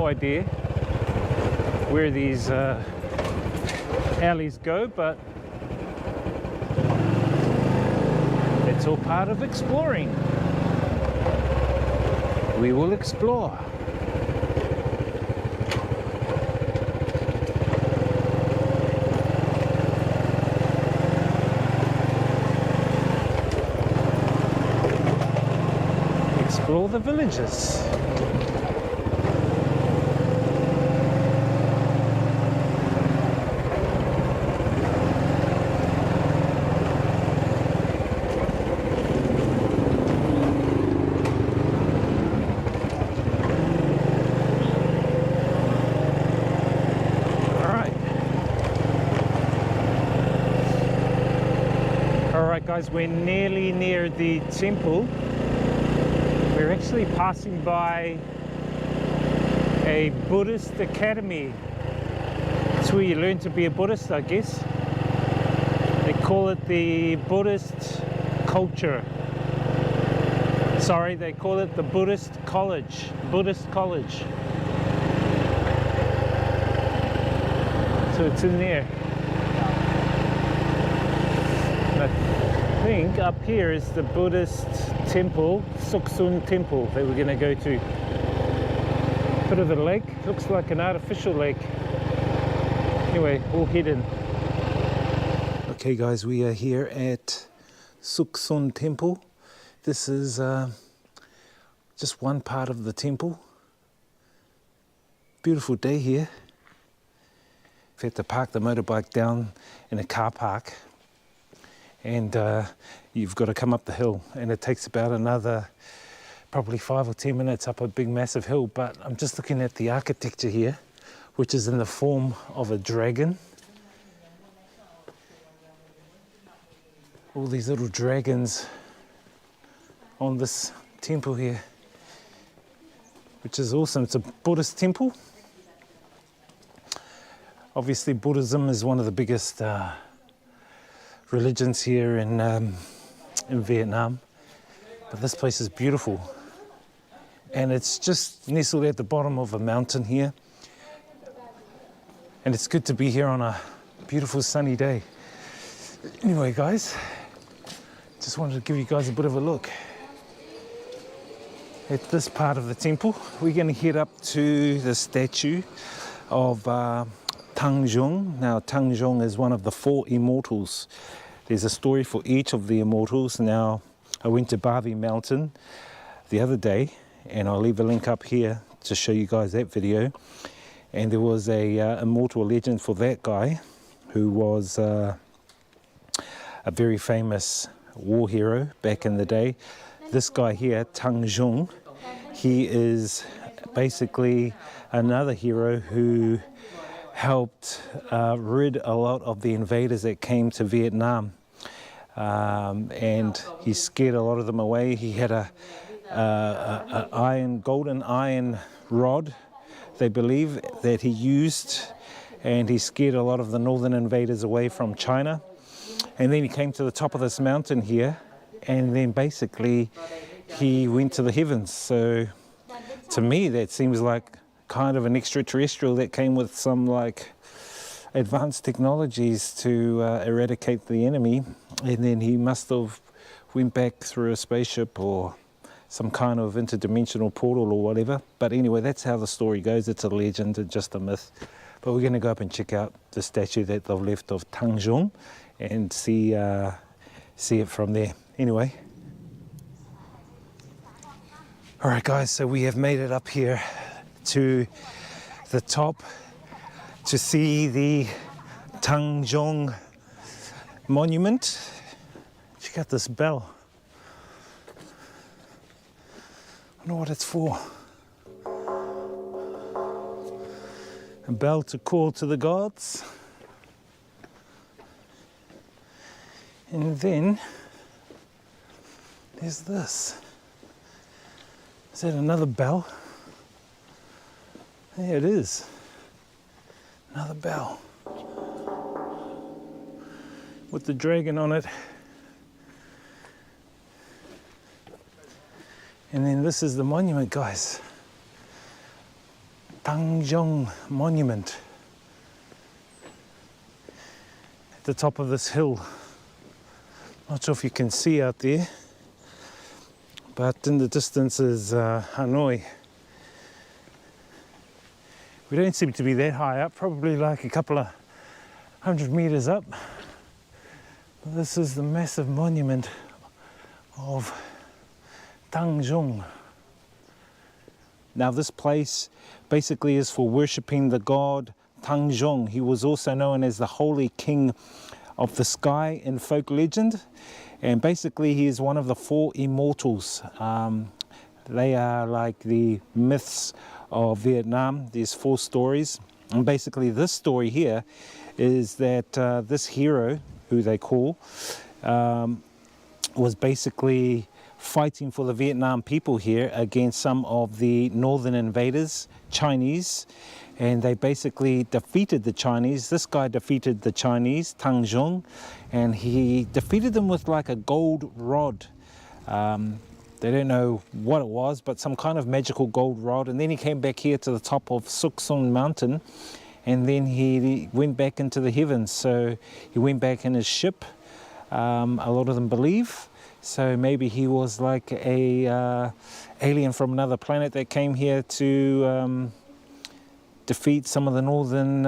no idea where these alleys go, but it's all part of exploring. We will explore. Explore the villages. Alright guys, we're nearly near the temple. We're actually passing by a Buddhist academy. It's where you learn to be a Buddhist, I guess. They call it the Buddhist culture. Sorry, they call it the Buddhist college. Buddhist college. So it's in there. I think up here is the Buddhist temple, Suksun temple, that we're going to go to. Bit of a lake, looks like an artificial lake. Anyway, we'll head in. Okay guys, we are here at Suksun temple. This is just one part of the temple. Beautiful day here. We've had to park the motorbike down in a car park. And you've got to come up the hill, and it takes about another probably 5 or 10 minutes up a big massive hill. But I'm just looking at the architecture here, which is in the form of a dragon. All these little dragons on this temple here, which is awesome. It's a Buddhist temple. Obviously Buddhism is one of the biggest religions here in Vietnam, but this place is beautiful, and it's just nestled at the bottom of a mountain here, and it's good to be here on a beautiful sunny day. Anyway guys, just wanted to give you guys a bit of a look at this part of the temple. We're going to head up to the statue of Tanjong. Now Tanjong is one of the 4 immortals. There's a story for each of the immortals. Now I went to Bali Mountain the other day, and I'll leave a link up here to show you guys that video. And there was a immortal legend for that guy, who was a very famous war hero back in the day. This guy here, Tanjong, he is basically another hero who helped rid a lot of the invaders that came to Vietnam, and he scared a lot of them away. He had a golden iron rod, they believe, that he used, and he scared a lot of the northern invaders away from China. And then he came to the top of this mountain here, and then basically he went to the heavens. So to me that seems like kind of an extraterrestrial that came with some like advanced technologies to eradicate the enemy, and then he must have went back through a spaceship or some kind of interdimensional portal or whatever. But anyway, that's how the story goes. It's a legend and just a myth. But we're going to go up and check out the statue that they've left of Tanjong and see it from there. Anyway, all right guys, so we have made it up here to the top to see the Tanjong monument. Check out this bell. I don't know what it's for. A bell to call to the gods. And then there's this. Is that another bell? There it is. Another bell with the dragon on it. And then this is the monument, guys. Tang Zhong Monument at the top of this hill. Not sure if you can see out there, but in the distance is Hanoi. We don't seem to be that high up, probably like a couple of 100 meters up. But this is the massive monument of Tang Zhong. Now this place basically is for worshipping the god Tang Zhong. He was also known as the Holy King of the Sky in folk legend, and basically he is one of the four immortals. They are like the myths of Vietnam. There's four stories, and basically this story here is that this hero, who they call, was basically fighting for the Vietnam people here against some of the northern invaders, Chinese, and they basically defeated the Chinese. This guy defeated the Chinese, Tang Zhong, and he defeated them with like a gold rod. They don't know what it was, but some kind of magical gold rod. And then he came back here to the top of Suk Sun Mountain, and then he went back into the heavens. So he went back in his ship, a lot of them believe. So maybe he was like a alien from another planet that came here to defeat some of the northern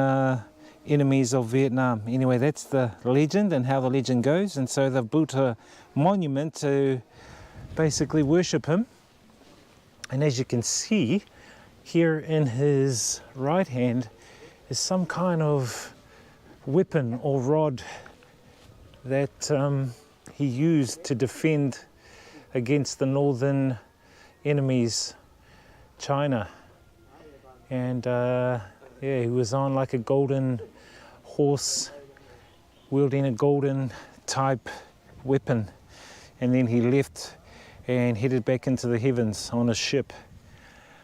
enemies of Vietnam. Anyway, that's the legend and how the legend goes. And so they've built a monument to basically worship him. And as you can see, here in his right hand is some kind of weapon or rod that he used to defend against the northern enemies, China. And yeah, he was on like a golden horse, wielding a golden type weapon. And then he left and headed back into the heavens on a ship.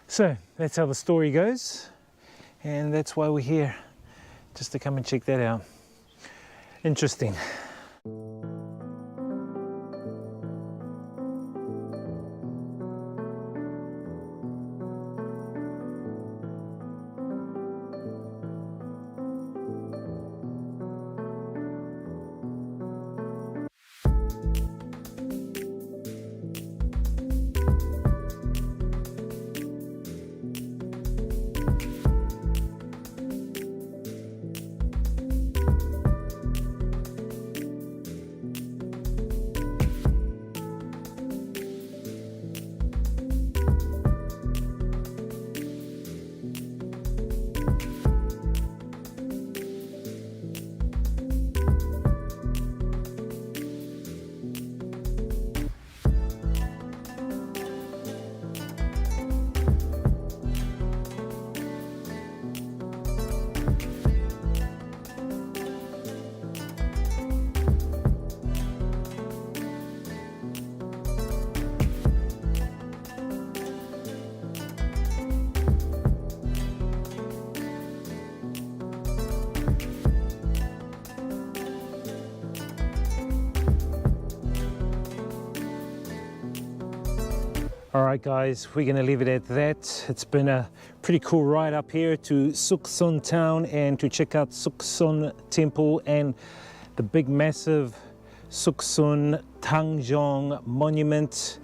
So that's how the story goes, and that's why we're here, just to come and check that out. Interesting. Alright guys, we're going to leave it at that. It's been a pretty cool ride up here to Suk Sun town and to check out Suk Sun temple and the big massive Suk Sun Tang Zhong monument.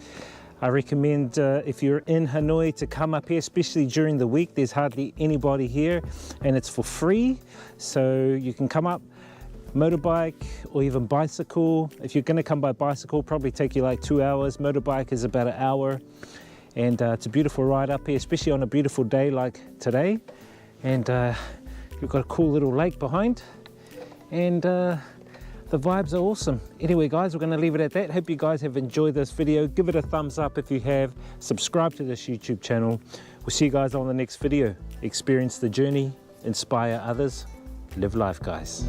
I recommend if you're in Hanoi to come up here, especially during the week. There's hardly anybody here and it's for free, so you can come up, motorbike or even bicycle. If you're going to come by bicycle, probably take you like 2 hours. Motorbike is about an hour, and it's a beautiful ride up here, especially on a beautiful day like today. And you've got a cool little lake behind, and the vibes are awesome. Anyway guys, we're going to leave it at that. Hope you guys have enjoyed this video. Give it a thumbs up if you have. Subscribe to this YouTube channel. We'll see you guys on the next video. Experience the journey, inspire others, live life guys.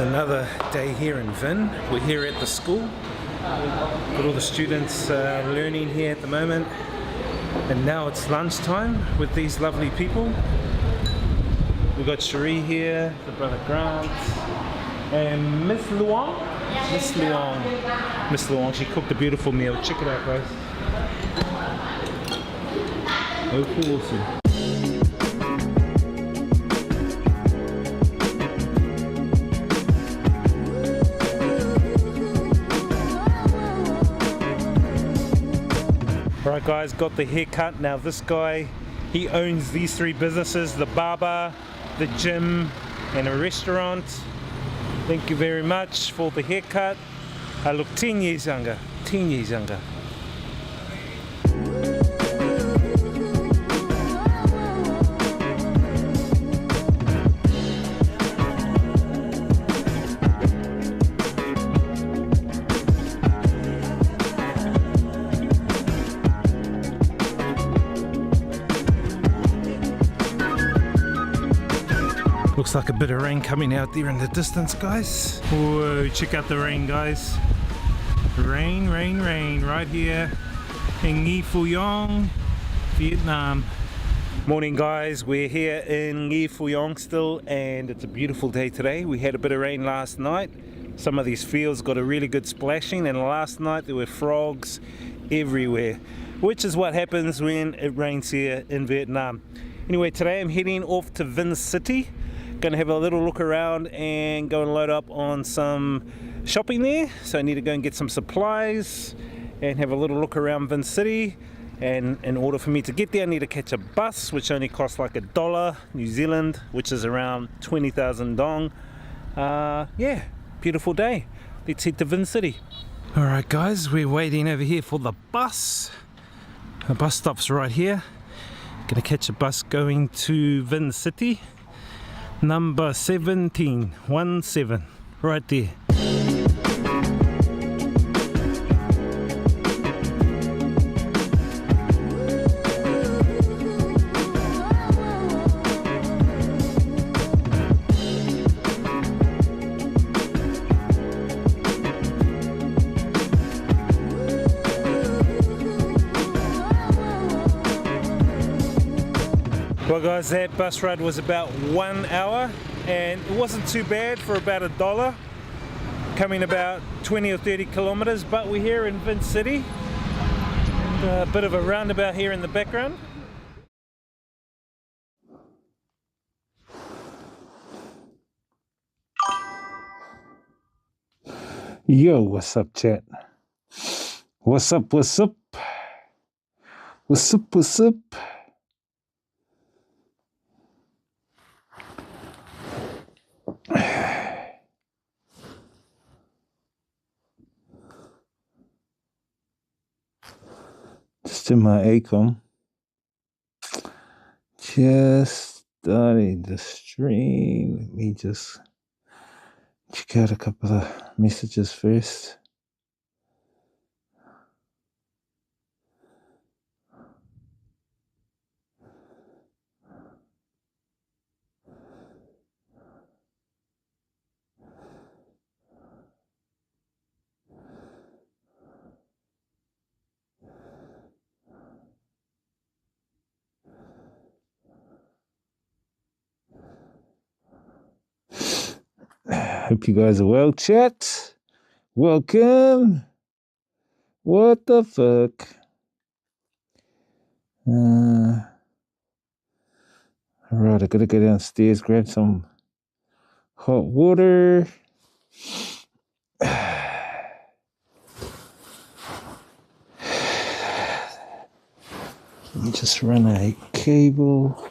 Another day here in Vin. We're here at the school. Got all the students learning here at the moment. And now it's lunchtime with these lovely people. We've got Cherie here, the brother Grant, and Miss Luong. Miss Luong. Miss Luong, she cooked a beautiful meal. Check it out, guys. Oh, awesome. Alright guys, got the haircut. Now this guy, he owns these three businesses, the barber, the gym and a restaurant. Thank you very much for the haircut. I look 10 years younger, 10 years younger. Looks like a bit of rain coming out there in the distance, guys. Whoa, check out the rain, guys. Rain, rain, rain, right here in Nghi Phu Yong, Vietnam. Morning, guys. We're here in Nghi Phu Yong still, and it's a beautiful day today. We had a bit of rain last night. Some of these fields got a really good splashing, and last night there were frogs everywhere, which is what happens when it rains here in Vietnam. Anyway, today I'm heading off to Vin City. Gonna have a little look around and go and load up on some shopping there. So I need to go and get some supplies and have a little look around Vin City. And in order for me to get there, I need to catch a bus, which only costs like $1 New Zealand, which is around 20,000 dong. Yeah, beautiful day. Let's head to Vin City. All right, guys, we're waiting over here for the bus. The bus stop's right here. Gonna catch a bus going to Vin City. Number 17, 17, right there. Well guys, that bus ride was about 1 hour and it wasn't too bad for about $1, coming about 20 or 30 kilometers, but we're here in Vin City. A bit of a roundabout here in the background. Yo, what's up, chat? What's up, what's up? What's up, what's up? Just in my ACOM. Just starting the stream. Let me just check out a couple of messages first. Hope you guys are well, chat. Welcome. What the fuck? Alright, I gotta go downstairs, grab some hot water. Let me just run a cable.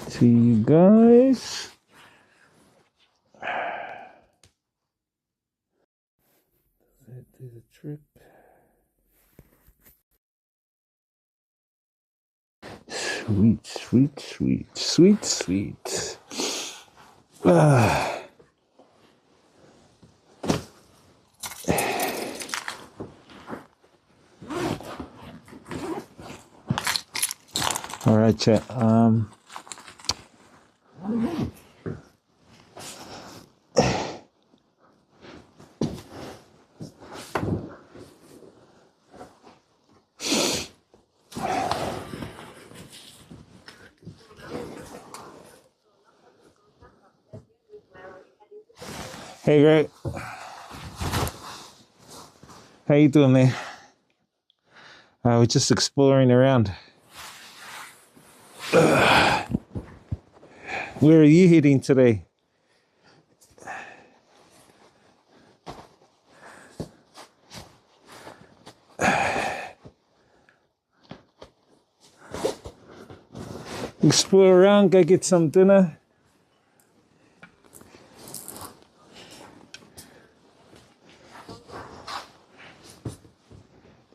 To you guys. Does that do the trick? Sweet, sweet, sweet, sweet, sweet. All right, chat. Hey, Greg. How you doing there? We're just exploring around. Where are you heading today? Explore around, go get some dinner.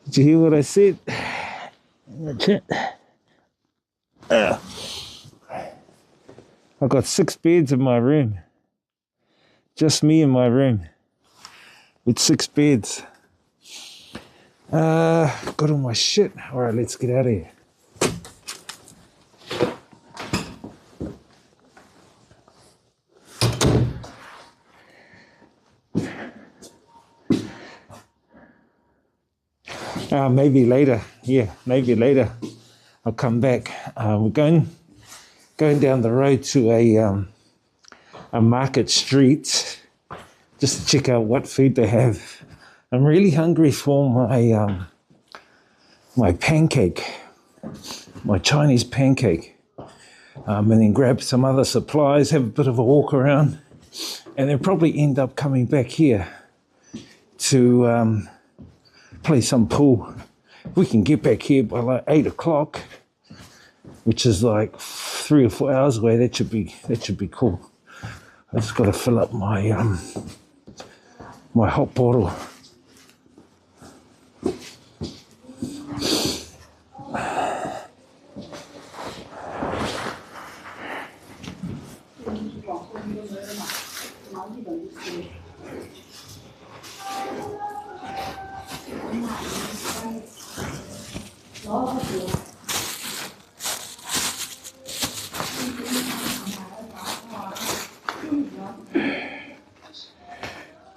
Did you hear what I said? That's it. I've got 6 beds in my room. Just me in my room with 6 beds. Got all my shit. All right, let's get out of here. Maybe later. Yeah, maybe later. I'll come back. We're going down the road to a market street just to check out what food they have. I'm really hungry for my pancake, my Chinese pancake, and then grab some other supplies, have a bit of a walk around, and then probably end up coming back here to play some pool. If we can get back here by like 8 o'clock, which is like 3 or 4 hours away, that should be cool. I just got to fill up my my hot bottle.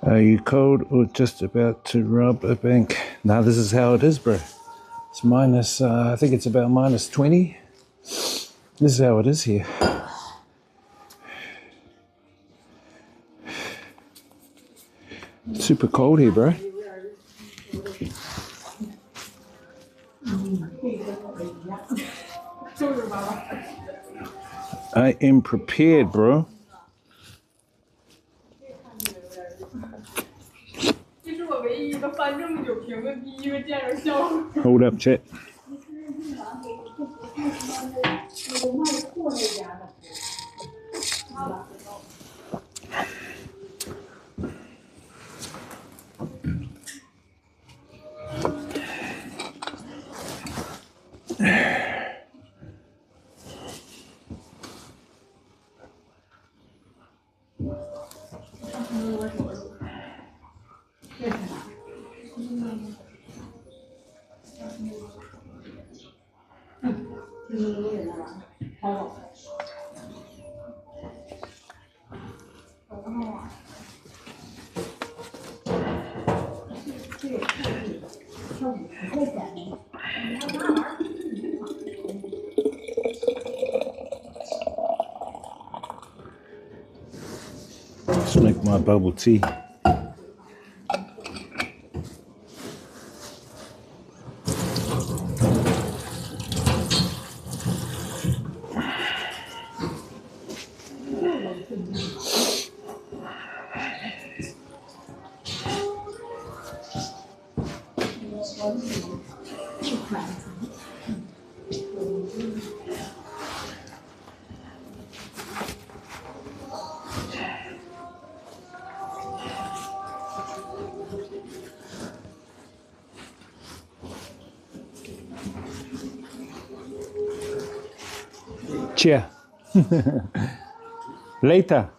Are you cold or just about to rob a bank? Now this is how it is, bro. It's minus, I think it's about minus 20. This is how it is here. Super cold here, bro. I am prepared, bro. Hold up, chat. Let's make my bubble tea. Cheer. Later.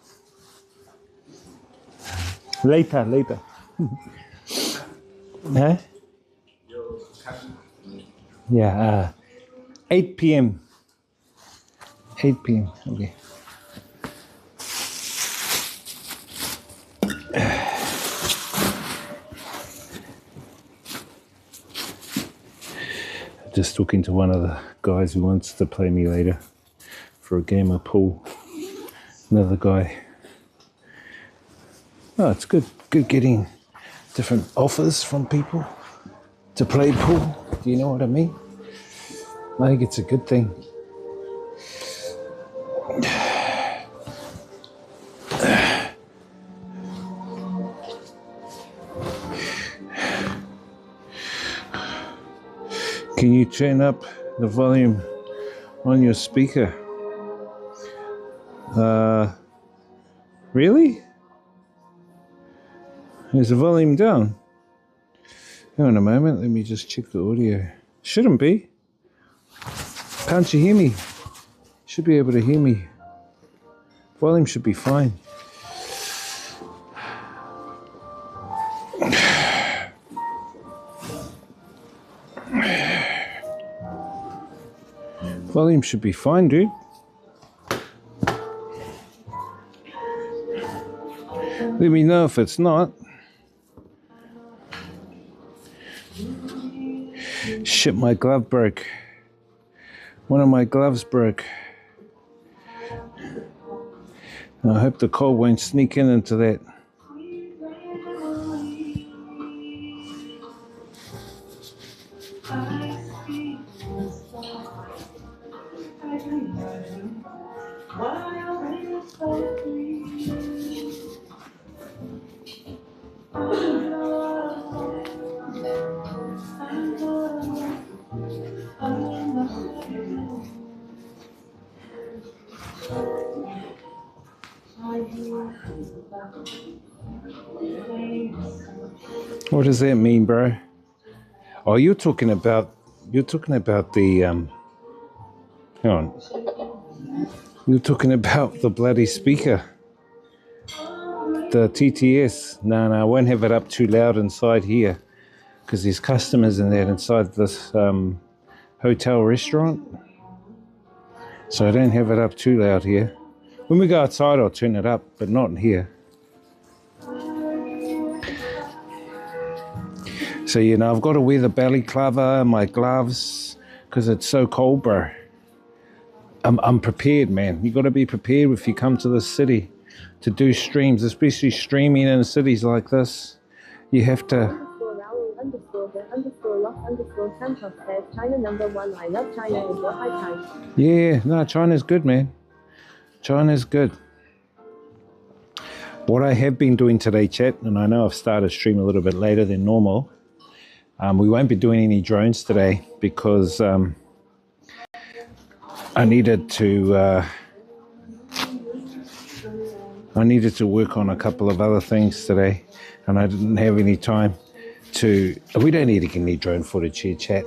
Later. Huh? Yeah, 8 p.m. 8 p.m. Okay. Just talking to one of the guys who wants to play me later for a game of pool. Another guy. Oh, it's good getting different offers from people to play pool. Do you know what I mean? I think it's a good thing. Can you turn up the volume on your speaker? Really? Is the volume down? Hang on a moment, let me just check the audio. Shouldn't be. Can't you hear me? Should be able to hear me. Volume should be fine. Volume should be fine, dude. Let me know if it's not. Shit, my glove broke. One of my gloves broke. I hope the cold won't sneak into that. What does that mean, bro? Oh, you're talking about the hang on. You're talking about the bloody speaker. The TTS. No, I won't have it up too loud inside here because there's customers in there inside this hotel restaurant. So I don't have it up too loud here. When we go outside, I'll turn it up, but not in here. So, you know, I've got to wear the belly cover, my gloves, because it's so cold, bro. I'm prepared, man. You got to be prepared if you come to this city to do streams, especially streaming in cities like this. You have to. China number 1. I love China is what I type. Yeah, no, China's good, man. China's good. What I have been doing today, chat, and I know I've started stream a little bit later than normal. We won't be doing any drones today because I needed to work on a couple of other things today, and I didn't have any time to. We don't need to get any drone footage here, chat.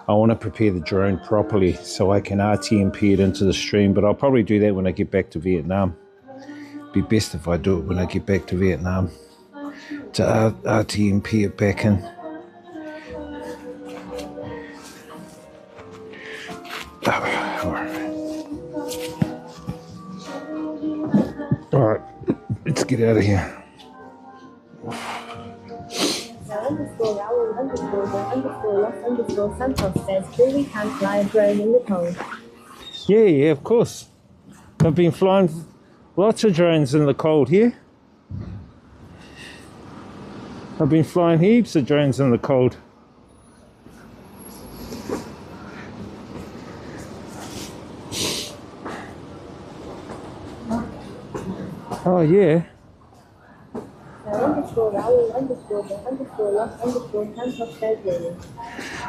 I want to prepare the drone properly so I can RTMP it into the stream, but I'll probably do that when I get back to Vietnam. Be best if I do it when I get back to Vietnam to RTMP it back in. All right, let's get out of here. Santos says, truly can fly a drone in the cold. Yeah, of course. I've been flying lots of drones in the cold here. I've been flying heaps of drones in the cold. Oh yeah.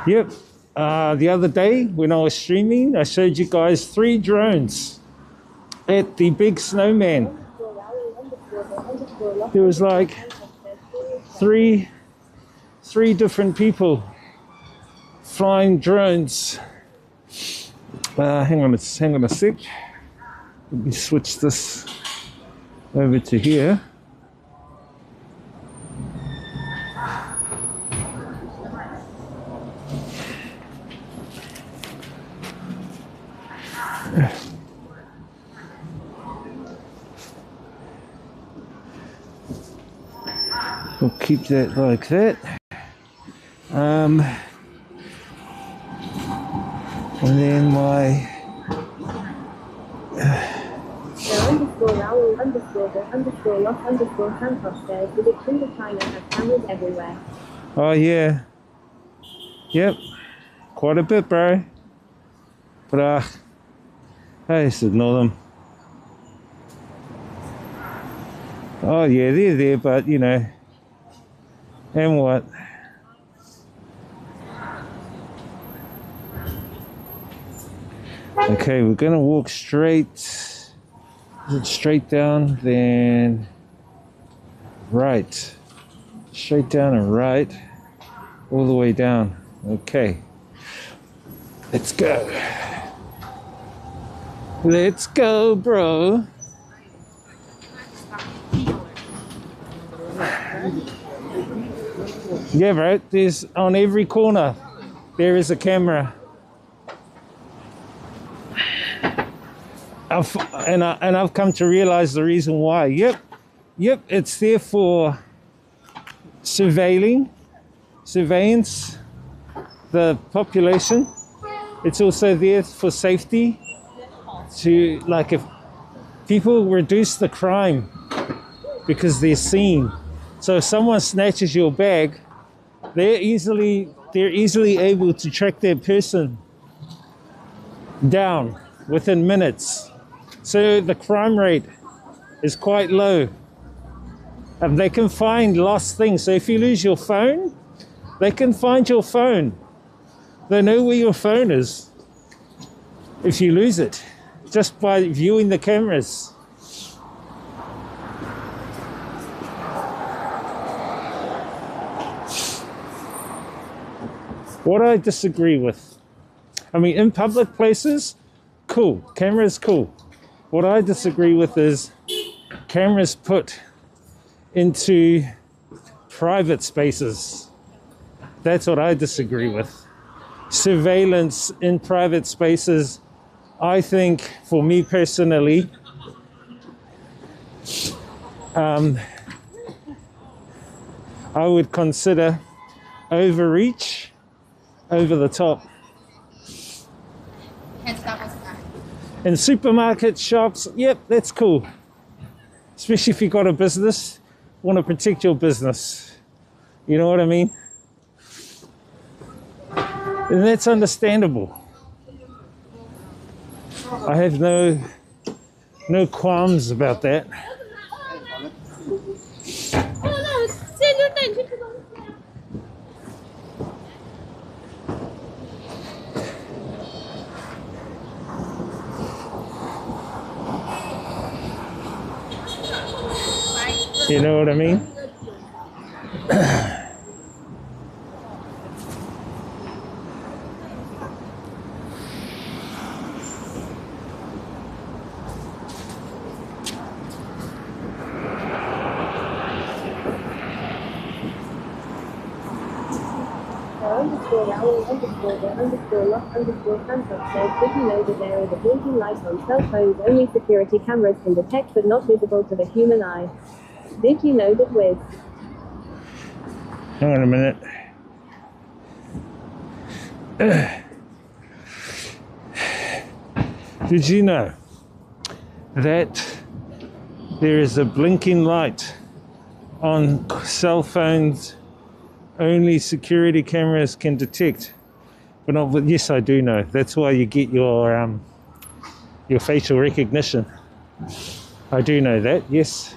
Yep. The other day when I was streaming, I showed you guys 3 drones at the big snowman. There was like three different people flying drones. Hang on a sec. Let me switch this over to here. We'll keep that like that. And then my says the big king of China has cameras everywhere. oh yeah, yep, quite a bit, bro. But I just ignore them. Oh yeah, they're there, but you know, and what? Okay, we're gonna walk straight down, then right, straight down and right, all the way down. Okay, let's go. Let's go, bro. Yeah, bro, there's on every corner, there is a camera. I've come to realize the reason why. Yep, it's there for surveillance, the population. It's also there for safety, to like if people reduce the crime because they're seen. So if someone snatches your bag, they're easily able to track their person down within minutes. So the crime rate is quite low. And they can find lost things. So if you lose your phone, they can find your phone. They know where your phone is if you lose it, just by viewing the cameras. What I disagree with, I mean, in public places, cool, cameras, cool. What I disagree with is cameras put into private spaces. That's what I disagree with. Surveillance in private spaces, I think, for me personally, I would consider overreach, over the top. In supermarket shops, yep, that's cool. Especially if you've got a business, want to protect your business. You know what I mean? And that's understandable. I have no qualms about that. You know what I mean? Says, did you know that there is a blinking light on cell phones only security cameras can detect but not visible to the human eye? Did you know that with... Hang on a minute. Did you know that there is a blinking light on cell phones only security cameras can detect? But not, yes, I do know. That's why you get your facial recognition. I do know that, yes.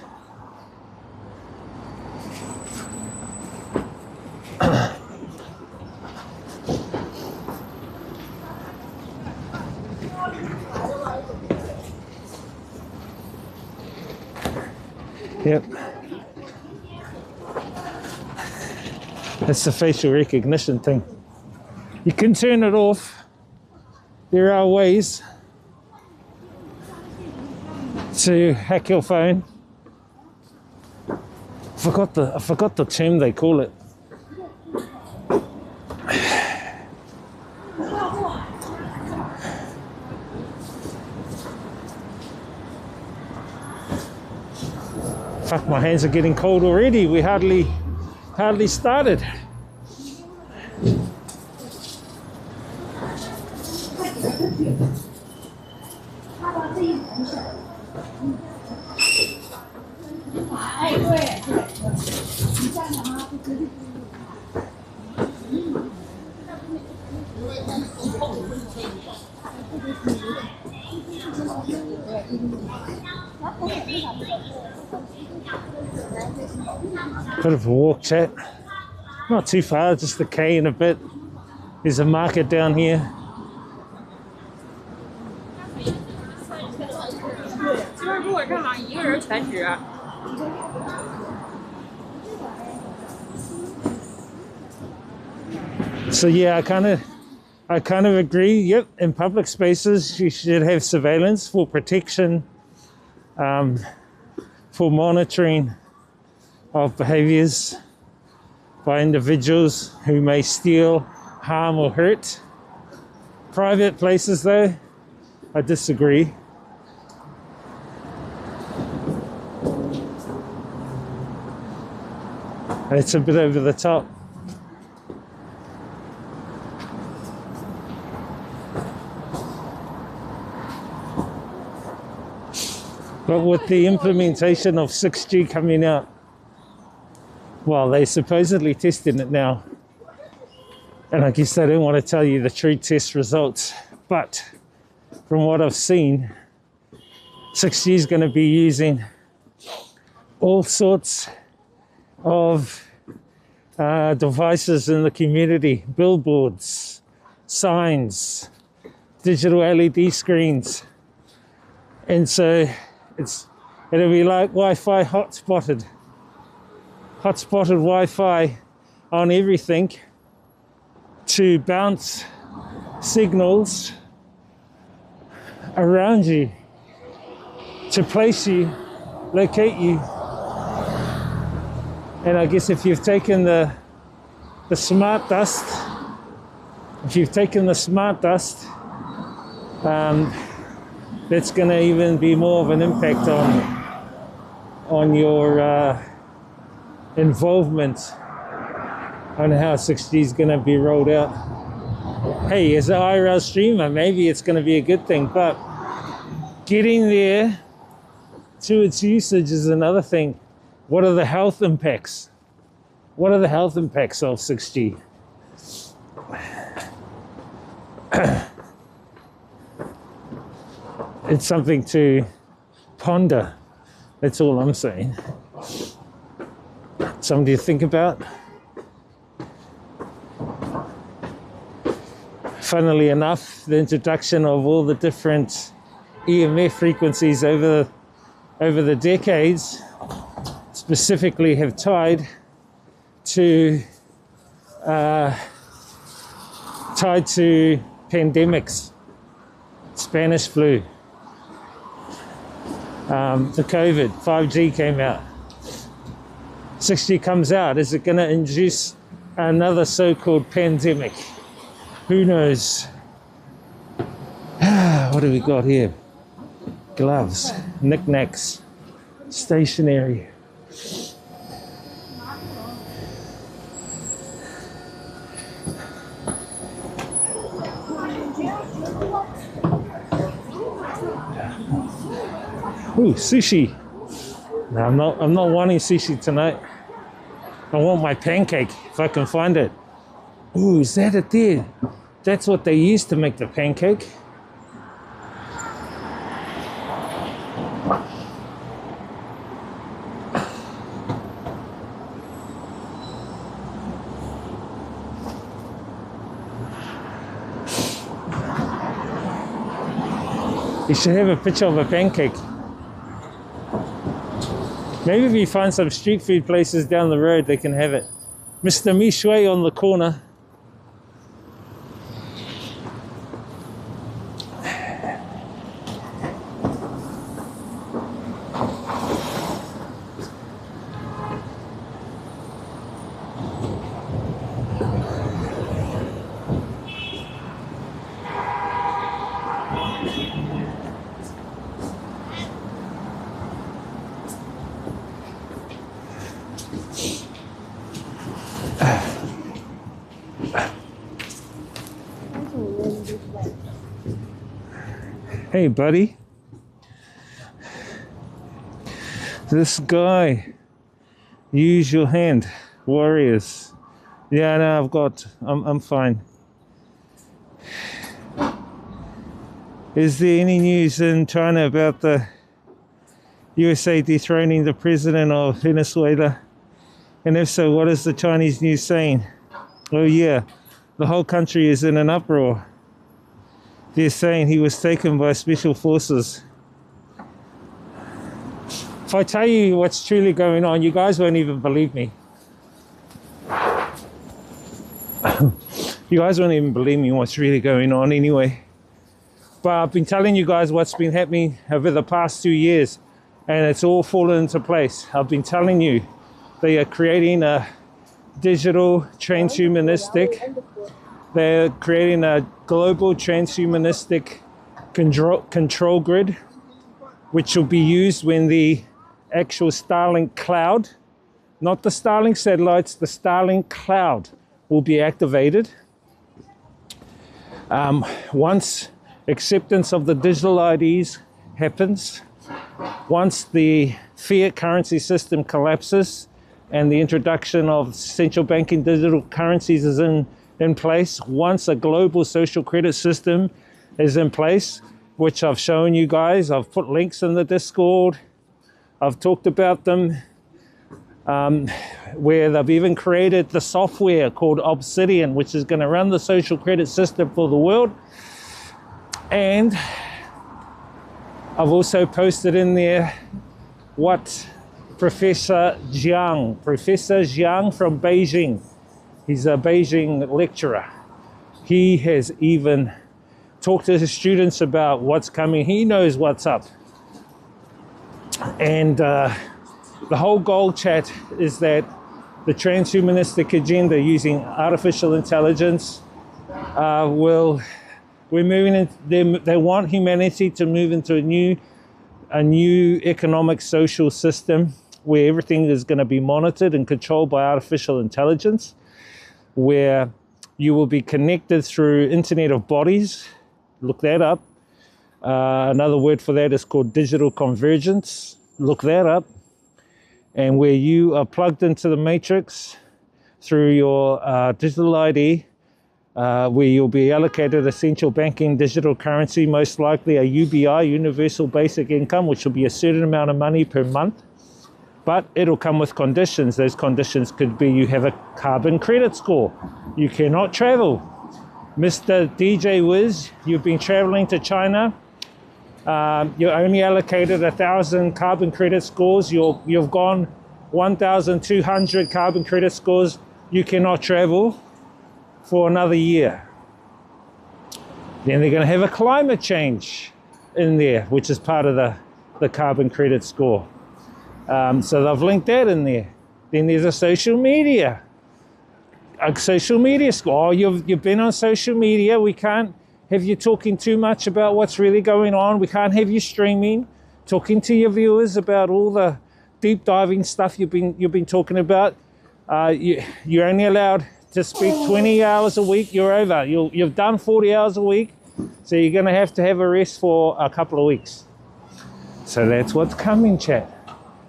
Yep. That's the facial recognition thing. You can turn it off. There are ways to hack your phone. I forgot the term they call it. Fuck, my hands are getting cold already. We hardly hardly started. Bit of a walk, chat. Not too far, just a K and a bit. There's a market down here. So yeah, I kind of agree. Yep, in public spaces you should have surveillance for protection, for monitoring of behaviors by individuals who may steal, harm or hurt. Private places though, I disagree. It's a bit over the top. But with the implementation of 6G coming out, well, they're supposedly testing it now. And I guess they don't want to tell you the true test results. But from what I've seen, 6G is going to be using all sorts of devices in the community, billboards, signs, digital LED screens. And so it'll be like Wi-Fi hotspotted Wi-Fi on everything to bounce signals around you, to place you, locate you. And I guess if you've taken the smart dust, that's going to even be more of an impact on your involvement on how 6G is going to be rolled out. Hey, as an IRL streamer, maybe it's going to be a good thing, but getting there to its usage is another thing. What are the health impacts? What are the health impacts of 6G? It's something to ponder. That's all I'm saying. Something to think about. Funnily enough, the introduction of all the different EMF frequencies over the decades specifically have tied to pandemics, Spanish flu, the COVID, 5G came out, 6G comes out. Is it going to induce another so-called pandemic? Who knows? What do we got here? Gloves, knickknacks, stationery. Ooh, sushi. No, I'm not wanting sushi tonight. I want my pancake if I can find it. Ooh, is that it there? That's what they used to make the pancake. You should have a picture of a pancake. Maybe if you find some street food places down the road, they can have it. Mr. Mishui on the corner. Hey, buddy. This guy. Use your hand. Warriors. Yeah, no, I'm fine. Is there any news in China about the USA dethroning the president of Venezuela? And if so, what is the Chinese news saying? Oh yeah, the whole country is in an uproar. They're saying he was taken by special forces. If I tell you what's truly going on, you guys won't even believe me. You guys won't even believe me what's really going on anyway. But I've been telling you guys what's been happening over the past 2 years, and it's all fallen into place. I've been telling you they are creating a digital transhumanistic. They're creating a global transhumanistic control grid, which will be used when the actual Starlink cloud, not the Starlink satellites, the Starlink cloud will be activated. Once acceptance of the digital IDs happens, once the fiat currency system collapses and the introduction of central banking digital currencies is in place, once a global social credit system is in place, which I've shown you guys, I've put links in the Discord, I've talked about them, where they've even created the software called Obsidian, which is going to run the social credit system for the world. And I've also posted in there what Professor Jiang from Beijing, he's a Beijing lecturer. He has even talked to his students about what's coming. He knows what's up. And the whole goal, chat, is that the transhumanistic agenda using artificial intelligence we're moving in, they want humanity to move into a new economic social system where everything is going to be monitored and controlled by artificial intelligence, where you will be connected through Internet of Bodies. Look that up. Another word for that is called digital convergence. Look that up. And where you are plugged into the matrix through your digital ID, where you'll be allocated a central banking digital currency, most likely a UBI, Universal Basic Income, which will be a certain amount of money per month. But it'll come with conditions. Those conditions could be you have a carbon credit score. You cannot travel. Mr. DJ Wiz, you've been traveling to China. You're only allocated 1,000 carbon credit scores. You've gone 1,200 carbon credit scores. You cannot travel for another year. Then they're going to have a climate change in there, which is part of the carbon credit score. So they've linked that in there. Then there's a social media score. Oh, you've been on social media. We can't have you talking too much about what's really going on. We can't have you streaming, talking to your viewers about all the deep diving stuff you've been talking about. You're only allowed to speak 20 hours a week. You're over. You've done 40 hours a week, so you're going to have a rest for a couple of weeks. So that's what's coming, chat.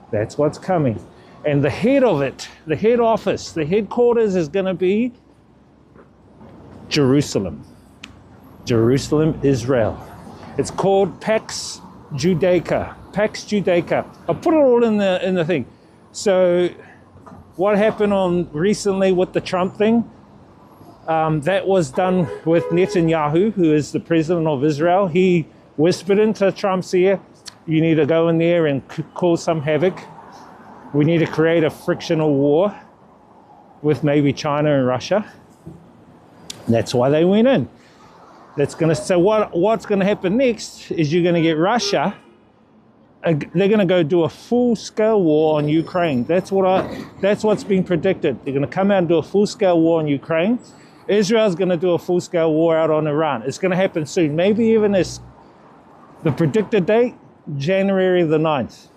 That's what's coming. And the head of it, the head office, the headquarters is going to be Jerusalem, Israel. It's called Pax Judaica. I'll put it all in the thing. So what happened recently with the Trump thing, that was done with Netanyahu, who is the president of Israel. He whispered into Trump's ear, you need to go in there and cause some havoc. We need to create a frictional war with maybe China and Russia. That's why they went in. So what's going to happen next is you're going to get Russia. They're going to go do a full-scale war on Ukraine. That's what's been predicted. They're going to come out and do a full-scale war on Ukraine. Israel's going to do a full-scale war out on Iran. It's going to happen soon. Maybe even the predicted date, January the 9th.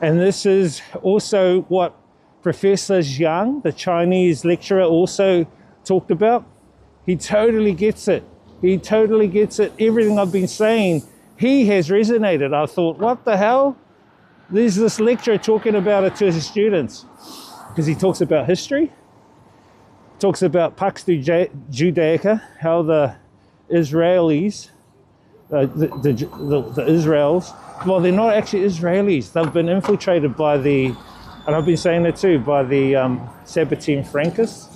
And this is also what Professor Zhang, the Chinese lecturer, also talked about. He totally gets it. He totally gets it. Everything I've been saying, he has resonated. I thought, what the hell? There's this lecturer talking about it to his students, because he talks about history, talks about Pax Judaica, how the Israelis, the Israels, well, they're not actually Israelis. They've been infiltrated by the, and I've been saying it too, by the Sabbatean Frankists.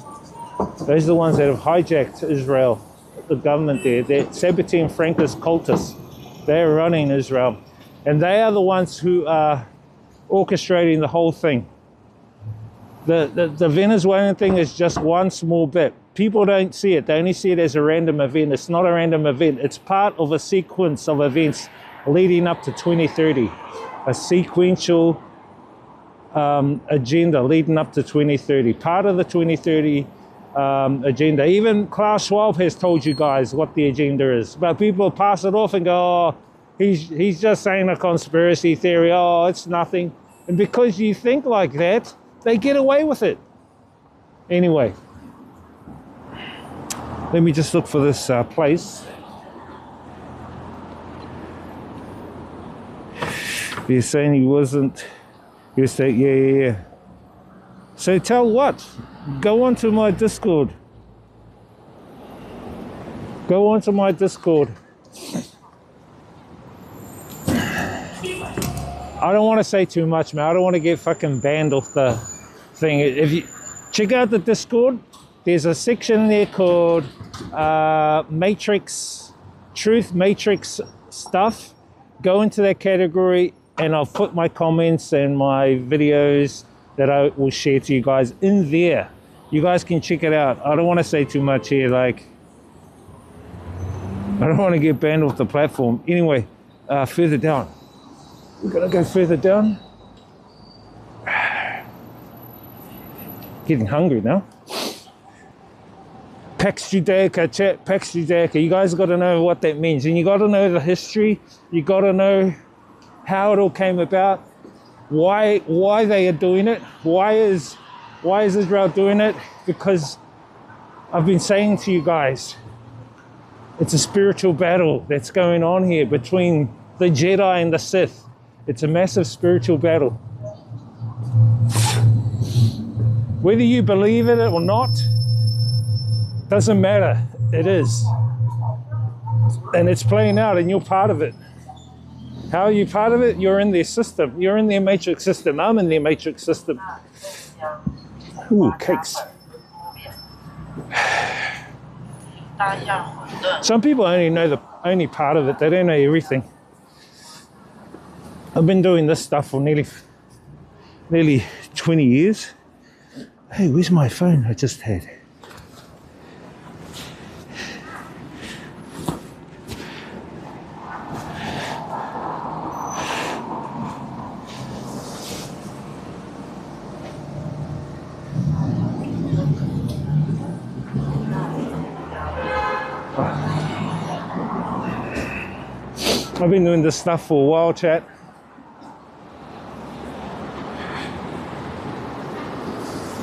Those are the ones that have hijacked Israel, the government there. They're Sabbatean Frankist cultists. They're running Israel. And they are the ones who are orchestrating the whole thing. The Venezuelan thing is just one small bit. People don't see it. They only see it as a random event. It's not a random event. It's part of a sequence of events leading up to 2030. A sequential agenda leading up to 2030. Part of the 2030 agenda. Even Klaus Schwab has told you guys what the agenda is. But people pass it off and go, oh, he's just saying a conspiracy theory. Oh, it's nothing. And because you think like that, they get away with it. Anyway, let me just look for this place. You're saying he wasn't, you say, yeah. So tell what? Go onto my Discord. Go onto my Discord. I don't want to say too much, man. I don't want to get fucking banned off the thing. If you check out the Discord, there's a section there called Matrix, Truth Matrix stuff. Go into that category and I'll put my comments and my videos that I will share to you guys in there. You guys can check it out. I don't want to say too much here. Like, I don't want to get banned off the platform. Anyway, further down. We're gonna go further down. Getting hungry now. Pax Judaica, chat, Pax Judaica. You guys got to know what that means, and you got to know the history. You got to know how it all came about, why they are doing it. Why is Israel doing it? Because I've been saying to you guys, it's a spiritual battle that's going on here between the Jedi and the Sith. It's a massive spiritual battle. Whether you believe in it or not, doesn't matter. It is. And it's playing out and you're part of it. How are you part of it? You're in their system. You're in their matrix system. I'm in their matrix system. Ooh, cakes. Some people only know the only part of it. They don't know everything. I've been doing this stuff for nearly 20 years. Hey, where's my phone I just had? I've been doing this stuff for a while, chat.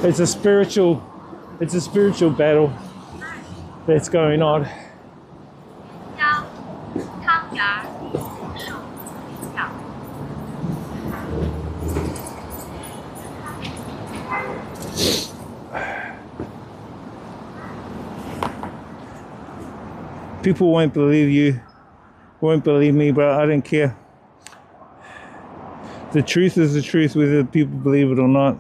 It's a spiritual battle that's going on. People won't believe you, won't believe me, but I don't care. The truth is the truth, whether people believe it or not.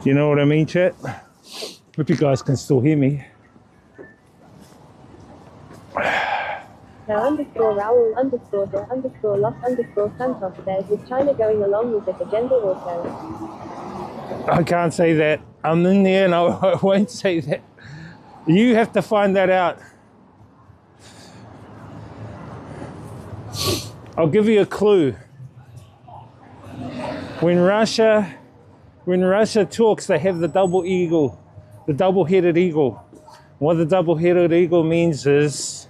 You know what I mean, chat? Hope you guys can still hear me. Now underscore Raoul underscore de underscore Los underscore Santos says, is China going along with this agenda also? I can't say that. I'm in there and I won't say that. You have to find that out. I'll give you a clue. When Russia talks, they have the double eagle, the double-headed eagle. What the double-headed eagle means is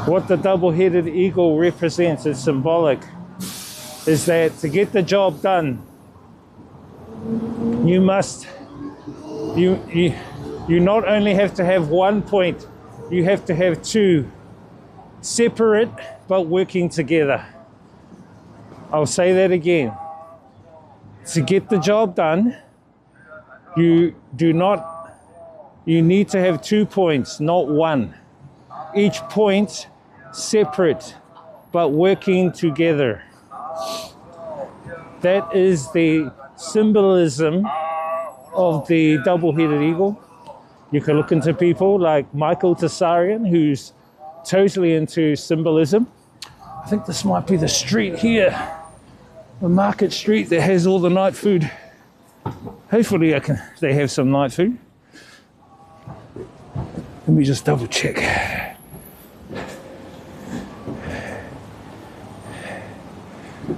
what the double-headed eagle represents, is symbolic, is that to get the job done, you not only have to have 1 point, you have to have 2, separate but working together. I'll say that again. To get the job done, you need to have 2 points, not 1. Each point separate but working together. That is the symbolism of the double-headed eagle. You can look into people like Michael Tsarian, who's totally into symbolism. I think this might be the street here, the market street that has all the night food. Hopefully they have some night food. Let me just double check.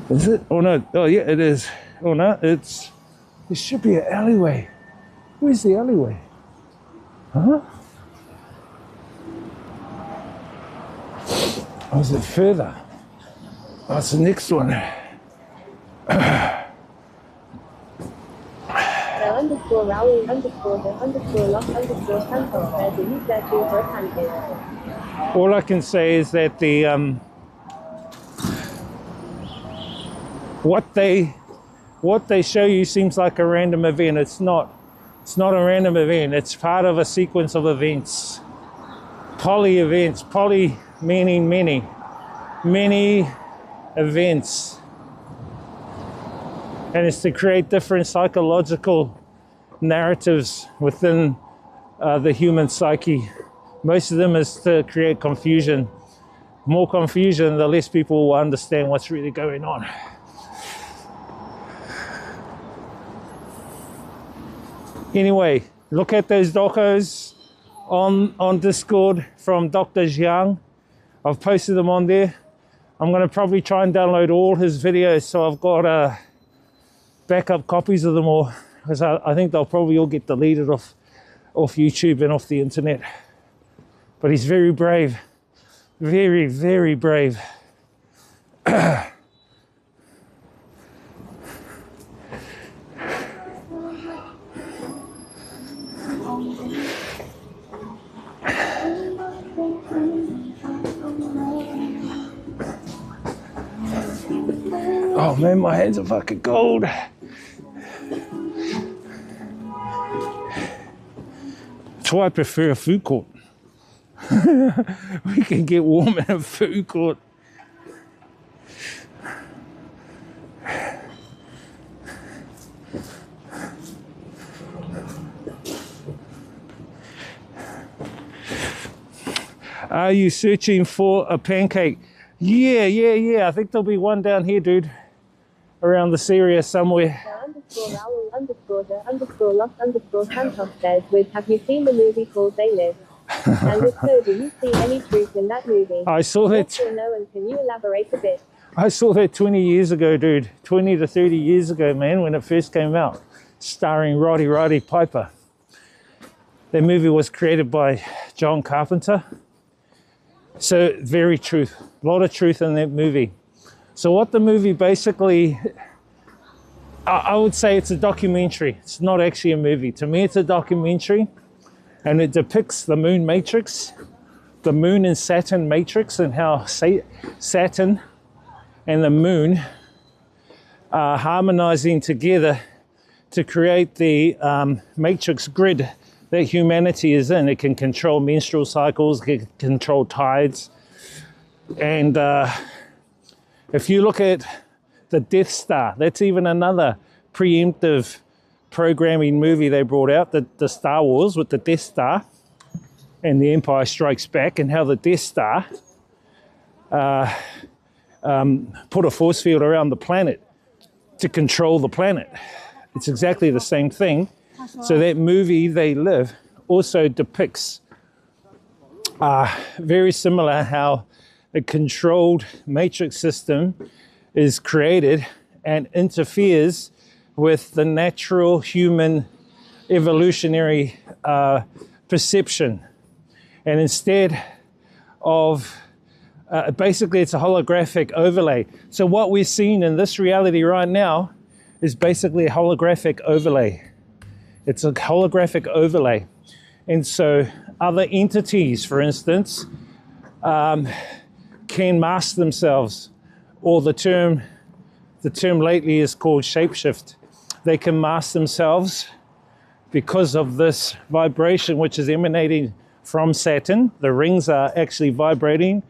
Is it? Oh no, oh yeah, it is. Oh no, there should be an alleyway. Where's the alleyway? Huh? Or is it further? Oh, it's the next one. All I can say is that the what they show you seems like a random event. It's not. It's not a random event. It's part of a sequence of events. Poly events. Poly meaning many. Many events. And it's to create different psychological narratives within the human psyche. Most of them is to create confusion. More confusion, the less people will understand what's really going on. Anyway, look at those docos on Discord from Dr. Jiang. I've posted them on there. I'm going to probably try and download all his videos so I've got backup copies of them all, because I think they'll probably all get deleted off YouTube and off the internet. But he's very brave. Very, very brave. Oh man, my hands are fucking cold. That's why I prefer a food court. We can get warm in a food court. Are you searching for a pancake? Yeah. I think there'll be one down here, dude. Around this area somewhere. Santos says, have you seen the movie called They Live? And if so, do you see any truth in that movie? I saw that. Yes or no, and can you elaborate a bit? I saw that 20 years ago, dude. 20 to 30 years ago, man, when it first came out. Starring Roddy Piper. That movie was created by John Carpenter. So, very truth. A lot of truth in that movie. So what the movie basically, I would say it's a documentary. It's not actually a movie. To me, it's a documentary, and it depicts the moon matrix, the moon and Saturn matrix, and how Saturn and the moon are harmonizing together to create the matrix grid that humanity is in. It can control menstrual cycles, it can control tides, and if you look at the Death Star, that's even another preemptive programming movie they brought out, the Star Wars with the Death Star and the Empire Strikes Back, and how the Death Star put a force field around the planet to control the planet. It's exactly the same thing. So that movie, They Live, also depicts Very similar how a controlled matrix system is created and interferes with the natural human evolutionary perception. And instead of, basically it's a holographic overlay. So what we're seeing in this reality right now is basically a holographic overlay. It's a holographic overlay. And so other entities, for instance, can mask themselves, or the term lately is called shapeshift. They can mask themselves because of this vibration which is emanating from Saturn. The rings are actually vibrating,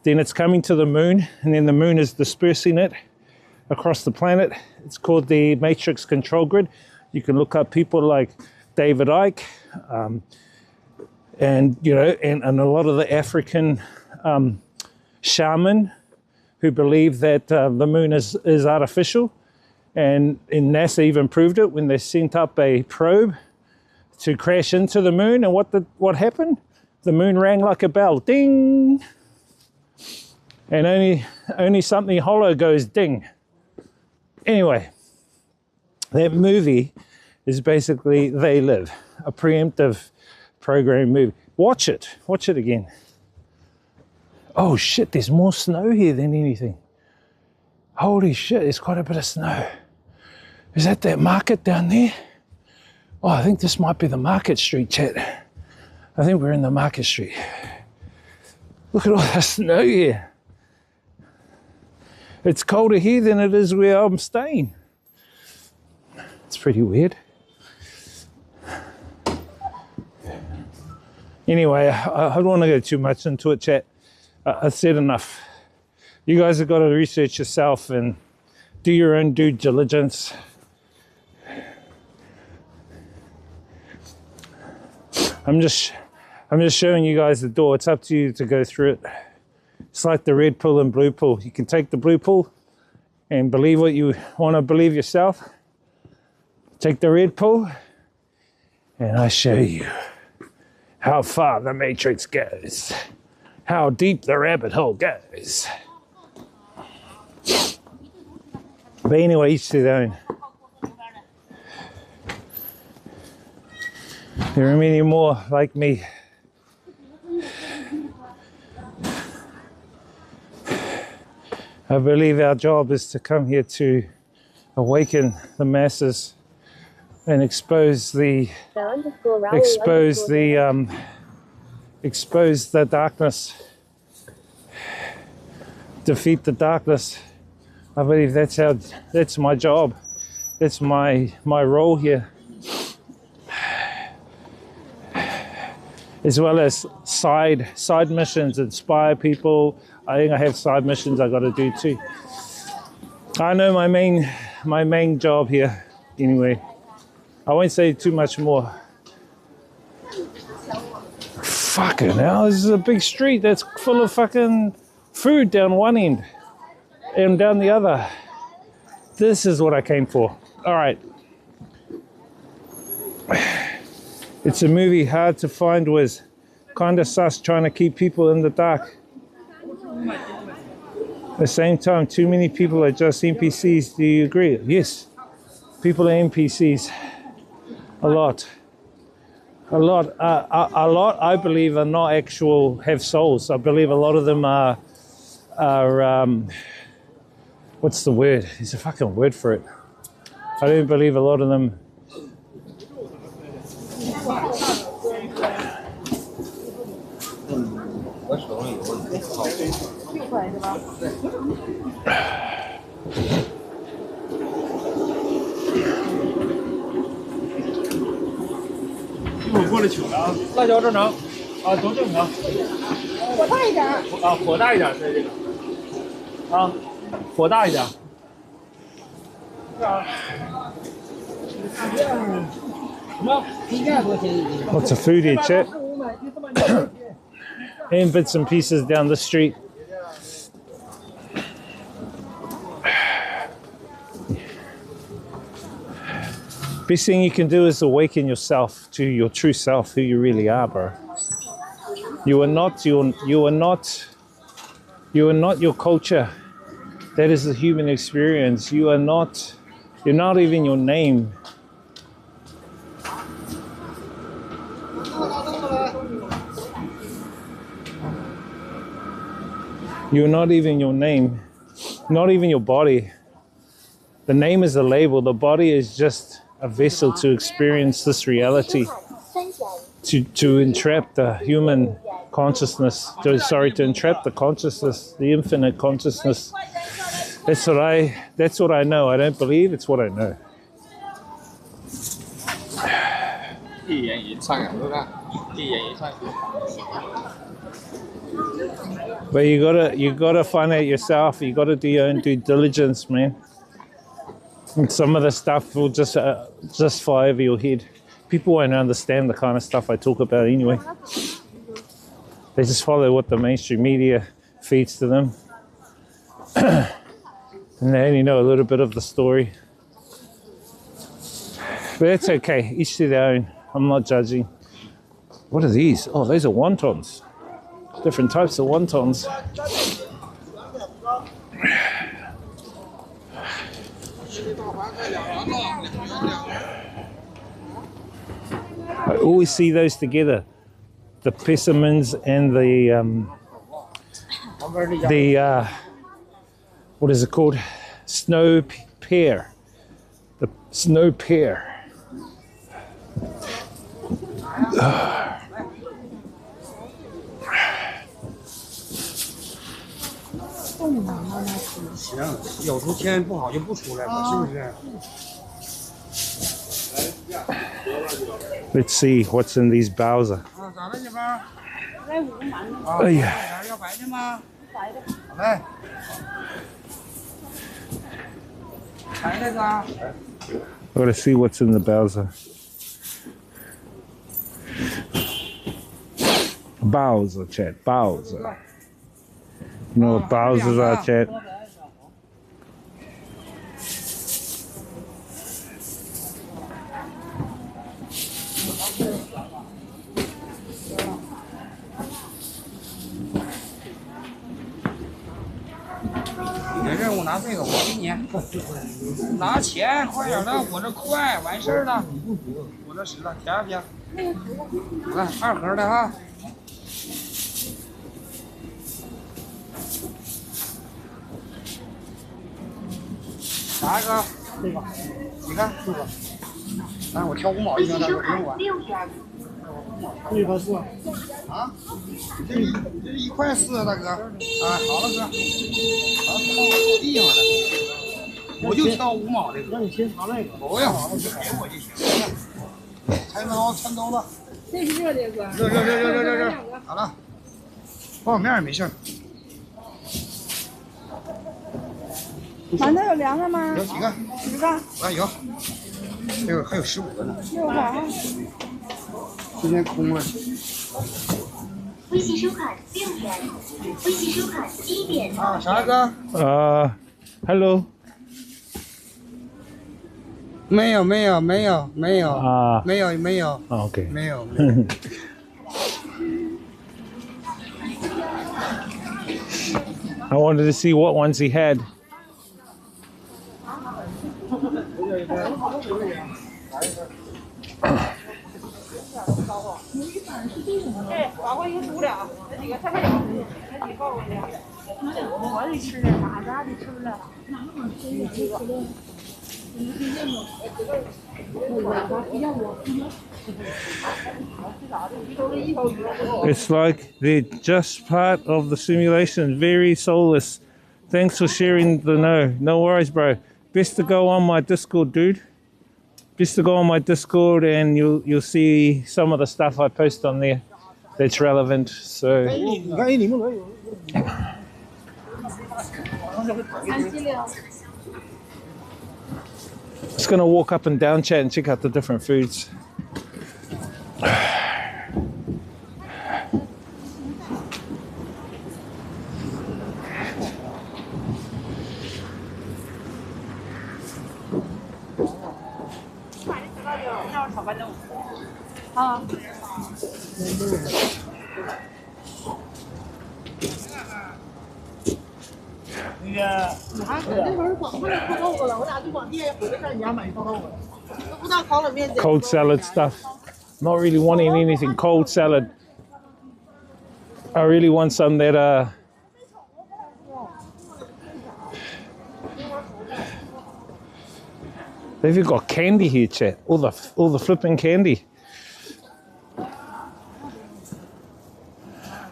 then it's coming to the moon, and then the moon is dispersing it across the planet. It's called the matrix control grid. You can look up people like David Icke, and you know, and a lot of the African shaman who believe that the moon is artificial, and NASA even proved it when they sent up a probe to crash into the moon. And what happened? The moon rang like a bell, ding, and only something hollow goes ding. Anyway, that movie is basically They Live, a preemptive program movie. Watch it again. Oh shit, there's more snow here than anything. Holy shit, there's quite a bit of snow. Is that market down there? Oh, I think this might be the Market Street, chat. I think we're in the Market Street. Look at all that snow here. It's colder here than it is where I'm staying. It's pretty weird. Anyway, I don't want to go too much into it, chat. I've said enough. You guys have got to research yourself and do your own due diligence. I'm just showing you guys the door. It's up to you to go through it. It's like the red pill and blue pill. You can take the blue pill and believe what you want to believe yourself. Take the red pill and I show you how far the matrix goes, how deep the rabbit hole goes. But anyway, each to their own. There are many more like me. I believe our job is to come here to awaken the masses and expose the darkness, defeat the darkness. I believe that's my job. That's my role here. As well as side missions, inspire people. I think I have side missions I got to do too. I know my main job here. Anyway, I won't say too much more. Fucking hell, this is a big street that's full of fucking food down one end and down the other. This is what I came for. All right. It's a movie hard to find, was kind of sus, trying to keep people in the dark. At the same time, too many people are just NPCs. Do you agree? Yes. People are NPCs. A lot, I believe, are not have souls. I believe a lot of them are what's the word? There's a fucking word for it. I don't believe a lot of them. Lots of food here, chat. And bits and pieces down the street. Best thing you can do is awaken yourself to your true self, who you really are, bro. You are not your culture. That is the human experience. You're not even your name. You're not even your name, not even your body. The name is a label. The body is just a vessel to experience this reality, to entrap the human consciousness, to entrap the consciousness, the infinite consciousness. That's what I know. I don't believe, it's what I know. But you gotta find out yourself. You gotta do your own due diligence, man. And some of the stuff will just fly over your head. People won't understand the kind of stuff I talk about anyway. They just follow what the mainstream media feeds to them. And they only know a little bit of the story. But it's okay, each to their own. I'm not judging. What are these? Oh, those are wontons. Different types of wontons. I always see those together. The persimmons and the what is it called? Snow pear. The snow pear. Let's see what's in these Bowser. Oh yeah. I gotta see what's in the Bowser. Bowser, chat. Bowser. You know what Bowsers are, chat?馒头有凉的吗？有几个10个。啊，有，还有15个呢。 6个啊。今天空了。微信收款6元，微信收款1点。啊，啥哥？Hello。没有啊，没有。没有。Okay. 没有。I wanted to see what ones he had. It's like they're just part of the simulation, very soulless. Thanks for sharing the know. No worries, bro. Best to go on my Discord, dude. Best to go on my Discord and you'll see some of the stuff I post on there that's relevant. So just gonna walk up and down chat and check out the different foods. Cold salad stuff. Not really wanting anything cold salad. I really want some that they've even got candy here, chat. All the flipping candy.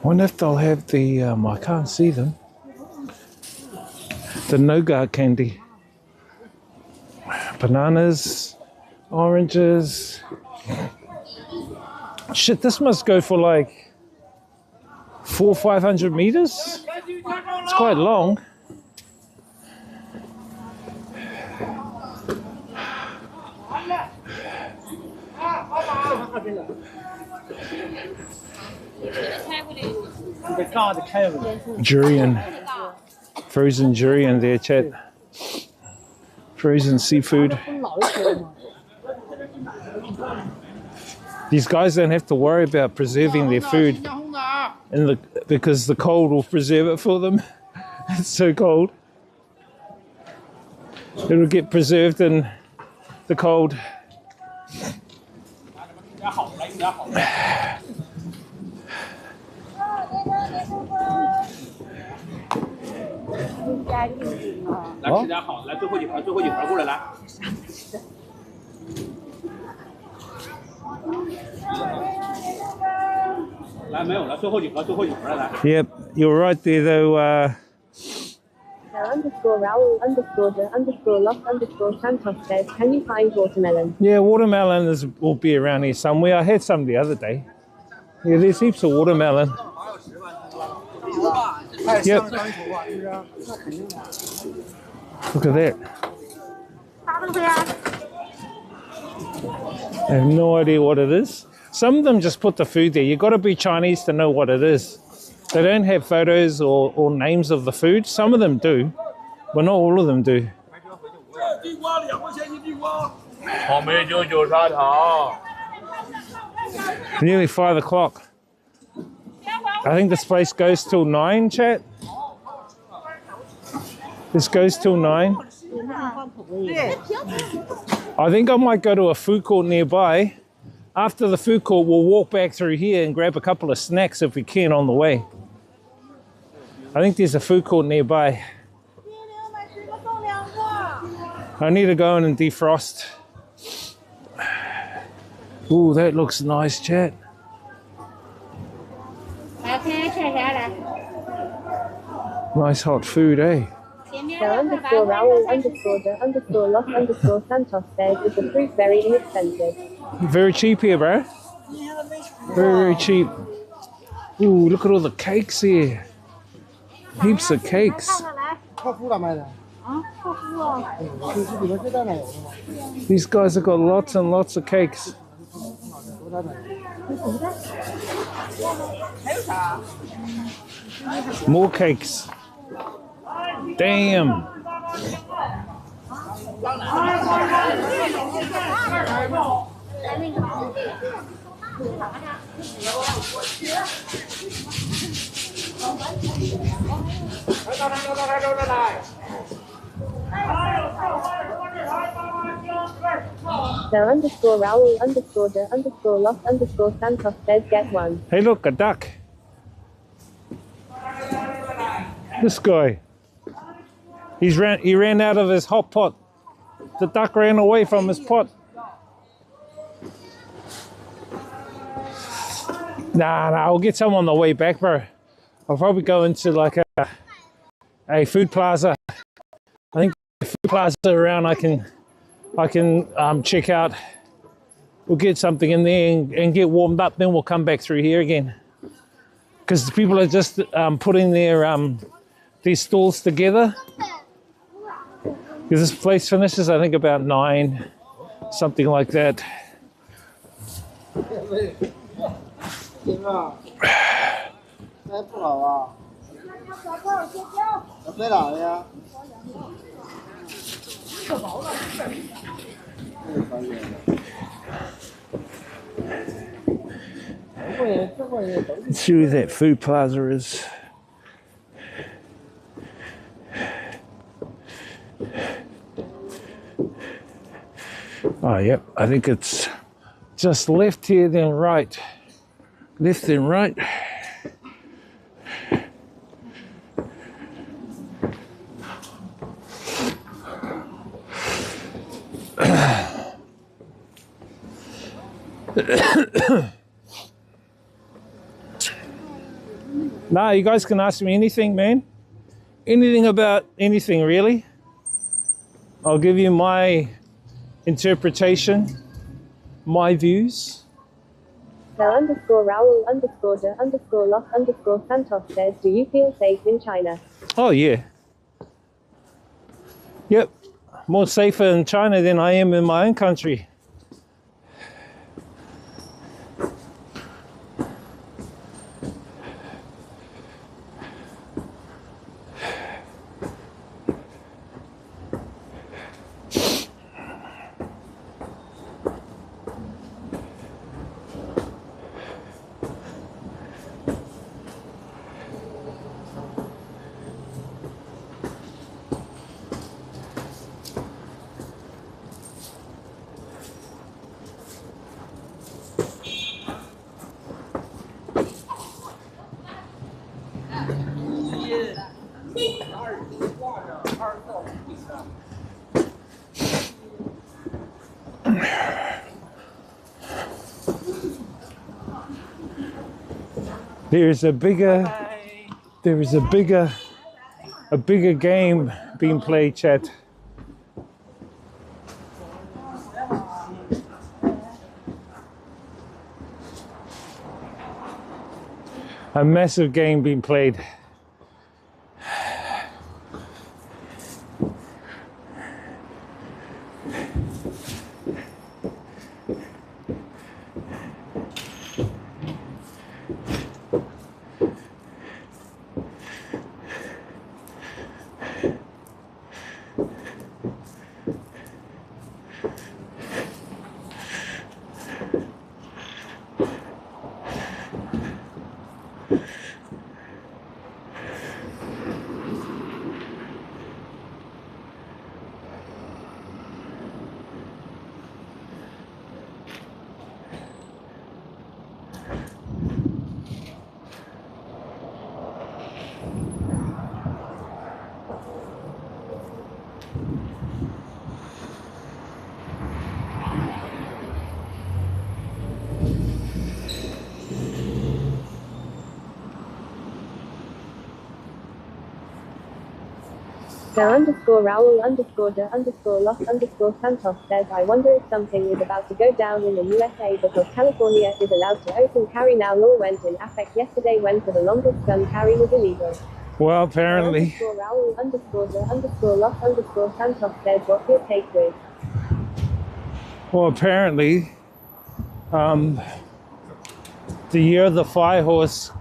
Wonder if they'll have the I can't see them. The nougat candy. Bananas, oranges. Shit, this must go for like 400 or 500 meters. It's quite long. Durian, frozen durian there, chat. Frozen seafood. These guys don't have to worry about preserving their food because the cold will preserve it for them. It's so cold. It'll get preserved in the cold. Yep, you're right there though. Underscore Raoul underscore the underscore Los underscore Santos says, can you find watermelon? Yeah, watermelon will be around here somewhere. I had some the other day. Yeah, there's heaps of watermelon. Yep. Look at that. I have no idea what it is. Some of them just put the food there. You've got to be Chinese to know what it is. They don't have photos or names of the food. Some of them do, but not all of them do. Nearly 5 o'clock. I think this place goes till 9, chat. This goes till 9. I think I might go to a food court nearby. After the food court, we'll walk back through here and grab a couple of snacks if we can on the way. I think there's a food court nearby. I need to go in and defrost. Ooh, that looks nice, chat. Nice hot food, eh? The underscore Raoul underscore the underscore Los underscore Santos says, is the fruit very inexpensive? Very cheap here, bro. Very, very cheap. Ooh, look at all the cakes here. Heaps of cakes. These guys have got lots and lots of cakes. More cakes. Damn. The underscore Raoul underscore the underscore Los underscore Santos says, get one. Hey, look, a duck. This guy. He ran out of his hot pot. The duck ran away from his pot. Nah, I'll get some on the way back, bro. I'll probably go into like a food plaza. I think the food plaza around I can check out. We'll get something in there and get warmed up, then we'll come back through here again. Because people are just putting these stalls together. Because this place finishes, I think, about 9, something like that. Let's see where that food plaza is. Oh, yep. I think it's just left here, then right. Left, then right. Nah, you guys can ask me anything, man. Anything about anything, really. I'll give you my interpretation, my views. Now underscore Raoul underscore de underscore Los underscore Santos says, do you feel safe in China? Oh, yeah. Yep. More safer in China than I am in my own country. There is a bigger game being played, chat. A massive game being played. Now underscore Raoul underscore de underscore Los underscore Santos says, I wonder if something is about to go down in the USA because California is allowed to open carry now. Law went in effect yesterday when for the longest gun carry was illegal. Well, apparently. Now underscore Raoul underscore de underscore Los underscore Santos says, what's your take with? Well, apparently, the year of the fire horse,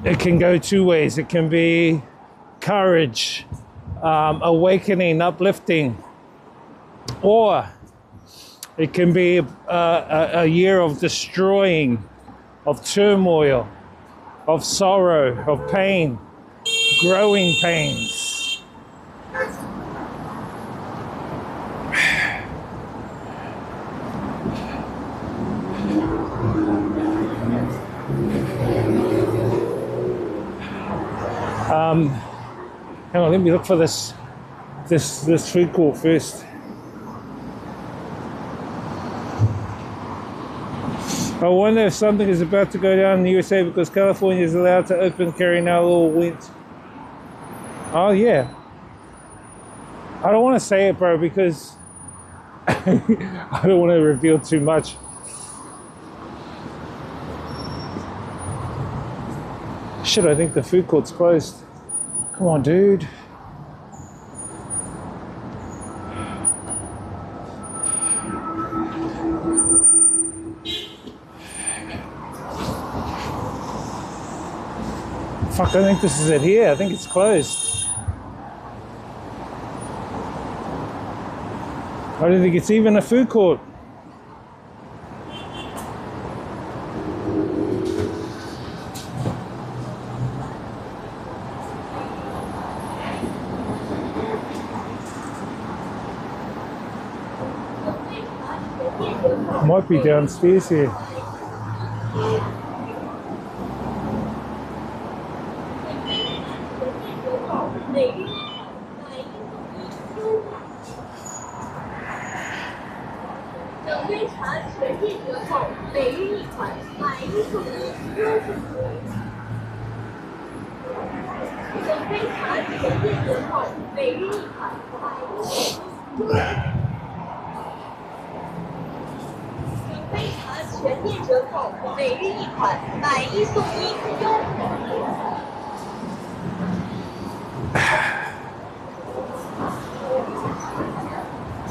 it can go two ways. It can be courage, awakening, uplifting, or it can be a year of destroying, of turmoil, of sorrow, of pain, growing pains. Hang on, let me look for this food court first. I wonder if something is about to go down in the USA because California is allowed to open carry now. Law went. Oh yeah. I don't want to say it, bro, because I don't want to reveal too much. Shit, I think the food court's closed. Come on, dude. Fuck, I think this is it here. I think it's closed. I don't think it's even a food court. Might be downstairs here.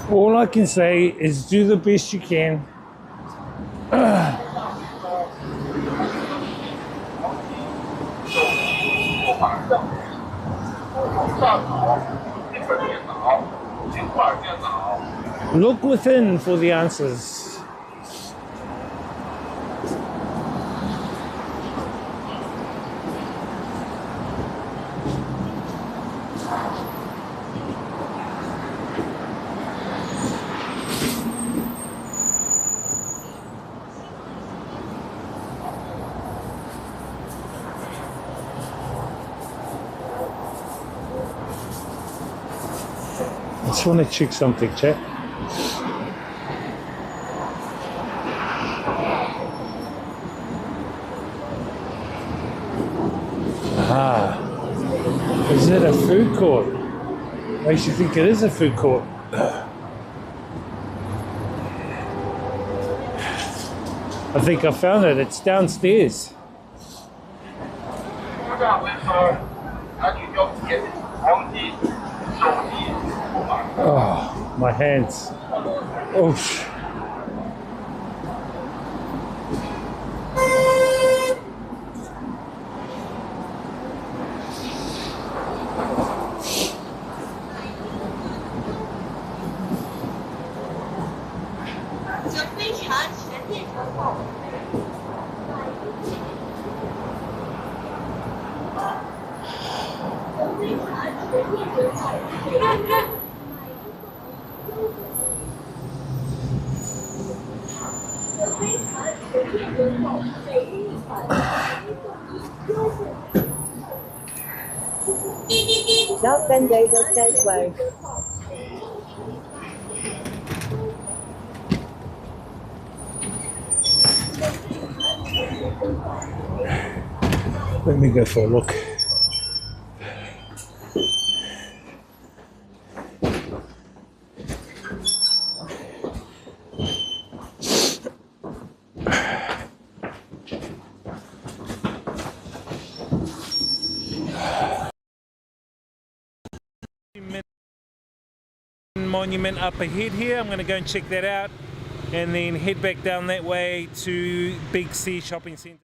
All I can say is do the best you can. Look within for the answers. I just want to check something, chat. Is it a food court? Makes you think it is a food court. I think I found it. It's downstairs. Oh, my hands. Oh. Dark Bendover says whoa. Let me go for a look. Monument up ahead here. I'm going to go and check that out and then head back down that way to Big C Shopping Centre.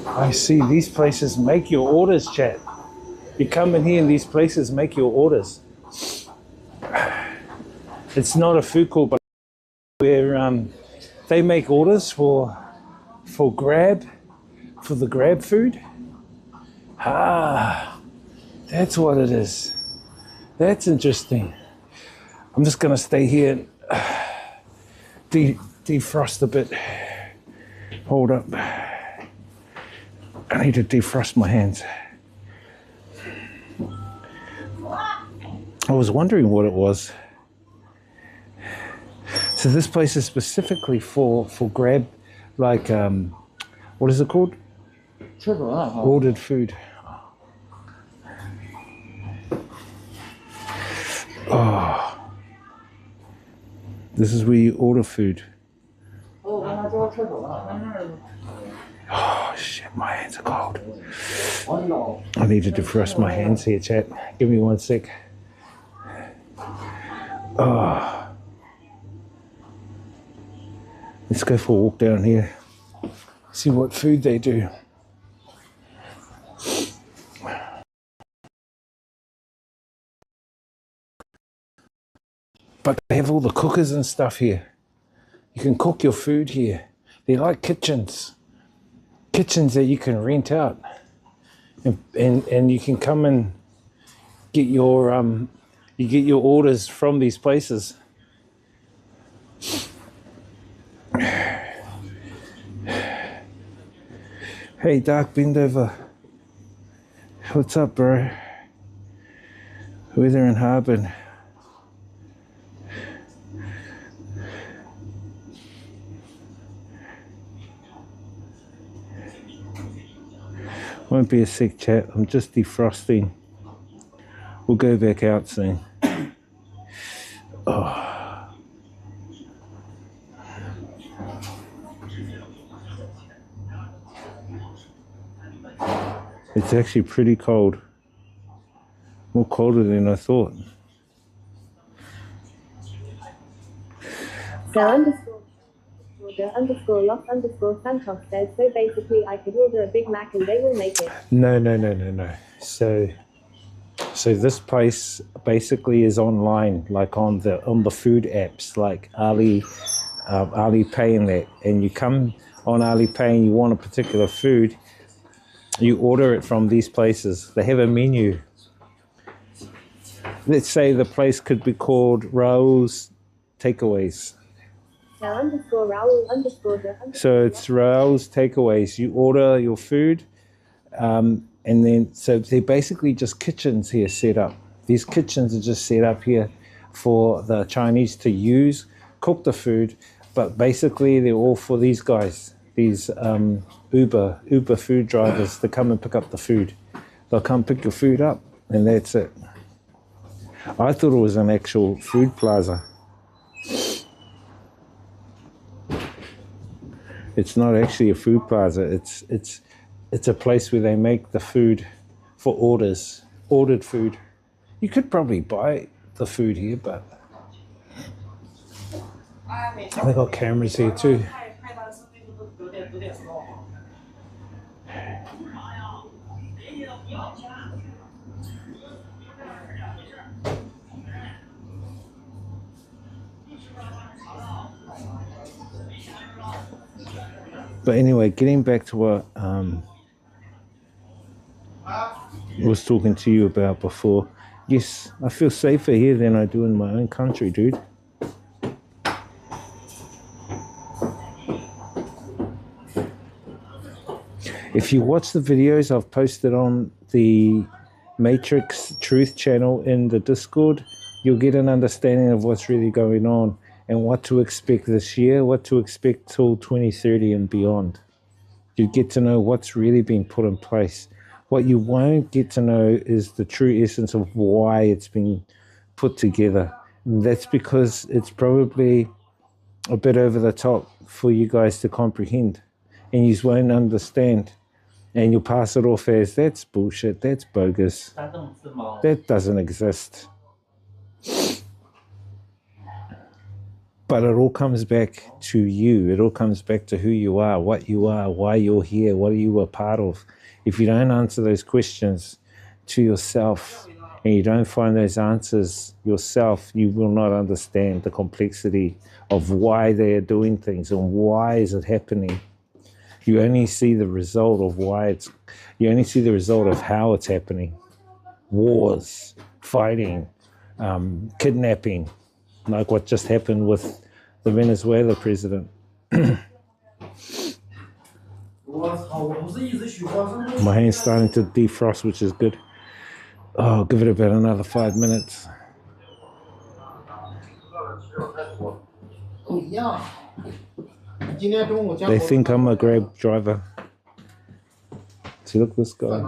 I see these places make your orders, chat. You come in here and these places make your orders. It's not a food court, but where they make orders for Grab, for the Grab food. Ah, that's what it is. That's interesting. I'm just gonna stay here and defrost a bit. Hold up. I need to defrost my hands. I was wondering what it was. So this place is specifically for Grab, like, what is it called? Ordered food. Oh, this is where you order food. Oh shit, my hands are cold. I need to defrost my hands here, chat. Give me 1 sec. Oh. Let's go for a walk down here. See what food they do. But they have all the cookers and stuff here. You can cook your food here. They're like kitchens. Kitchens that you can rent out. And you can come and get your you get your orders from these places. Hey, Dark, bend over. What's up, bro? Weather in Harbin. Won't be a sec, chat. I'm just defrosting. We'll go back out soon. Oh. It's actually pretty cold. More colder than I thought. So underscore loss underscore Santos says, so basically I could order a Big Mac and they will make it. No. So this place basically is online, like on the food apps, like Alipay and that. And you come on Alipay and you want a particular food, you order it from these places. They have a menu. Let's say the place could be called Raul's Takeaways. So underscore Raul underscore So it's Raul's Takeaways. You order your food, and then so they're basically just kitchens here set up. These kitchens are just set up here for the Chinese to use, cook the food, but basically they're all for these guys, these Uber food drivers to come and pick up the food. They'll come pick your food up, and that's it. I thought it was an actual food plaza. It's not actually a food plaza. It's a place where they make the food for ordered food. You could probably buy the food here, but they got cameras here too. But anyway, getting back to what I was talking to you about before. Yes, I feel safer here than I do in my own country, dude. If you watch the videos I've posted on the Matrix Truth channel in the Discord, you'll get an understanding of what's really going on and what to expect this year, what to expect till 2030 and beyond. You get to know what's really being put in place. What you won't get to know is the true essence of why it's been put together. And that's because it's probably a bit over the top for you guys to comprehend. And you won't understand. And you'll pass it off as, that's bullshit, that's bogus. That doesn't exist. But it all comes back to you. It all comes back to who you are, what you are, why you're here, what you were part of. If you don't answer those questions to yourself and you don't find those answers yourself, you will not understand the complexity of why they are doing things and why is it happening. You only see the result of you only see the result of how it's happening. Wars, fighting, kidnapping, like what just happened with the Venezuela president. My hand's starting to defrost, which is good. Oh, I'll give it about another 5 minutes. They think I'm a Grab driver. See, look, this guy.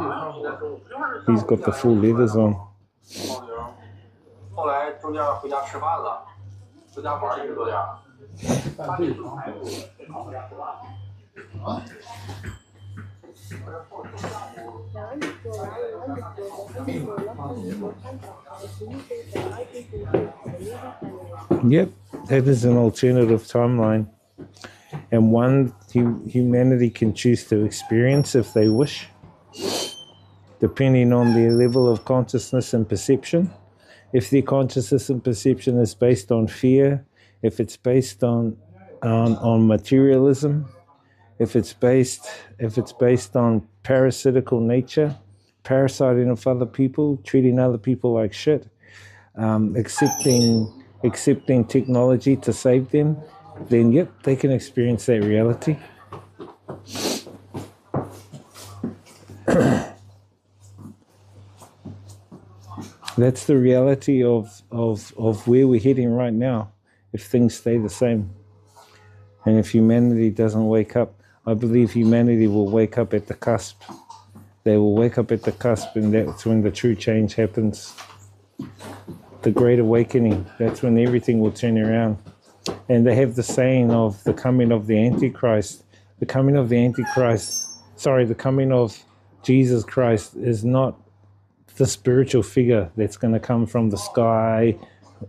He's got the full leathers on. Yep, that is an alternative timeline, and one humanity can choose to experience if they wish, depending on their level of consciousness and perception. If their consciousness and perception is based on fear, if it's based on materialism, if it's based on parasitical nature, parasiting of other people, treating other people like shit, accepting technology to save them, then yep, they can experience that reality. That's the reality of where we're heading right now, if things stay the same. And if humanity doesn't wake up, I believe humanity will wake up at the cusp. They will wake up at the cusp, and that's when the true change happens. The Great Awakening, that's when everything will turn around. And they have the saying of the coming of the Antichrist. The coming of the coming of Jesus Christ is not the spiritual figure that's going to come from the sky,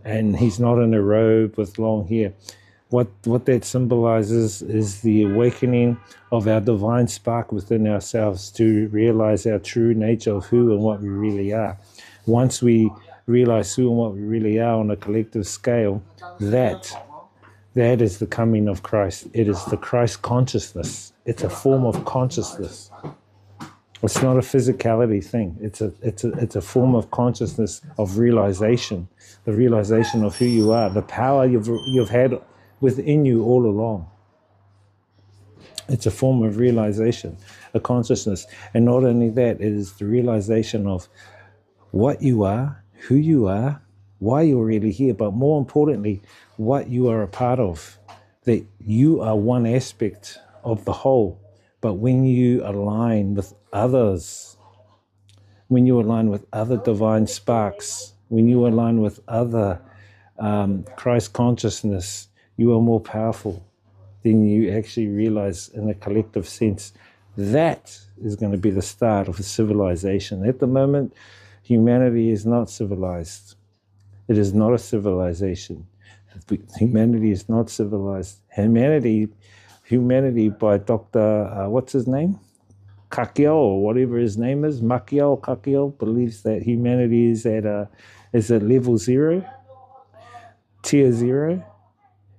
and he's not in a robe with long hair. What that symbolizes is the awakening of our divine spark within ourselves to realize our true nature of who and what we really are. Once we realize who and what we really are on a collective scale, that is the coming of Christ. It is the Christ consciousness. It's a form of consciousness. It's not a physicality thing. It's a form of consciousness, of realization, the realization of who you are, the power you've had within you all along. It's a form of realization, a consciousness. And not only that, it is the realization of what you are, who you are, why you're really here, but more importantly, what you are a part of. That you are one aspect of the whole. But when you align with others, when you align with other divine sparks, when you align with other Christ consciousness, you are more powerful than you actually realize in a collective sense. That is going to be the start of a civilization. At the moment, humanity is not civilized. It is not a civilization. Humanity is not civilized. Humanity by Dr. What's his name? Kakiel, or whatever his name is, Kakiel, believes that humanity is at level 0, tier 0,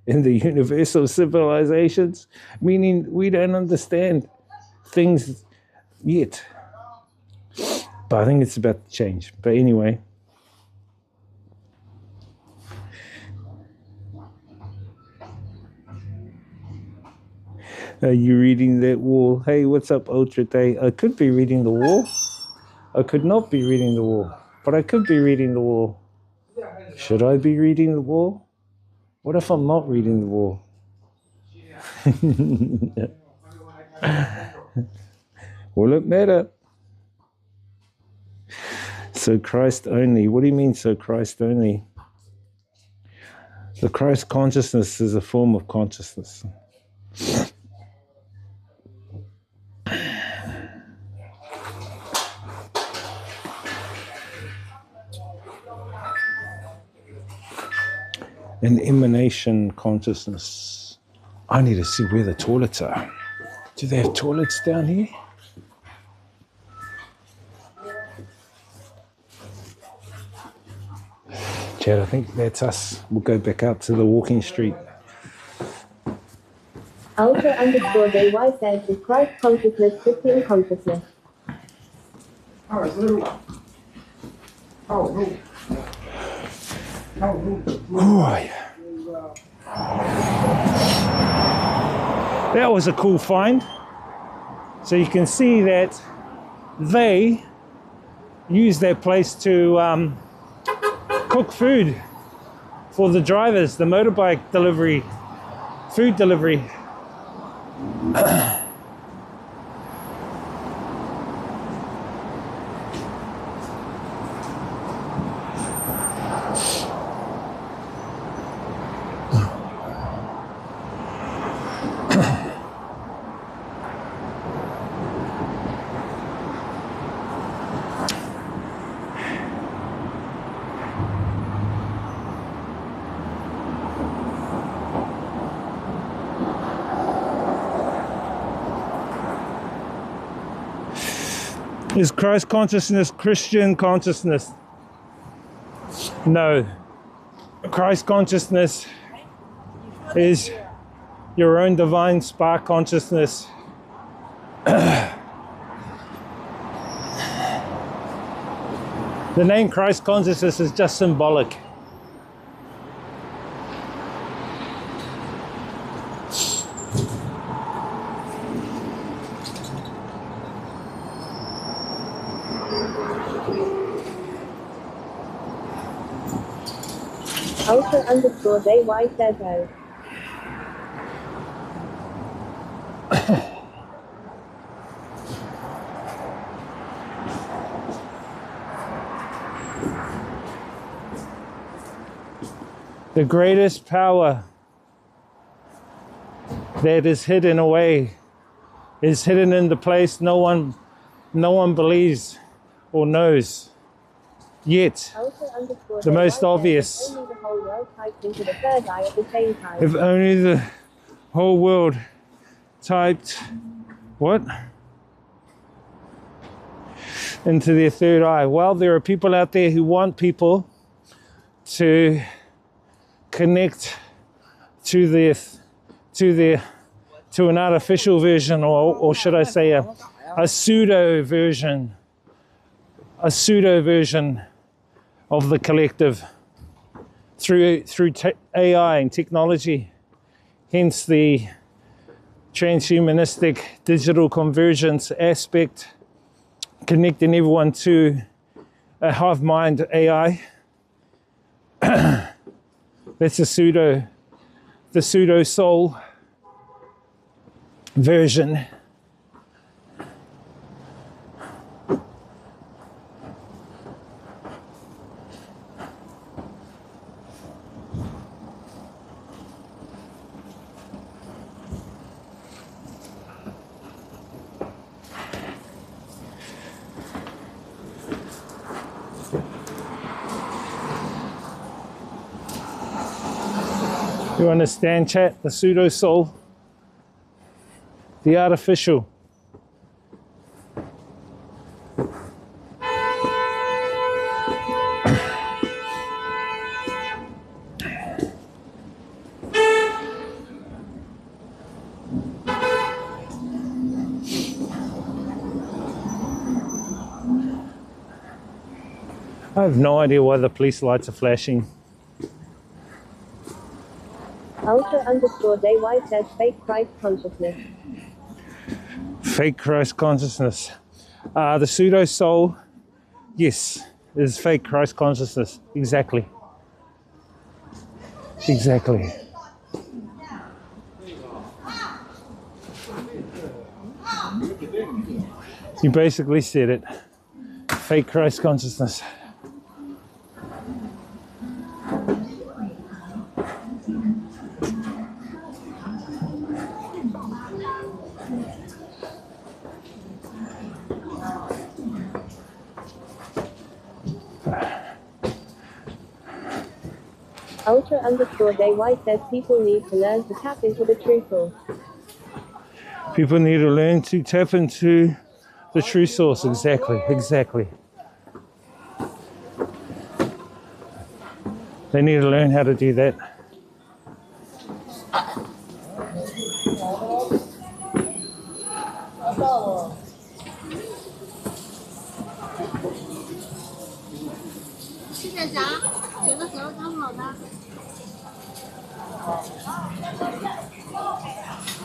in the universal civilizations, meaning we don't understand things yet. But I think it's about to change. But anyway. Are you reading that wall? Hey, what's up, Ultra Day? I could be reading the wall. I could not be reading the wall. But I could be reading the wall. Should I be reading the wall? What if I'm not reading the wall? Will it matter? So Christ only. What do you mean, so Christ only? The Christ consciousness is a form of consciousness. An emanation consciousness. I need to see where the toilets are. Do they have toilets down here? Chad, I think that's us. We'll go back out to the walking street. Ultra_JY says, is Christ consciousness Christian consciousness? Oh, yeah. That was a cool find. So you can see that they use their place to cook food for the drivers, the motorbike delivery, food delivery. Is Christ consciousness Christian consciousness? No. Christ consciousness is your own divine spark consciousness. The name Christ consciousness is just symbolic. Ultra_JY says oh. The greatest power that is hidden away is hidden in the place no one believes or knows. Yet, the most obvious. Only the whole world typed into the third eye at the same time. If only the whole world typed what? Into their third eye. Well, there are people out there who want people to connect to an artificial version, or should I say a pseudo version of the collective through AI and technology. Hence the transhumanistic digital convergence aspect, connecting everyone to a hive mind AI. That's the pseudo soul version. You understand, chat? The pseudo soul, the artificial. I have no idea why the police lights are flashing. Ultra_JY says fake Christ consciousness. Fake Christ consciousness. The pseudo soul, yes, is fake Christ consciousness. Exactly. Exactly. You basically said it. Fake Christ consciousness. Ultra_JY says people need to learn to tap into the true source. People need to learn to tap into the true source. Exactly, exactly. They need to learn how to do that.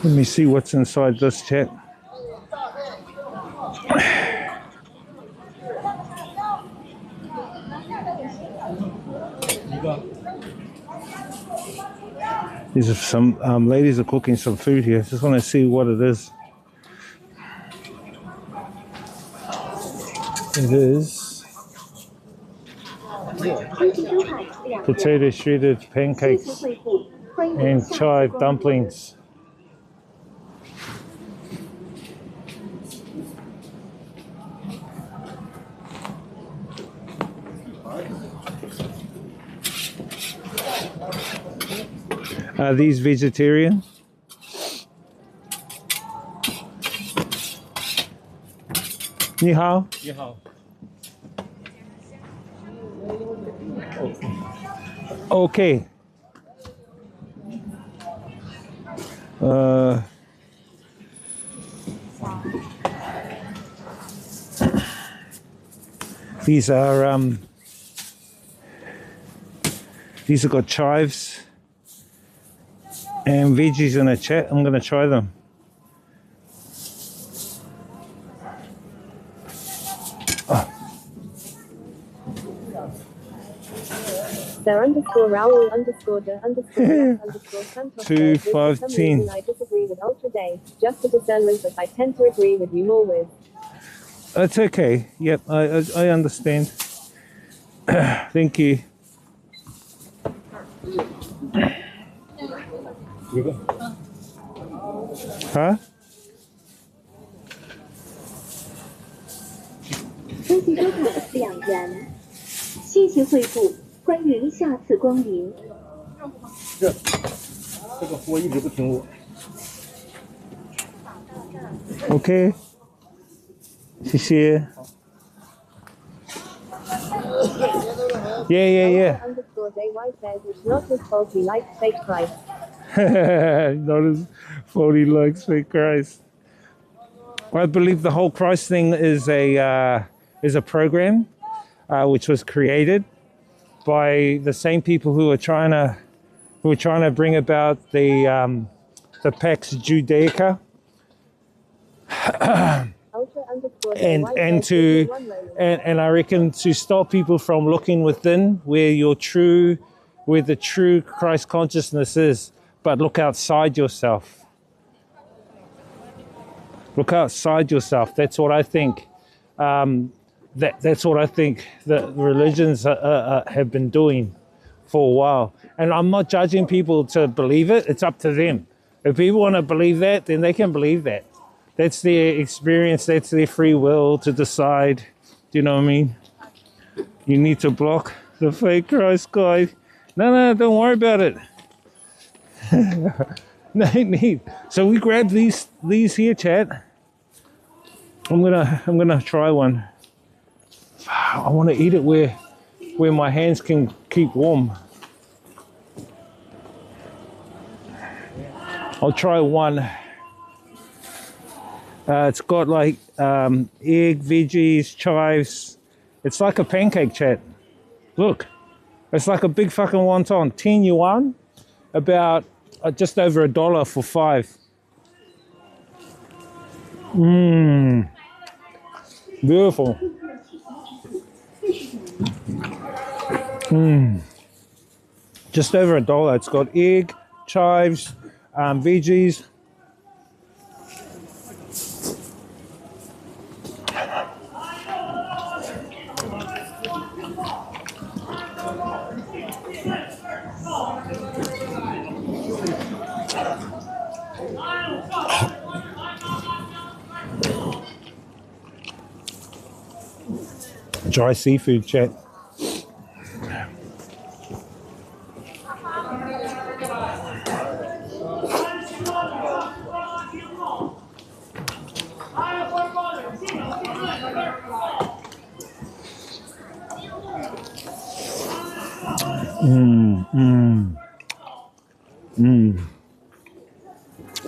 Let me see what's inside this chat. These are some ladies are cooking some food here. Just want to see what it is. It is potato shredded pancakes and chive dumplings. Are these vegetarian? Ni hao. Ni hao. Okay. These have got chives and veggies in the chat. I'm going to try them. Sir underscore Raoul underscore de underscore Los underscore Santos. 2, For 5, some 10. reason I disagree with Ultra Day. Just a discernment that I tend to agree with you more with. That's okay. Yep, I understand. Thank you. Huh? 分析收卡2元，谢谢惠顾，欢迎下次光临。这个锅一直不听我。 Okay. 谢谢。Yeah. Underscore JY says it's not his fault he likes fake price. Not as faulty like fake Christ. I believe the whole Christ thing is a program which was created by the same people who are trying to bring about the Pax Judaica. And I reckon to stop people from looking within where the true Christ consciousness is, but look outside yourself. Look outside yourself. That's what I think. That's what I think that religions have been doing for a while. And I'm not judging people to believe it. It's up to them. If people want to believe that, then they can believe that. That's their experience. That's their free will to decide. Do you know what I mean? You need to block the fake Christ guy. No, don't worry about it. No need. So we grab these here, chat. I'm gonna try one. I want to eat it where my hands can keep warm. I'll try one. It's got like egg, veggies, chives. It's like a pancake, chat. Look, it's like a big fucking wonton. 10 yuan, about just over $1 for 5. Beautiful. Just over $1. It's got egg, chives, veggies. Dry seafood, chat.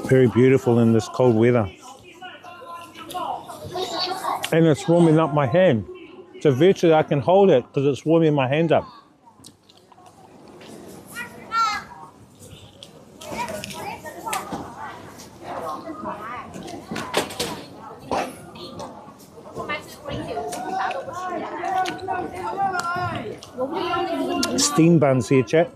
Very beautiful in this cold weather. And it's warming up my hand. So virtually I can hold it because it's warming my hand up. Steam buns here, chat.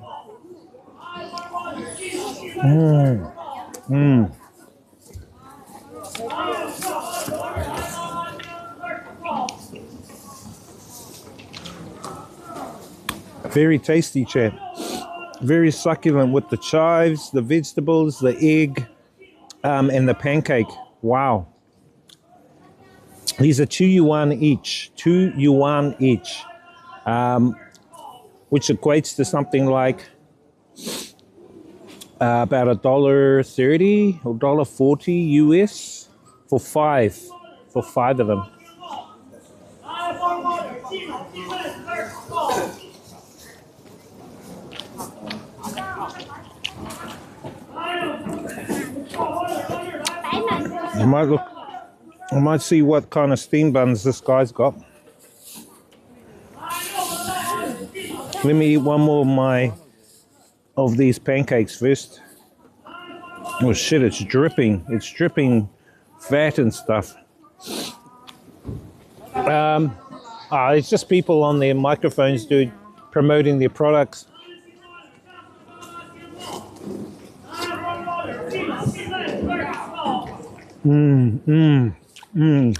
Very tasty, chat. Very succulent with the chives, the vegetables, the egg, and the pancake. Wow. These are 2 yuan each. 2 yuan each. Which equates to something like about $1.30 or $1.40 US for 5 of them. I might see what kind of steam buns this guy's got. Let me eat one more of these pancakes first. Oh shit, it's dripping. It's dripping fat and stuff. It's just people on their microphones, dude, promoting their products. Mmm, mmm, mmm.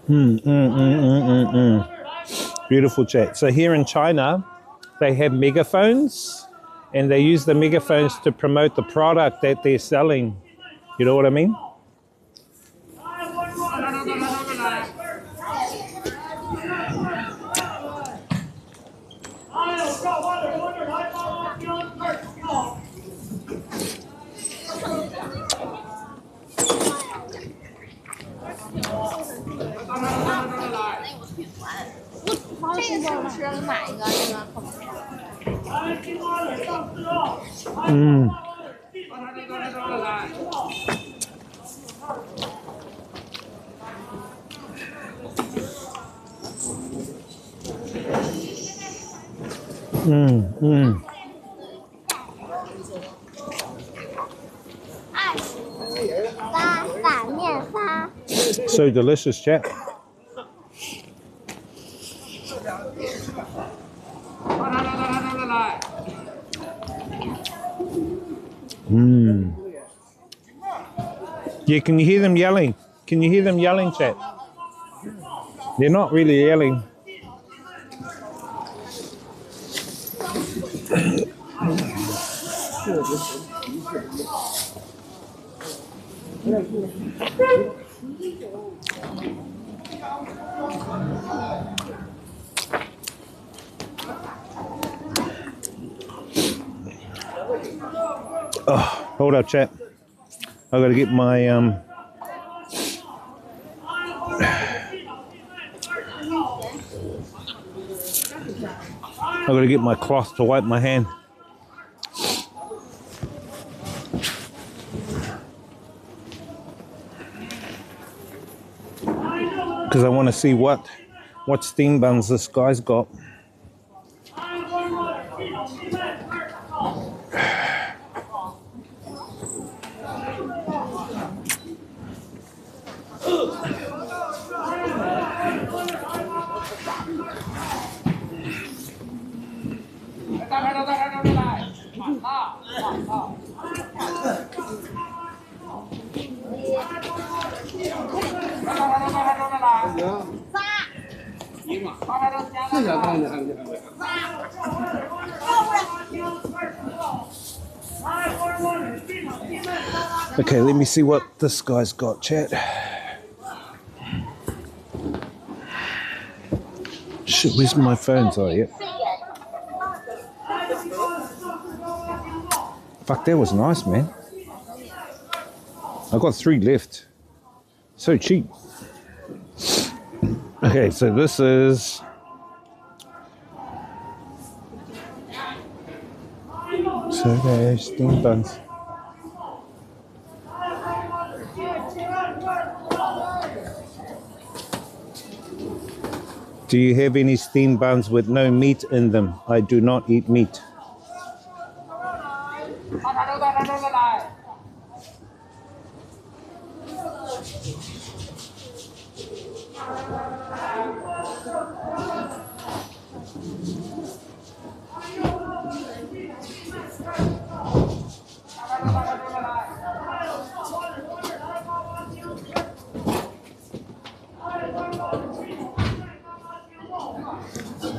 Mmm, mmm, mmm, mmm, mmm. Beautiful chat. So here in China, they have megaphones, and they use the megaphones to promote the product that they're selling. You know what I mean? So delicious, chat. Yeah, can you hear them yelling? Can you hear them yelling, chat? They're not really yelling. Oh, hold up, chat. I gotta get my I gotta get my cloth to wipe my hand. Because I want to see what steam buns this guy's got. Okay, let me see what this guy's got, chat. Shit, where's my phones? Oh, yeah. Fuck, that was nice, man. I got 3 left. So cheap. Okay, so this is... So there's steam buns. Do you have any steam buns with no meat in them? I do not eat meat.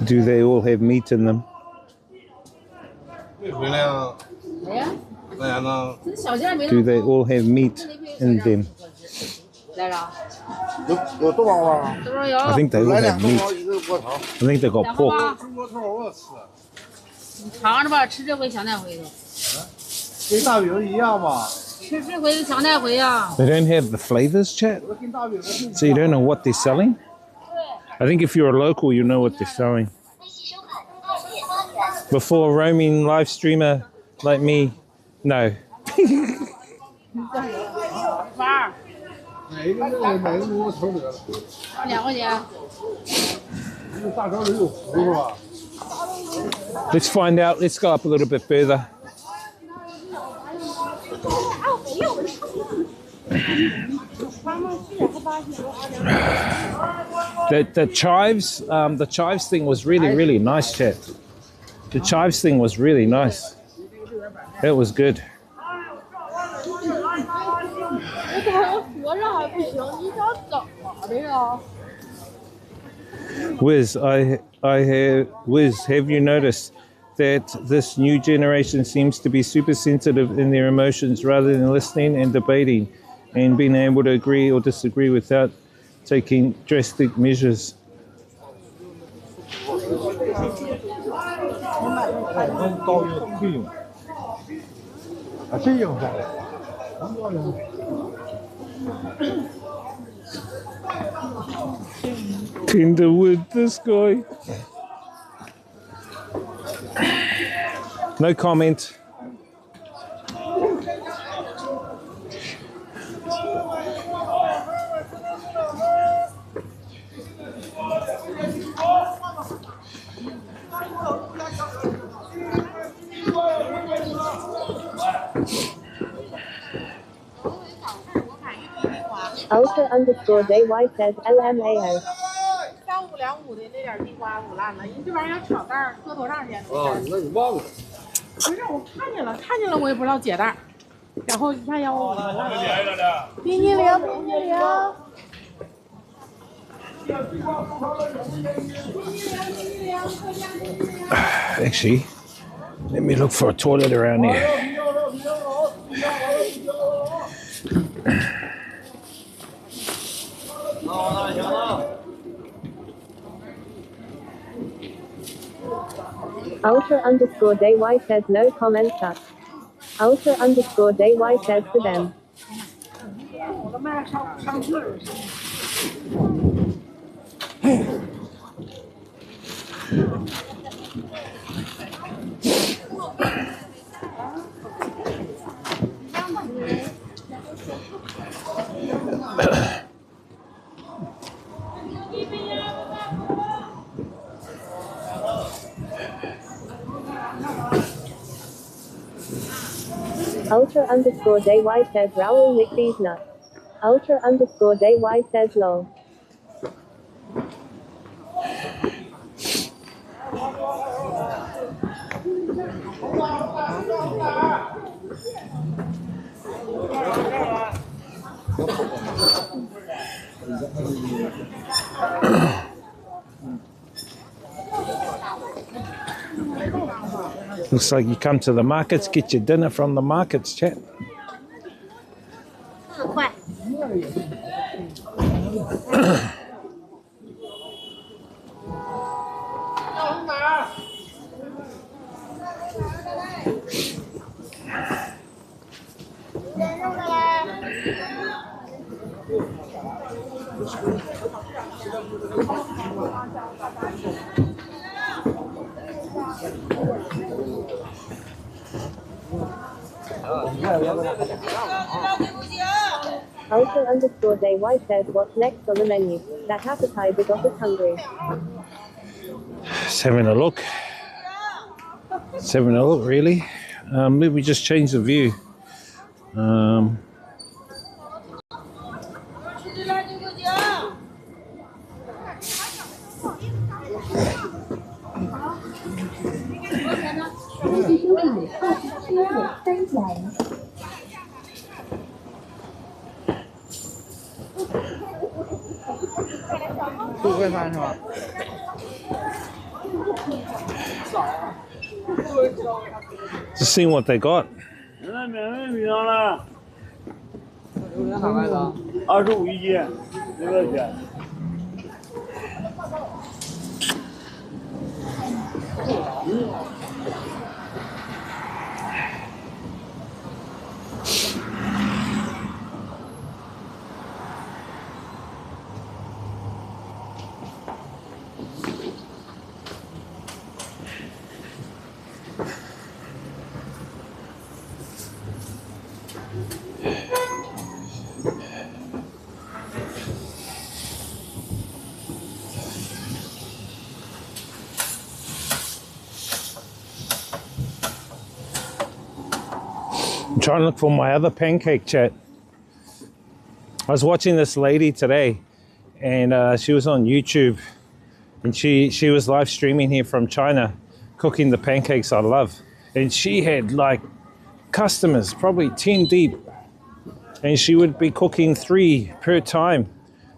Do they all have meat in them? Do they all have meat in them? I think they all have meat. I think they got pork. They don't have the flavors, chat? So you don't know what they're selling? I think if you're a local, you know what they're selling. Before a roaming live streamer like me, no. Let's find out. Let's go up a little bit further. The chives thing was really nice, chat. The chives thing was really nice. That was good. Wiz, Wiz, have you noticed that this new generation seems to be super sensitive in their emotions rather than listening and debating and being able to agree or disagree without taking drastic measures? Tenderwood, this guy. No comment. Ultra_JY says LMAO. 3525的那点地瓜腐烂了，人这玩意儿要挑担儿，搁多长时间？哦，那你忘了？不是，我看见了，我也不知道解袋儿，然后一下要我冰激凌。Actually, let me look for a toilet around here. Ultra_JY says no comment sucks. Ultra_JY says to them. 我都卖上气儿。Ultra_JY says Raoul lick these nuts. Ultra_JY says lol. Looks like you come to the markets, get your dinner from the markets, chat. 这么快。Ultra_JY says what's next on the menu? That appetizer got us hungry. Just having a look. Just having a look, really. Maybe we just change the view. Just seeing what they got. 25一斤，多少钱？ I'm trying to look for my other pancake, chat. I was watching this lady today, and she was on YouTube, and she was live streaming here from China, cooking the pancakes I love. And she had like customers, probably 10 deep, and she would be cooking 3 per time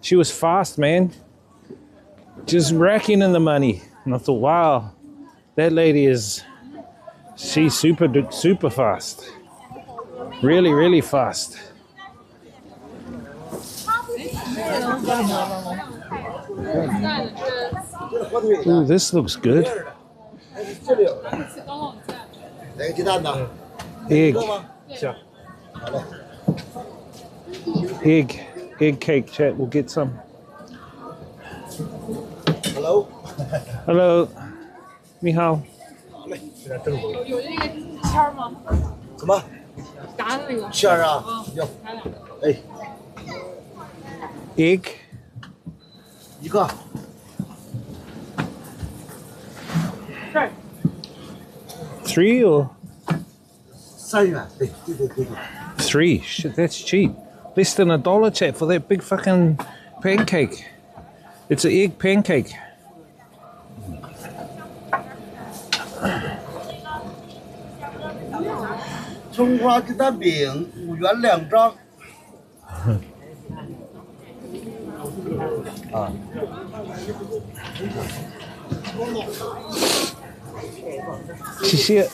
She was fast, man. Just racking in the money. And I thought, wow, that lady she's super fast. Really, really fast. Ooh, this looks good. Egg. Egg cake, chat. We'll get some. Hello. Hello. 你好。有那个签儿吗？什么炸的那个。馅儿啊？要。哎， Egg. 一个。这儿。 3 or? 3元，对。3. Shit, that's cheap. Less than $1, chat, for that big fucking pancake. It's an egg pancake. Chongqua鸡蛋饼5元2张。啊。谢谢。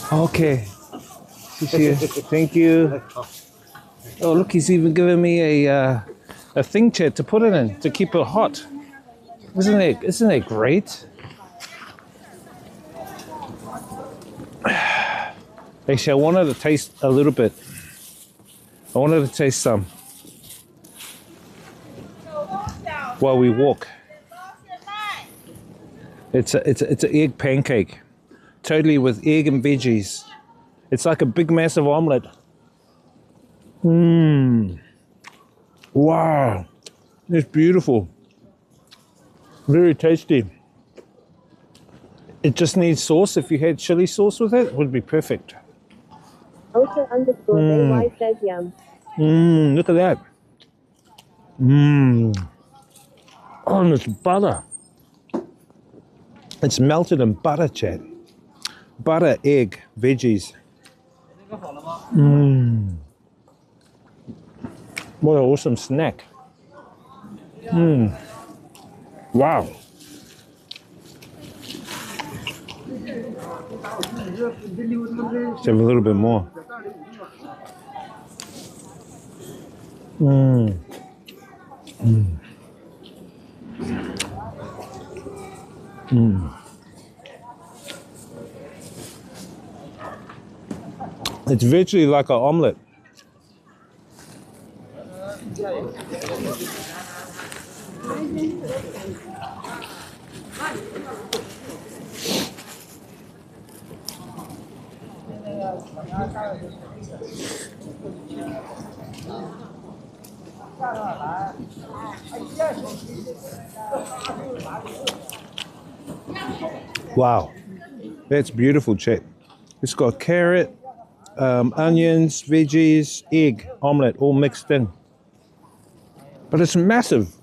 Okay. 谢谢. Thank you. Oh, look, he's even given me a thing, chat, to put it in to keep it hot. Isn't that great? Actually, I wanted to taste a little bit. I wanted to taste some while we walk. It's an egg pancake, totally with egg and veggies. It's like a big massive omelette. Wow, it's beautiful. Very tasty. It just needs sauce. If you had chili sauce with it, it would be perfect. Ultra_AY says yum. Look at that. Oh, and it's butter. It's melted in butter, chat. Butter, egg, veggies. What an awesome snack. Wow. Let's have a little bit more. It's virtually like an omelette. Wow, that's beautiful, chat. It's got carrot, onions, veggies, egg, omelette, all mixed in. But it's massive.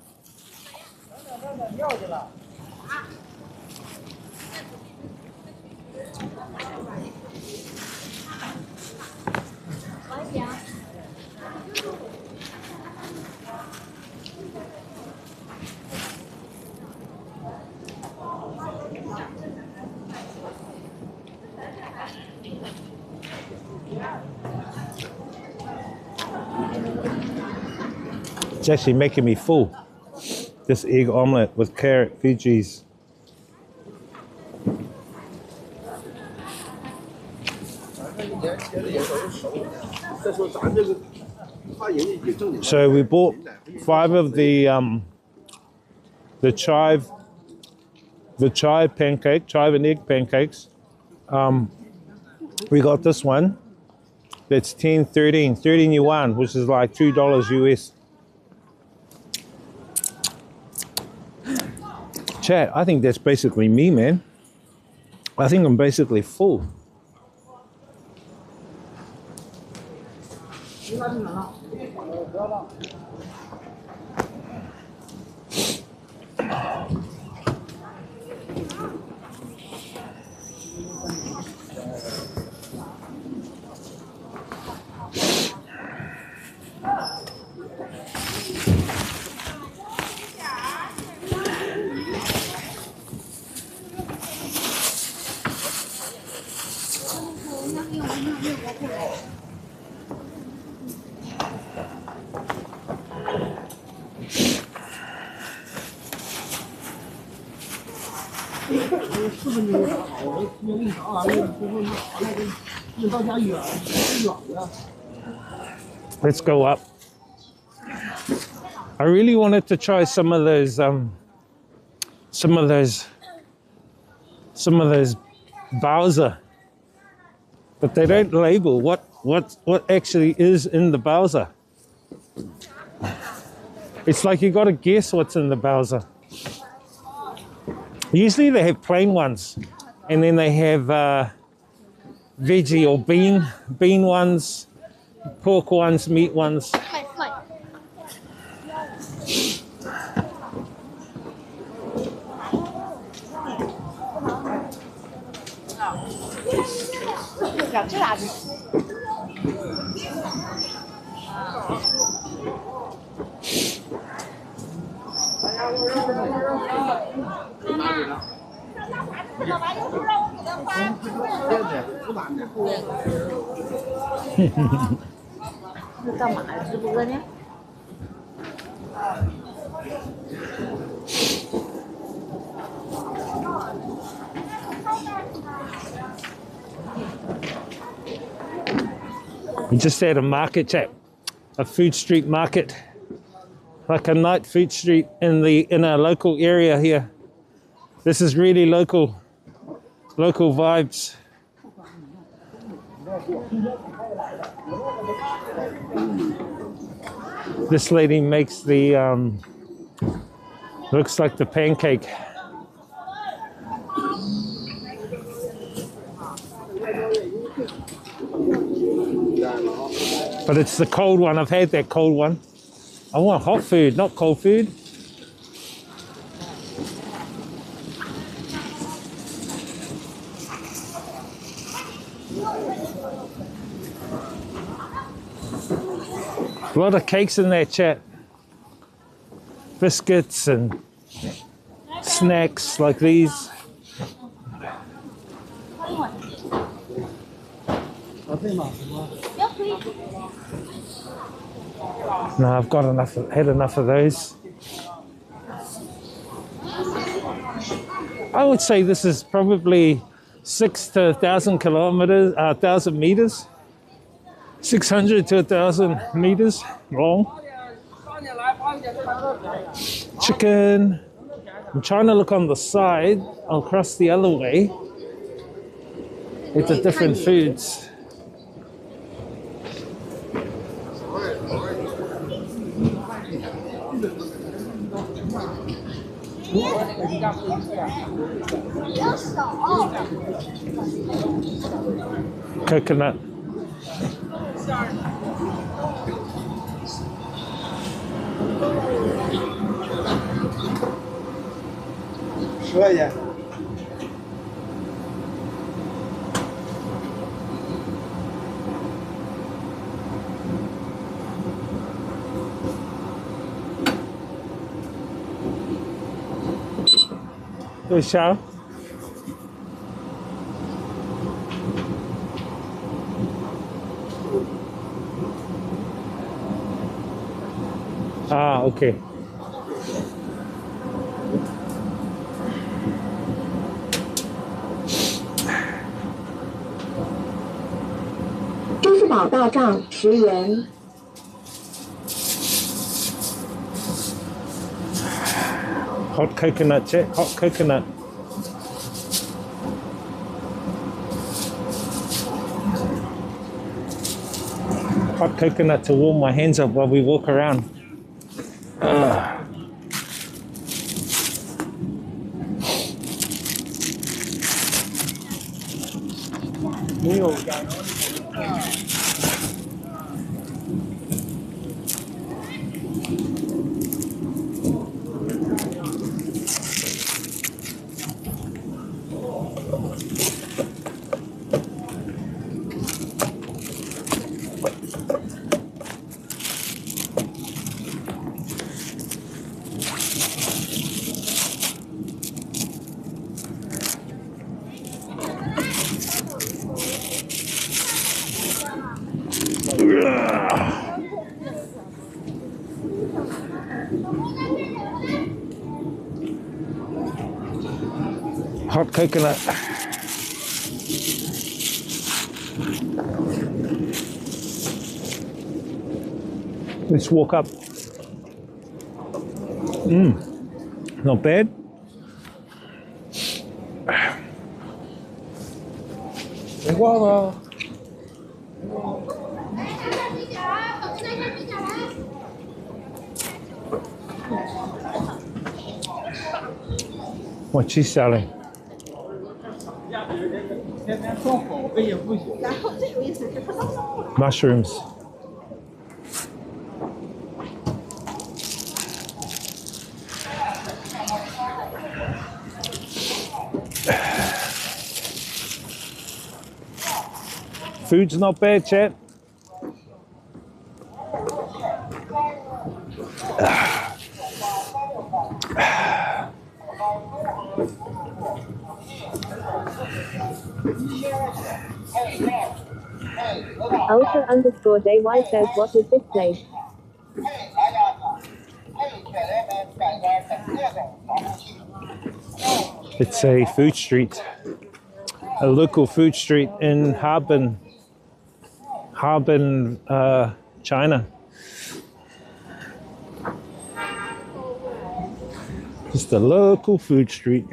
It's actually making me full. This egg omelette with carrot, veggies. So we bought 5 of the chive pancake, chive and egg pancakes. We got this one. That's 13 yuan, which is like $2 US. Chat, I think that's basically me, man. I think I'm basically full. 是不是你好？我约给你找完了，最后你好那个，你到家远的。 Let's go up. I really wanted to try some of those Bowser, but they don't label what actually is in the Bowser. It's like you got to guess what's in the Bowser. Usually they have plain ones, and then they have veggie or bean ones, pork ones, meat ones. We just had a market chat, a food street market, like a night food street in our local area here. This is really local vibes. This lady makes the looks like the pancake. But it's the cold one. I've had that cold one. I want hot food, not cold food. A lot of cakes in there, chat. Biscuits and snacks like these. No, I've got enough. Had enough of those. I would say this is probably 6 to 1,000 kilometers, 1,000 meters, 600 to 1,000 meters long. Chicken. I'm trying to look on the side. I'll cross the other way. It's the different foods. Coconut. $10。对虾。Ah, okay. $10元。Hot coconut, check. Hot coconut. Hot coconut to warm my hands up while we walk around. Hot coconut. Let's walk up. Not bad. What's she selling? Mushrooms. Food's not bad, chat. Ultra_JY says, what is this place? It's a food street, a local food street in Harbin, China. Just a local food street.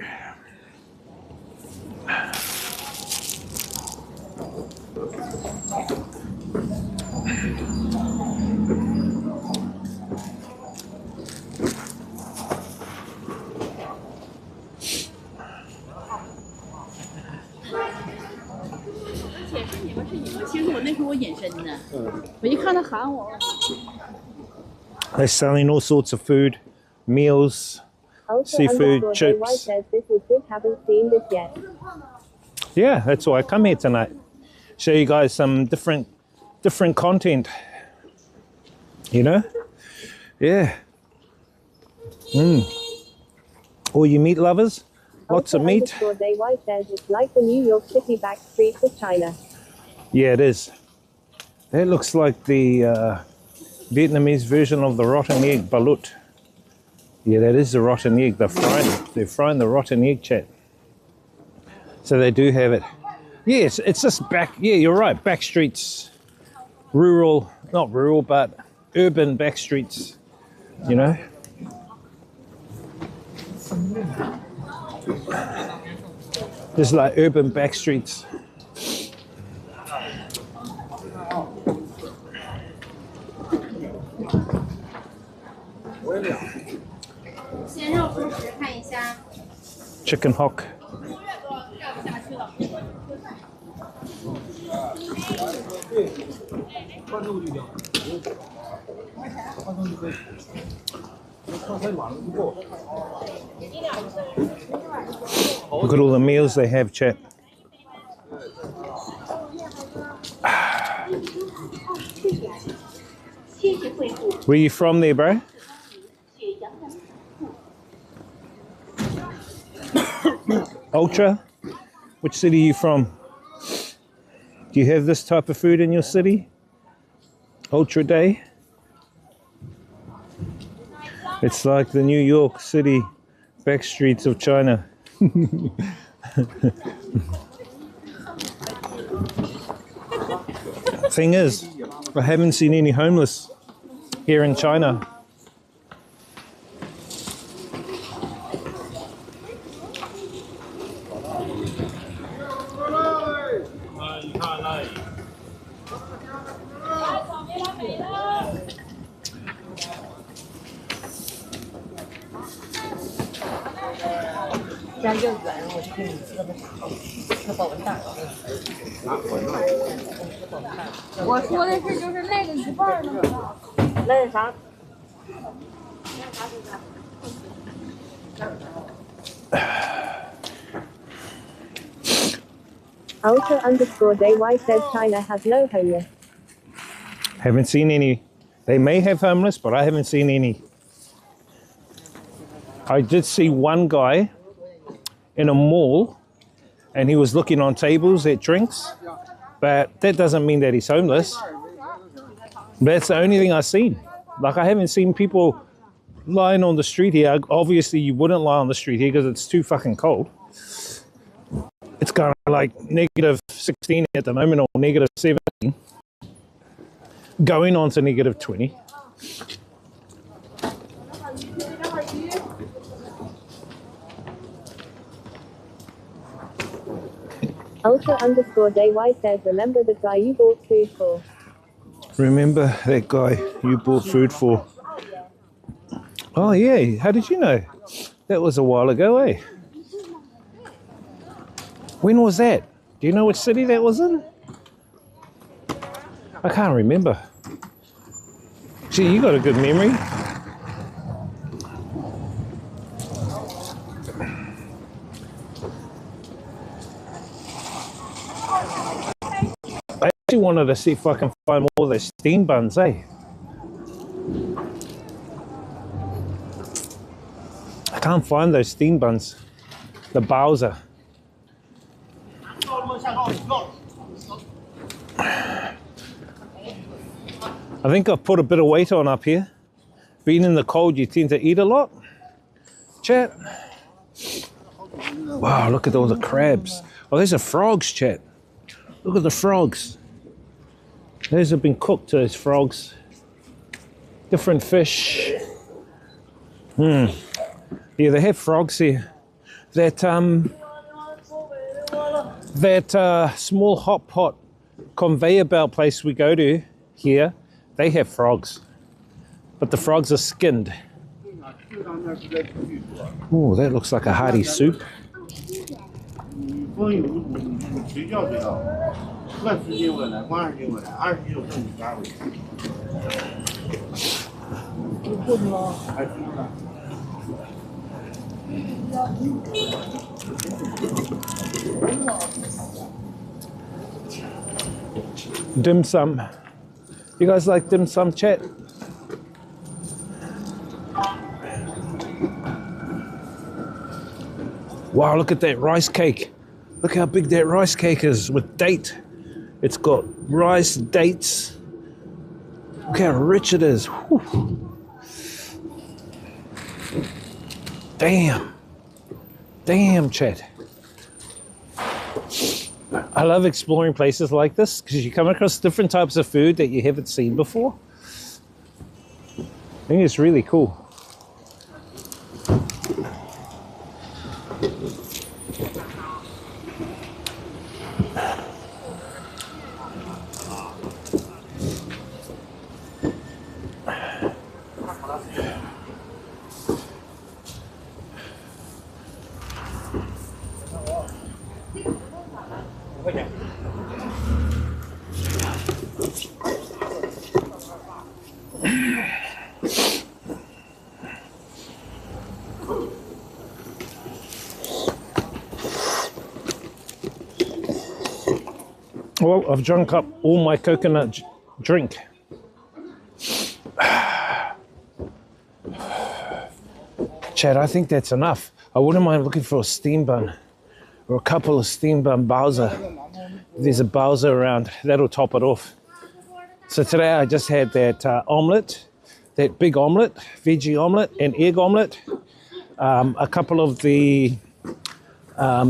They're selling all sorts of food, meals, seafood, chips. Says, this is good, haven't seen this yet. Yeah, that's why I come here tonight. Show you guys some different content. You know? Yeah. All you meat lovers, lots of meat. JY says, it's like the New York City back streets of China. Yeah, it is. That looks like the Vietnamese version of the rotten egg balut. Yeah, that is the rotten egg. They're frying the rotten egg, chat. So they do have it. Yes, it's just back. Yeah, you're right. Back streets, rural, not rural, but urban back streets. You know. Just like urban back streets. Chicken hock. Look at all the meals they have, chat. Where are you from there, bro? Ultra? Which city are you from? Do you have this type of food in your city? Ultra Day? It's like the New York City back streets of China. Thing is, I haven't seen any homeless here in China. Ultra_JY says China has no homeless. Haven't seen any. They may have homeless, but I haven't seen any. I did see one guy in a mall and he was looking on tables at drinks, but that doesn't mean that he's homeless. That's the only thing I've seen. Like, I haven't seen people lying on the street here. Obviously, you wouldn't lie on the street here because it's too fucking cold. It's kind of like negative 16 at the moment, or negative 17, going on to negative 20. Ultra_DY says, remember the guy you bought food for? Remember that guy you bought food for? Oh yeah, how did you know? That was a while ago, eh? When was that? Do you know which city that was in? I can't remember. Gee, you got a good memory. I actually wanted to see if I can find more of those steam buns, eh? I can't find those steam buns. The Bowser. I think I've put a bit of weight on up here. Being in the cold, you tend to eat a lot. Chat. Wow, look at all the crabs. Oh, those are frogs, chat. Look at the frogs. Those have been cooked, those frogs. Different fish. Yeah, they have frogs here. That small hot pot conveyor belt place we go to here, they have frogs, but the frogs are skinned. Oh, that looks like a hearty soup. Dim sum. You guys like dim sum, chat? Wow, look at that rice cake. Look how big that rice cake is with date. It's got rice, dates. Look how rich it is. Whew. Damn. Damn, chat. I love exploring places like this because you come across different types of food that you haven't seen before. I think it's really cool. Well, I've drunk up all my coconut drink. Chad, I think that's enough. I wouldn't mind looking for a steam bun or a couple of steam bun Bowser. If there's a Bowser around, that'll top it off. So today I just had that omelette, that big omelette, veggie omelette and egg omelette. A couple of the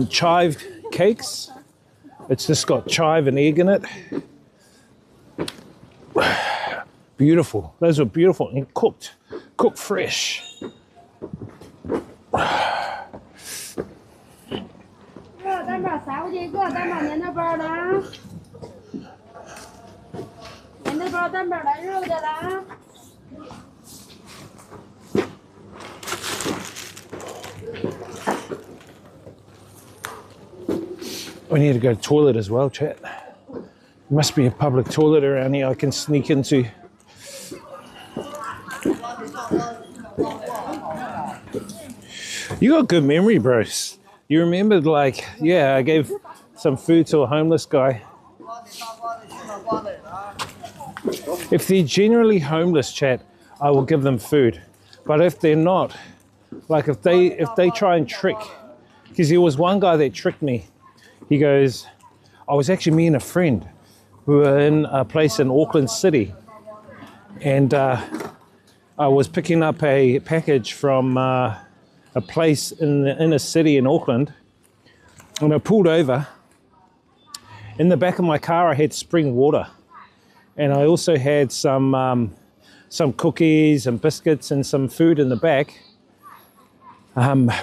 chive cakes. It's just got chive and egg in it. Beautiful. Those are beautiful and cooked fresh. We need to go to the toilet as well, chat. There must be a public toilet around here I can sneak into. You got good memory, bros. You remembered, like, yeah, I gave some food to a homeless guy. If they're generally homeless, chat, I will give them food. But if they're not, like if they try and trick, because there was one guy that tricked me. He goes, I was actually me and a friend. We were in a place in Auckland City, and I was picking up a package from a place in the inner city in Auckland, and I pulled over. In the back of my car, I had spring water, and I also had some cookies and biscuits and some food in the back,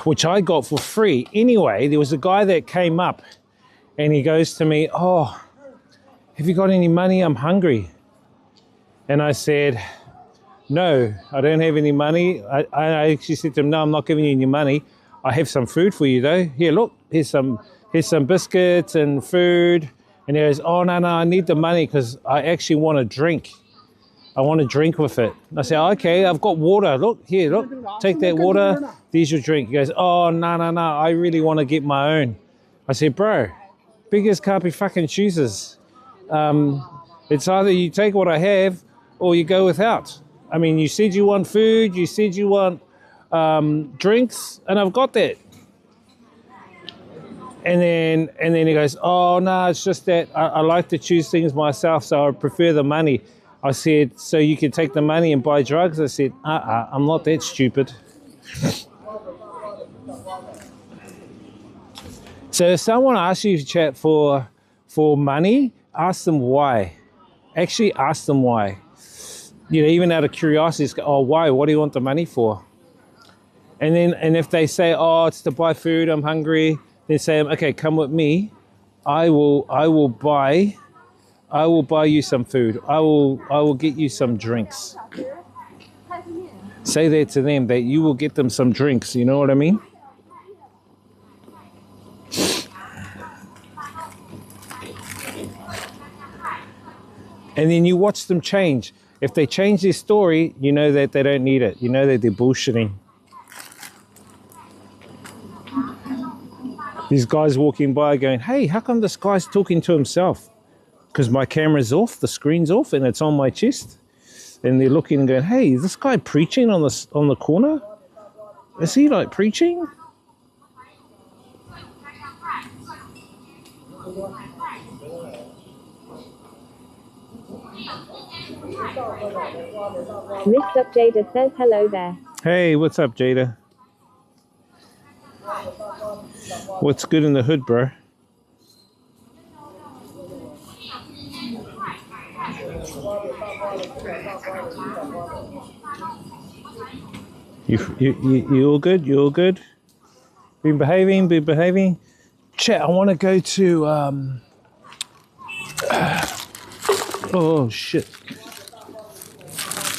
which I got for free. Anyway, there was a guy that came up, and he goes to me, "Oh, have you got any money? I'm hungry." And I said, "No, I don't have any money." I actually said to him, "No, I'm not giving you any money. I have some food for you though. Here, look, here's some biscuits and food." And he goes, "Oh, no, I need the money because I actually want to drink. I want to drink with it." And I said, "Okay, I've got water. Look, here, look, take that water. There's your drink." He goes, "Oh, no, I really want to get my own." I said, "Bro, beggars can't be fucking choosers. It's either you take what I have or you go without. I mean, you said you want food, you said you want drinks, and I've got that." And then he goes, "Oh, no, it's just that I like to choose things myself, so I prefer the money." I said, "So you can take the money and buy drugs?" I said, I'm not that stupid. So if someone asks you to chat for money, ask them why. Actually ask them why. You know, even out of curiosity, "Oh, why? What do you want the money for?" And if they say, "Oh, it's to buy food, I'm hungry," then say, "Okay, come with me. I will buy you some food. I will get you some drinks." Say that to them, that you will get them some drinks. You know what I mean? And then you watch them change. If they change their story, you know that they don't need it. You know that they're bullshitting. These guys walking by going, "Hey, how come this guy's talking to himself?" Because my camera's off, the screen's off, and it's on my chest. And they're looking and going, "Hey, is this guy preaching on the corner? Is he like preaching?" Mr. Jada says hello there. Hey, what's up, Jada? What's good in the hood, bro? You all good? You all good? Been behaving? Chat, I want to go to oh shit.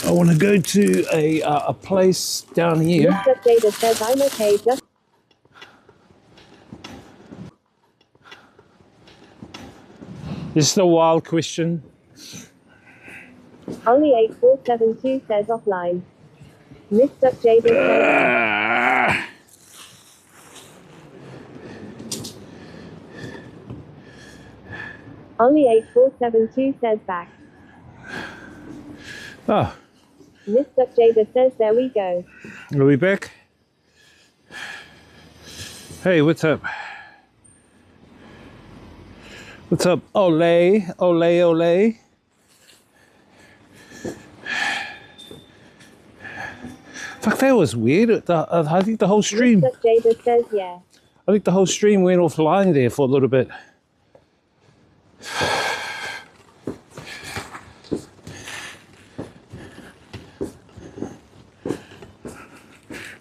I want to go to a place down here. Mr. Jada says I'm okay, just This is a wild question. only 8472 says offline. Mr. Jada says only 8472 says back. Oh, Mr. Jada says there we go. are we back? Hey, what's up? What's up? Ole. Fuck, that was weird. I think the whole stream. Mr. Jada says yeah. I think the whole stream went offline there for a little bit.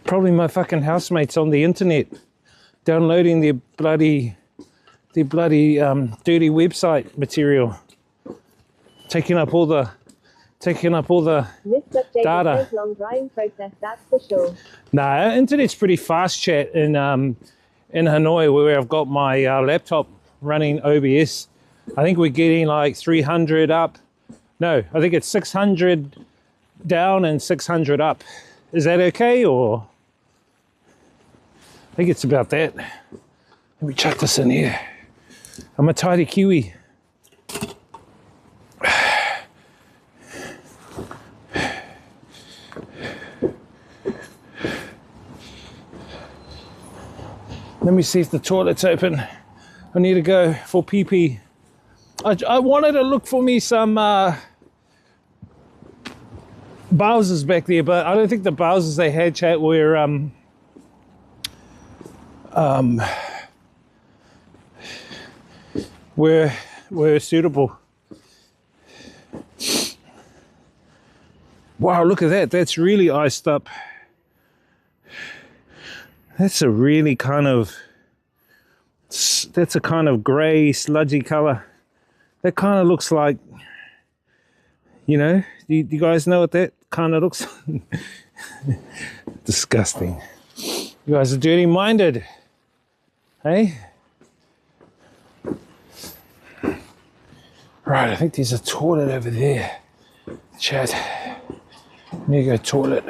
Probably my fucking housemates on the internet downloading their bloody dirty website material, taking up all the Mr. Jada data. says long drying process, that's for sure. Nah, internet's pretty fast, chat, in Hanoi, where I've got my laptop running OBS. I think we're getting like 300 up. No, I think it's 600 down and 600 up. Is that okay, or? I think it's about that. Let me chuck this in here. I'm a tidy Kiwi. Let me see if the toilet's open. I need to go for pee-pee. I wanted to look for me some Bowsers back there, but I don't think the Bowsers they had, chat, were where suitable. Wow, look at that. That's really iced up. That's a really kind of, that's a kind of grey, sludgy color. That kind of looks like, you know, do you guys know what that kind of looks like? Disgusting. You guys are dirty-minded. Hey? Right, I think there's a toilet over there. Chad. Let me go toilet.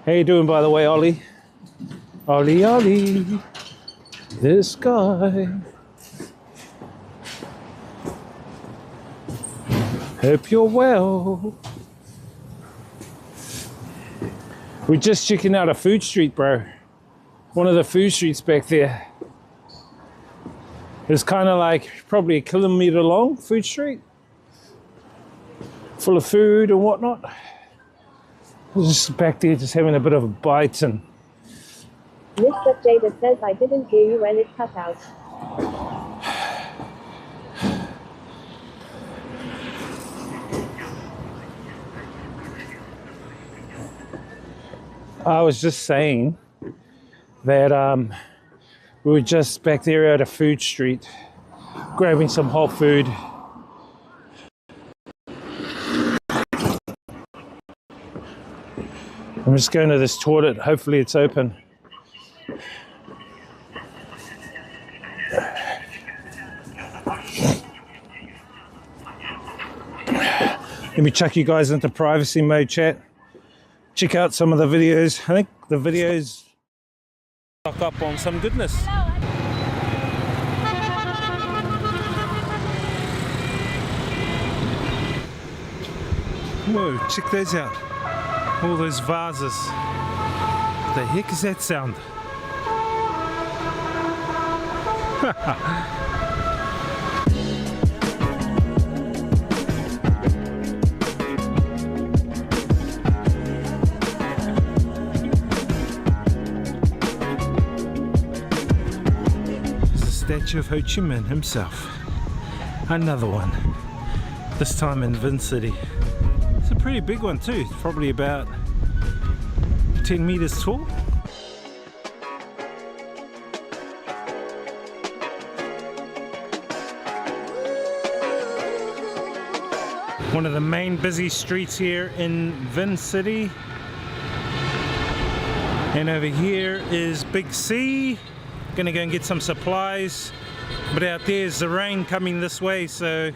How you doing, by the way, Ollie? Ollie, Ollie. This guy. Hope you're well. We're just checking out a food street, bro. One of the food streets back there. It's kind of like probably a kilometer long food street. Full of food and whatnot. We're just back there just having a bit of a bite and... Mr. Jada says I didn't hear you when it cut out. I was just saying that we were just back there at a food street grabbing some hot food. I'm just going to this toilet. Hopefully it's open. Let me chuck you guys into privacy mode, chat. Check out some of the videos. I think the videos stock up on some goodness. Whoa, check those out. All those vases. What the heck is that sound? Statue of Ho Chi Minh himself. Another one. This time in Vin City. It's a pretty big one too. It's probably about 10 meters tall. One of the main busy streets here in Vin City. And over here is Big C. Gonna go and get some supplies, but out there's the rain coming this way, so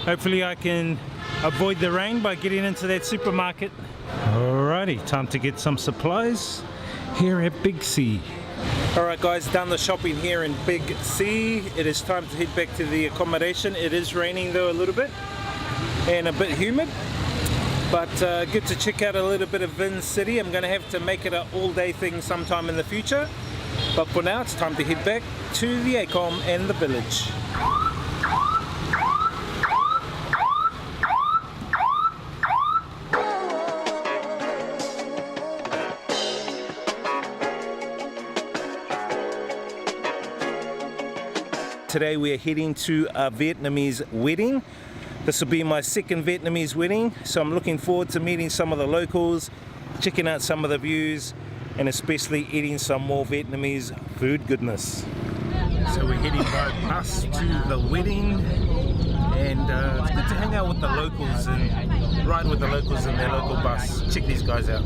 hopefully I can avoid the rain by getting into that supermarket. Alrighty, time to get some supplies here at Big C. Alright guys, done the shopping here in Big C. It is time to head back to the accommodation. It is raining though a little bit and a bit humid, but good to check out a little bit of Vin City. I'm gonna have to make it an all-day thing sometime in the future. But for now, it's time to head back to the ACOM and the village. Today we are heading to a Vietnamese wedding. This will be my second Vietnamese wedding, so I'm looking forward to meeting some of the locals, checking out some of the views, and especially eating some more Vietnamese food goodness. So we're heading by bus to the wedding, and it's good to hang out with the locals and ride with the locals in their local bus. Check these guys out.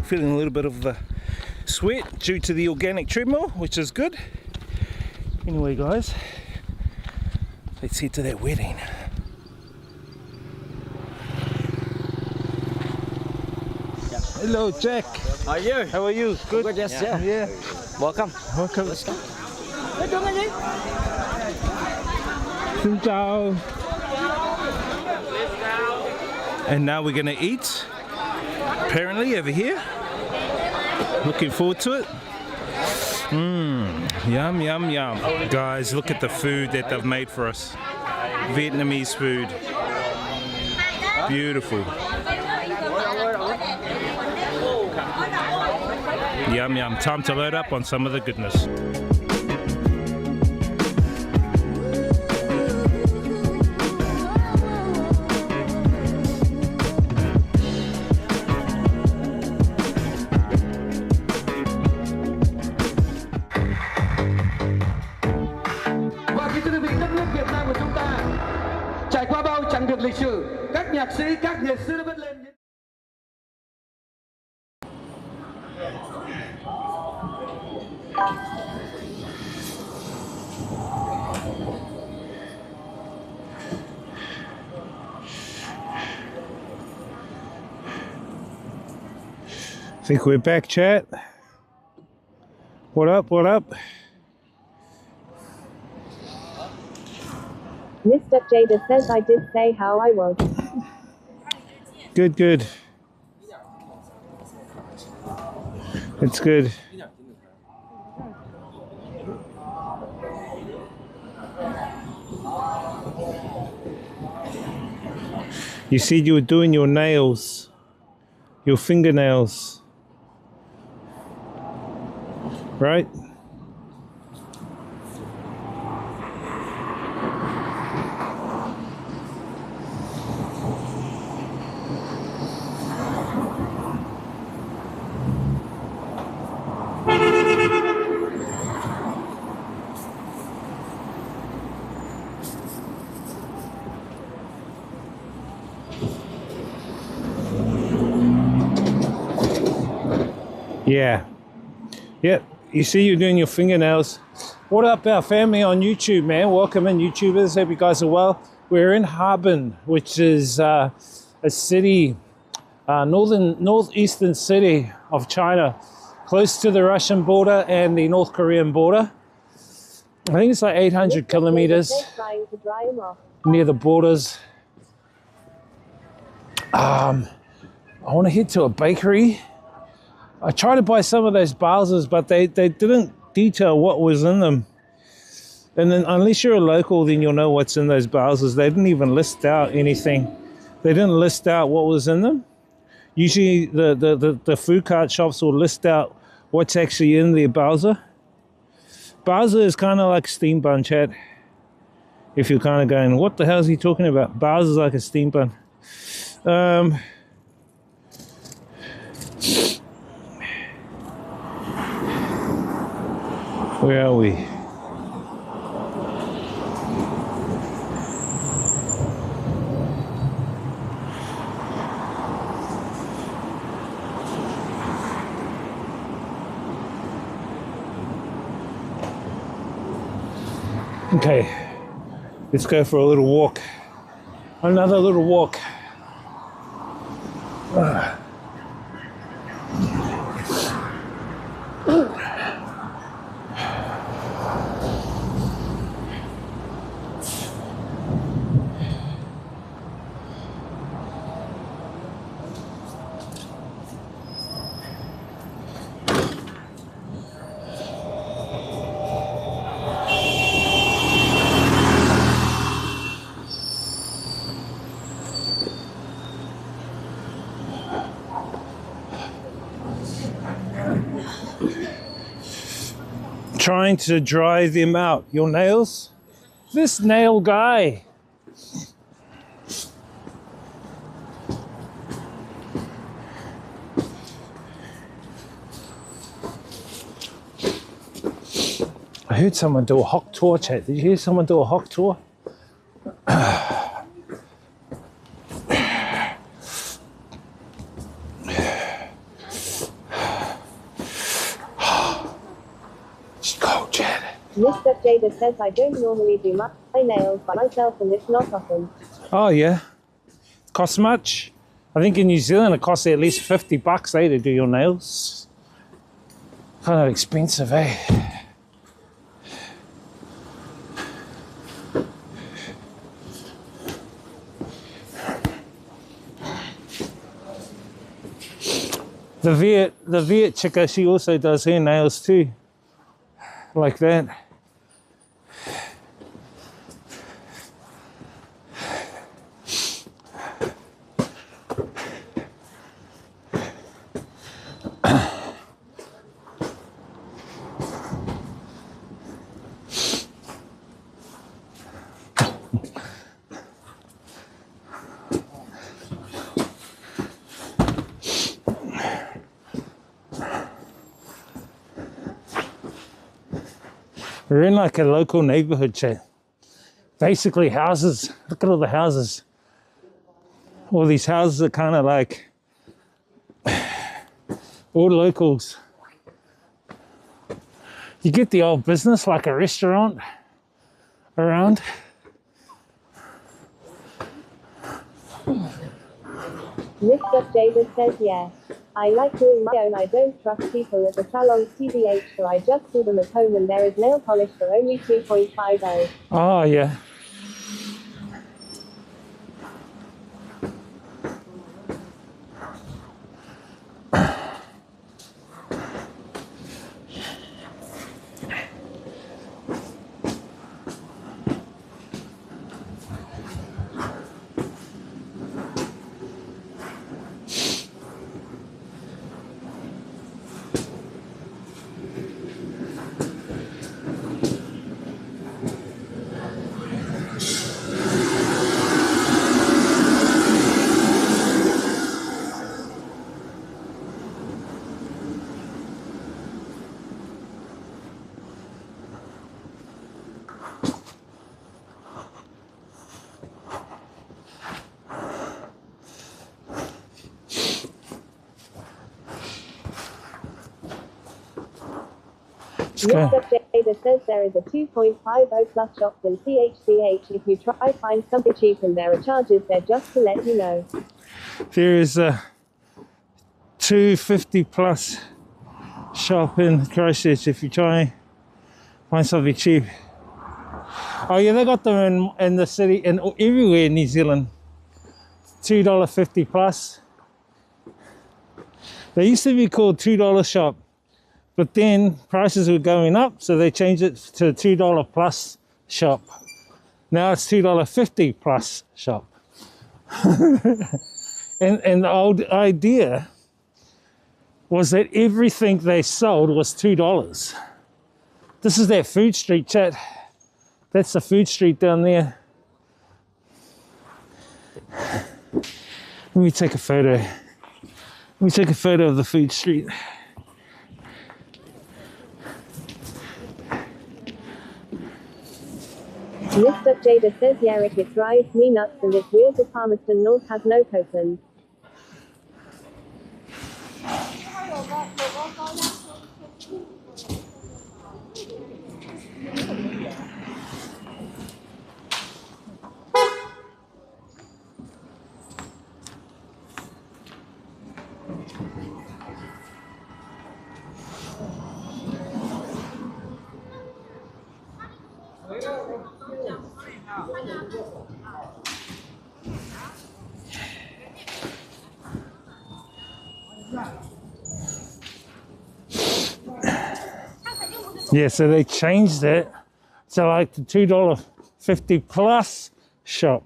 Feeling a little bit of the sweat due to the organic treadmill, which is good. Anyway guys, let's head to that wedding. Hello Jack. How are you? How are you? Good? Good, yes, Yeah. yeah. Welcome. Welcome. Let's go. Xin chào. And now we're gonna eat, apparently over here. Looking forward to it. Yum, yum, yum. Guys, look at the food that they've made for us. Vietnamese food. Beautiful. Yum, yum. Time to load up on some of the goodness. Và kính thưa quý vị, đất nước Việt Nam của chúng ta trải qua bao chặng đường lịch sử, các nhạc sĩ, các nghệ sĩ đã vươn lên những Think we're back, chat. What up, what up? Mr. Jada says I did say how I was. Good, good. It's good. You said you were doing your nails, your fingernails, right? Yeah. Yep. You see you're doing your fingernails. What up, our family on YouTube, man? Welcome in, YouTubers. Hope you guys are well. We're in Harbin, which is a city, northeastern city of China, close to the Russian border and the North Korean border. I think it's like 800 kilometers Trying to dry him off. near the borders. I want to head to a bakery. I tried to buy some of those bowsers, but they didn't detail what was in them. And then unless you're a local, then you'll know what's in those bowsers. They didn't even list out anything. They didn't list out what was in them. Usually the food cart shops will list out what's actually in the bowser. Bowser is kind of like steam bun, chat. If you're kind of going, what the hell is he talking about? Bowser is like a steam bun. Where are we? Okay, let's go for a little walk. Another little walk. Trying to dry them out. Your nails? This nail guy. I heard someone do a hawk tour, chat. Did you hear someone do a hawk tour? Mr. Jada says I don't normally do my nails by myself and it's not often. Oh yeah. Cost much? I think in New Zealand it costs at least $50, to do your nails. Kind of expensive, eh? The Viet chica, she also does her nails too, like that. We're in like a local neighborhood, chat. Basically houses. Look at all the houses. All these houses are kind of like all locals. You get the old business like a restaurant around. Mr. Davis says yes. I like doing my own. I don't trust people at the salon TBH, so I just do them at home, and there is nail polish for only 2.50. Oh, yeah. Mr. Davis says there is a 2.50 plus shops in CHCH. If you try find something cheap and there are charges there, just to let you know. There is a 250 plus shop in Christchurch if you try find something cheap. Oh yeah, they got them in the city and everywhere in New Zealand. $2.50 plus. They used to be called $2 shop, but then prices were going up, so they changed it to $2 plus shop. Now it's $2.50 plus shop. and the old idea was that everything they sold was $2. This is that food street, chat. That's the food street down there. Let me take a photo. Let me take a photo of the food street. Mr. Jada says Yarrick, it drives me nuts, and it's weird that Palmerston North has no coupons. Yeah, so they changed it to like the $2.50 plus shop,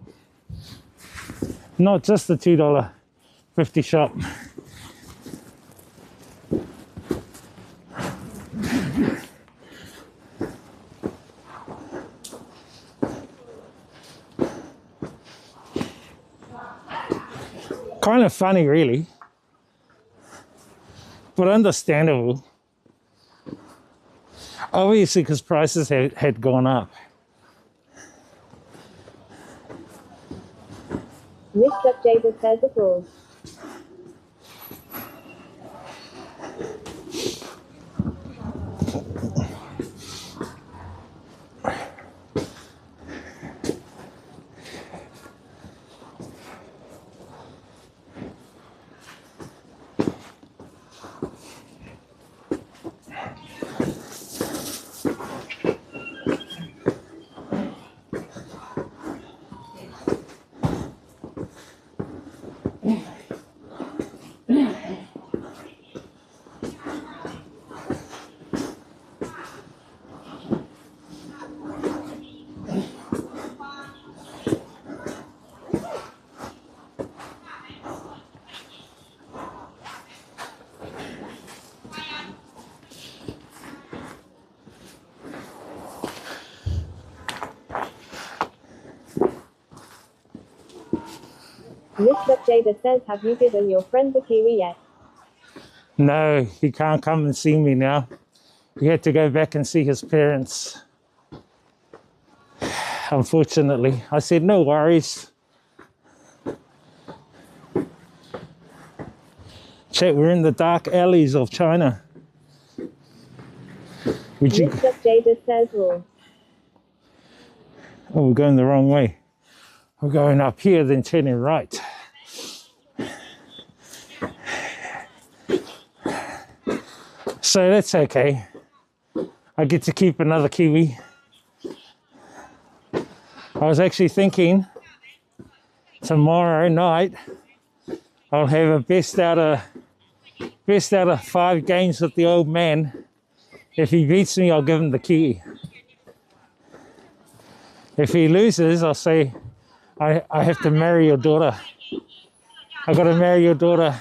not just the $2.50 shop. Kind of funny, really, but understandable. Obviously, because prices had gone up. Mr. Davis says it all. Mr. Jada says, have you given your friend the kiwi yet? No, he can't come and see me now. He had to go back and see his parents. Unfortunately, I said, no worries. Chat, we're in the dark alleys of China. Would you... Mr. Jada says, well, Oh, we're going the wrong way. We're going up here, then turning right. So that's okay. I get to keep another kiwi. I was actually thinking tomorrow night I'll have a best out of 5 games with the old man. If he beats me, I'll give him the kiwi. If he loses, I'll say, I have to marry your daughter. I got to marry your daughter.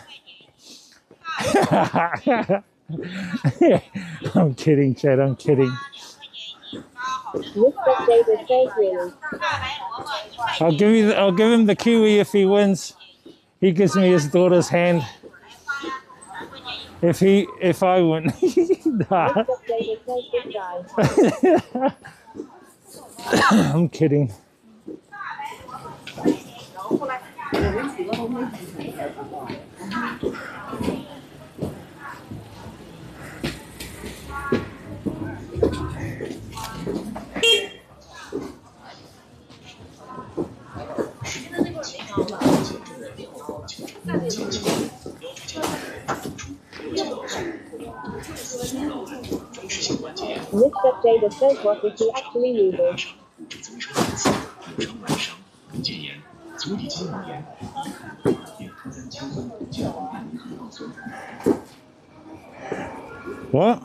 I'm kidding, Chad, I'm kidding. Mr. Jada says, really? I'll give him the kiwi if he wins. He gives me his daughter's hand. If I win. Nah. Mr. Jada says, good guy. I'm kidding. Mr. Jada says, what is he actually legal? What?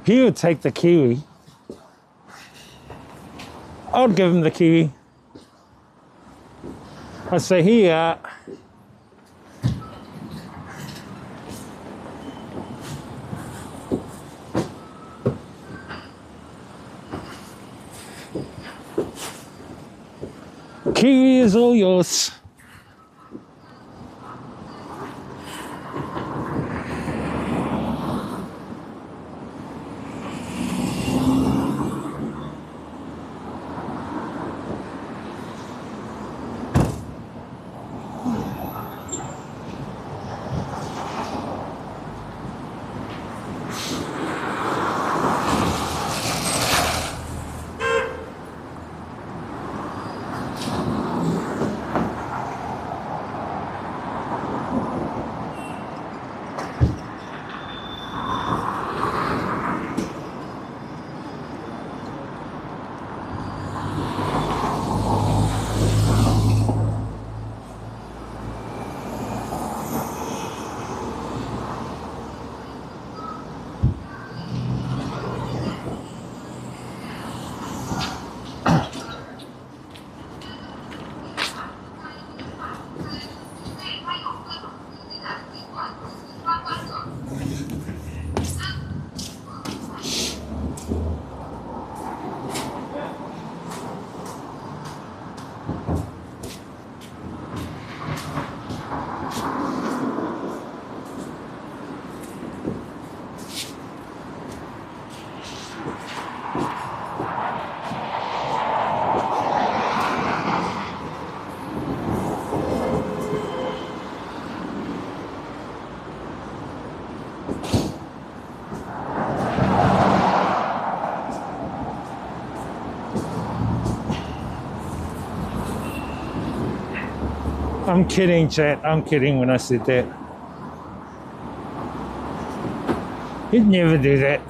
He would take the kiwi. I would give him the kiwi. I'd say, here. Kiwi is all yours. I'm kidding, chat. I'm kidding when I said that. He'd never do that.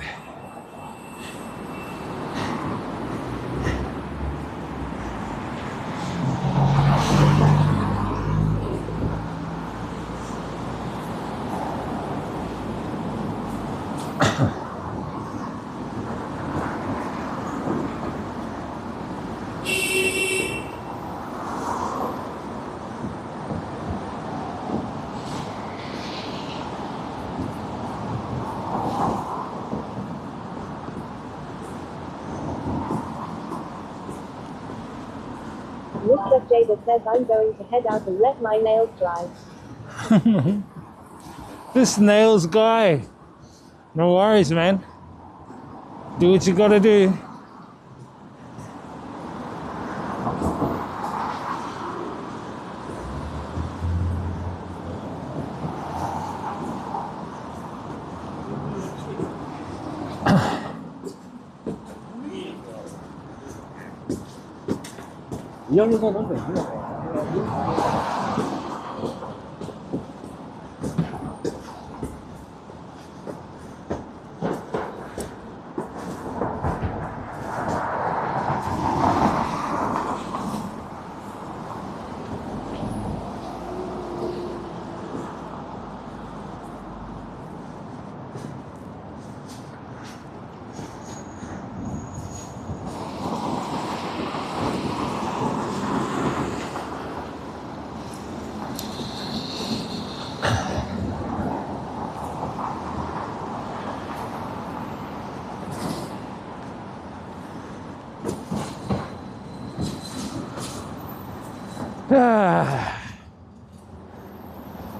DJ that says I'm going to head out and let my nails dry. This nails guy. No worries, man. Do what you gotta do.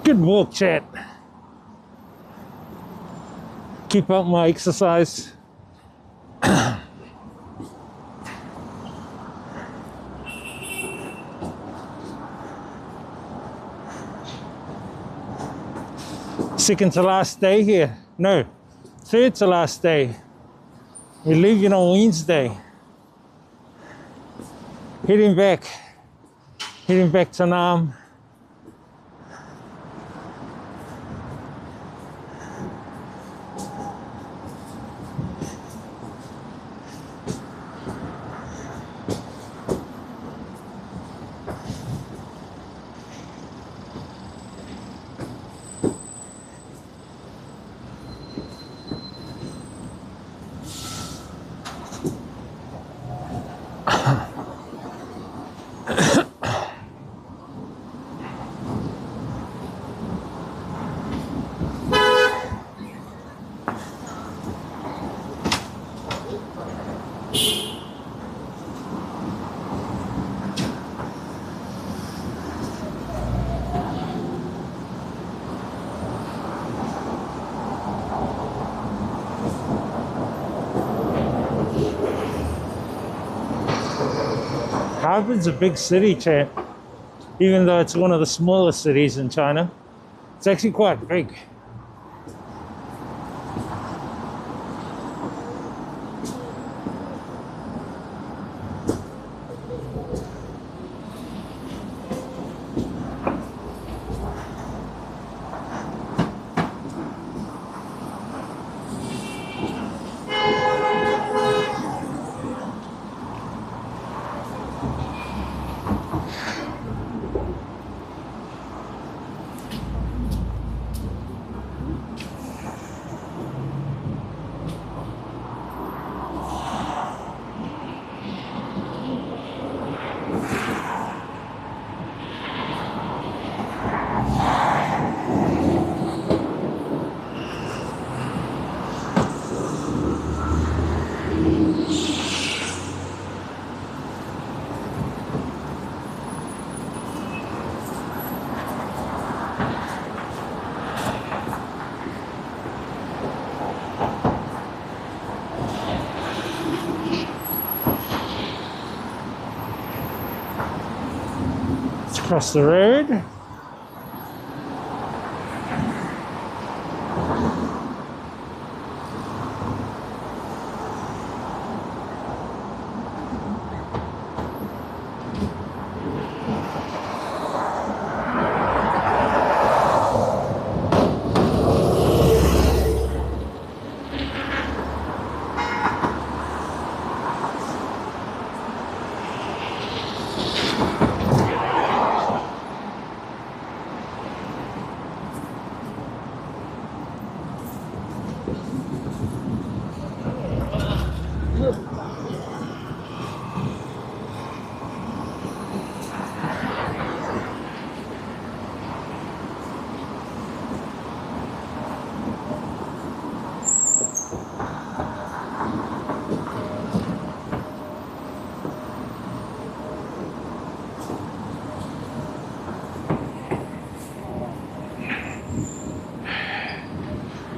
Good walk, chat. Keep up my exercise. Second to last day here. No, third to last day. We're leaving on Wednesday. Heading back to Nam. Harbin's a big city, chat. Even though it's one of the smaller cities in China, it's actually quite big. Across the road.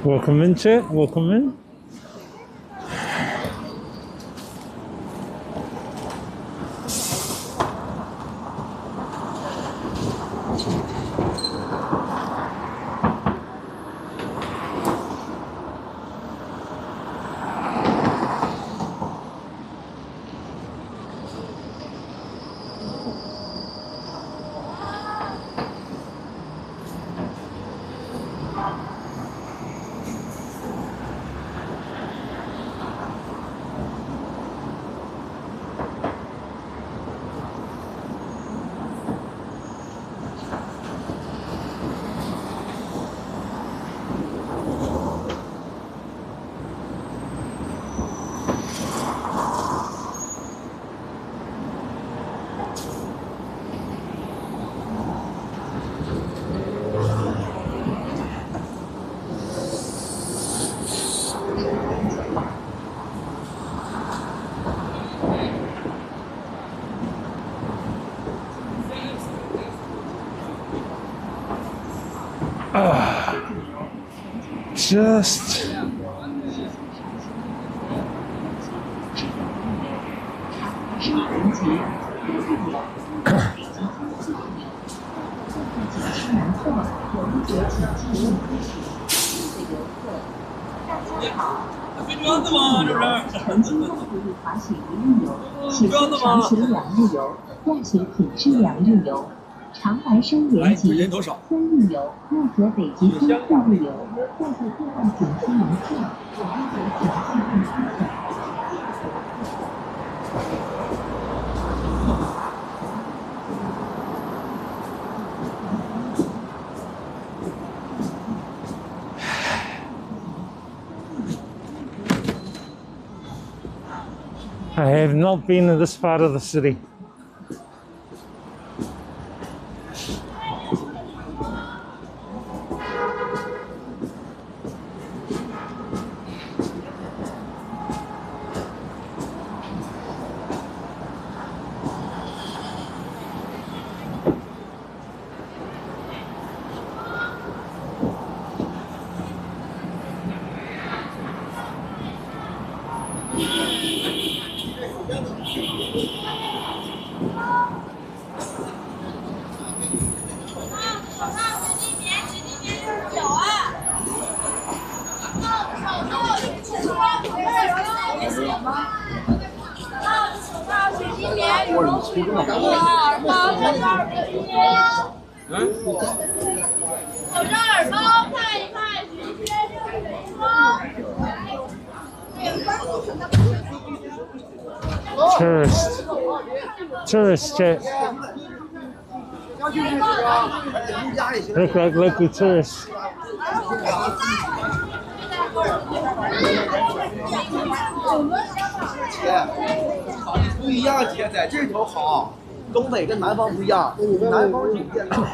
Welcome in, chat. Welcome in. Just曾经用户入滑雪日游，喜欢长雪2日游，亚雪品质2日游，长白山原级3日游，漠河北极村4日游，或者各大景区门票5日游景区门票。I have not been in this part of the city. Tourist chat. Look like local tourists. 不一样，姐，在这头好，东北跟南方不一样，南方是电脑。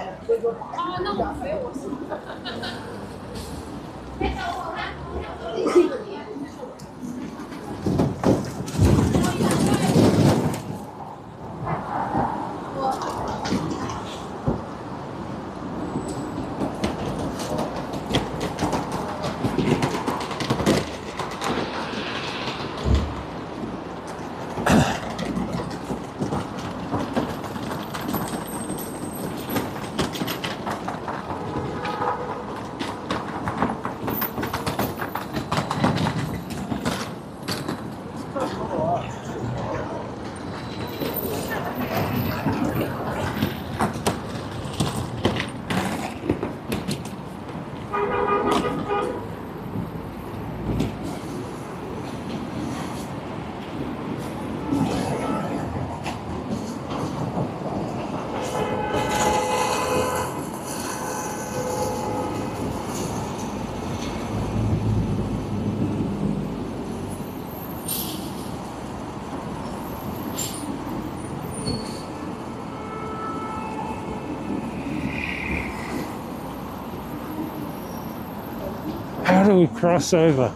How do we cross over?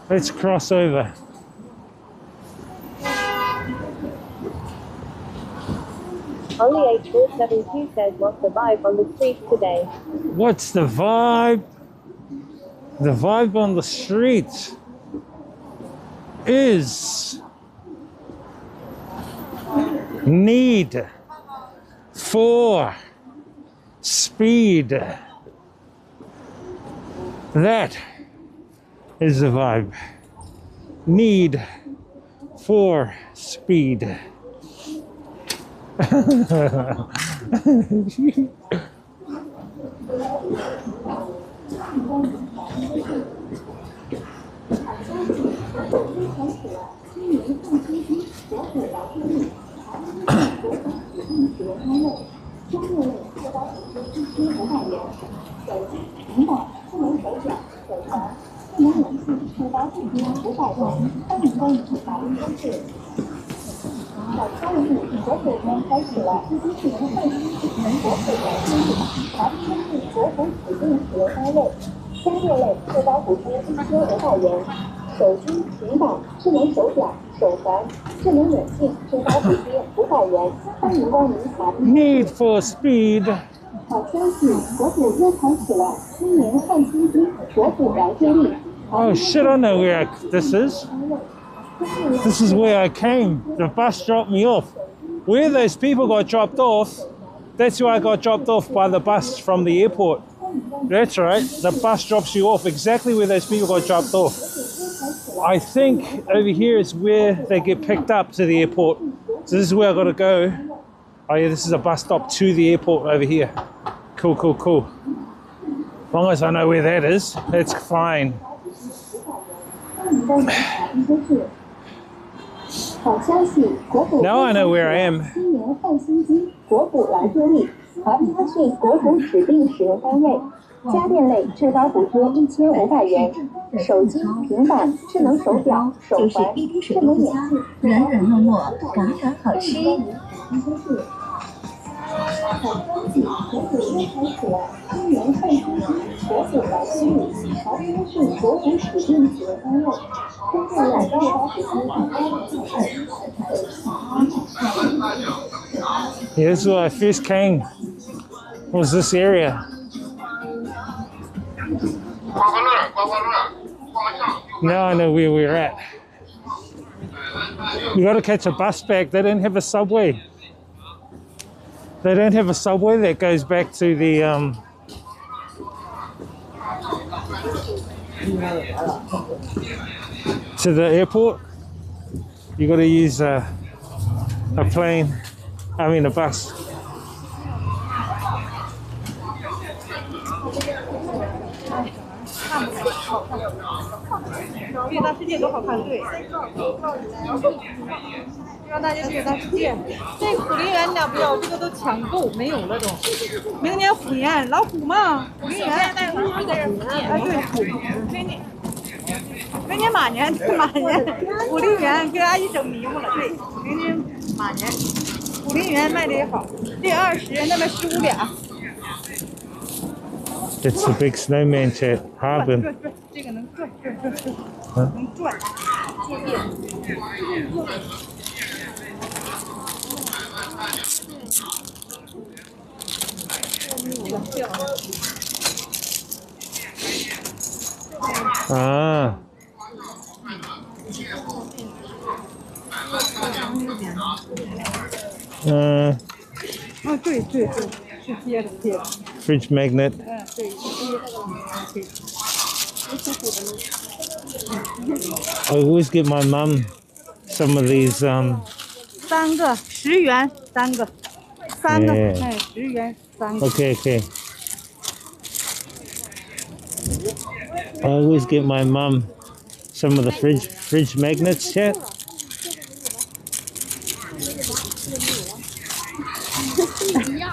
Let's cross over. Only H472 says what's the vibe on the streets today. What's the vibe? The vibe on the street is need for speed. That is the vibe. Need for speed. Need for speed. Oh shit, I know where this is. This is where I came. The bus dropped me off. Where those people got dropped off, that's where I got dropped off by the bus from the airport. That's right, the bus drops you off exactly where those people got dropped off. I think over here is where they get picked up to the airport. So this is where I gotta go. Oh yeah, this is a bus stop to the airport over here. Cool, cool, cool. As long as I know where that is, that's fine. Now I know where I am. Yeah, this is where I first came, was this area. Now I know where we're at. You gotta catch a bus back. They don't have a subway. They don't have a subway that goes back to the airport. You gotta use a plane, I mean a bus. 去大世界多好看，对。让大家去大世界。这虎林园你俩不要，这个都抢购没有了都。明年虎年老虎嘛，虎林园。哎对，明年马年，马年虎林园给阿姨整迷糊了，对，明年马年虎林园卖的也好，这20，那边15俩。 It's the big snowman chat, Harbin. 这个能转，能转，坐垫。啊。啊，对，是接着。 Fridge magnet. 对。 I always get my mum some of these. 3个10元，3个，3个，哎，10元3个。Okay. I always get my mum some of the fridge magnets, chat.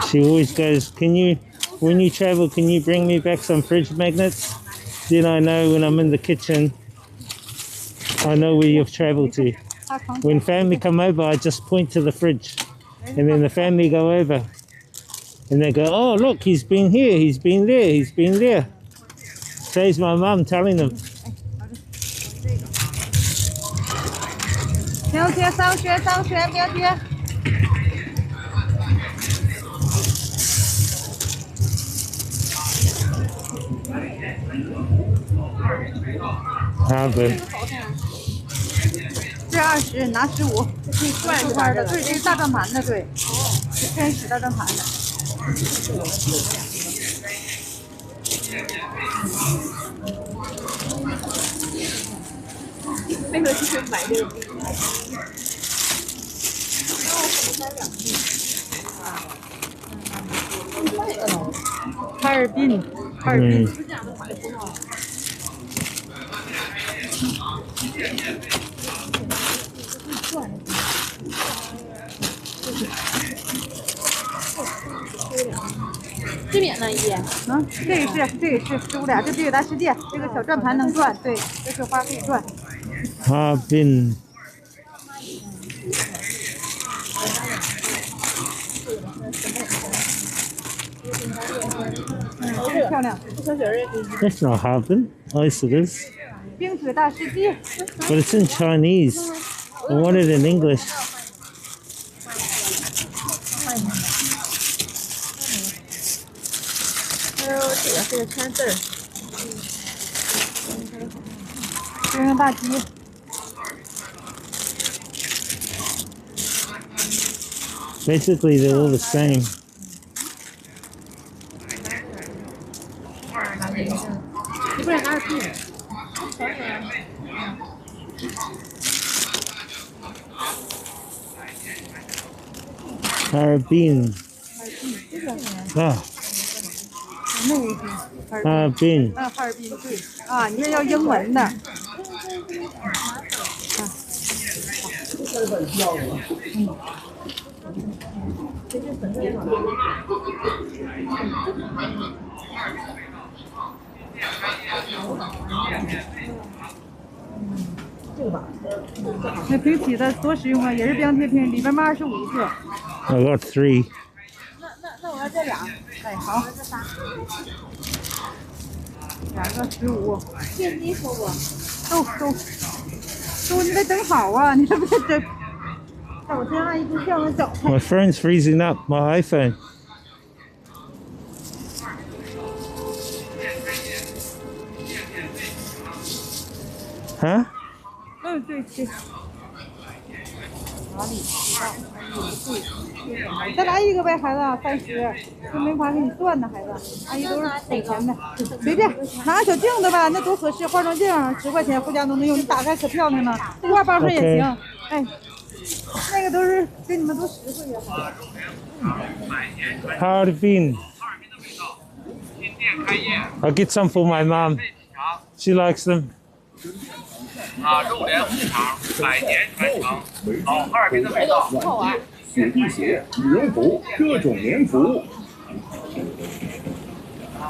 She always goes, when you travel, can you bring me back some fridge magnets? Then I know when I'm in the kitchen, I know where you've traveled to. When family come over, I just point to the fridge. And then the family go over. And they go, oh, look, he's been here, he's been there, he's been there. Saves my mum telling them. 苗姐上学，苗姐。Harbin. 这20拿15，可以转一圈的，对，这是大转盘的，对，天使大转盘的。那个其实买这个。哈尔滨，哈尔滨。这边呢也，这个是15俩，这比尔达世界，这个小转盘能转，对，这个花可以转。Harbin. 漂亮。 That's not Harbin. Oh, yes, it is. 冰雪大世界。 But it's in Chinese. I want it in English. 这个是个签字儿。冰上大鸡。 Basically, they're all the same. Harbin. Ah. Harbin. 哈尔滨对啊，你这要英文的。那平起的多实用啊，也是冰贴片，里边卖25个。I got 3. 那我要这俩。哎，好。2个15。现金收不？都，你得整好啊！你这不是整？在我先按一步跳能走。 My phone's freezing up. My iPhone. Huh? 对。哪里？再来一个呗，孩子，30，这没法给你算呢，孩子，阿姨都是给钱的，随便拿个小镜子吧，那多合适，化妆镜10块钱，回家都能用，你打开可漂亮了，挂包上也行，哎，那个都是给你们都实惠呀。Harbin. I'll get some for my mom. She likes them. 肉联红肠100年传承，哈尔滨的味道。雪地鞋、羽绒服、各种棉服，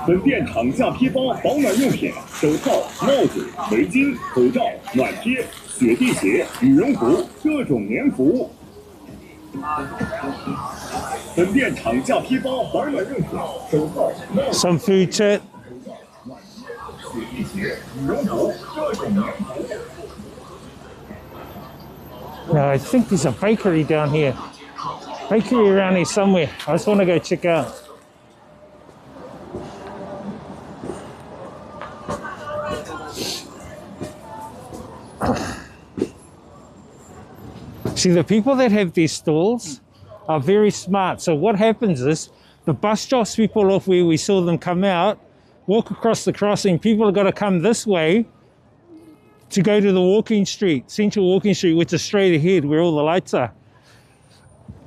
本店厂家批发保暖用品、手套、帽子、围巾、口罩、暖贴、雪地鞋、羽绒服、各种棉服。本店厂家批发保暖用品、手套、帽子。 Some food chat. 雪地鞋、羽绒服、各种棉服。 Now, I think there's a bakery down here. Bakery around here somewhere. I just want to go check out. See, the people that have these stalls are very smart. So what happens is the bus drops people off where we saw them come out, walk across the crossing. People have got to come this way to go to the walking street, central walking street, which is straight ahead where all the lights are.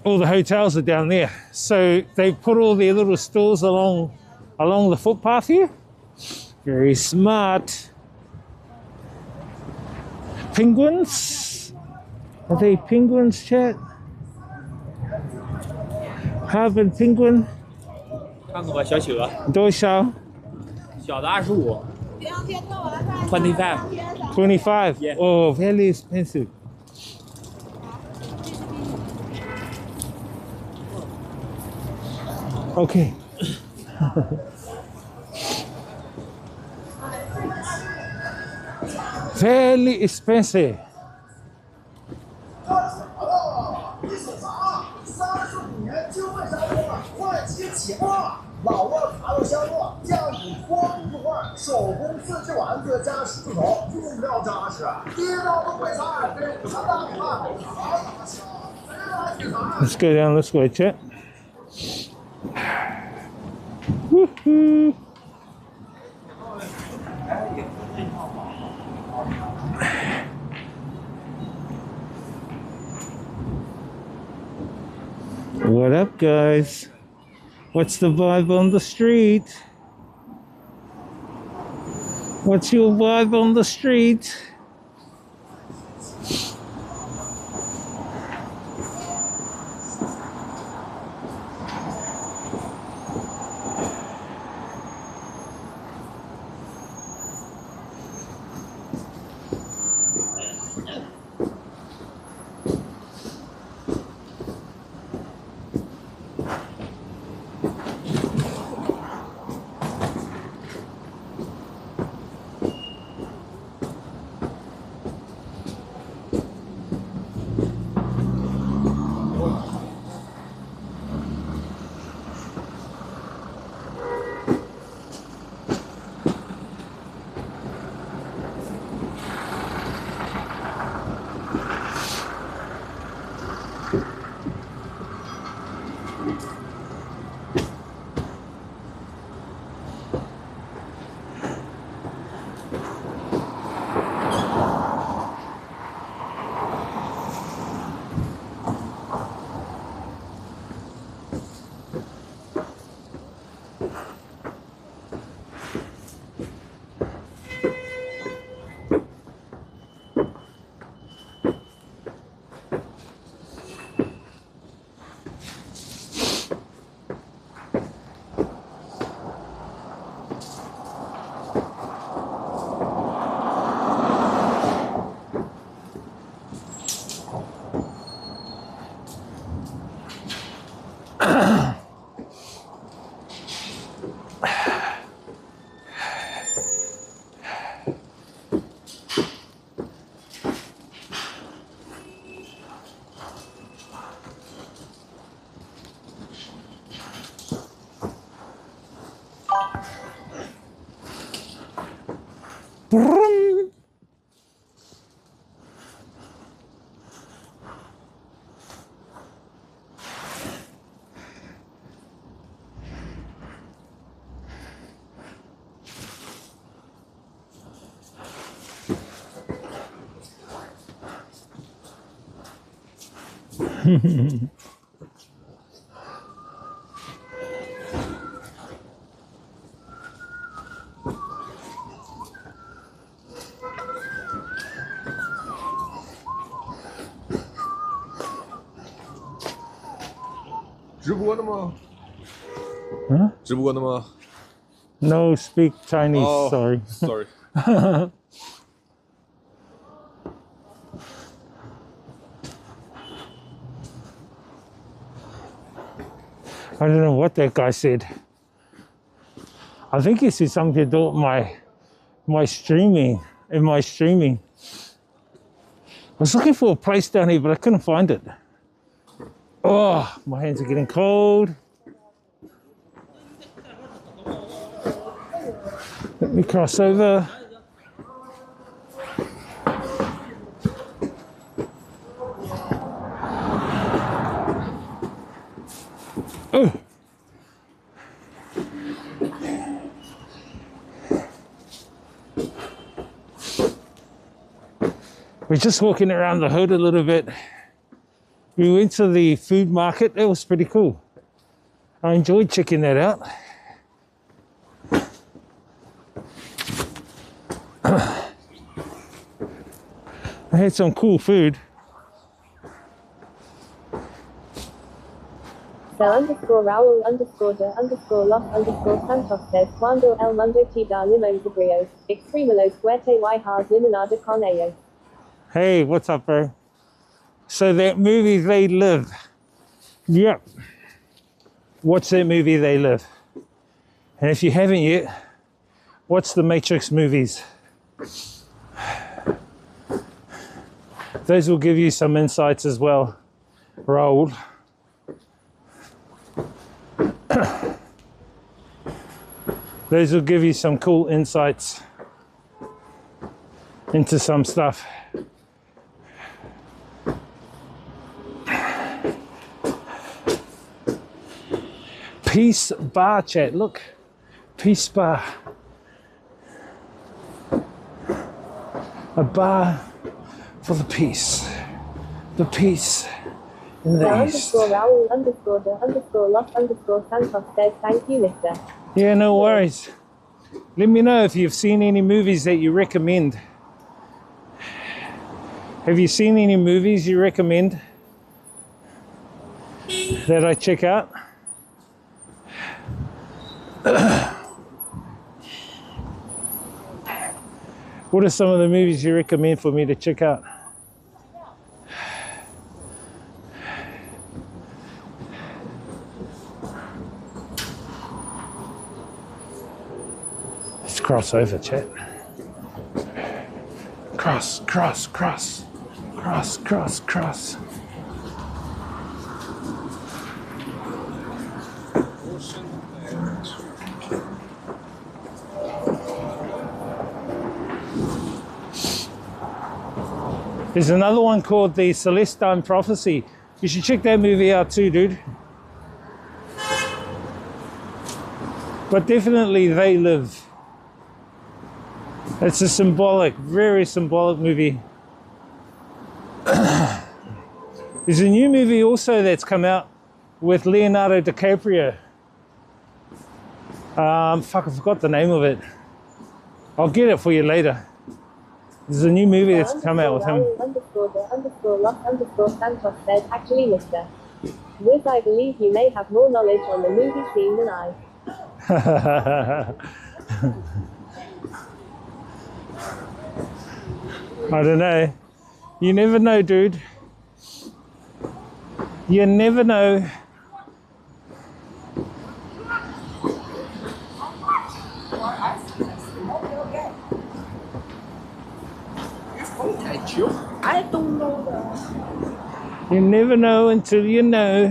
All the hotels are down there. So they put all their little stalls along the footpath here. Very smart. Penguins? Are they penguins, chat? Harbin penguin? 看过小企鹅，多少？小的25 25 25? Yeah. Oh, very expensive. Okay. Very expensive. 相若，价以光入画，手工自制丸子加石头，用料扎实，地道东北菜，这午餐大米饭，好大香，谁来品尝？ Let's go down this way, chat. Woohoo! What up, guys? What's the vibe on the street? What's your vibe on the street? Vroom. Huh? No, speak Chinese. Oh, sorry. Sorry. I don't know what that guy said. I think he said something to do with my streaming. I was looking for a place down here, but I couldn't find it. Oh, my hands are getting cold. Let me cross over. Oh. We're just walking around the hood a little bit. We went to the food market. It was pretty cool. I enjoyed checking that out. I had some cool food. Raul _Los _Santos says Cuando el mundo te da limón agrios, exprímelo fuerte y haz limonada con ellos. Hey, what's up, bro? So that movie, They Live. Yep. Watch that movie, They Live. And if you haven't yet, watch the Matrix movies. Those will give you some insights as well, Raul. Those will give you some cool insights into some stuff. Peace Bar, chat, look. Peace Bar. A bar for the peace. The peace in the east. Raoul _ Santos says thank you, mister. Yeah, no worries. Let me know if you've seen any movies that you recommend. Have you seen any movies you recommend that I check out? What are some of the movies you recommend for me to check out? Let's cross over, chat. Cross, cross, cross, cross, cross, cross. There's another one called The Celestine Prophecy. You should check that movie out too, dude. But definitely They Live. It's a symbolic, very symbolic movie. There's a new movie also that's come out with Leonardo DiCaprio. Fuck, I forgot the name of it. I'll get it for you later. There's a new movie that's come out with him. _ Santos says, actually, mister. Wiz, I believe you may have more knowledge on the movie scene than I. I don't know. You never know, dude. You never know. I don't know that. You never know until you know.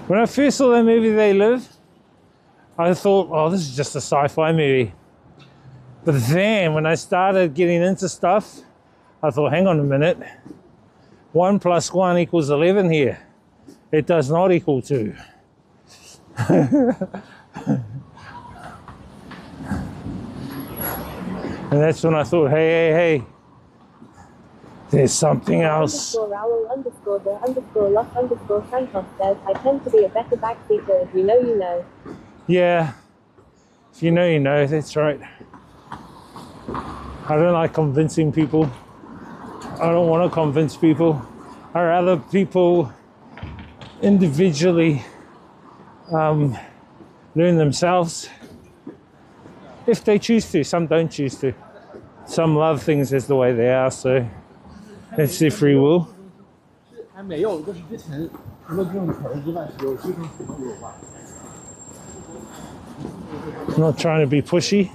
When I first saw that movie, They Live, I thought, oh, this is just a sci-fi movie. But then when I started getting into stuff, I thought, hang on a minute. 1 + 1 = 11 here. It does not equal 2. And that's when I thought, hey, there's something else. Raoul _ Santos says, I tend to be a better backseater. If you know, you know. Yeah, if you know, you know, that's right. I don't like convincing people. I don't want to convince people. I'd rather people individually learn themselves if they choose to. Some don't choose to. Some love things as the way they are, so it's their free will. I'm not trying to be pushy.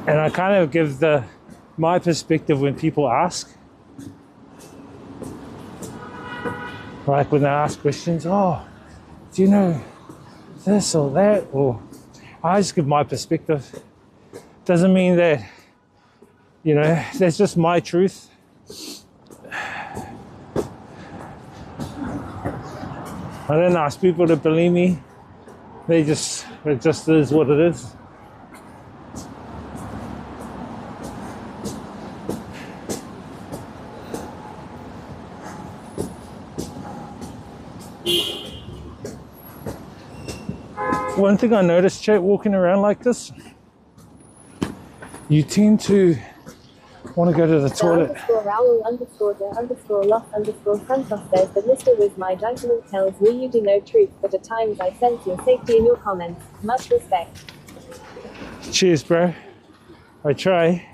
And I kind of give my perspective when people ask. Like when they ask questions, oh, do you know this or that? Or I just give my perspective. Doesn't mean that, you know, that's just my truth. I don't ask people to believe me. It just is what it is. One thing I noticed, Chet, walking around like this, you tend to want to go to the toilet. _Raul__the_Santos says that Mr. Wiz, my gentleman, tells me you do know truth, but at times I sense your safety in your comments. Much respect. Cheers, bro. I try.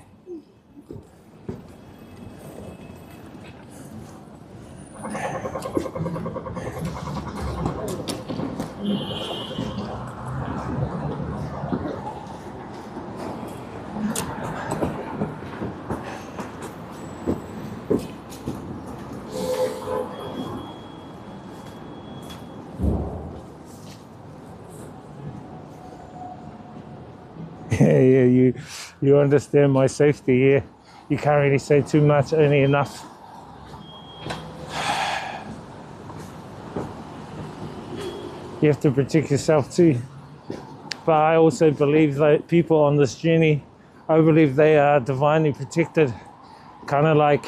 Yeah, you understand my safety here. You can't really say too much, only enough. You have to protect yourself too. But I also believe that people on this journey, I believe they are divinely protected, kind of like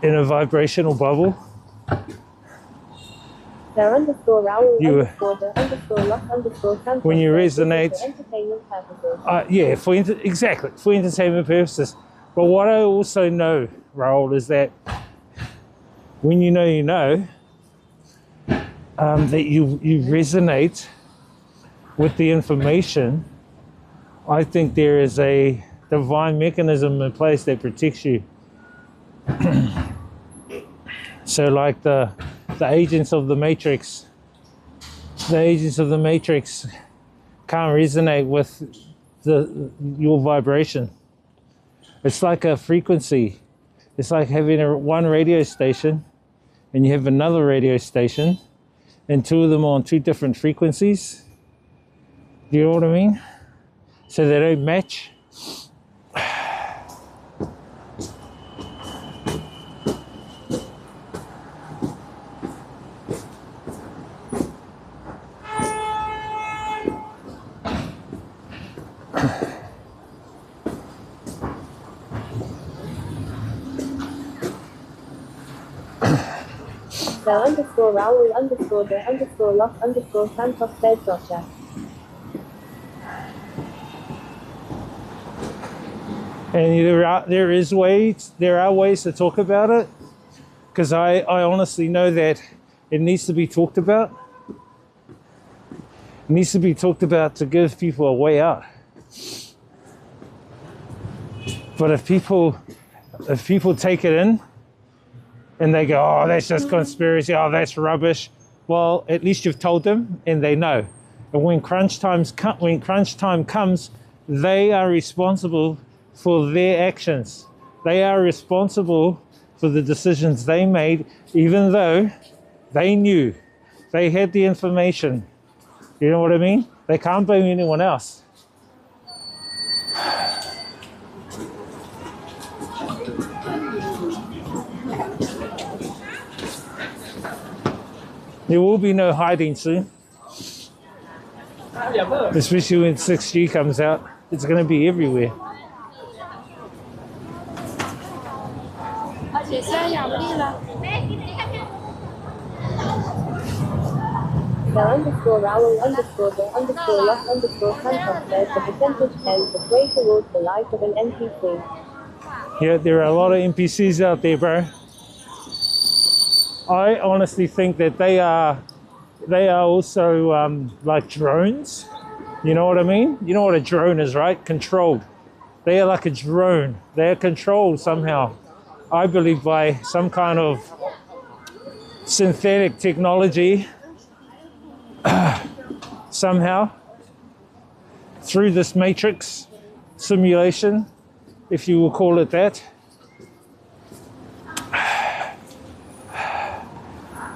in a vibrational bubble. There _Raul__the_Santos when you resonate, for entertainment purposes. Yeah, exactly, for entertainment purposes. But what I also know, Raul, is that when you know, that you resonate with the information, I think there is a divine mechanism in place that protects you. So like the agents of the Matrix, can't resonate with your vibration. It's like a frequency. It's like having one radio station and you have another radio station and two of them are on two different frequencies. Do you know what I mean? So they don't match. _Raul__the_Santos says gotcha. And there are ways to talk about it, because I honestly know that it needs to be talked about. It needs to be talked about to give people a way out. But if people take it in and they go, oh, that's just conspiracy, oh, that's rubbish, well, at least you've told them and they know. And when crunch time comes, they are responsible for their actions. They are responsible for the decisions they made, even though they knew, they had the information. You know what I mean? They can't blame anyone else. There will be no hiding soon. Especially when 6G comes out. It's going to be everywhere. _Raul__the_Santos says the percentage tends to sway towards the life of an NPC. Yeah, there are a lot of NPCs out there, bro. I honestly think that they are also like drones. You know what I mean? You know what a drone is, right? Controlled. They are like a drone. They are controlled somehow, I believe, by some kind of synthetic technology somehow through this matrix simulation, if you will call it that.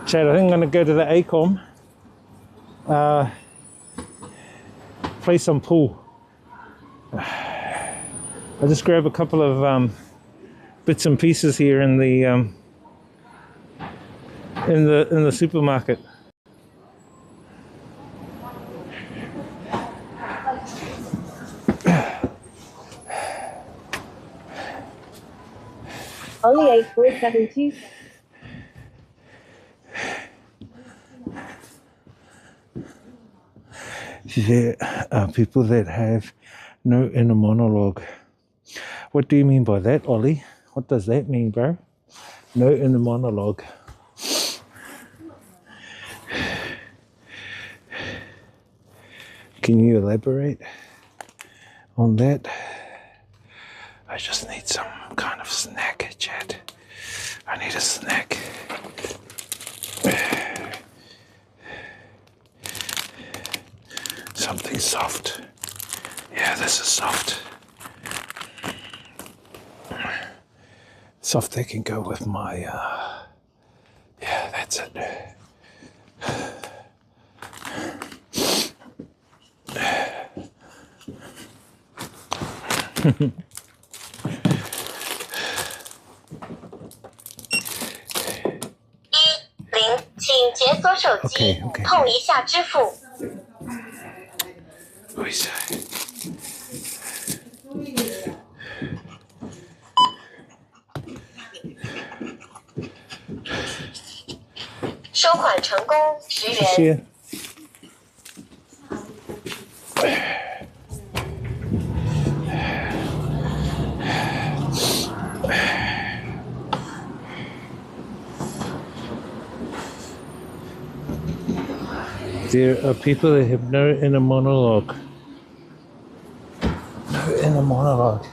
Chad, I think I'm going to go to the ACOM, play some pool. I'll just grab a couple of bits and pieces here in the in the supermarket. Only 8472. There are people that have no inner monologue. What do you mean by that, Ollie? What does that mean, bro? No inner monologue. Can you elaborate on that? I just need some kind of snack, Chad. I need a snack. Something soft. Yeah, this is soft. Soft that can go with my, yeah, that's it. Okay, okay. 碰一下支付。 收款成功，10元。 There are people that have no inner monologue. No inner monologue.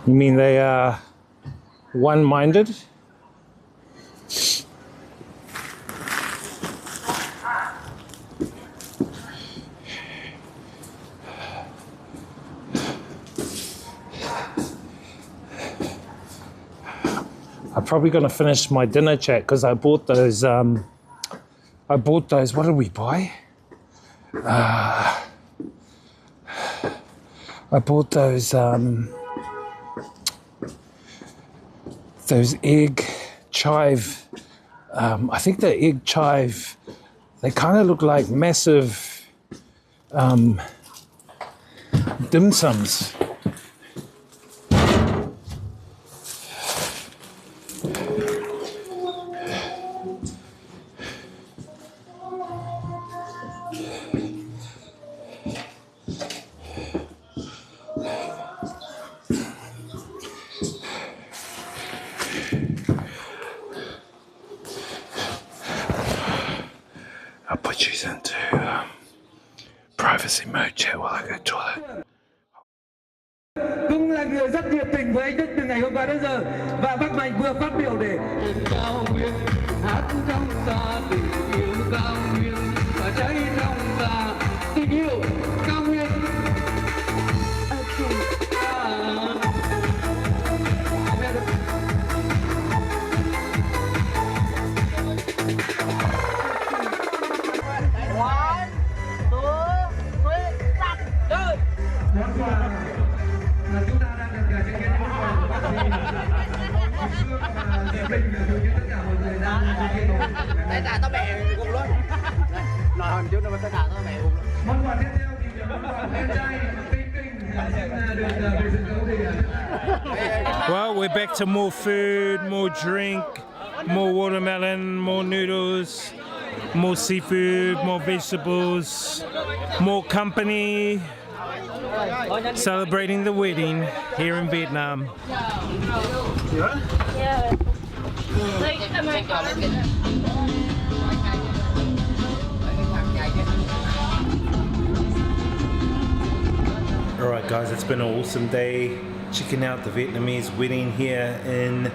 You mean they are one-minded? I'm probably going to finish my dinner chat because I bought those, what did we buy? I bought those egg chive, I think the egg chive, they kind of look like massive dim sums. I'll put you into privacy mode, chat, while I go to the toilet. Cũng là người rất nhiệt tình với anh Đức từ ngày hôm qua đến giờ, và bác Mạnh vừa phát biểu để cao nguyên hát trong xa tình yêu cao nguyên và cháy trong xa tình yêu cao nguyên. Chúng ta đang được chứng kiến những bác sĩ xương và diệp linh từ những tất cả mọi người đang chứng kiến. Tại sao tao mẹ gục luôn? Nói hơn chút nữa mà tất cả tao mẹ gục luôn. Món quà tiếp theo thì là món quà em trai tinh tinh được về sân khấu thì. Well, we're back to more food, more drink, more watermelon, more noodles, more seafood, more vegetables, more company. Celebrating the wedding here in Vietnam. Yeah. Alright guys, it's been an awesome day checking out the Vietnamese wedding here in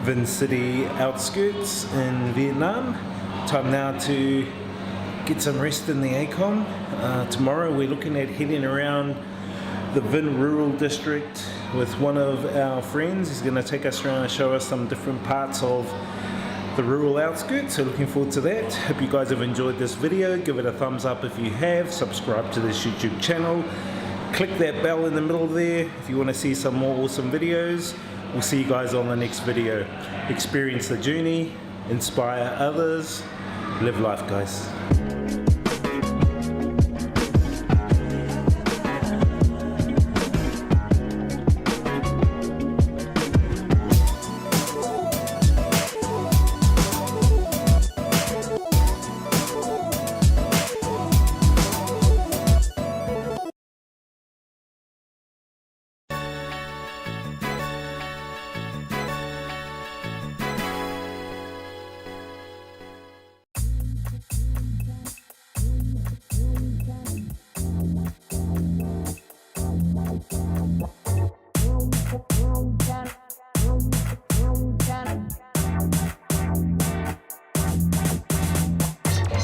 Vinh City outskirts in Vietnam. Time now to get some rest in the ACOM. Tomorrow we're looking at heading around the Vinh Rural District with one of our friends. He's going to take us around and show us some different parts of the rural outskirts, so looking forward to that. Hope you guys have enjoyed this video. Give it a thumbs up if you have, subscribe to this YouTube channel, click that bell in the middle there if you want to see some more awesome videos. We'll see you guys on the next video. Experience the journey, inspire others, live life, guys.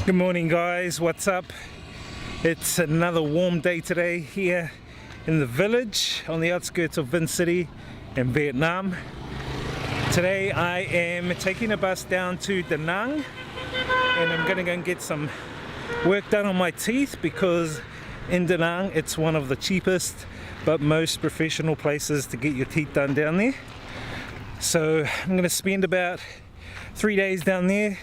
Good morning, guys, what's up? It's another warm day today here in the village on the outskirts of Vinh City in Vietnam. Today I am taking a bus down to Da Nang and I'm gonna go and get some work done on my teeth, because in Da Nang it's one of the cheapest but most professional places to get your teeth done down there. So I'm gonna spend about 3 days down there,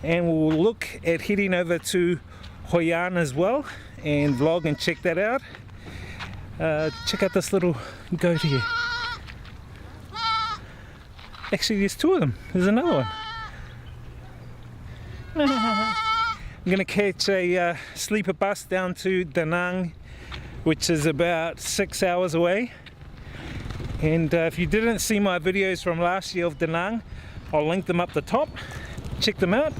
and we'll look at heading over to Hoi An as well and vlog and check that out. Check out this little goat here. Actually, there's two of them. There's another one. I'm gonna catch a sleeper bus down to Da Nang, which is about 6 hours away. And if you didn't see my videos from last year of Da Nang, I'll link them up the top. Check them out.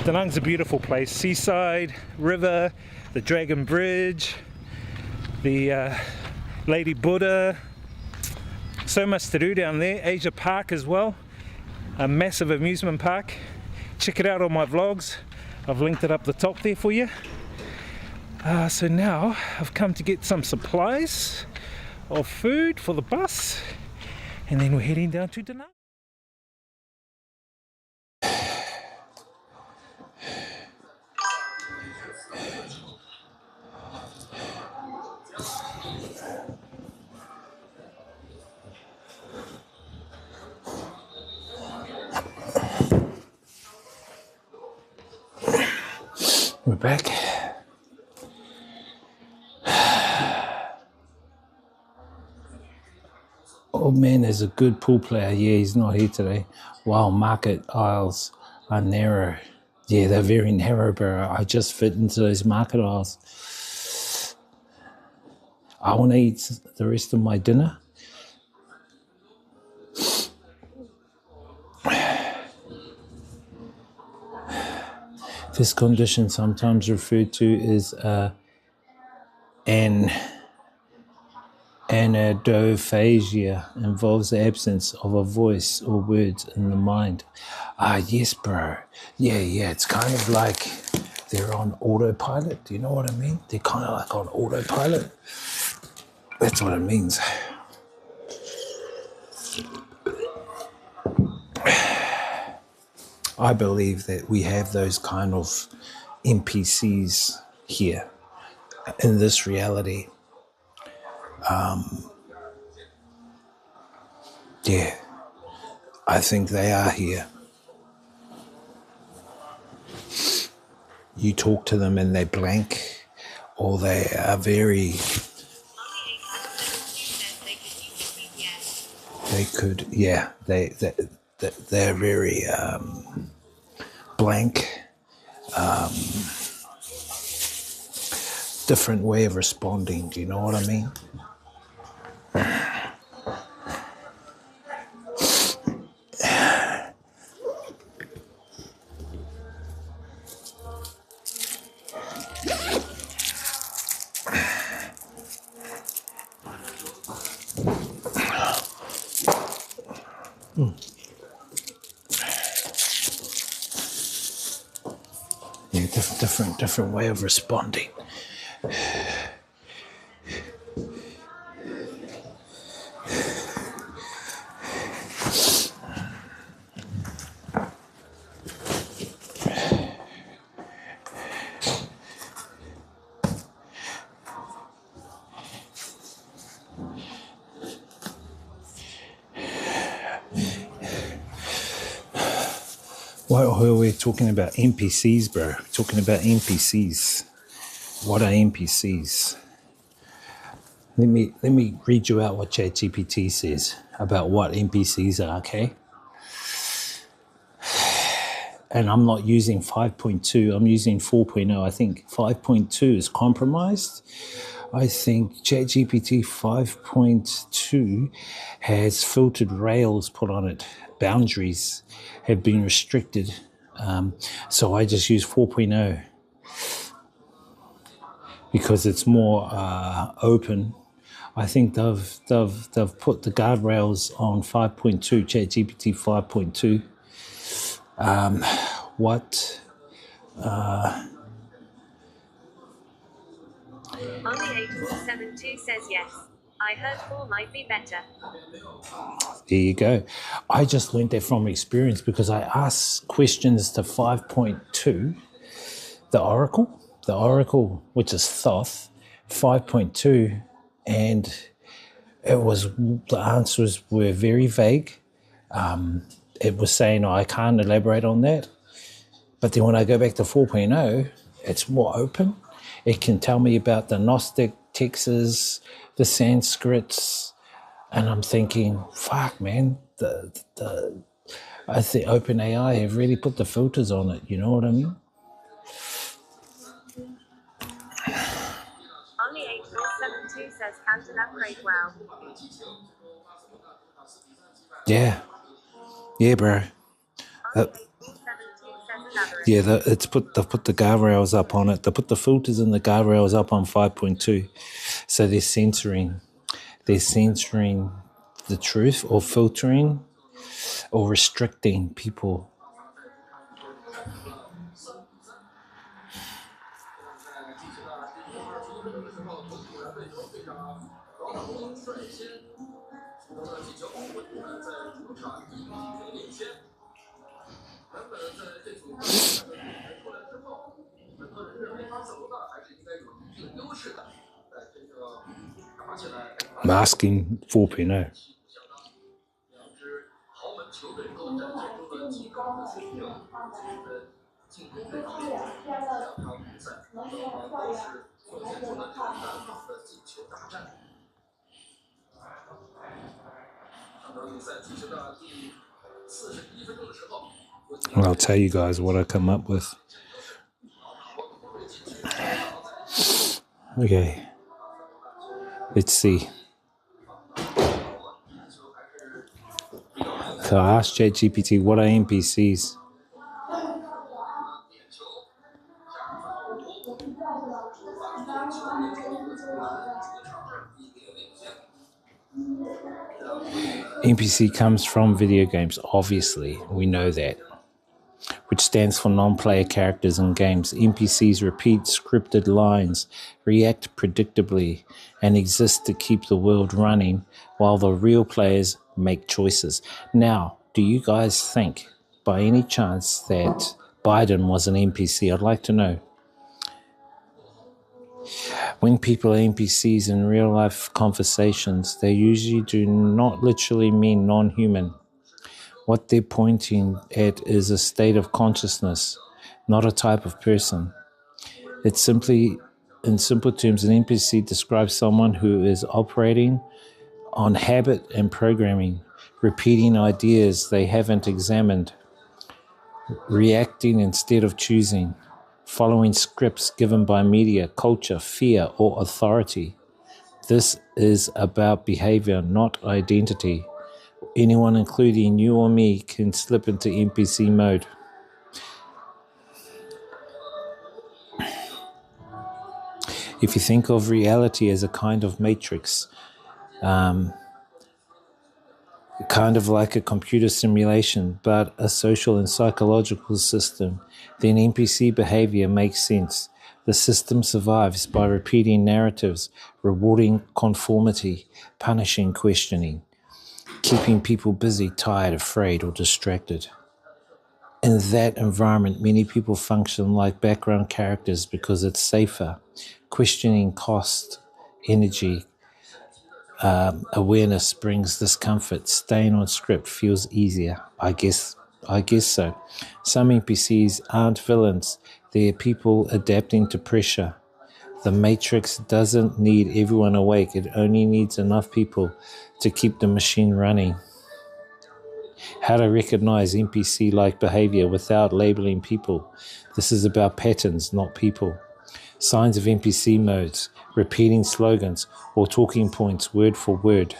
Da Nang's a beautiful place. Seaside, river, the Dragon Bridge, the Lady Buddha. So much to do down there. Asia Park as well. A massive amusement park. Check it out on my vlogs. I've linked it up the top there for you. So now I've come to get some supplies of food for the bus, and then we're heading down to Da Nang. We're back. Old man is a good pool player. Yeah, he's not here today. Wow, market aisles are narrow. Yeah, they're very narrow, bro. I just fit into those market aisles. I want to eat the rest of my dinner. This condition, sometimes referred to as anadophagia, involves the absence of a voice or words in the mind. Yes, bro. Yeah, it's kind of like they're on autopilot. Do you know what I mean? They're kind of like on autopilot. That's what it means. I believe that we have those kind of NPCs here in this reality. Yeah, I think they are here. You talk to them and they blank, or they are very... They could, yeah, they're very blank, different way of responding. Do you know what I mean? Yeah, different way of responding. What are we talking about? NPCs, bro. Talking about NPCs. What are NPCs? Let me read you out what ChatGPT says about what NPCs are, okay? And I'm not using 5.2, I'm using 4.0. I think 5.2 is compromised. I think ChatGPT 5.2 has filtered rails put on it. Boundaries have been restricted. So I just use 4.0 because it's more open. I think they've put the guardrails on 5.2, ChatGPT 5.2. Only 8472 says yes. I heard 4 might be better. There you go. I just learned that from experience because I asked questions to 5.2, the Oracle, which is Thoth, 5.2, and the answers were very vague. It was saying, I can't elaborate on that. But then when I go back to 4.0, it's more open. It can tell me about the Gnostic texts, the Sanskrits, and I'm thinking, fuck, man, I think OpenAI have really put the filters on it. You know what I mean? Only 8472 says can't elaborate well. Yeah, bro. Yeah, they've put the guardrails up on it. They put the filters and the guardrails up on 5.2. So they're censoring the truth, or filtering or restricting people. Masking 4.0. And I'll tell you guys what I come up with. Okay, let's see. So I asked ChatGPT, what are NPCs? NPC comes from video games, obviously, we know that, which stands for non-player characters in games. NPCs repeat scripted lines, react predictably, and exist to keep the world running while the real players make choices. Now, do you guys think, by any chance, that Biden was an NPC? I'd like to know. When people are NPCs in real-life conversations, they usually do not literally mean non-human. What they're pointing at is a state of consciousness, not a type of person. It's simply, in simple terms, an NPC describes someone who is operating on habit and programming, repeating ideas they haven't examined, reacting instead of choosing, following scripts given by media, culture, fear, or authority. This is about behavior, not identity. Anyone, including you or me, can slip into NPC mode. If you think of reality as a kind of matrix, kind of like a computer simulation, but a social and psychological system, then NPC behavior makes sense. The system survives by repeating narratives, rewarding conformity, punishing questioning, keeping people busy, tired, afraid, or distracted. In that environment, many people function like background characters because it's safer. Questioning cost, energy, awareness brings discomfort. Staying on script feels easier. I guess I guess so. Some NPCs aren't villains. They're people adapting to pressure. The Matrix doesn't need everyone awake. It only needs enough people to keep the machine running. How to recognize NPC-like behavior without labeling people. This is about patterns, not people. Signs of NPC modes, repeating slogans or talking points word for word.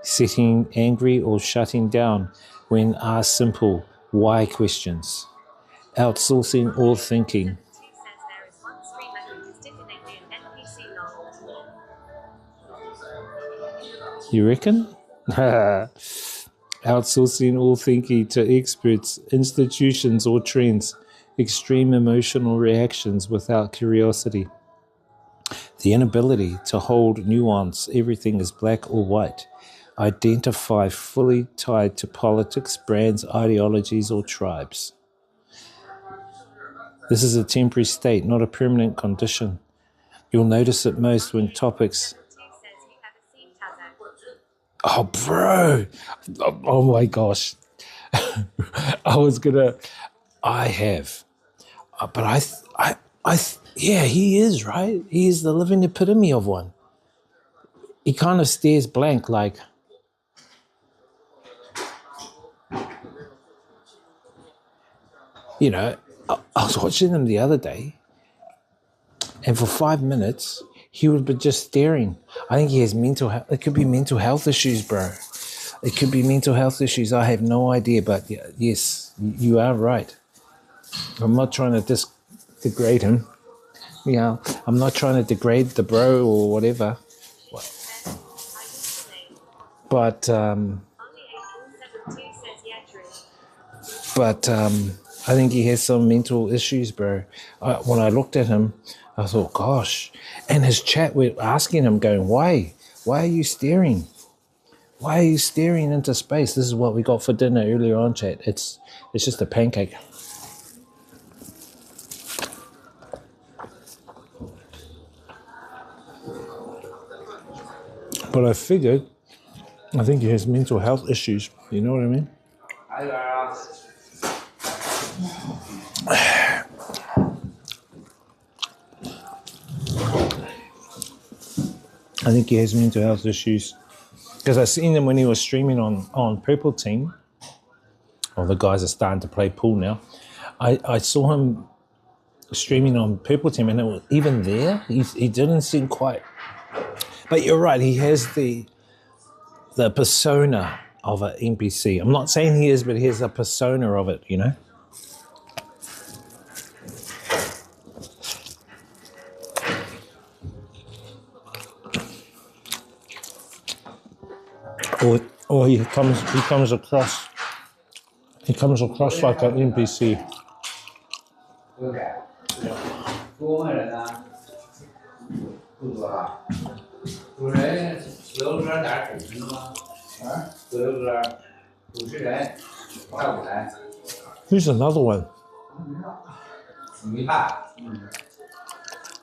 Setting angry or shutting down when asked simple why questions. Outsourcing all thinking. You reckon? Outsourcing all thinking to experts, institutions or trends. Extreme emotional reactions without curiosity. The inability to hold nuance, everything is black or white. Identify fully tied to politics, brands, ideologies, or tribes. This is a temporary state, not a permanent condition. You'll notice it most when topics... Oh, bro! Oh my gosh. I have. But yeah, he is, right? He is the living epitome of one. He kind of stares blank like... You know, I was watching him the other day, and for 5 minutes, he would be just staring. I think he has mental health. It could be mental health issues, bro. It could be mental health issues. I have no idea, but yes, you are right. I'm not trying to degrade him. Yeah, I'm not trying to degrade the bro or whatever. But I think he has some mental issues, bro. When I looked at him, I thought, gosh. And his chat, we're asking him, going, why? Why are you staring? Why are you staring into space? This is what we got for dinner earlier on, chat. It's just a pancake. But I think he has mental health issues. You know what I mean? I think he has mental health issues. Because I seen him when he was streaming on Purple Team. Well, the guys are starting to play pool now. I saw him streaming on Purple Team, and it was, even there, he didn't seem quite... But you're right, he has the persona of an NPC. I'm not saying he is, but he has a persona of it, you know? Or he comes across like an NPC. Here's another one.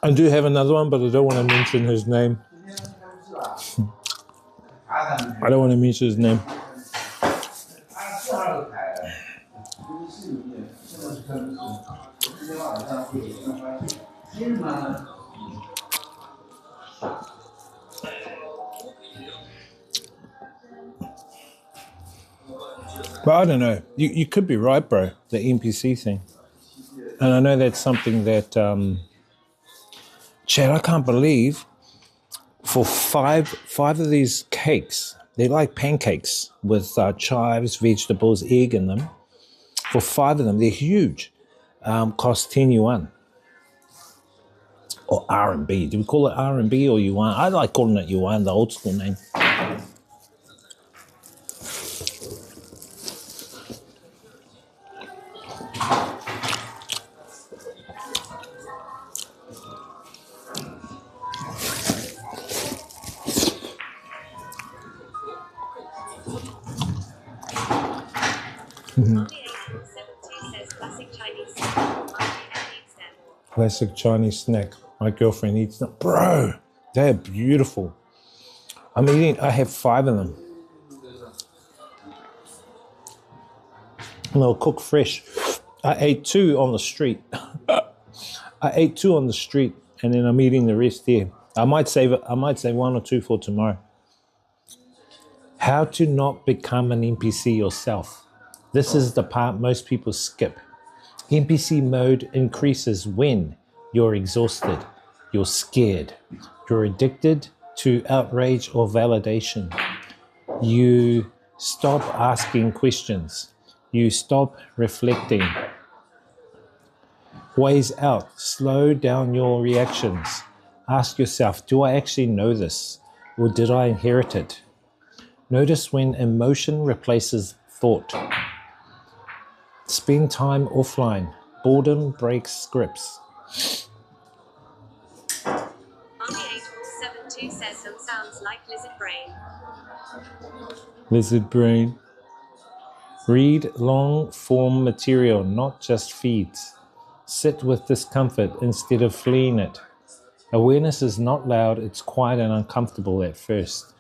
I do have another one, but I don't want to mention his name. I don't want to mention his name. But I don't know. You could be right, bro, the NPC thing. And I know that's something that, Chad, I can't believe for five of these cakes, they're like pancakes with chives, vegetables, egg in them. For 5 of them, they're huge. Cost 10 yuan. Or RMB. Do we call it RMB or yuan? I like calling it yuan, the old school name. Classic Chinese snack. My girlfriend eats them. Bro, they're beautiful. I have 5 of them. and they'll cook fresh. I ate 2 on the street. I ate 2 on the street, and then I'm eating the rest there. I might save 1 or 2 for tomorrow. How to not become an NPC yourself. This is the part most people skip. NPC mode increases when you're exhausted, you're scared, you're addicted to outrage or validation. You stop asking questions. You stop reflecting. Ways out. Slow down your reactions. Ask yourself, do I actually know this? Or did I inherit it? Notice when emotion replaces thought. Spend time offline. Boredom breaks scripts. Ollie8472 says some sounds like lizard brain. Lizard brain. Read long-form material, not just feeds. Sit with discomfort instead of fleeing it. Awareness is not loud, it's quiet and uncomfortable at first.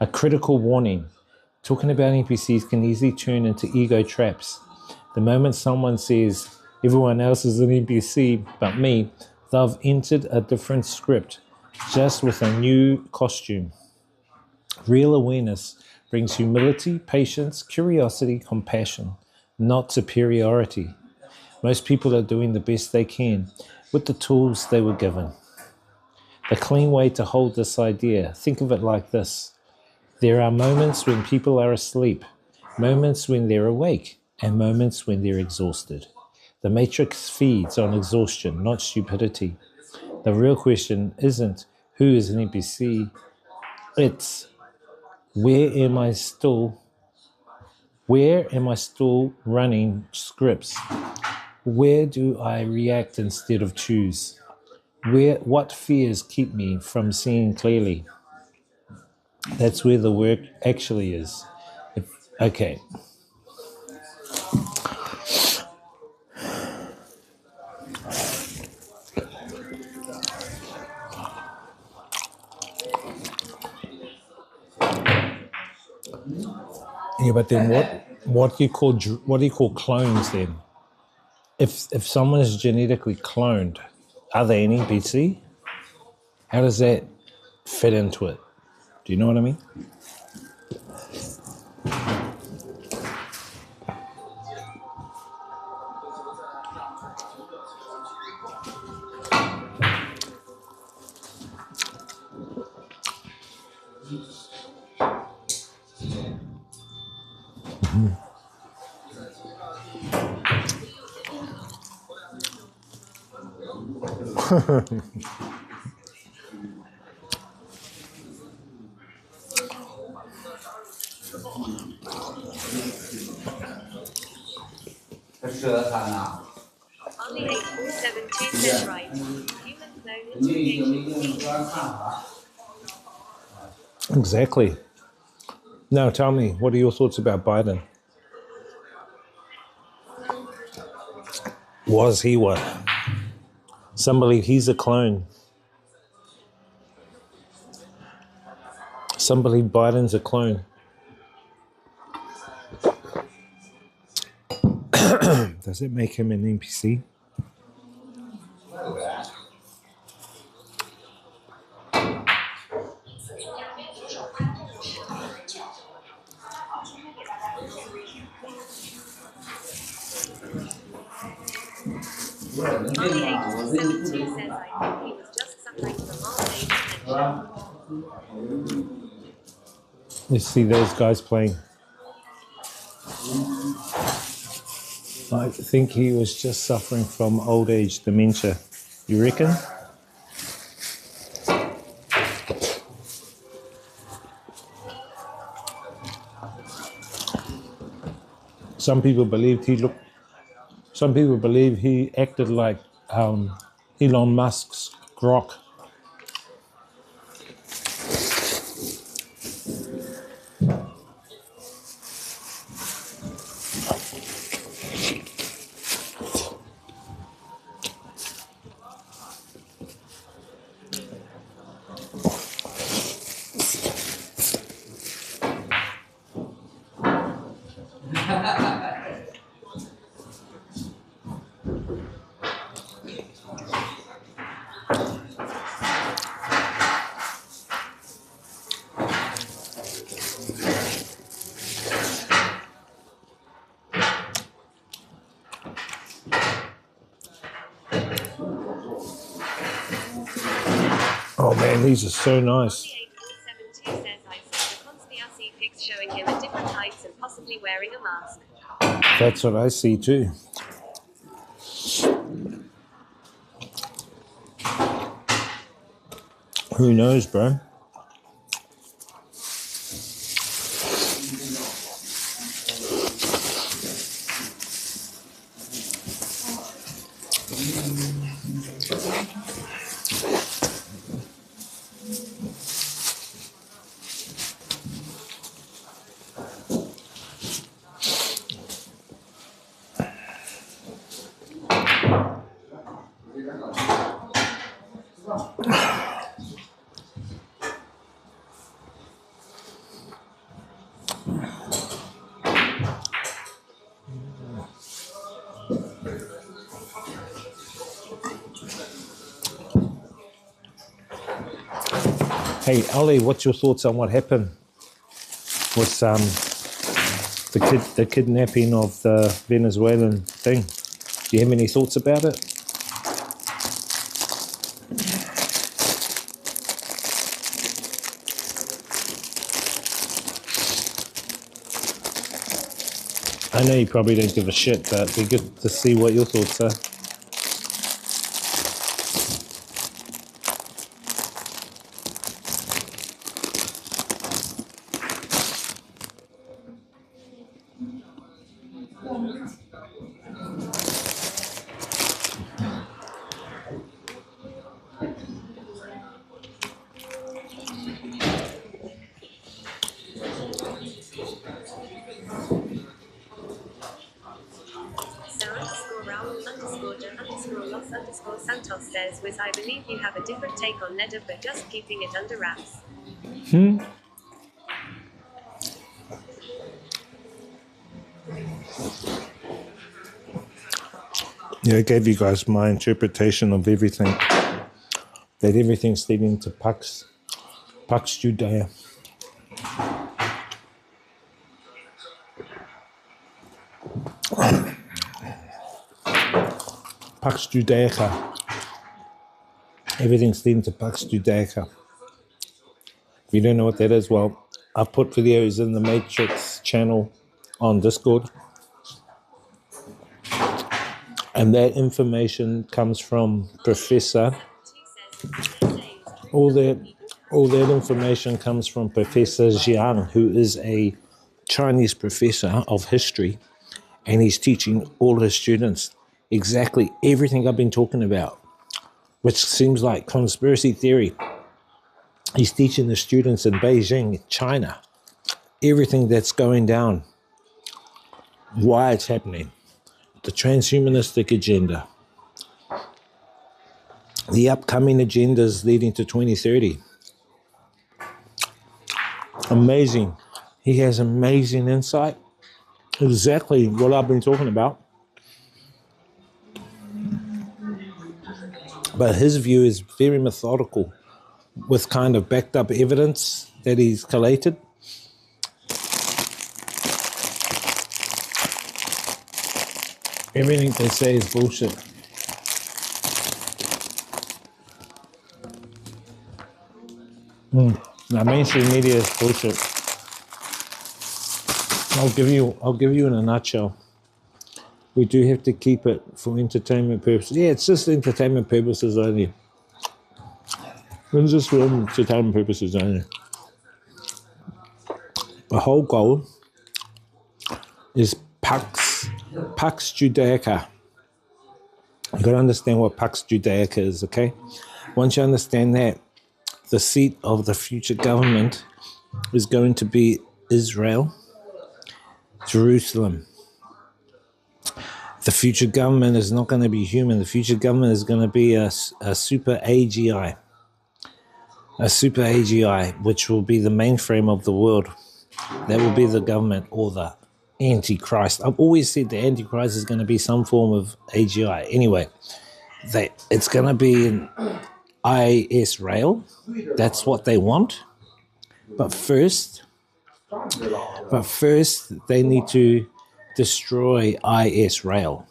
A critical warning. Talking about NPCs can easily turn into ego traps. The moment someone says, everyone else is an NPC but me, they've entered a different script, just with a new costume. Real awareness brings humility, patience, curiosity, compassion, not superiority. Most people are doing the best they can with the tools they were given. The clean way to hold this idea, think of it like this. There are moments when people are asleep, moments when they're awake, and moments when they're exhausted. The matrix feeds on exhaustion, not stupidity. The real question isn't who is an NPC, it's where am I still running scripts? Where do I react instead of choose? What fears keep me from seeing clearly? That's where the work actually is. Okay. Yeah, but then what do you call clones then? If someone is genetically cloned, are they an NPC? How does that fit into it? Do you know what I mean? Ollie8472 says right. Human clone Exactly. Now tell me, what are your thoughts about Biden? Was he what? Some believe he's a clone. Some believe Biden's a clone. Does it make him an NPC? Ollie8472 says I think he was just suffering from old age dementia. Let's see those guys playing. I think he was just suffering from old age dementia. You reckon? Some people believe he acted like Elon Musk's Grok. Oh man, these are so nice. 3872 says I saw the conspiracy pics showing him at different heights and possibly wearing a mask. That's what I see too. Who knows, bro? Hey, Ollie, what's your thoughts on what happened with the kidnapping of the Venezuelan thing? Do you have any thoughts about it? I know you probably don't give a shit, but it'd be good to see what your thoughts are. Santos says, "Wiz, I believe you have a different take on leather, but just keeping it under wraps." Yeah, I gave you guys my interpretation of everything. That everything's leading to Pax Judea. Pax Judaica. Everything's leading to Pax Judaica. If you don't know what that is, well, I've put videos in the Matrix channel on Discord. And that information comes from Professor. All that information comes from Professor Jiang, who is a Chinese professor of history, and he's teaching all his students exactly everything I've been talking about, which seems like conspiracy theory. He's teaching the students in Beijing, China, everything that's going down, why it's happening, the transhumanistic agenda, the upcoming agendas leading to 2030. Amazing. He has amazing insight. Exactly what I've been talking about. But his view is very methodical with kind of backed up evidence that he's collated. Everything they say is bullshit. Now, mainstream media is bullshit. I'll give you in a nutshell. We do have to keep it for entertainment purposes. Yeah, it's just entertainment purposes only. It's just for entertainment purposes only. The whole goal is Pax Judaica. You got to understand what Pax Judaica is, okay? Once you understand that, the seat of the future government is going to be Israel, Jerusalem. The future government is not going to be human. The future government is going to be a super AGI. A super AGI, which will be the mainframe of the world. That will be the government or the Antichrist. I've always said the Antichrist is going to be some form of AGI. Anyway, it's going to be an ISRael. That's what they want. But first, they need to destroy ISRael.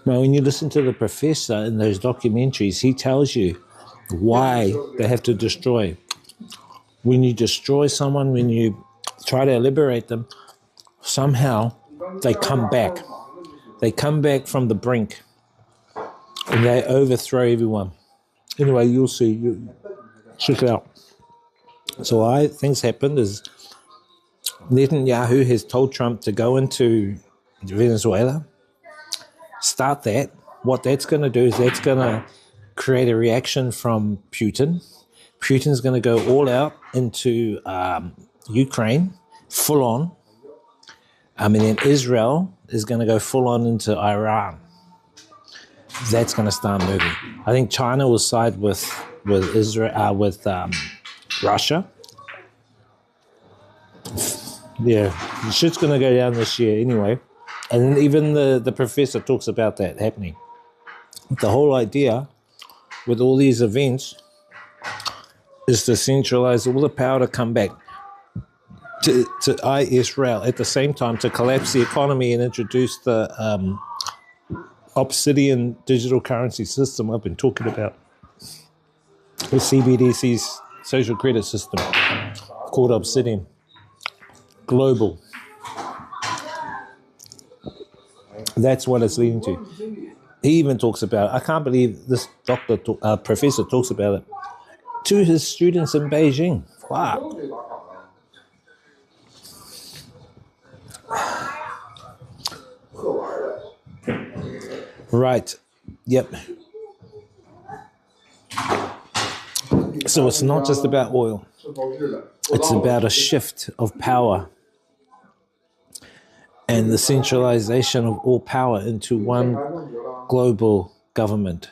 Now, when you listen to the professor in those documentaries, he tells you why they have to destroy. When you destroy someone, when you try to liberate them, somehow they come back. They come back from the brink and they overthrow everyone. Anyway, you'll see. Check it out. So why things happened is Netanyahu has told Trump to go into Venezuela, start that. What that's going to do is that's going to create a reaction from Putin. Putin's going to go all out into Ukraine, full on. And then Israel is going to go full on into Iran. That's going to start moving. I think China will side with Israel, with Russia. Yeah, the shit's going to go down this year anyway. And even the professor talks about that happening. The whole idea with all these events is to centralize all the power to come back to IRL at the same time to collapse the economy and introduce the Obsidian digital currency system I've been talking about. The CBDC's social credit system called Obsidian. Global. That's what it's leading to. He even talks about it. I can't believe this professor talks about it to his students in Beijing. Wow. Right. Yep. So it's not just about oil. It's about a shift of power and the centralization of all power into one global government.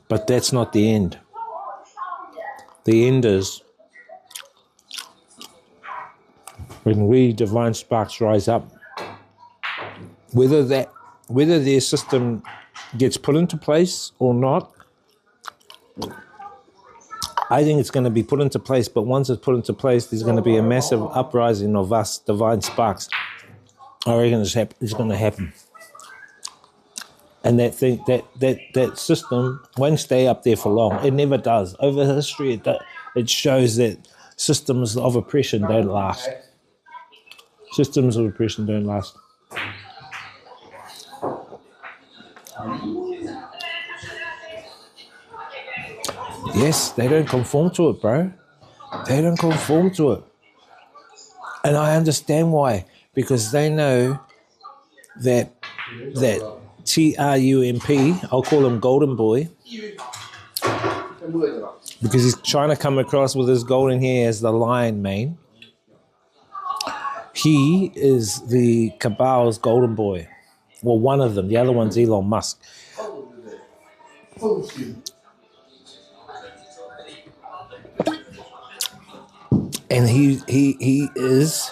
But that's not the end. The end is when we divine sparks rise up, whether their system gets put into place or not, I think it's going to be put into place, but once it's put into place, there's going to be a massive uprising of us divine sparks. I reckon it's going to happen. And that system won't stay up there for long. It never does. Over history, it shows that systems of oppression don't last. Systems of oppression don't last. Yes, they don't conform to it, bro. They don't conform to it. And I understand why. Because they know that Trump, I'll call him Golden Boy, because he's trying to come across with his golden hair as the lion mane. He is the cabal's golden boy. Well, one of them. The other one's Elon Musk. And he is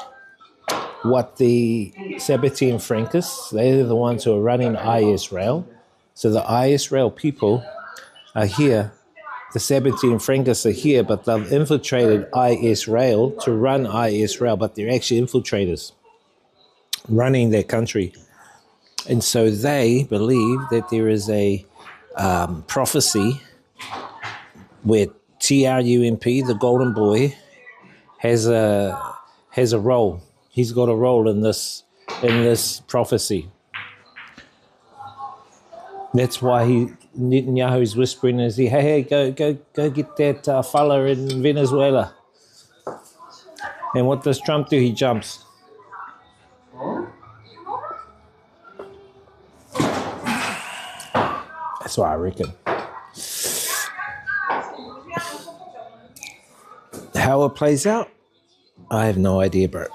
what the Sabbatean Frankists, they're the ones who are running IRL. So the IRL people are here. The Sabbatean Frankists are here, but they've infiltrated IRL to run IRL, but they're actually infiltrators running their country. And so they believe that there is a prophecy where Trump, the golden boy, has a role. He's got a role in this prophecy. That's why Netanyahu's whispering as hey, go get that fella in Venezuela. And what does Trump do? He jumps. That's what I reckon. How it plays out, I have no idea, bro.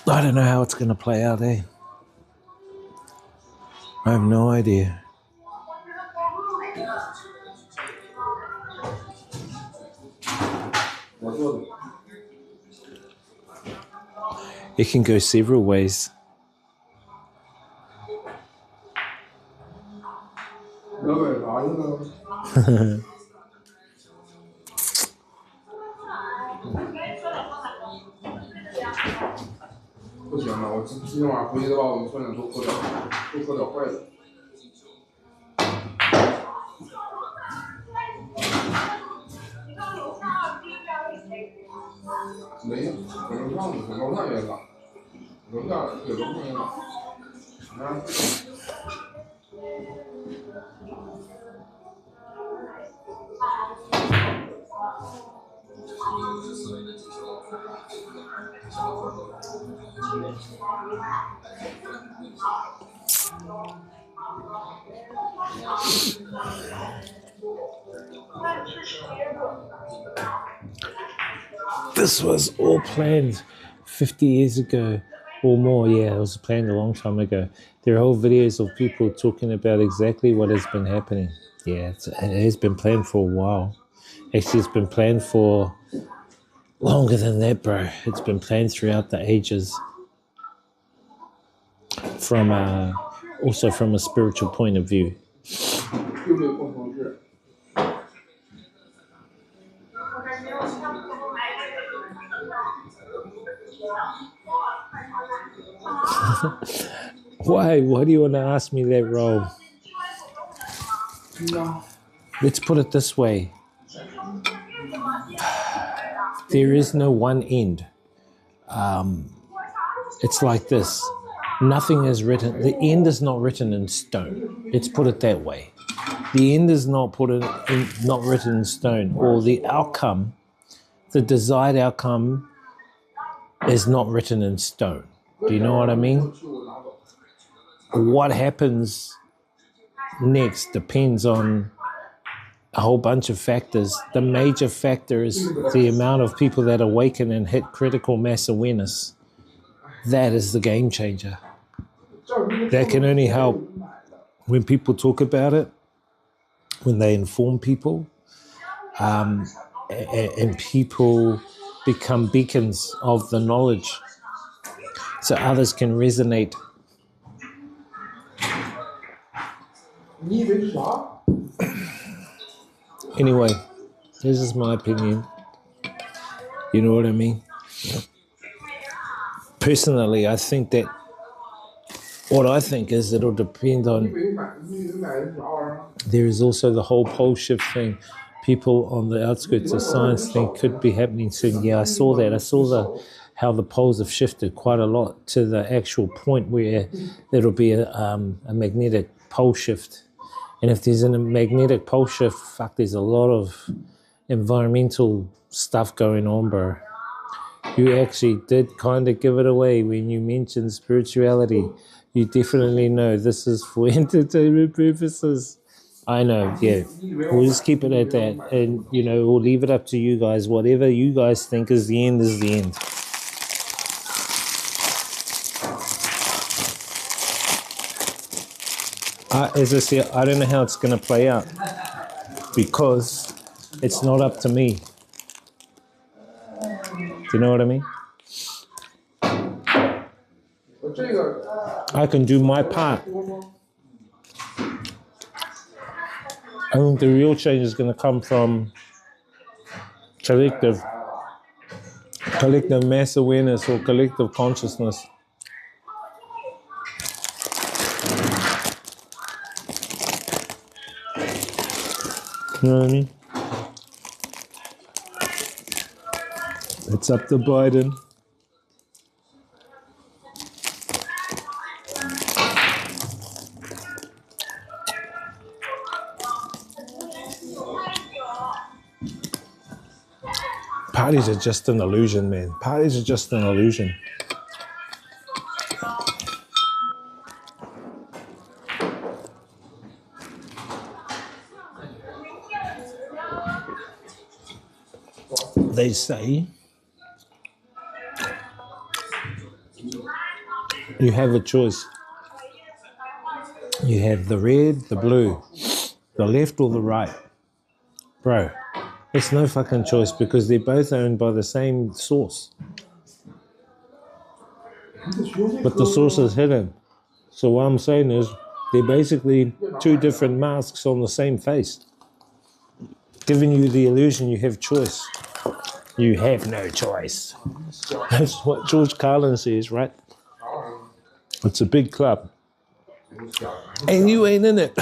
I don't know how it's going to play out, eh? I have no idea. It can go several ways. 今天晚上回去的话，我们算都喝点坏的。没有，楼上也了，楼上也了，啊。This was all planned 50 years ago or more. Yeah, it was planned a long time ago. There are whole videos of people talking about exactly what has been happening. Yeah, it has been planned for a while. Actually, it's been planned for longer than that, bro. It's been planned throughout the ages. From also from a spiritual point of view. Why? Why do you want to ask me that, Roll? No. Let's put it this way. There is no one end. It's like this. Nothing is written. The end is not written in stone. Let's put it that way. The end is not written in stone, or the outcome, the desired outcome, is not written in stone. Do you know what I mean? What happens next depends on a whole bunch of factors. The major factor is the amount of people that awaken and hit critical mass awareness. That is the game changer. That can only help when people talk about it, when they inform people, and people become beacons of the knowledge so others can resonate. Anyway, this is my opinion. You know what I mean? Personally, I think that what I think is it'll depend on. There is also the whole pole shift thing. People on the outskirts of science think could be happening soon. Yeah, I saw that. I saw how the poles have shifted quite a lot to the actual point where there'll be a magnetic pole shift. And if there's a magnetic pole shift, fuck, there's a lot of environmental stuff going on, bro. You actually did kind of give it away when you mentioned spirituality. You definitely know this is for entertainment purposes. I know, yeah. We'll just keep it at that. And, you know, we'll leave it up to you guys. Whatever you guys think is the end is the end. As I said, I don't know how it's going to play out because it's not up to me. Do you know what I mean? I can do my part. I think the real change is going to come from collective mass awareness or collective consciousness. You know what I mean? It's up to Biden. Parties are just an illusion, man. Parties are just an illusion. They say you have a choice. You have the red, the blue, the left or the right. Bro, it's no fucking choice because they're both owned by the same source. But the source is hidden. So what I'm saying is they're basically two different masks on the same face, giving you the illusion you have choice. You have no choice. That's what George Carlin says, right? It's a big club. And you ain't in it.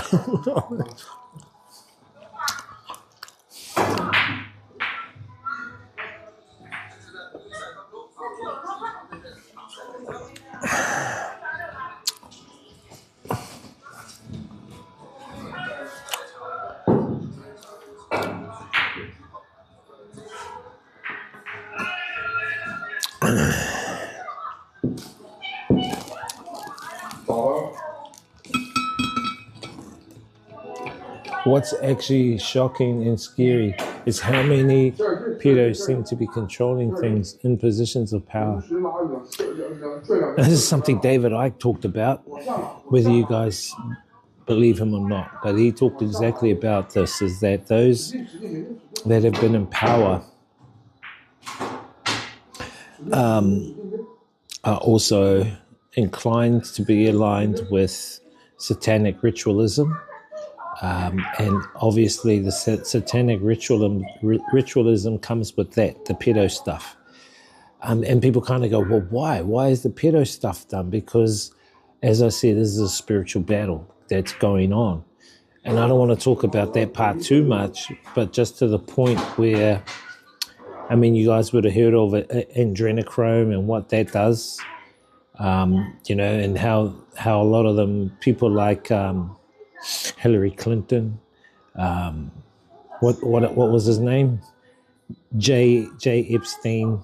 What's actually shocking and scary is how many pedos seem to be controlling things in positions of power. This is something David Icke talked about, whether you guys believe him or not, but he talked exactly about this, is that those that have been in power are also inclined to be aligned with satanic ritualism. And obviously the satanic ritualism comes with that, the pedo stuff. And people kind of go, well, why? Why is the pedo stuff done? Because, as I said, this is a spiritual battle that's going on. And I don't want to talk about that part too much, but just to the point where, I mean, you guys would have heard of adrenochrome and what that does, you know, and how a lot of them, people like Hillary Clinton, what was his name? J. Epstein,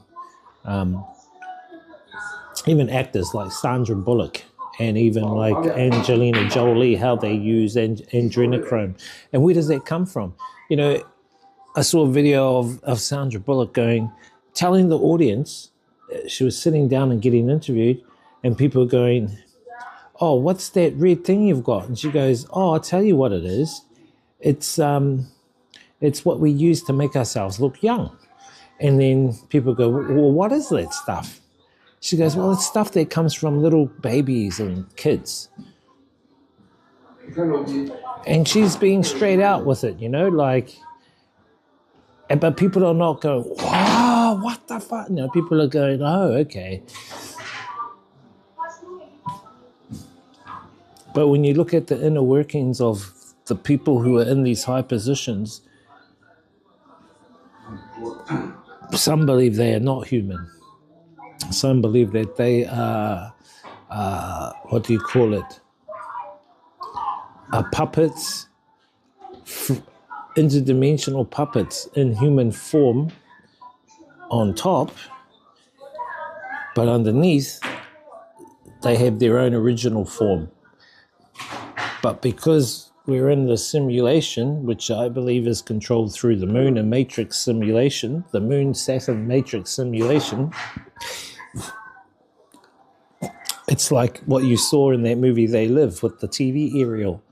even actors like Sandra Bullock and even like Angelina Jolie, how they use adrenochrome. And where does that come from? You know, I saw a video of Sandra Bullock telling the audience, she was sitting down and getting interviewed, and people were going, oh, what's that red thing you've got? And she goes, oh, I'll tell you what it is. It's what we use to make ourselves look young. And then people go, well, what is that stuff? She goes, well, it's stuff that comes from little babies and kids. And she's being straight out with it, you know, like, but people are not going, wow, what the fuck? No, people are going, oh, okay. But when you look at the inner workings of the people who are in these high positions, some believe they are not human. Some believe that they are, what do you call it? Are puppets, interdimensional puppets in human form on top, but underneath, they have their own original form. But because we're in the simulation, which I believe is controlled through the moon and matrix simulation, the moon-Saturn matrix simulation, it's like what you saw in that movie They Live with the TV aerial,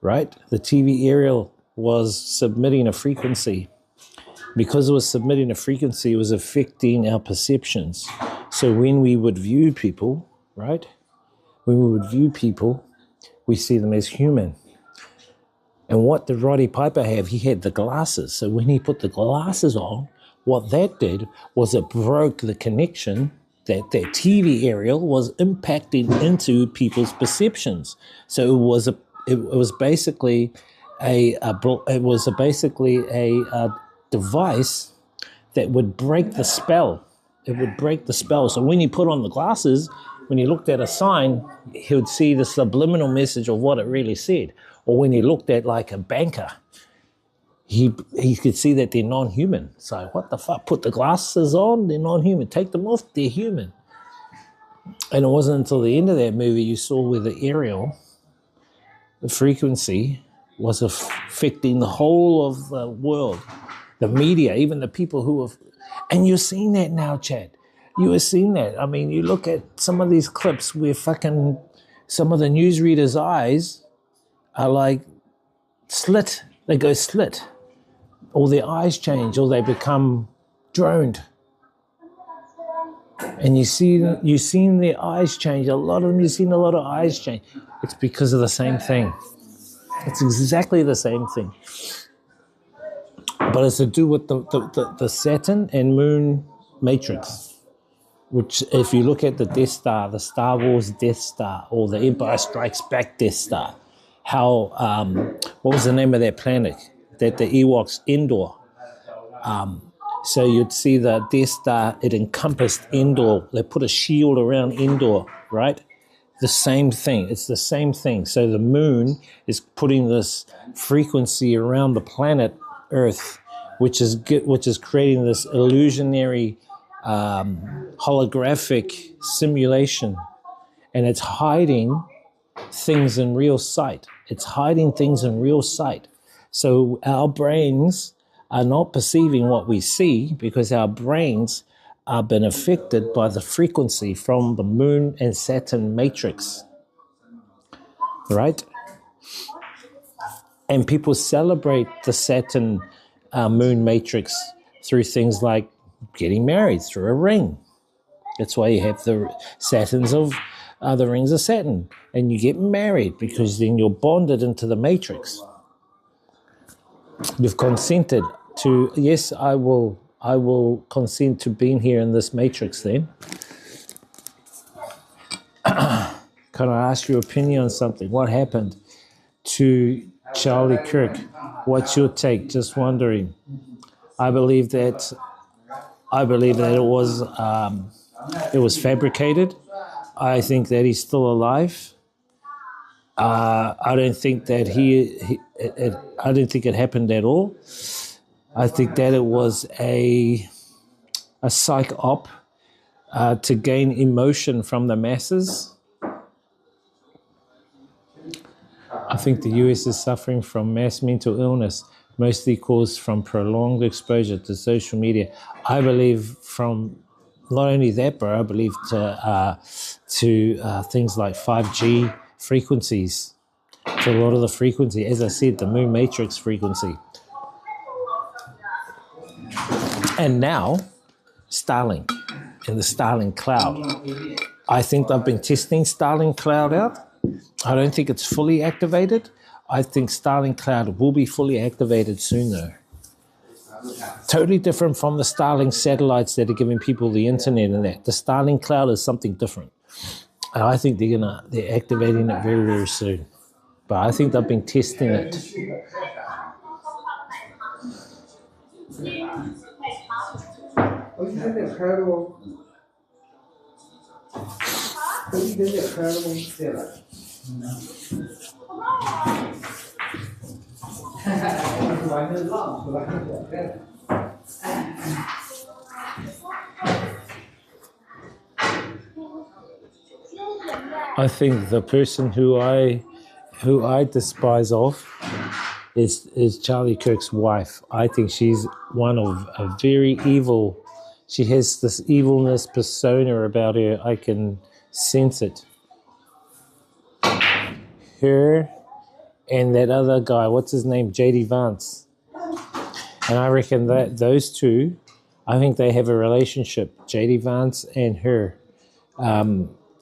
right? The TV aerial was submitting a frequency. Because it was submitting a frequency, it was affecting our perceptions. So when we would view people, right? When we would view people, we see them as human. And what did Roddy Piper have? He had the glasses. So when he put the glasses on, what that did was it broke the connection that TV aerial was impacting into people's perceptions. So it was basically a device that would break the spell. It would break the spell. So when you put on the glasses, when you looked at a sign, he would see the subliminal message of what it really said. Or when he looked at like a banker, he could see that they're non-human. So what the fuck? Put the glasses on, they're non-human. Take them off, they're human. And it wasn't until the end of that movie you saw where the aerial, the frequency, was affecting the whole of the world. The media, even the people who have... And you're seeing that now, Chad. You are seeing that. I mean, you look at some of these clips where fucking some of the newsreaders' eyes are like slit. They go slit. Or their eyes change, or they become droned. And you've seen their eyes change. A lot of them, you've seen a lot of eyes change. It's because of the same thing. It's exactly the same thing. But it's to do with the Saturn and Moon matrix. which if you look at the Death Star, the Star Wars Death Star, or the Empire Strikes Back Death Star, how, what was the name of that planet? That the Ewoks Endor. So you'd see the Death Star, it encompassed Endor. They put a shield around Endor, right? The same thing. It's the same thing. So the moon is putting this frequency around the planet Earth, which is creating this illusionary holographic simulation, and it's hiding things in real sight. It's hiding things in real sight. So our brains are not perceiving what we see because our brains are been affected by the frequency from the Moon and Saturn matrix, right? And people celebrate the Saturn Moon matrix through things like getting married through a ring. That's why you have the Saturns of the rings of Saturn, and you get married because then you're bonded into the matrix. You've consented to, yes, I will consent to being here in this matrix then. Can I ask your opinion on something? What happened to Charlie Kirk? What's your take? Just wondering. I believe that it was fabricated. I think that he's still alive. I don't think that I don't think it happened at all. I think that it was a psych op to gain emotion from the masses. I think the US is suffering from mass mental illness, mostly caused from prolonged exposure to social media. I believe from not only that, but I believe to things like 5G frequencies, to a lot of the frequency, as I said, the moon matrix frequency. And now, Starlink and the Starlink cloud. I think they've been testing Starlink cloud out. I don't think it's fully activated. I think Starlink cloud will be fully activated soon though. Totally different from the Starlink satellites that are giving people the internet and that. The Starlink cloud is something different. And I think they're activating it very, very soon. But I think they've been testing it. I think the person who I despise of is Charlie Kirk's wife. I think she's one of a very evil. She has this evilness persona about her. I can sense it. Her and that other guy, what's his name? JD Vance. And I reckon that those two, I think they have a relationship. JD Vance and her,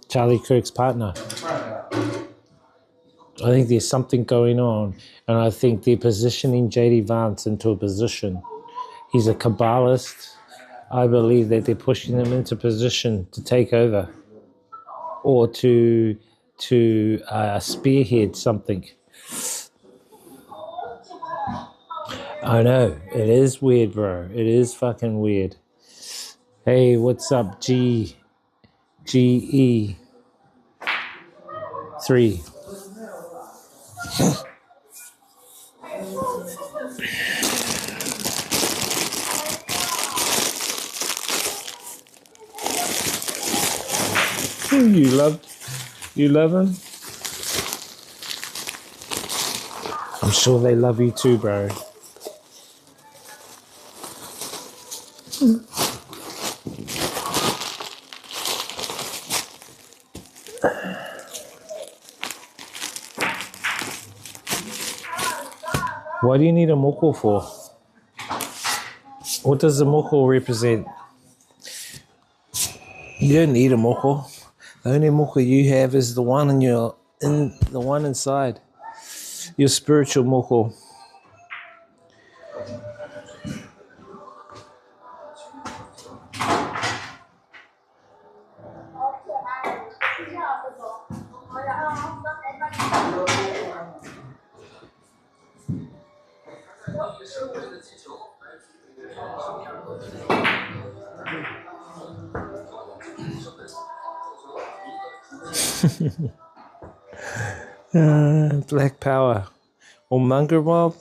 Charlie Kirk's partner. I think there's something going on, and I think they're positioning JD Vance into a position. He's a Kabbalist. I believe that they're pushing him into position to take over or to spearhead something. I know, it is weird, bro. It is fucking weird. Hey, what's up, GE3? You love him? I'm sure they love you too, bro. Why do you need a moko for? What does the moko represent? You don't need a moko. The only moko you have is the one the one inside. Your spiritual moko. Black Power or Munger Mob.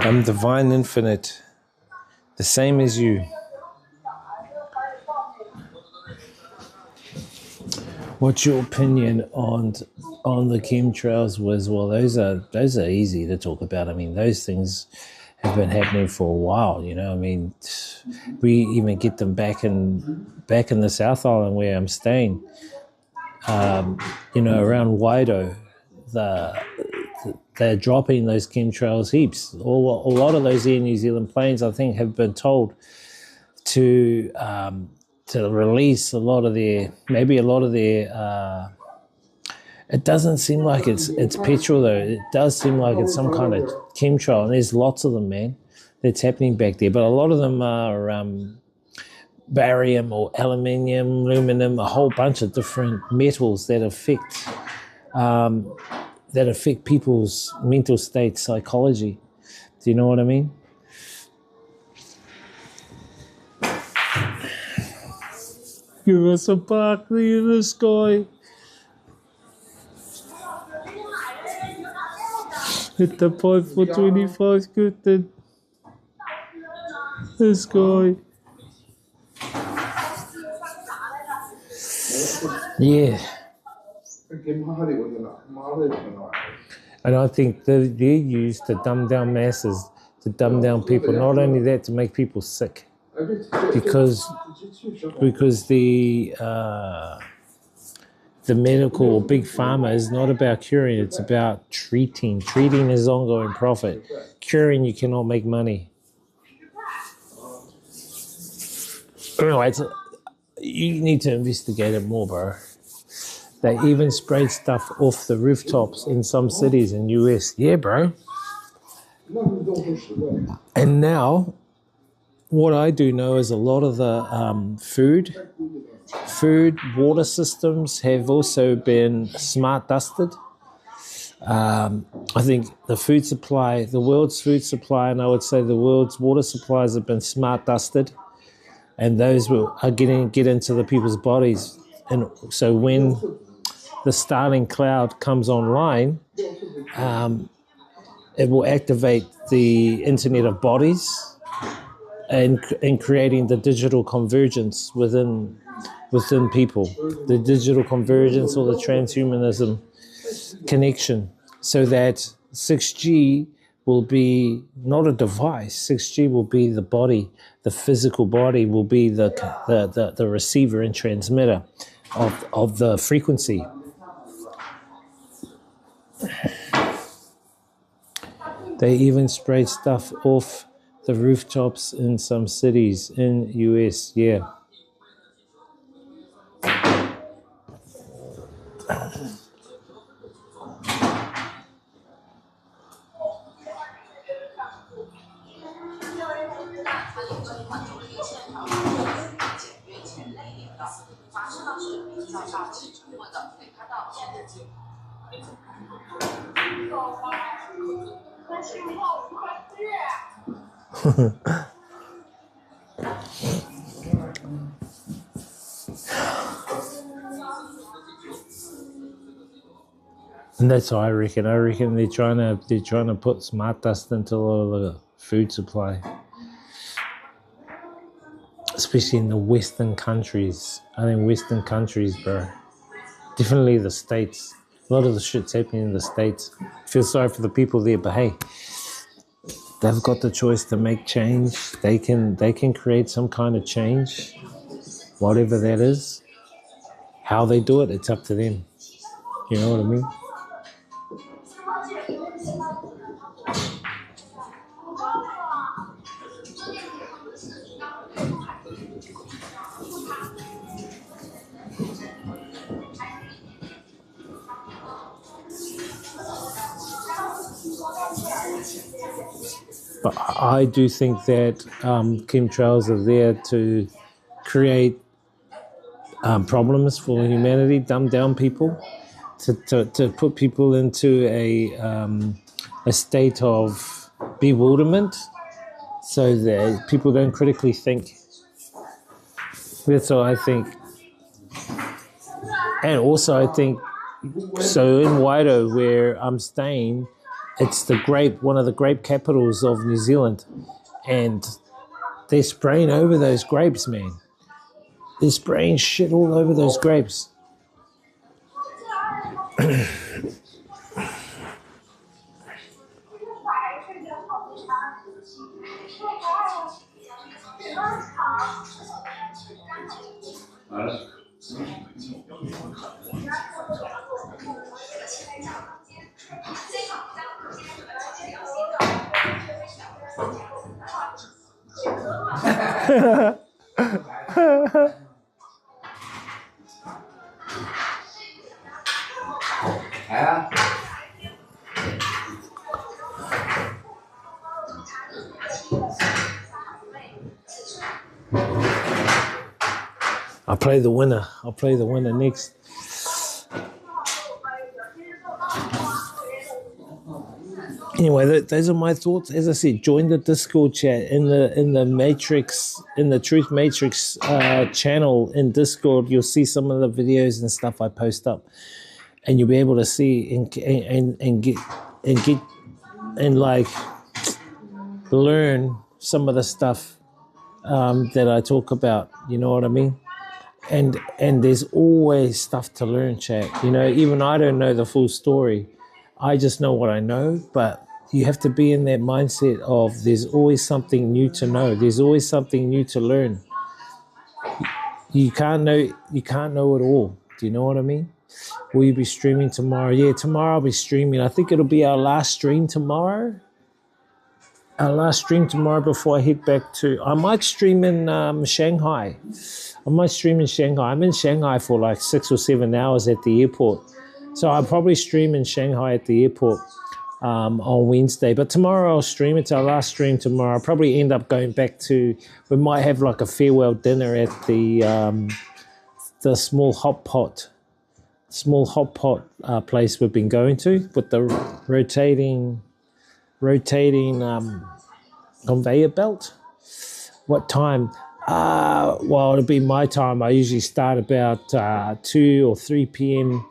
I'm divine infinite, the same as you. What's your opinion on the chemtrails? Well, those are easy to talk about. I mean, those things have been happening for a while. You know, I mean, we even get them back in the South Island where I'm staying. You know, around Waido, they're dropping those chemtrails heaps. A lot of those Air New Zealand planes, I think, have been told to release a lot of their. It doesn't seem like it's petrol though. It does seem like it's some kind of chemtrail, and there's lots of them, man. That's happening back there. But a lot of them are barium or aluminium, aluminum, a whole bunch of different metals that affect people's mental state, psychology. Do you know what I mean? Give us a Barkley in the sky. Hit the pipe for 25 good then. The sky. Yeah. And I think they're used to dumb down masses, to dumb down people. Not only that, to make people sick. Because the medical or big pharma is not about curing, it's about treating. Treating is ongoing profit. Curing, you cannot make money. Anyway, you need to investigate it more, bro. They even sprayed stuff off the rooftops in some cities in US. Yeah, bro. And now, what I do know is a lot of the food, water systems have also been smart dusted. I think the food supply, the world's food supply, and I would say the world's water supplies have been smart dusted, and those are get into the people's bodies. And so when the Starling cloud comes online, it will activate the Internet of Bodies and creating the digital convergence within people, the digital convergence or the transhumanism connection, so that 6G will be not a device. 6G will be the body, the physical body will be the receiver and transmitter of the frequency. They even sprayed stuff off the rooftops in some cities in US, yeah. And that's what I reckon. I reckon they're trying to put smart dust into all of the food supply, especially in the Western countries. I think Western countries, bro. Definitely the States. A lot of the shit's happening in the States. I feel sorry for the people there, but hey, they've got the choice to make change. They can create some kind of change, whatever that is. How they do it, it's up to them. You know what I mean? But I do think that chemtrails are there to create problems for humanity, dumb down people, to put people into a state of bewilderment so that people don't critically think. That's what I think. And also I think, so in Waido, where I'm staying, it's one of the grape capitals of New Zealand. And they're spraying over those grapes, man. They're spraying shit all over those grapes. I'll play the winner. I'll play the winner next. Anyway, those are my thoughts. As I said, join the Discord chat in the Matrix, in the Truth Matrix channel in Discord. You'll see some of the videos and stuff I post up, and you'll be able to see and like learn some of the stuff that I talk about. You know what I mean? And there's always stuff to learn, chat. You know, even I don't know the full story. I just know what I know, but you have to be in that mindset of there's always something new to know. There's always something new to learn. You can't know it all. Do you know what I mean? Will you be streaming tomorrow? Yeah, tomorrow I'll be streaming. I think it'll be our last stream tomorrow. Our last stream tomorrow before I head back to... I might stream in Shanghai. I'm in Shanghai for like 6 or 7 hours at the airport. So I'll probably stream in Shanghai at the airport on Wednesday. But tomorrow I'll stream. It's our last stream tomorrow. I'll probably end up going back to... We might have like a farewell dinner at the small hot pot place we've been going to with the rotating conveyor belt. What time? Well, it'll be my time. I usually start about 2 or 3 p.m.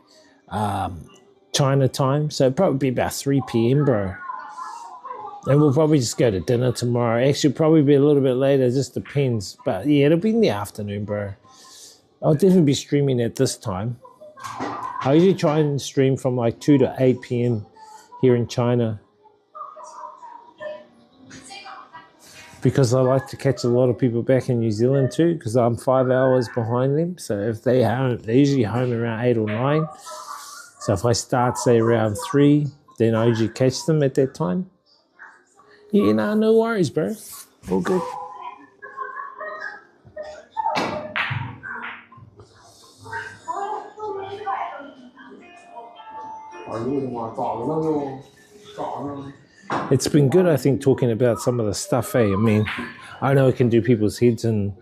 China time, so it'll probably be about 3 p.m, bro. And we'll probably just go to dinner tomorrow. Actually, probably be a little bit later, just depends. But yeah, it'll be in the afternoon, bro. I'll definitely be streaming at this time. I usually try and stream from like 2 to 8 p.m. here in China, because I like to catch a lot of people back in New Zealand too, because I'm 5 hours behind them. So if they're usually home around 8 or 9. So if I start, say, around 3, then I usually catch them at that time. Yeah, nah, no worries, bro. All good. It's been good, I think, talking about some of the stuff, I mean, I know it can do people's heads and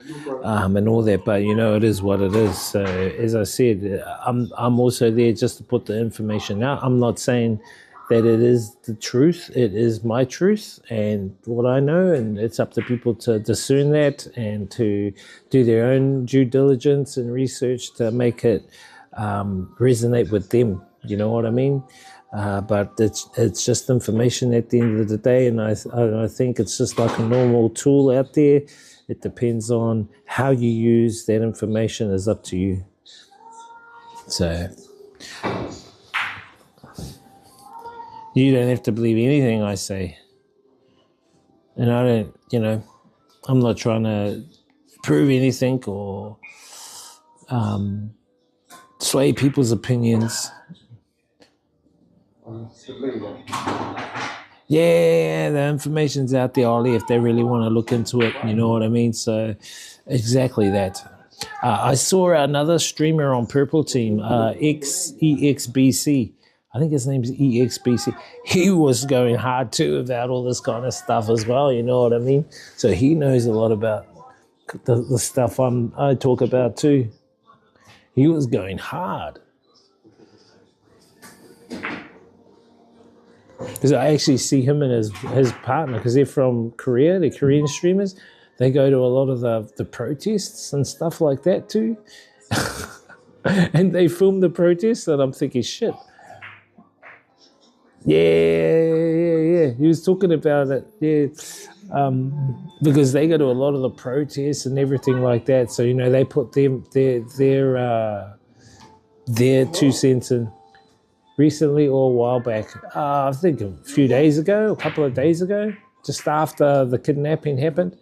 all that, but, you know, it is what it is. So, as I said, I'm also there just to put the information out. I'm not saying that it is the truth. It is my truth and what I know, and it's up to people to discern that and to do their own due diligence and research to make it resonate with them. You know what I mean? But it's just information at the end of the day, and I think it's just like a normal tool out there. It depends on how you use that information. Is up to you. So you don't have to believe anything I say, and I don't. You know, I'm not trying to prove anything or sway people's opinions. Yeah, the information's out there, Ollie, if they really want to look into it, you know what I mean? So, exactly that. I saw another streamer on Purple Team, EXBC. I think his name's EXBC. He was going hard too about all this kind of stuff as well, you know what I mean? So he knows a lot about the stuff I talk about too. He was going hard. Because I actually see him and his partner, because they're from Korea, they're Korean streamers. They go to a lot of the protests and stuff like that too. And they film the protests, and I'm thinking, shit. Yeah. He was talking about it, because they go to a lot of the protests and everything like that. So, you know, they put their 2 cents in recently or a while back. I think a few days ago, a couple of days ago, just after the kidnapping happened.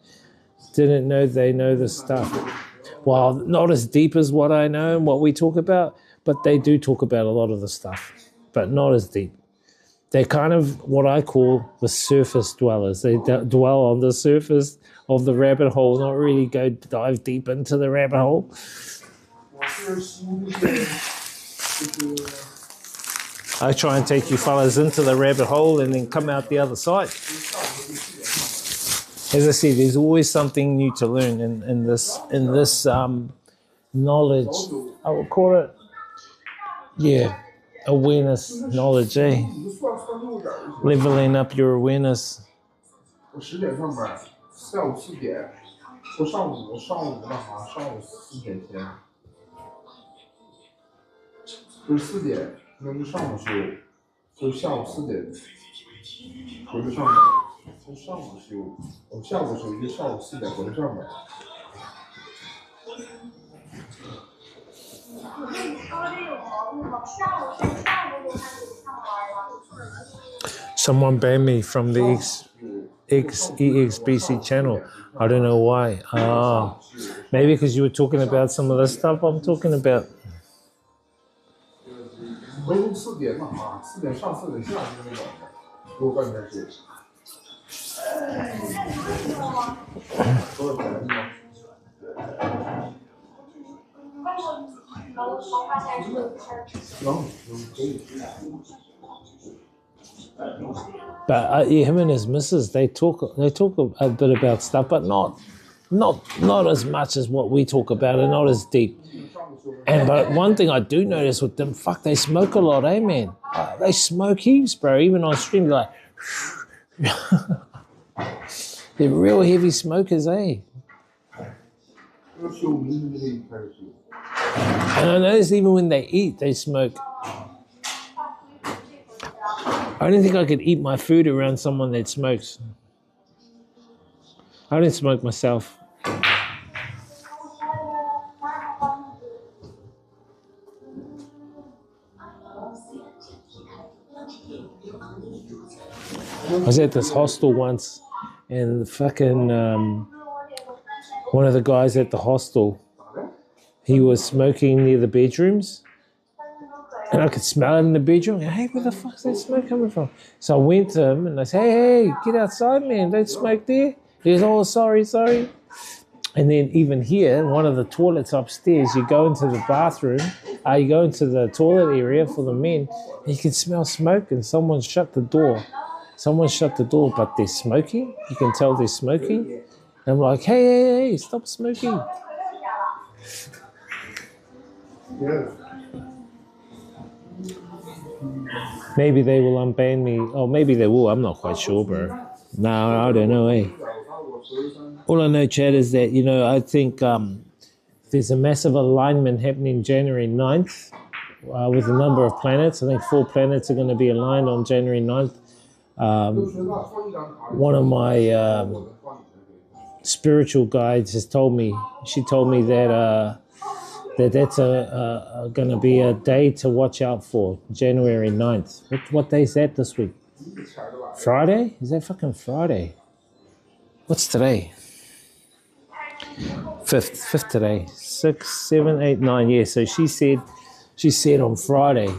Didn't know they know this stuff. Well, not as deep as what I know and what we talk about, but they do talk about a lot of the stuff, but not as deep. They're kind of what I call the surface dwellers. They dwell on the surface of the rabbit hole, not really go dive deep into the rabbit hole. I try and take you fellas into the rabbit hole and then come out the other side. As I said, there's always something new to learn in this knowledge. I would call it, awareness, knowledge, leveling up your awareness. 10点上班，下午4点，我上午那啥，上午4点前，就是4点能上午休，就下午4点回来上班，就上午休，我下午休就下午4点回来上班。Someone banned me from the EXBC channel. I don't know why. Maybe because you were talking about some of the stuff I'm talking about. 回头4点那啥，4点上4点下就那种，给我办点事。多少钱呢？ But him and his missus, they talk a bit about stuff, but not as much as what we talk about, and not as deep. But one thing I do notice with them, fuck, they smoke a lot, eh, man? They smoke heaps, bro. Even on stream, like they're real heavy smokers, eh? And I notice even when they eat, they smoke. I don't think I could eat my food around someone that smokes. I don't smoke myself. I was at this hostel once, and fucking one of the guys at the hostel, he was smoking near the bedrooms, and I could smell it in the bedroom. Hey, where the fuck's that smoke coming from? So I went to him and I said, hey, get outside, man, don't smoke there. He goes, oh, sorry. And then even here, one of the toilets upstairs, you go into the bathroom, you go into the toilet area for the men, and you can smell smoke, and someone shut the door. But they're smoking. You can tell they're smoking. And I'm like, hey, stop smoking. Maybe they will unban me. Oh, maybe they will. I'm not quite sure, bro. No, I don't know, eh? All I know, Chad, is that, you know, I think there's a massive alignment happening January 9th with a number of planets. I think 4 planets are going to be aligned on January 9th. One of my spiritual guides has told me, she told me that that's going to be a day to watch out for, January 9th. What day is that this week? Friday? Is that fucking Friday? What's today? 5th today. 6, 7, 8, 9. Yeah, so she said on Friday,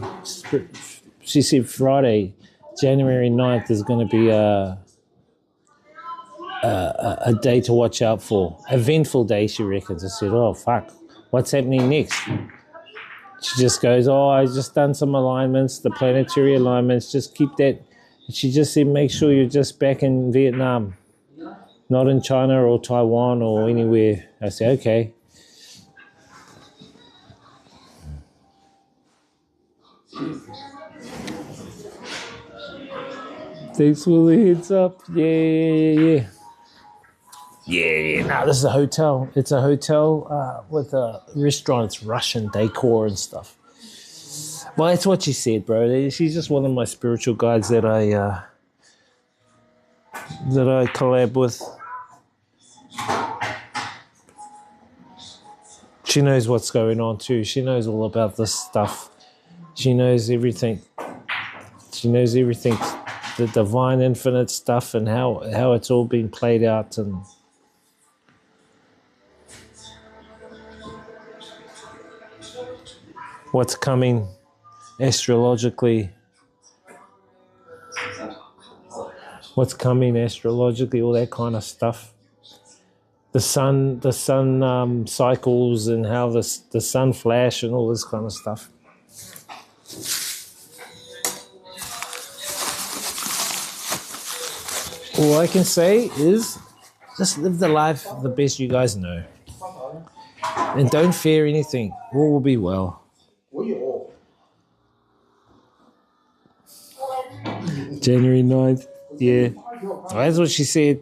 she said Friday, January 9th is going to be a day to watch out for. Eventful day, she reckons. I said, oh, fuck. What's happening next? She just goes, oh, I just done some alignments, the planetary alignments, just keep that. She just said, make sure you're just back in Vietnam, not in China or Taiwan or anywhere. I said, okay. Thanks for the heads up. Yeah. No, this is a hotel. It's a hotel with a restaurant. It's Russian decor and stuff. Well, that's what she said, bro. She's just one of my spiritual guides that I collab with. She knows what's going on too. She knows all about this stuff. She knows everything. She knows everything, the divine infinite stuff and how it's all been played out and what's coming astrologically. What's coming astrologically, all that kind of stuff. The sun cycles and how the sun flash and all this kind of stuff. All I can say is just live the life the best you guys know. And don't fear anything. All will be well. January 9th, yeah. Well, that's what she said.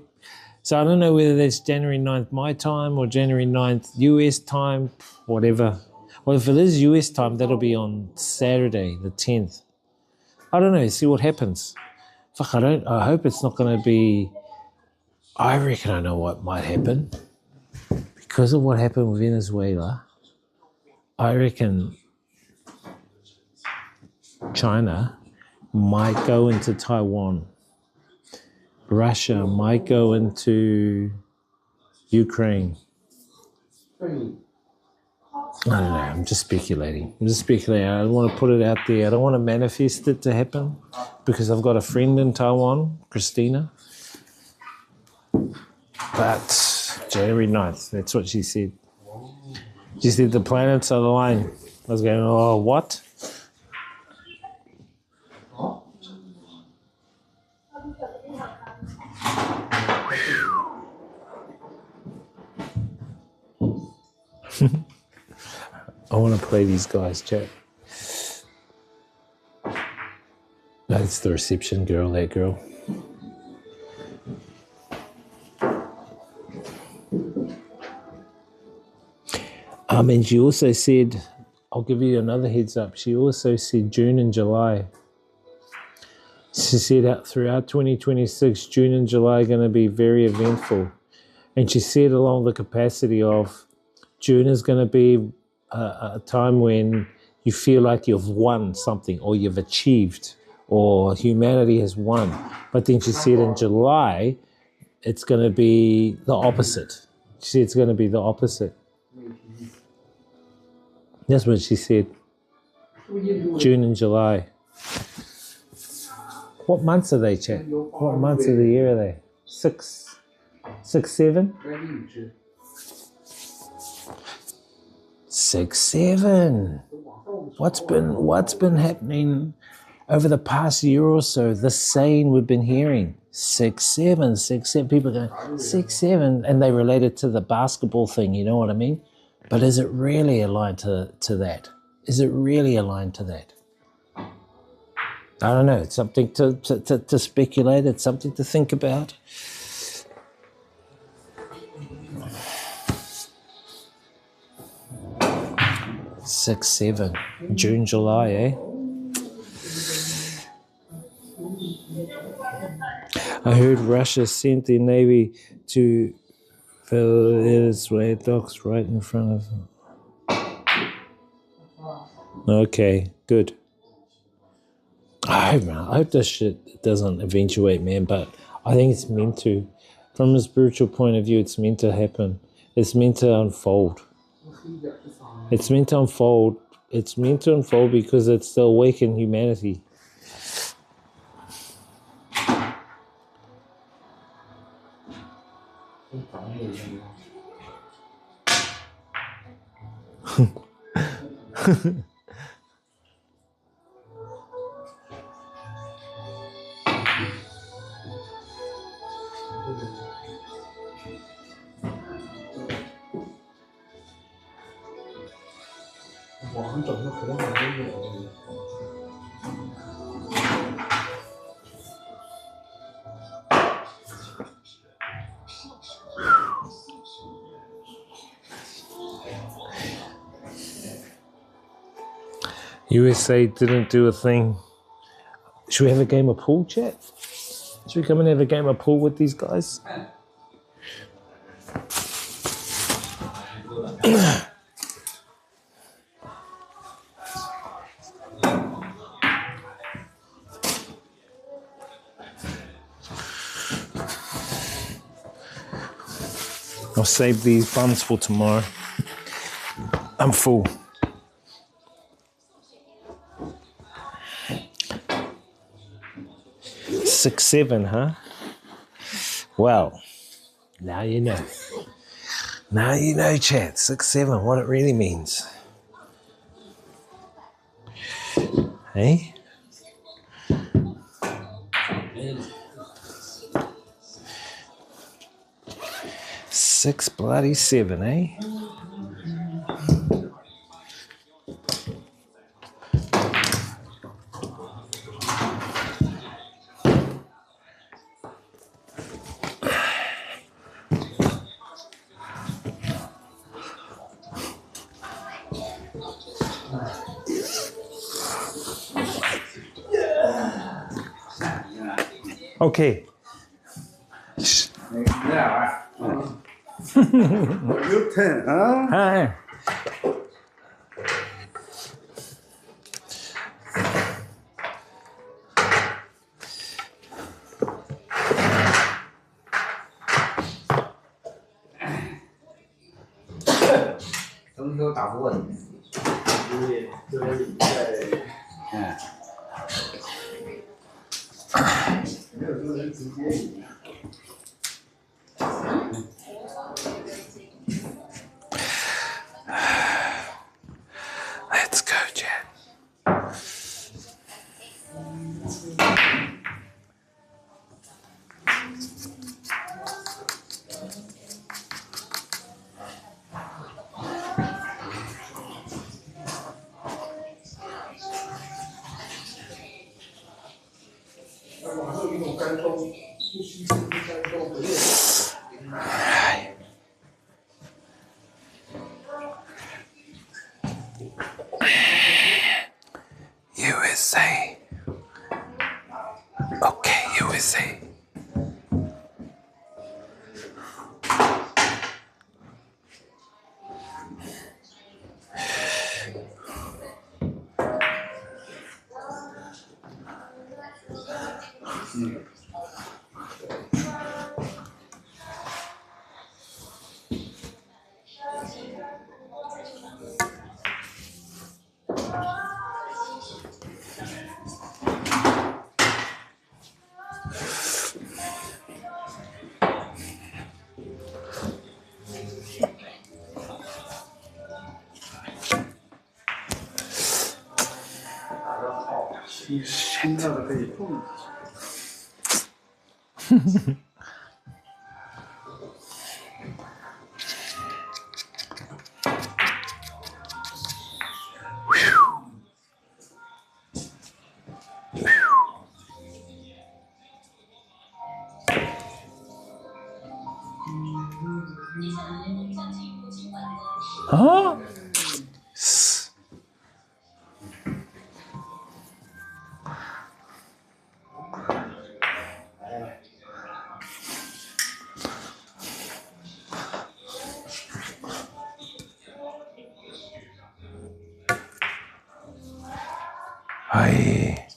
So I don't know whether that's January 9th my time or January 9th US time, whatever. Well, if it is US time, that'll be on Saturday, the 10th. I don't know, see what happens. Fuck, I hope it's not going to be... I reckon I know what might happen. Because of what happened with Venezuela, I reckon China might go into Taiwan. Russia might go into Ukraine. I don't know, I'm just speculating. I don't want to put it out there. I don't want to manifest it to happen because I've got a friend in Taiwan, Christina. But January 9th, that's what she said. She said the planets are aligned. I was going, oh, what? I want to play these guys, chat. That's the reception girl, that girl. And she also said, I'll give you another heads up. She also said June and July. She said throughout 2026, June and July are going to be very eventful. And she said along the capacity of June is going to be a time when you feel like you've won something or you've achieved or humanity has won. But then she said in July, it's going to be the opposite. She said it's going to be the opposite. That's what she said. June and July. What months are they, chat? What months of the year are they? 6, 7? 6, 7. What's been happening over the past year or so? The saying we've been hearing. 6, 7, 6, 7. People go 6, 7, and they relate it to the basketball thing. You know what I mean? But is it really aligned to that? Is it really aligned to that? I don't know. It's something to speculate. It's something to think about. Six, 7, June, July, eh? I heard Russia sent their navy to Venezuela docks right in front of them. Okay, good. I hope this shit doesn't eventuate, man, but I think it's meant to. From a spiritual point of view, it's meant to happen. It's meant to unfold. It's meant to unfold. It's meant to unfold because it's the awakened humanity. 网上整的可能很多有。USA didn't do a thing. Should we have a game of pool, chat? Should we come and have a game of pool with these guys? I'll save these buns for tomorrow. I'm full. Six, 7, huh? Well, now you know. Now you know, chat. 6, 7, what it really means. Hey? Six bloody 7, eh? Okay. You 10, huh? Hi. Let's go, Jen. USA. Okay, USA. Huh? Hi.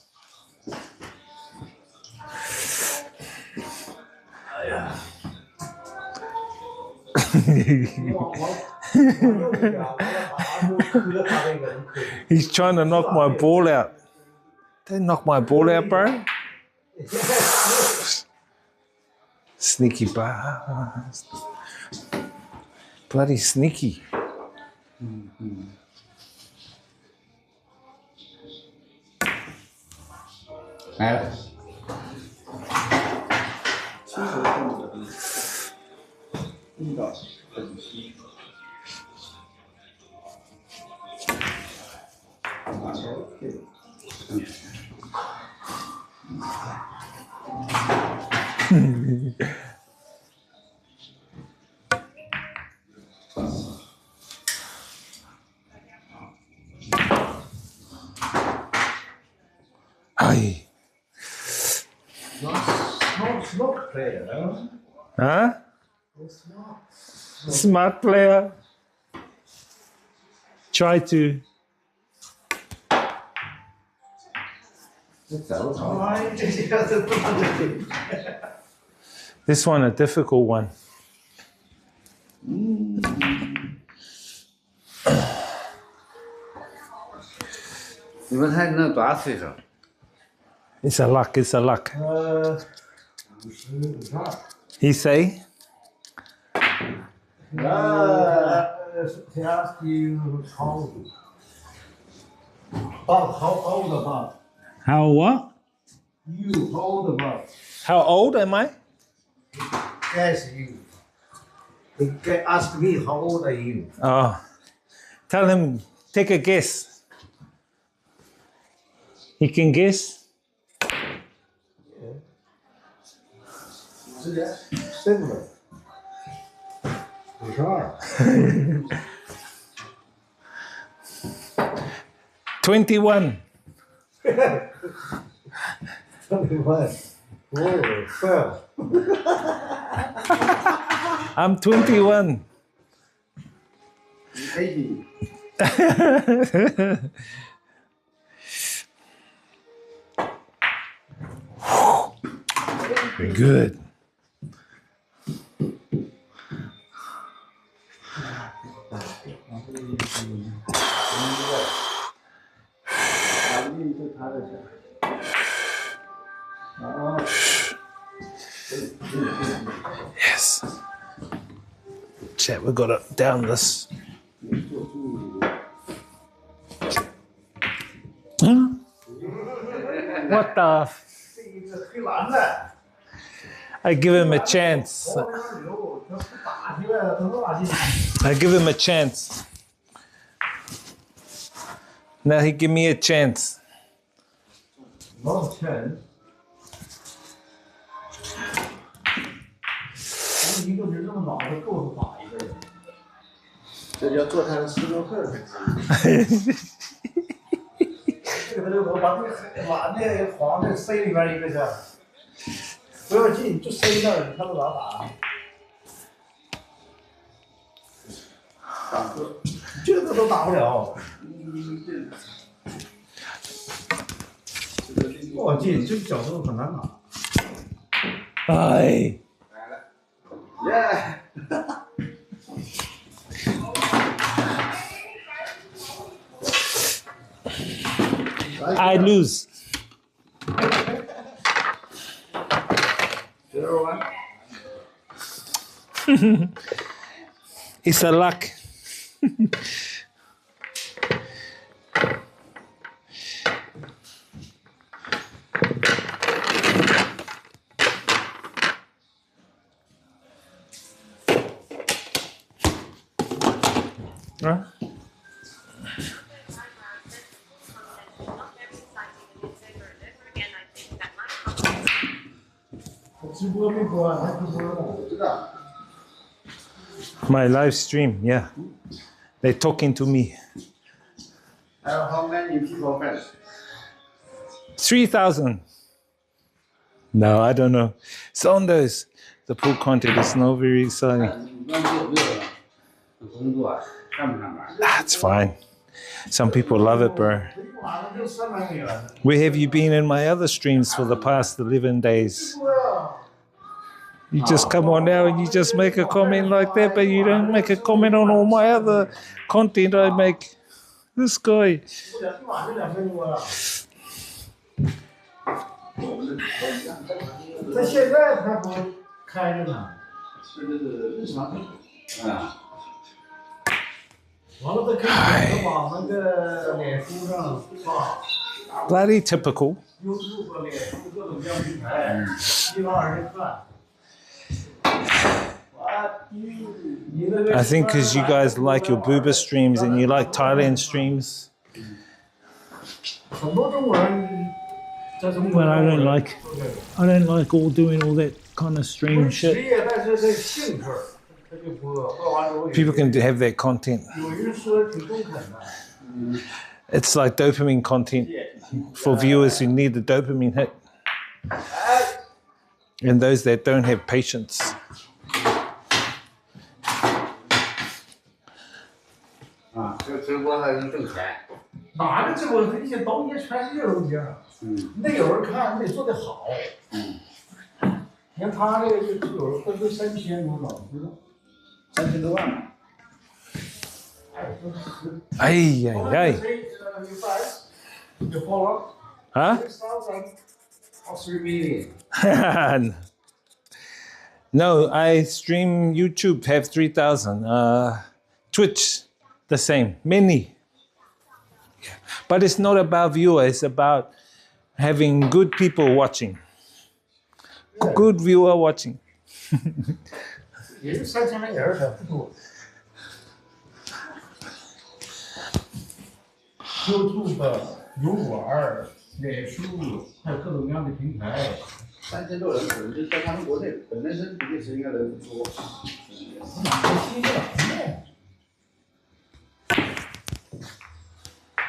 He's trying to knock my ball out. Don't knock my ball out, bro. Sneaky bastard. Bloody sneaky. Aye. Smart player, Huh? Smart. Smart player. Try to. This one, a difficult one. It's a luck, it's a luck. He say? He asked you how old about? How what? You, how old about? How old am I? Yes, you. He asked me how old are you? Oh, tell him, take a guess. He can guess? Similar. 52. 21. 21. Oh, fair. I'm 21. 80. Very good. Yes. Chat, we got it down this. Huh? What the? I give him a chance. I give him a chance. Now he give me a chance. Not 10. 一个人这么老的够是打一个人，这要做他的斯诺克才行。这个我把那黄的塞里边一个去，不要紧，就塞那儿，你看他咋打。这个都打不了。不好进，这个角度很难打。哎。 Yeah. I lose. 0-1. It's a luck. Huh? My live stream, yeah. They're talking to me. How many people fans? 3,000. No, I don't know. Saunders, the pool content is not very exciting. That's fine. Some people love it, bro. Where have you been in my other streams for the past 11 days? You just come on now and you just make a comment like that, but you don't make a comment on all my other content I make. This guy. 他现在他不开着呢，是这个日常啊。完了，他可以选择往那个脸书上发。Bloody typical. YouTube 和脸书各种各样平台，希望让人看。 I think because you guys like your booba streams and you like Thailand streams. But I don't like all doing all that kind of stream shit. People can have that content. It's like dopamine content. for viewers who need the dopamine hit and those that don't have patience. 啊，这直播还能挣钱。哪个直播这些抖音全是这种东西啊？你得有人看，你得做得好。你看他这个就有人都3000多少，不知道3000多万。Ay, ay, ay. You follow? Huh? 3 million. No, I stream YouTube, have 3,000. Twitch, the same, many. But it's not about viewers, it's about having good people watching. Good viewer watching. 也就3000来人儿，不多。YouTube、油管、脸书，还有各种各样的平台。3000多人，可能就在他们国内本身是比利时应该人不多。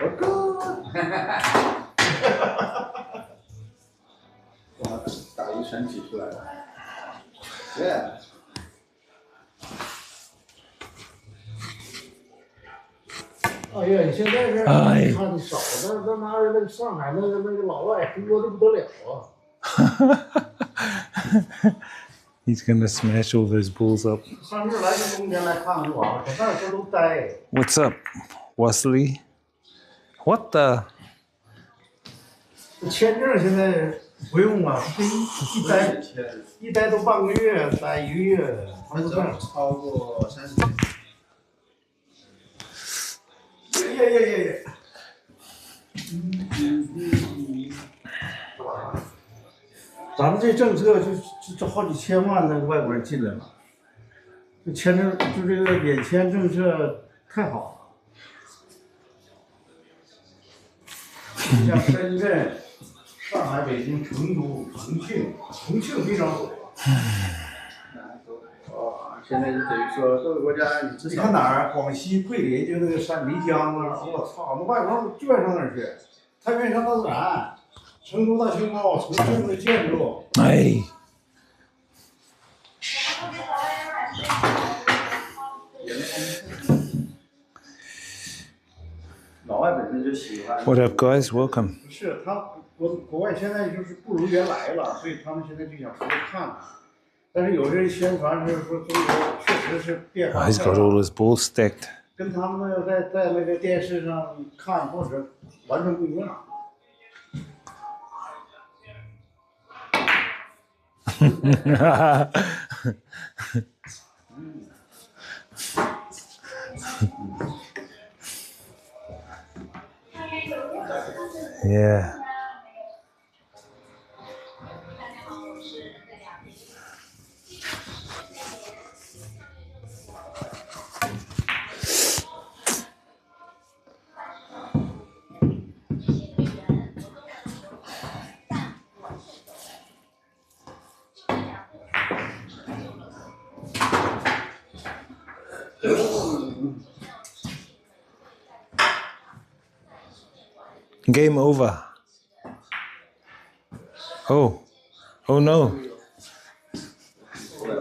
我哥，哇，打一拳挤出来了。Yeah。哎呀，你现在这看的少，那妈的那个上海那个老外多的不得了啊！ He's gonna smash all those balls up. 上这儿来个冬天来看看就完了，在那儿都待。What's up, Wesley? What the? 签证现在不用啊，一待都半个月，待1个月，还不干。超过30天。耶！咱们这政策就好几千万的外国人进来了，这签证就这个免签政策太好了。像深圳、上海、北京、成都、重庆非常火。现在就等于说各个国家，你看哪儿？广西桂林就那个山漓江啊，我操，那外国人就愿上那儿去，太愿意上大自然。成都大熊猫，重庆的建筑。哎。老外本身就喜欢。What up, guys? Welcome. 不是，他国外现在就是不如原来了，所以他们现在就想出去看。但是有些人宣传是说中国确实是变化。 He's got all his balls stacked. 跟他们在那个电视上看或者完全不一样。Yeah. Game over. Oh. Oh no.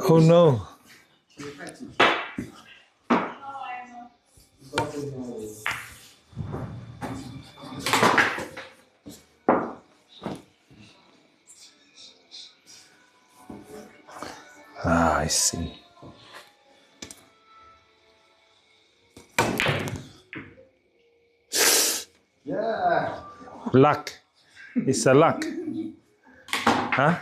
Oh no. Ah, I see. Yeah. Luck. It's a luck. Huh?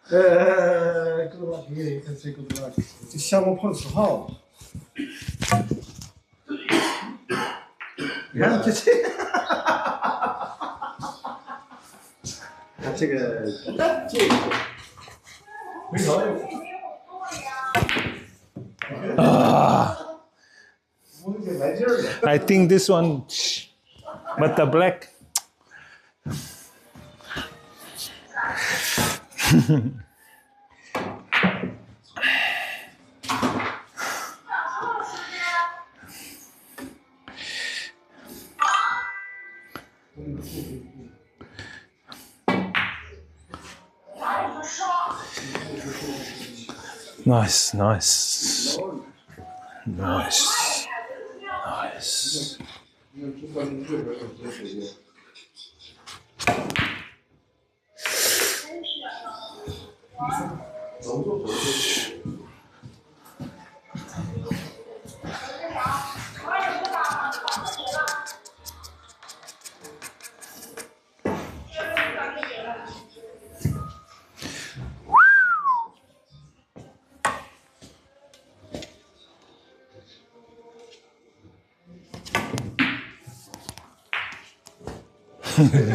Good luck. You can say good luck. 这项目碰10号。你看这，这个没着用。Ah. I think this one, but the black. Nice, nice. Nice. Nice.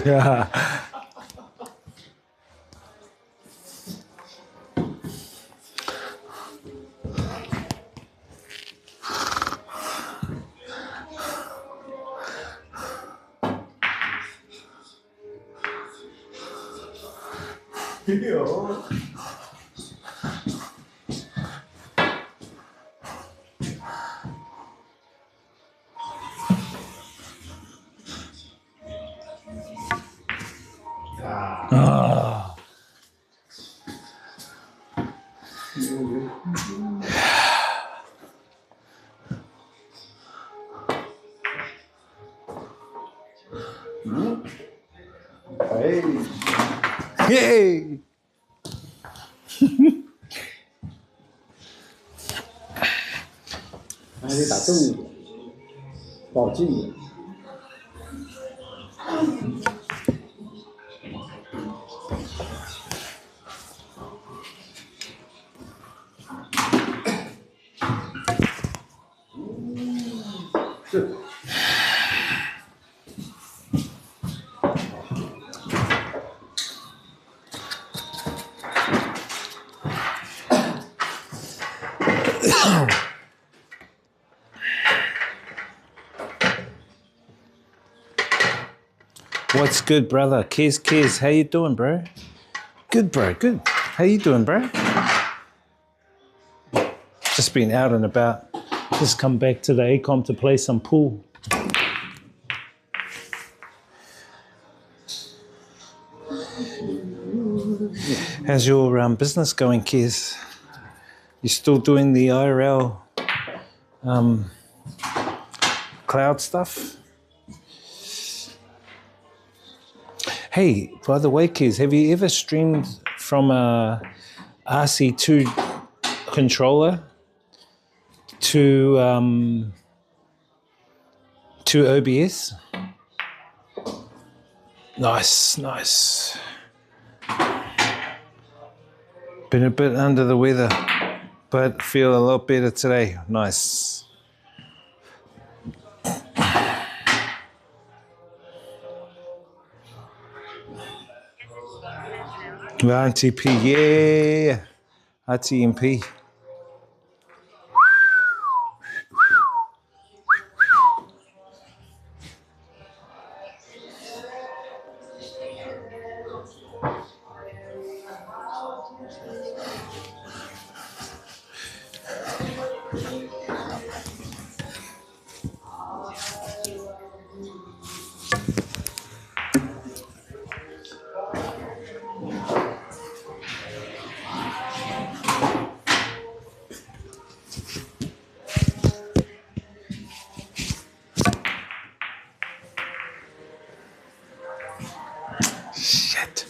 Yeah. Ah. Hey. 还得打正一点，保近一点。是。What's good, brother? Kiz, how you doing, bro? Good, bro, good. How you doing, bro? Just been out and about. Just come back to the ACOM to play some pool. How's your business going, Kiz? You still doing the IRL cloud stuff? Hey, by the way, Kiz, have you ever streamed from a RC2 controller to OBS? Nice, nice. Been a bit under the weather, but feel a lot better today. Nice. RTP, yeah. RTMP. Shit.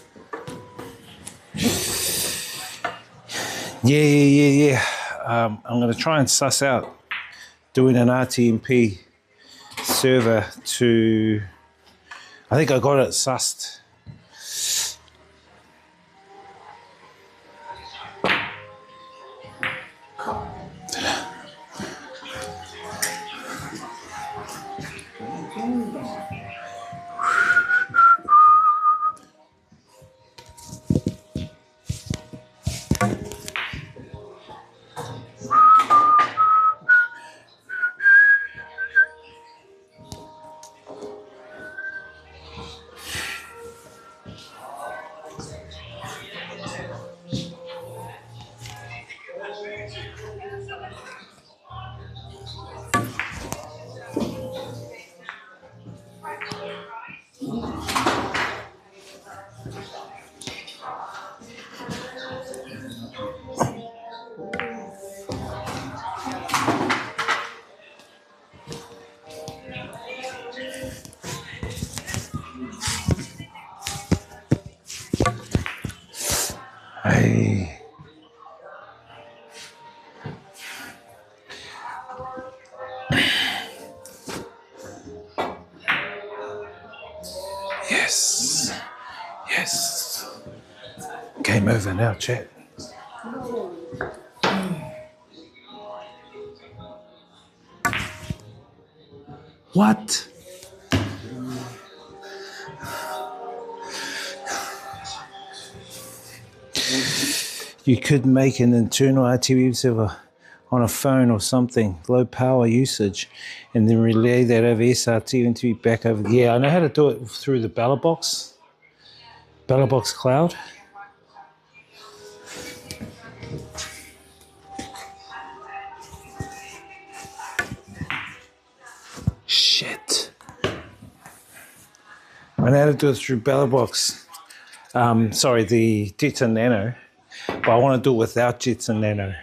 Yeah. I'm going to try and suss out doing an RTMP server to... I think I got it sussed. Aye. Yes. Yes. Game over now, chat. What? You could make an internal RTV server on a phone or something, low power usage, and then relay that over SRT into back over. Yeah, I know how to do it through the Belabox cloud. Shit. I know how to do it through Belabox. Sorry, the Jetson Nano, but I want to do it without Jetson Nano.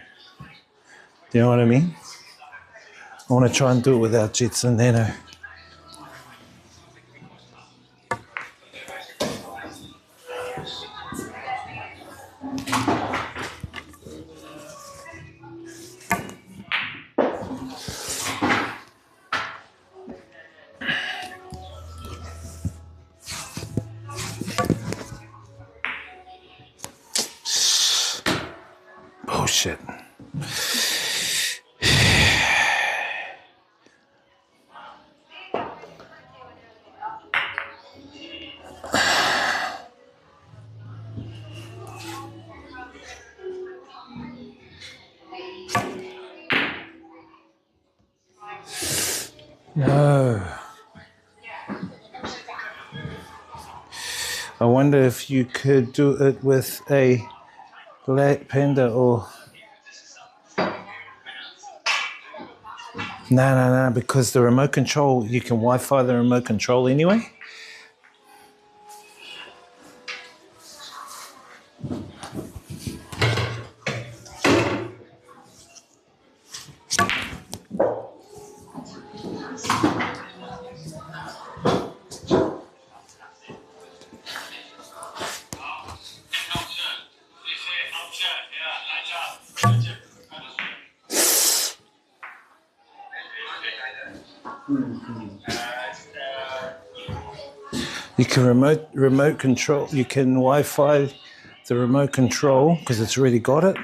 Do you know what I mean? I want to try and do it without Jetson Nano. Bullshit. No. I wonder if you could do it with a Black Panda or... No, because the remote control, you can Wi-Fi the remote control anyway. You can remote control. You can Wi-Fi the remote control because it's already got it.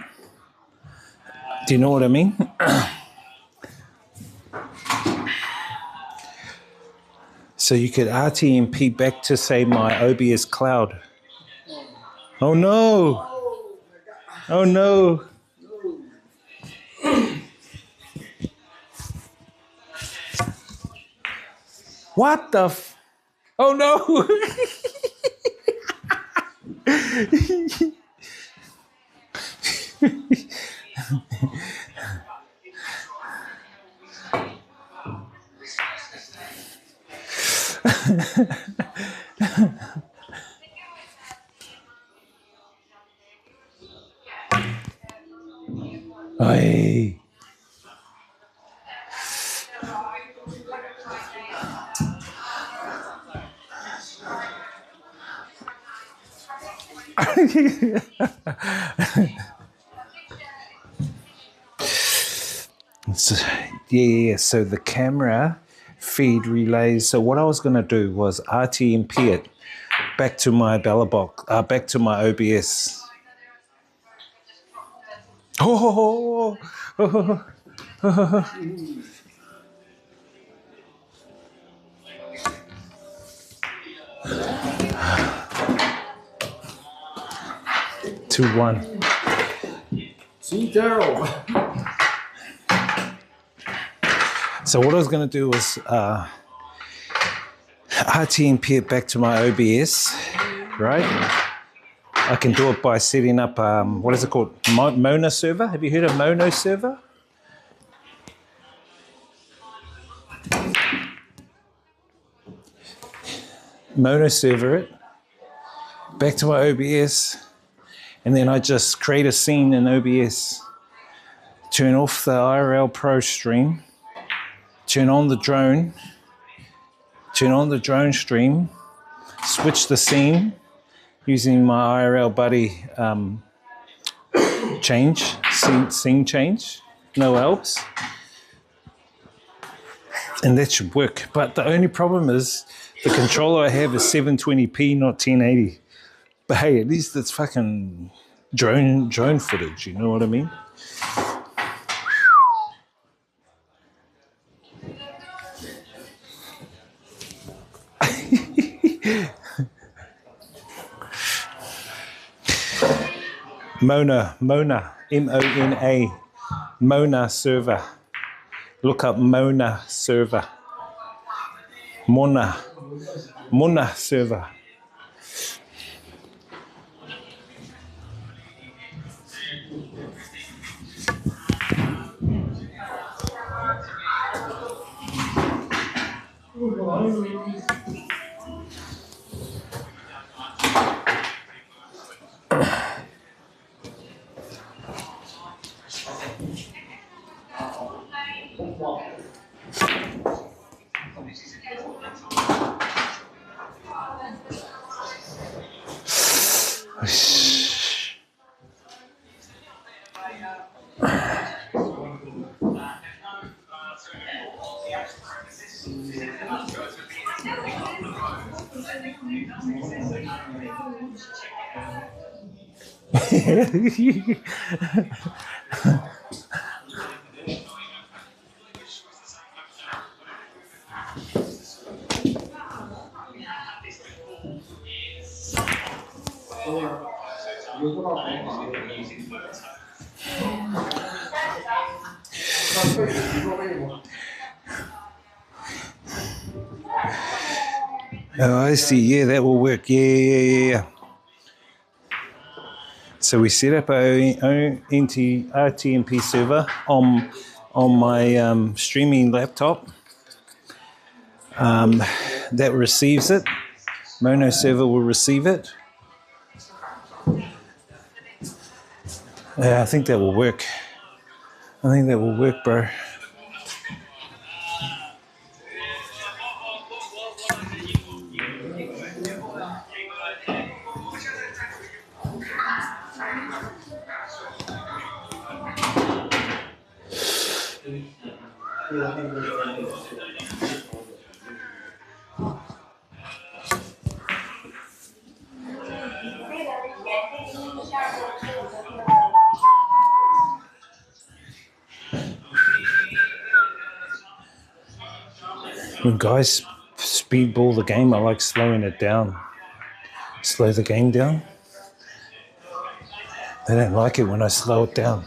Do you know what I mean? So you could RTMP back to say my OBS cloud. Oh no! Oh no! What the f? Oh no! Oi. So, yeah, so the camera feed relays. So what I was going to do was RTMP it back to my Belabox, back to my OBS. Oh, oh, oh. 2-1. So what I was going to do was RTMP it back to my OBS, right? I can do it by setting up, what is it called? Mono server. Have you heard of Mono server? Mono server it back to my OBS, and then I just create a scene in OBS, turn off the IRL Pro stream, turn on the drone stream, switch the scene using my IRL buddy change, scene change, no Alps. And that should work. But the only problem is the controller I have is 720p, not 1080. But hey, at least it's fucking drone footage, you know what I mean? Mona, M-O-N-A, Mona server. Look up Mona server. Mona server. Oh, I see. Yeah, that will work. Yeah. So we set up our own RTMP server on my streaming laptop. That receives it. Mono server will receive it. I think that will work. Bro. When guys speedball the game, I like slowing it down. Slow the game down. They don't like it when I slow it down.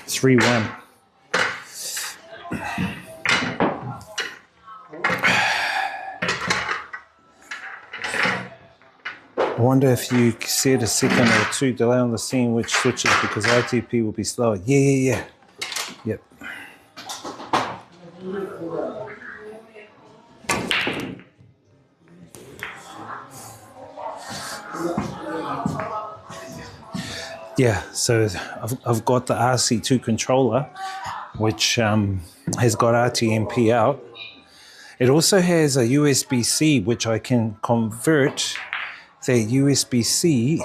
Three one. I wonder if you set a second or two delay on the scene which switches because ITP will be slower. Yeah. Yep. Yeah, so I've got the RC2 controller, which has got RTMP out. It also has a USB-C, which I can convert the USB-C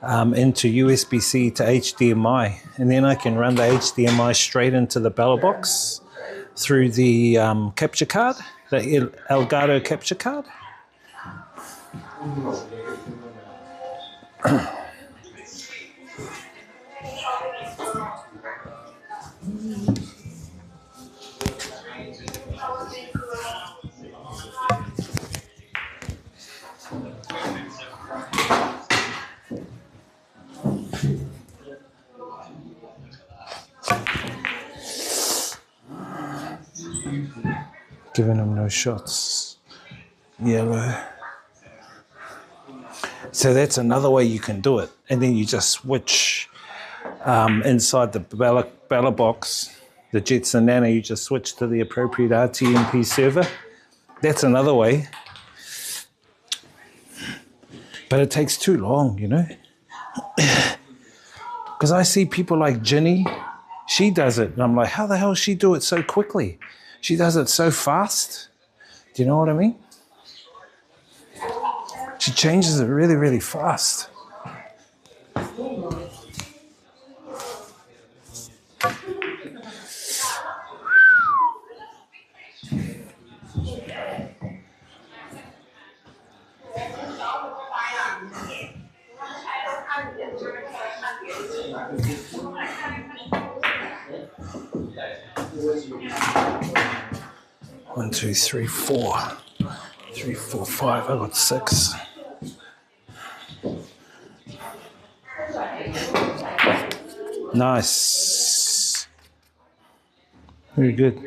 into USB-C to HDMI. And then I can run the HDMI straight into the Belabox through the capture card, the Elgato capture card. Giving them no shots. Yellow. So that's another way you can do it. And then you just switch inside the Belabox, the Jetson Nano, you just switch to the appropriate RTMP server. That's another way. But it takes too long, you know. Because I see people like Ginny, she does it. And I'm like, how the hell does she do it so quickly? She does it so fast. Do you know what I mean? She changes it really, really fast. One, two, three, four. 3, 4, 5. I got 6. Nice. Very good.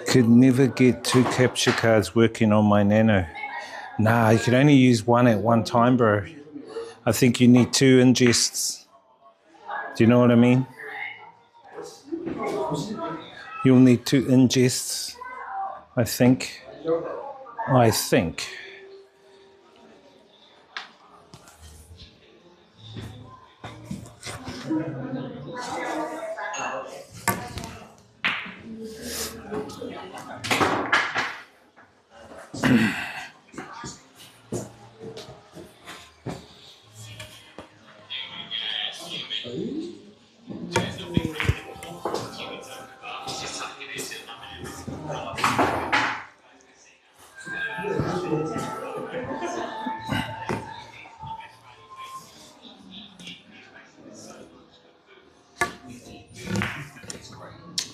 Could never get 2 capture cards working on my Nano. Nah, you can only use one at one time, bro. I think you need 2 ingests. Do you know what I mean? You'll need 2 ingests, I think.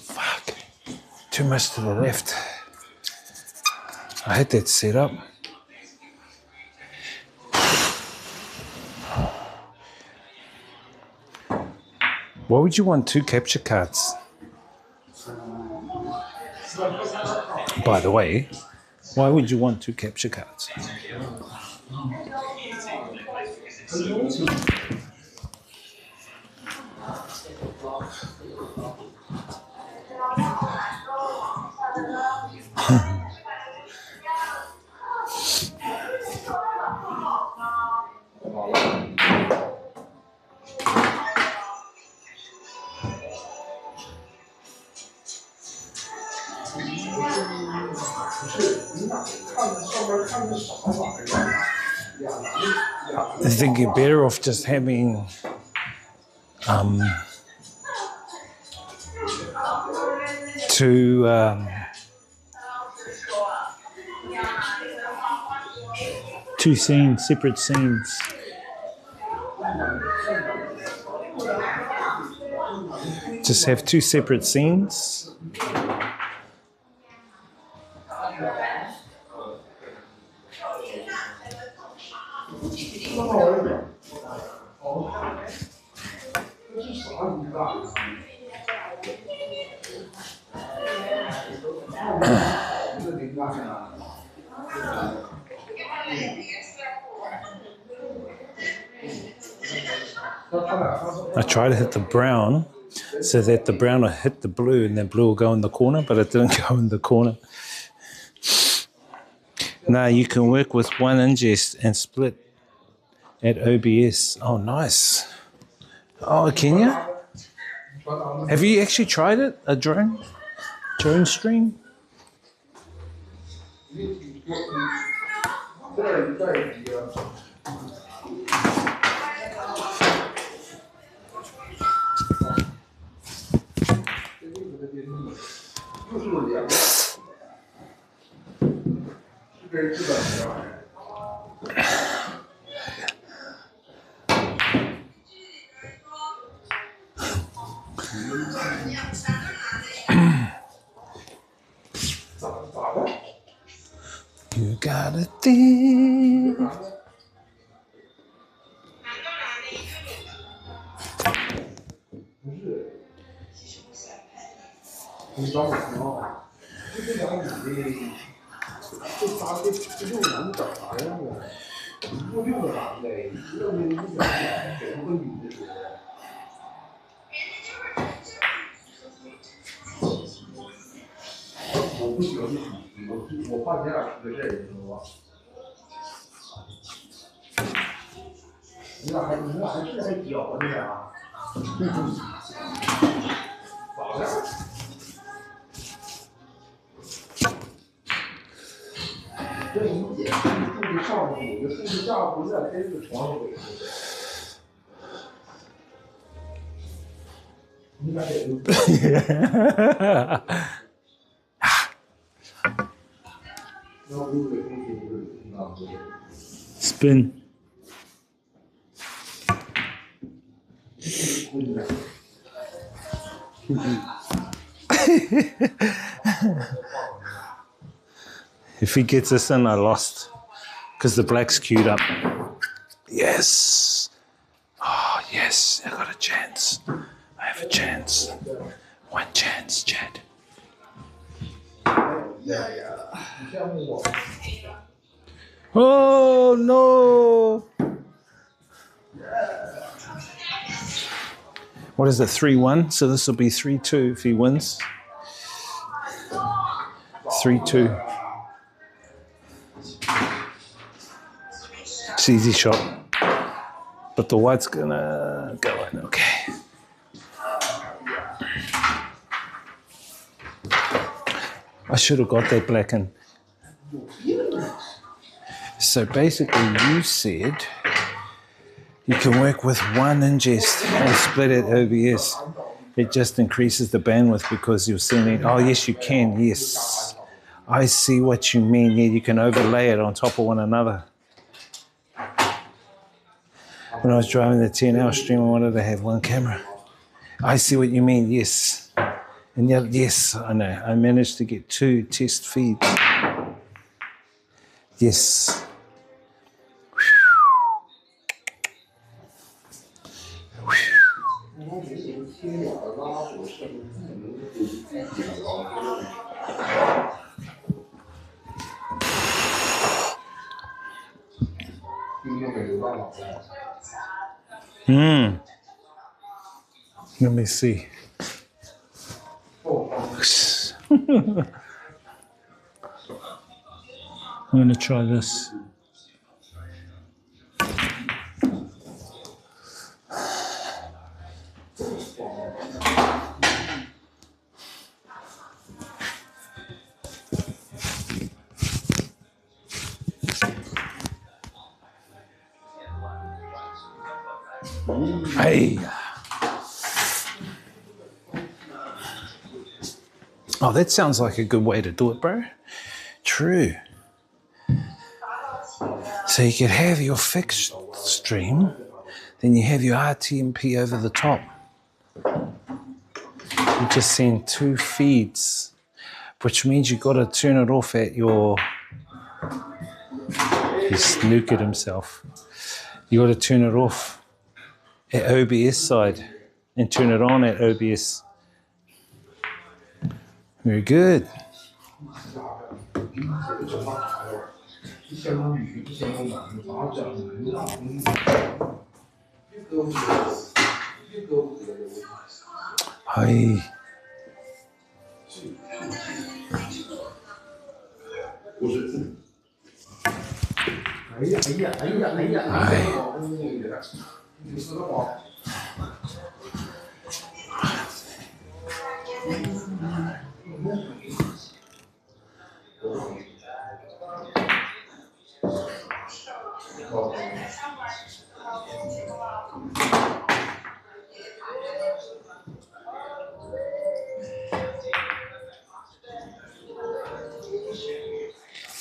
Fuck. Too much to the left. I had that set up. Why would you want 2 capture cards? By the way, why would you want 2 capture cards? I think you're better off just having two scenes, separate scenes. Just have 2 separate scenes. I try to hit the brown so that the brown will hit the blue and the blue will go in the corner, but it didn't go in the corner. Now you can work with 1 ingest and split at OBS. Oh, nice. Oh, can you? Have you actually tried it? A drone stream? You got a thing. 你找我挺好，就这2米的，这仨这6个男的找啥呀？我6个男的，1个没1个男的，9个女的。我不喜欢这体我怕你俩出在这儿，你知道吧？你俩还是还屌你俩？咋的？这一姐住的上铺，我住的下铺，那真是床上尾。你俩得就。Spin. If he gets this in, I lost. Because the black's queued up. Yes. Oh, yes. I got a chance. I have a chance. One chance, Chad. Oh, no. What is it, 3-1? So this will be 3-2 if he wins. 3-2. It's easy shot. But the white's gonna go in, okay. I should have got that black in. So basically you said you can work with one ingest and split it OBS. It just increases the bandwidth because you're sending, oh yes you can, yes. I see what you mean, yeah, you can overlay it on top of one another. When I was driving the 10-hour stream, I wanted to have one camera. I see what you mean, yes. And yet, yes, I know, I managed to get 2 test feeds. Yes. Let me see. I'm going to try this. Hey. Oh, that sounds like a good way to do it, bro. True. So you could have your fixed stream, then you have your RTMP over the top. You just send 2 feeds, which means you got to turn it off at your... He snooked himself. You got to turn it off at OBS side and turn it on at OBS. Very good. Hi.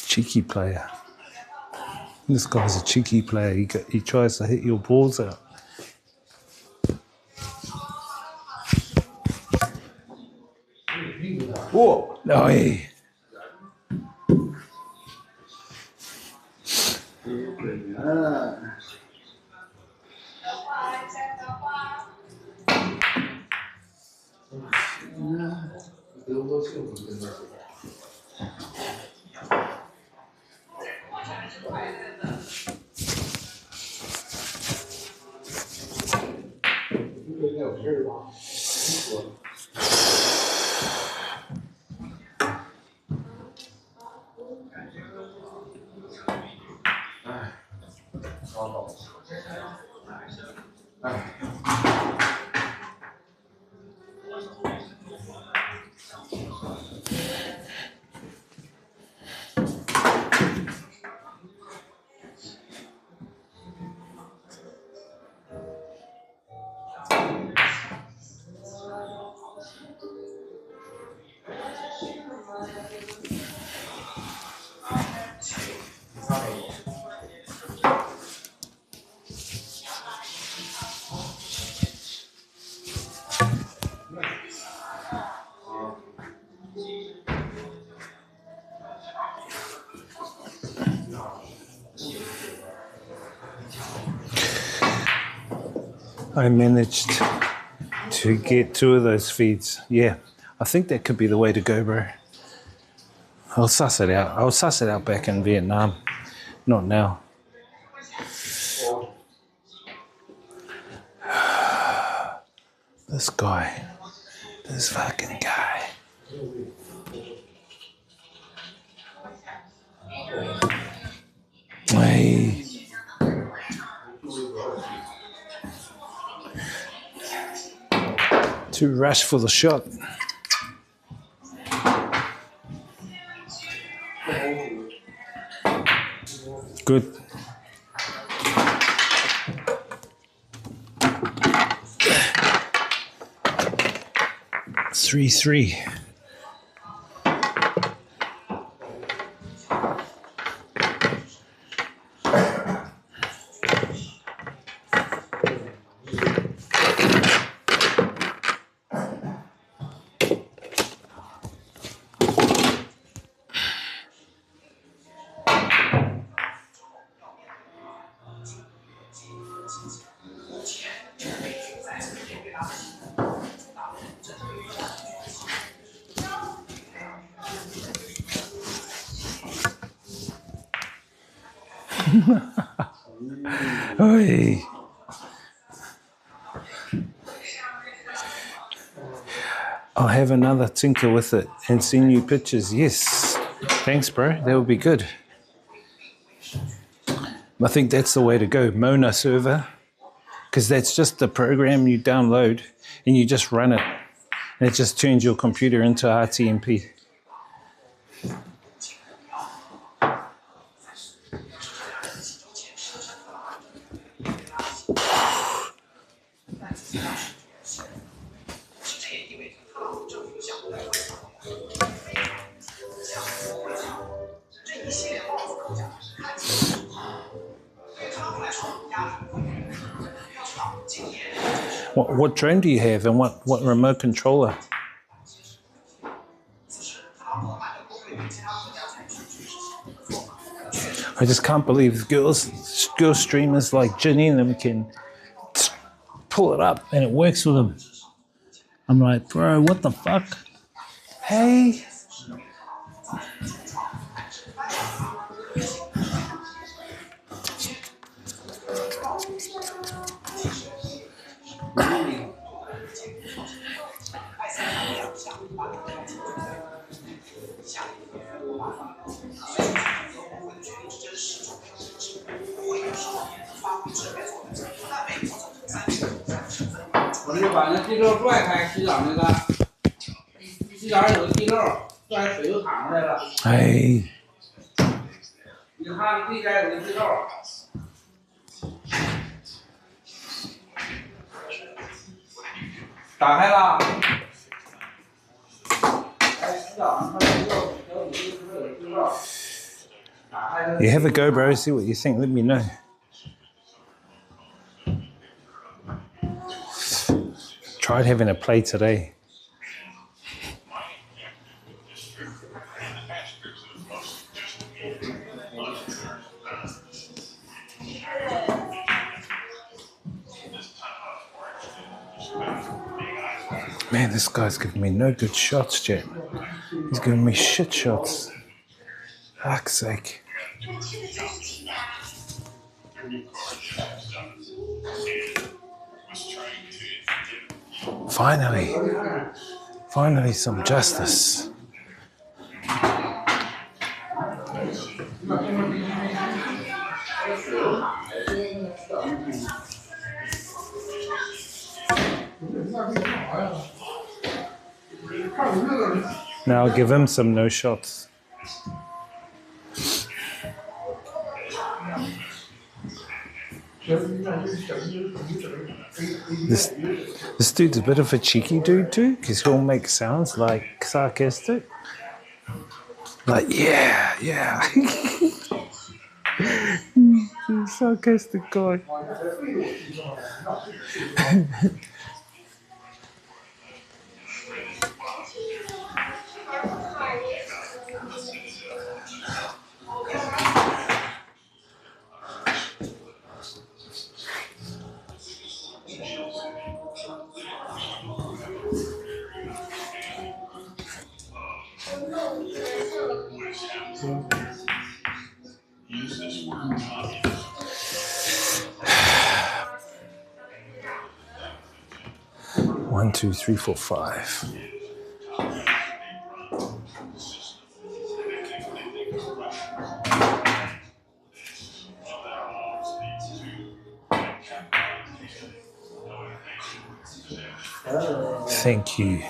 Cheeky player. This guy's a cheeky player. He tries to hit your balls out. Whoa! No, hey. 德国幸福真的是。应该有事儿吧？哎，好好。哎。I managed to get 2 of those feeds. Yeah, I think that could be the way to go, bro. I'll suss it out. I'll suss it out back in Vietnam. Not now. This guy. This fucking guy. Hey. Too rash for the shot. Good. Three. Hey. I'll have another tinker with it and send you pictures. Yes. Thanks, bro. That would be good. I think that's the way to go. Mona server. Because that's just the program you download and you just run it. And it just turns your computer into RTMP. What drone do you have and what remote controller? I just can't believe girl streamers like Ginny and them can pull it up and it works with them. I'm like, bro, what the fuck? Hey.我是把那地漏拽开，洗澡那个，洗澡有个地漏，拽水又淌出来了。哎。你看这边有个地漏，打开了。哎，洗澡上它有地漏。 You have a go, bro. See what you think. Let me know. Tried having a play today. Man, this guy's giving me no good shots, Jet. He's giving me shit shots. Fuck's sake. Finally some justice. Now I'll give him some no shots. This dude's a bit of a cheeky dude too, because he'll make sounds like sarcastic. Like, yeah. Sarcastic guy. One, two, three, four, five. Thank you.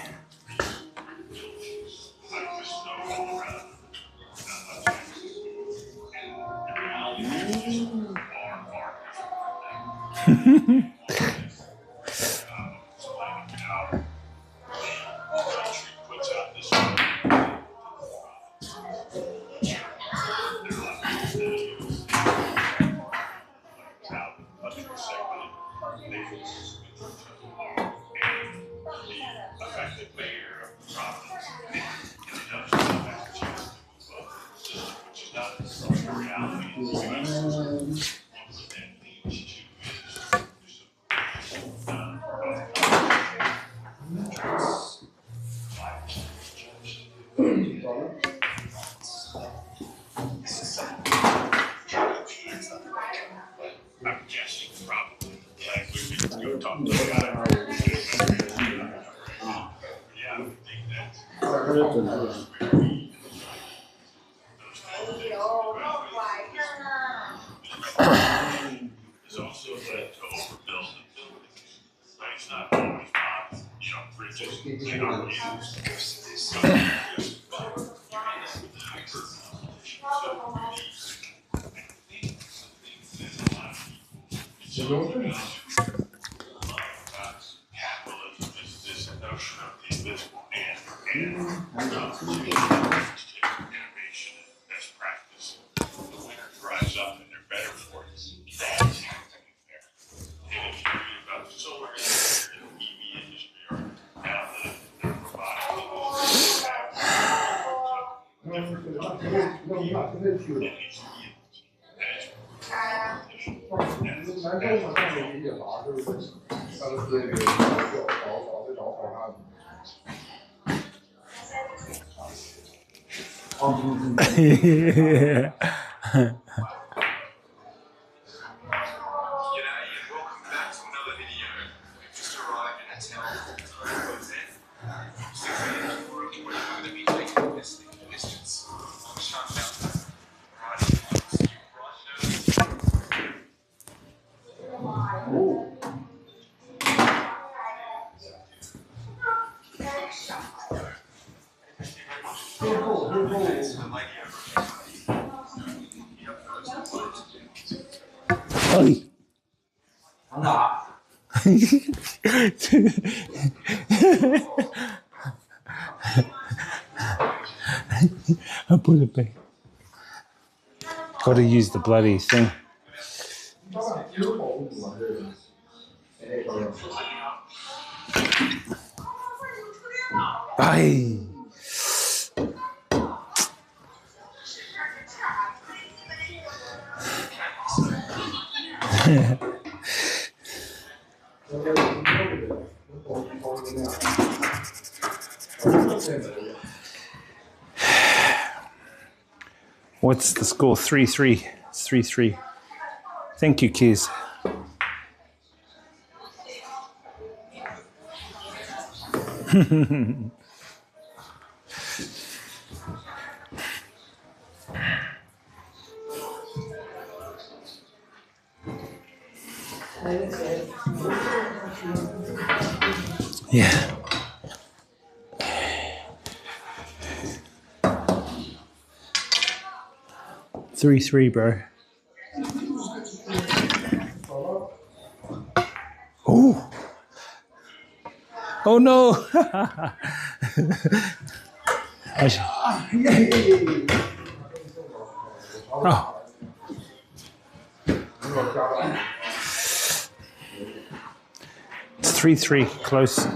Yeah. Oi. I put it back. Got to use the bloody thing. Aye. What's the score? 3-3. It's 3-3. Thank you, Kez. Yeah. 3-3, bro. Oh. Oh no. Oh. It's 3-3, close.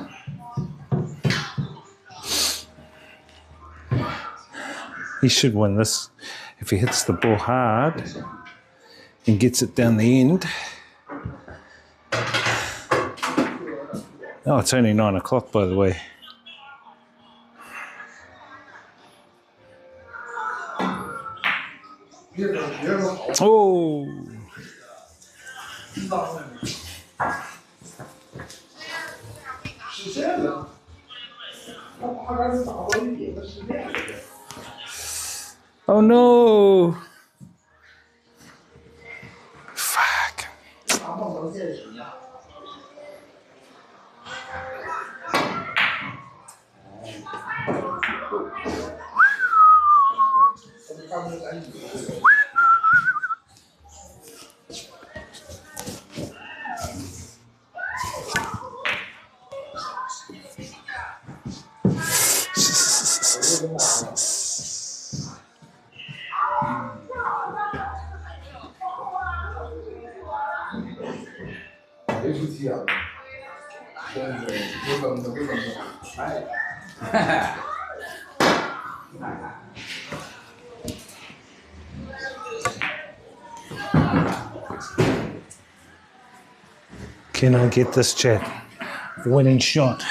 He should win this if he hits the ball hard and gets it down the end. Oh, it's only 9 o'clock, by the way. Oh. Oh no. Fuck. Can I get this chat? Winning shot.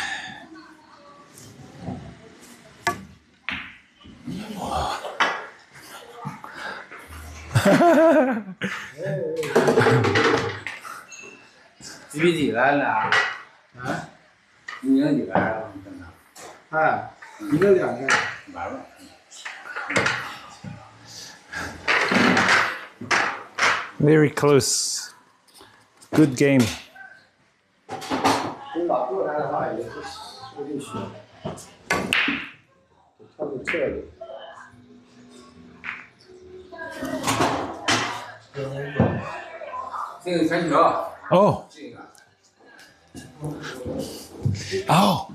几比几来了？啊？你赢几来了？啊，一个2个，完了。Very close. Good game. 跟老过来的话也是16血，跳到这里。这个传球。Oh. 这个。Oh.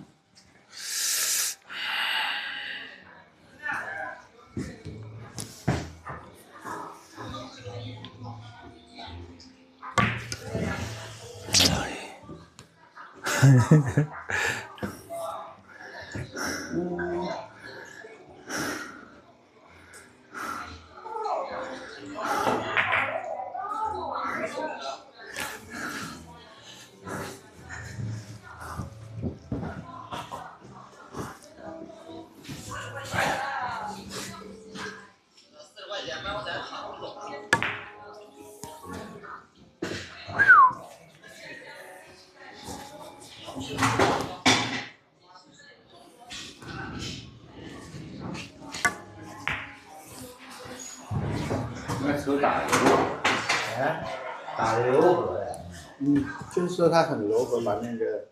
打的柔和的，就是说它很柔和，把那个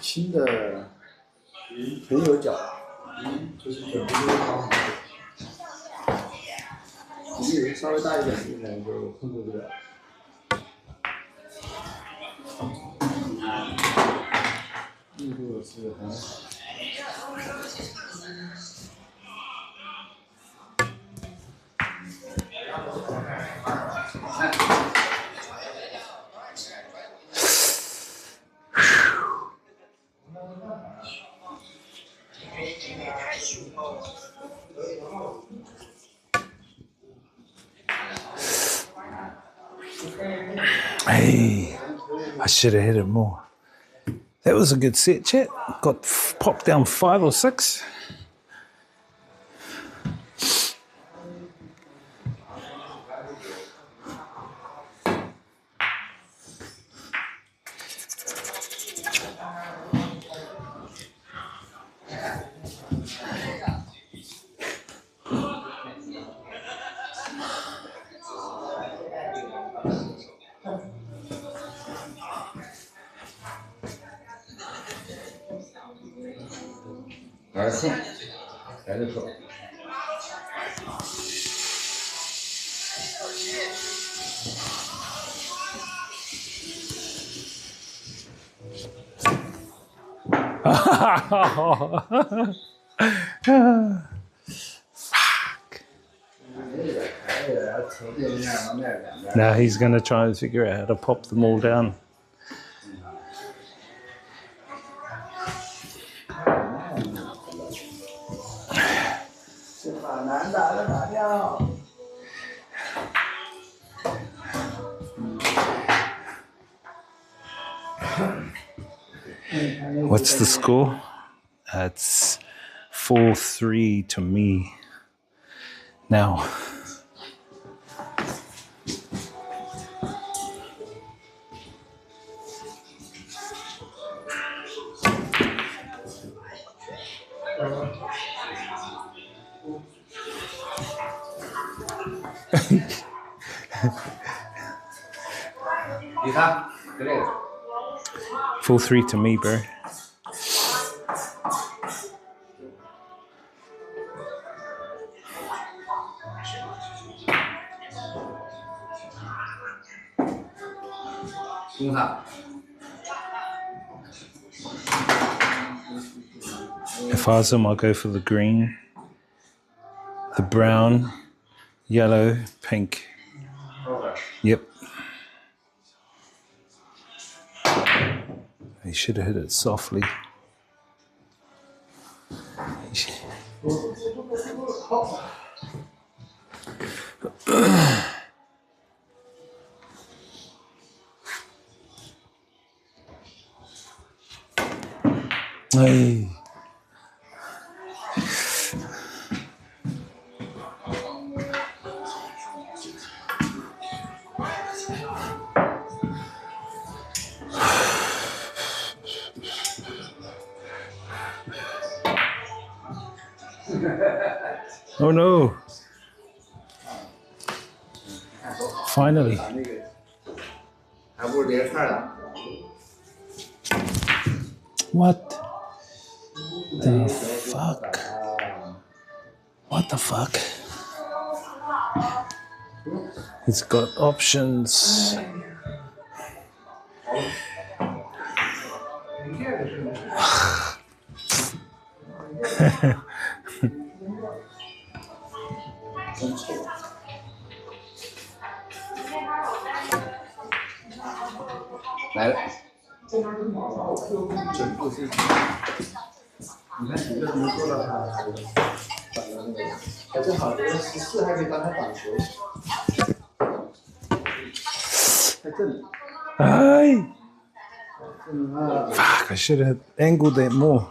轻的很有脚，就是准备好。你稍微大一点的人就控制不了。力度是很好。Hey, I should have hit it more. That was a good set, chat. Got popped down 5 or 6. 还是横，还是横。Now he's going to try and figure out how to pop them all down. What's the score? It's 4-3 to me now. You have great. 4-3 to me, bro. If I was him, I'll go for the green, the brown, yellow, pink. Yep. He should have hit it softly. Hey. Oh no! Finally. What the fuck? What the fuck? It's got options.来了。你看几个人做到他，他正好这个14还可以当他挡球，太正了。Aye. Fuck, I should have angled that more.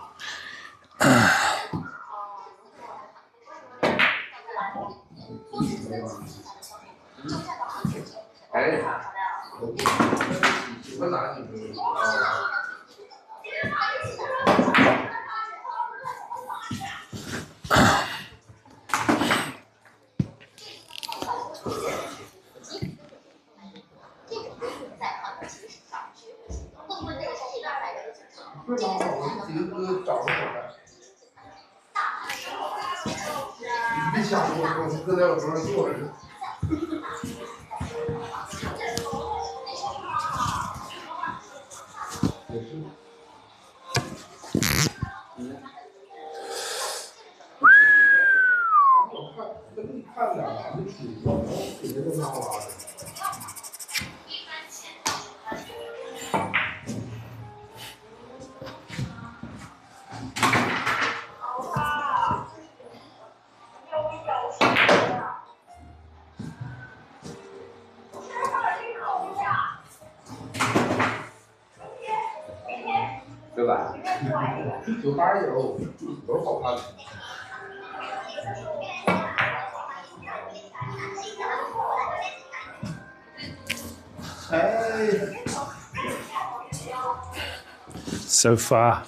So far.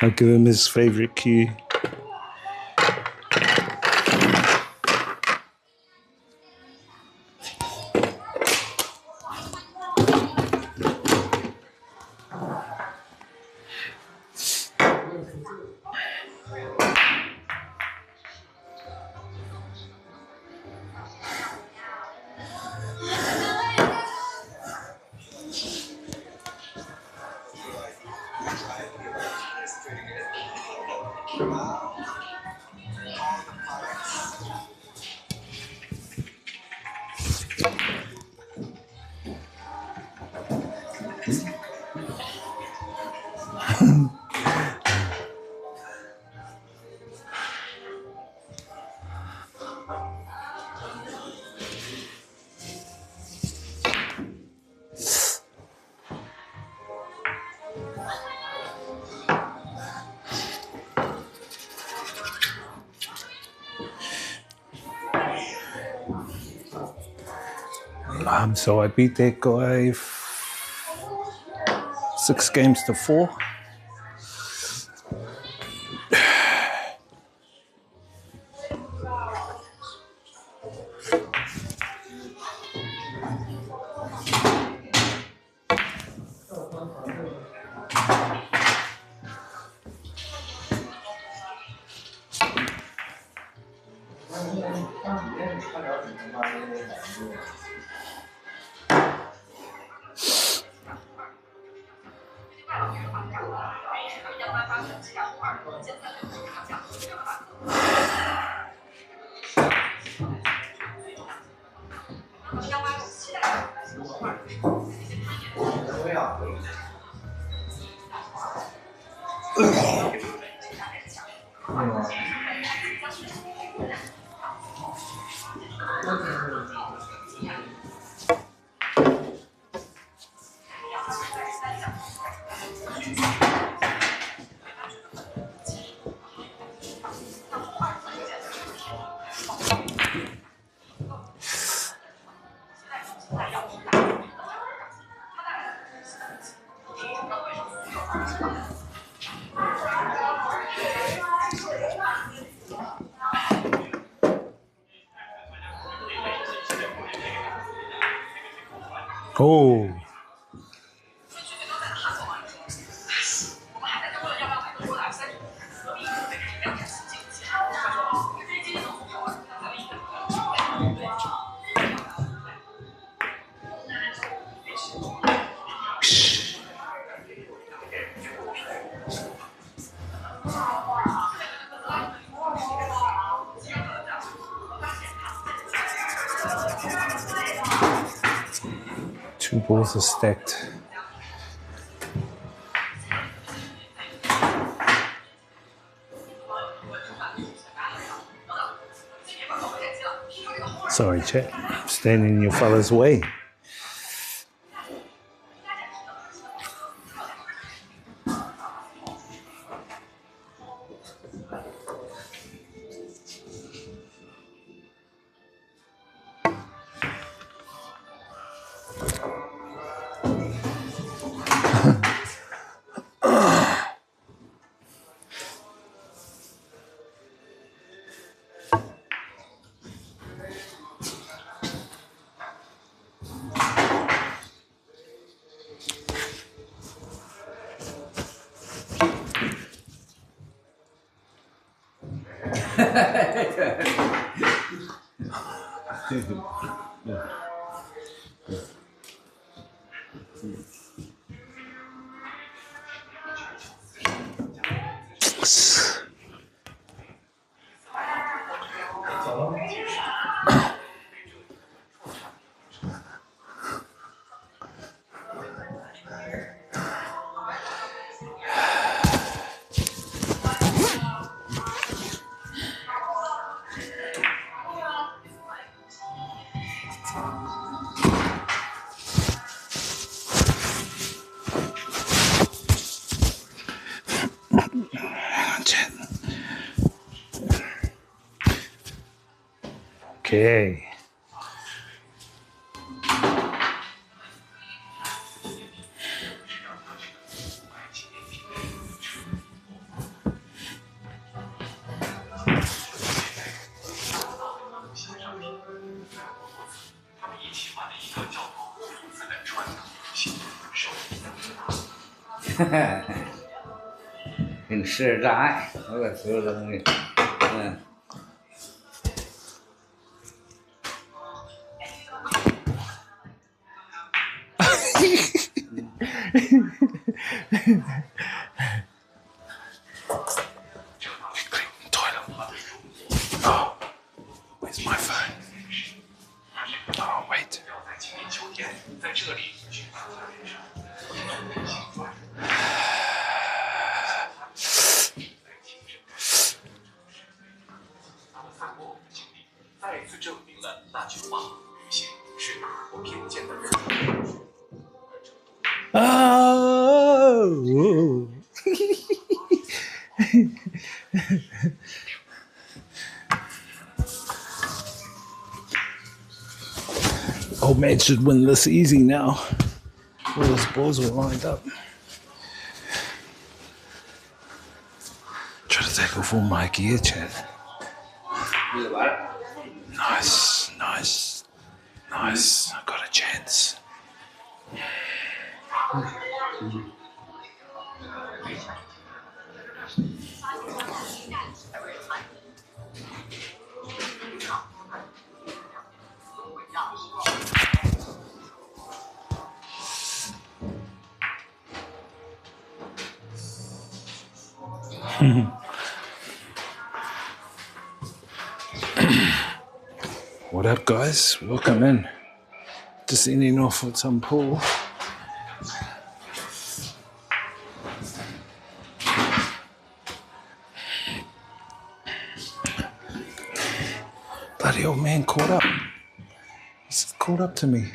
I'll give him his favorite cue. So I beat that guy 6 games to 4. Oh. Two balls are stacked. Sorry, chat. I'm standing in your fella's way. Okay. 给你设置障碍，我把所有的东西，Oh, where's my phone? Oh, wait. Oh. Old man should win this easy now. All his balls were lined up. Try to take off all my gear, Chad. Nice, nice, nice. I got a chance. What up, guys? Welcome in. Just ending off with some pool. Bloody old man caught up. He's caught up to me.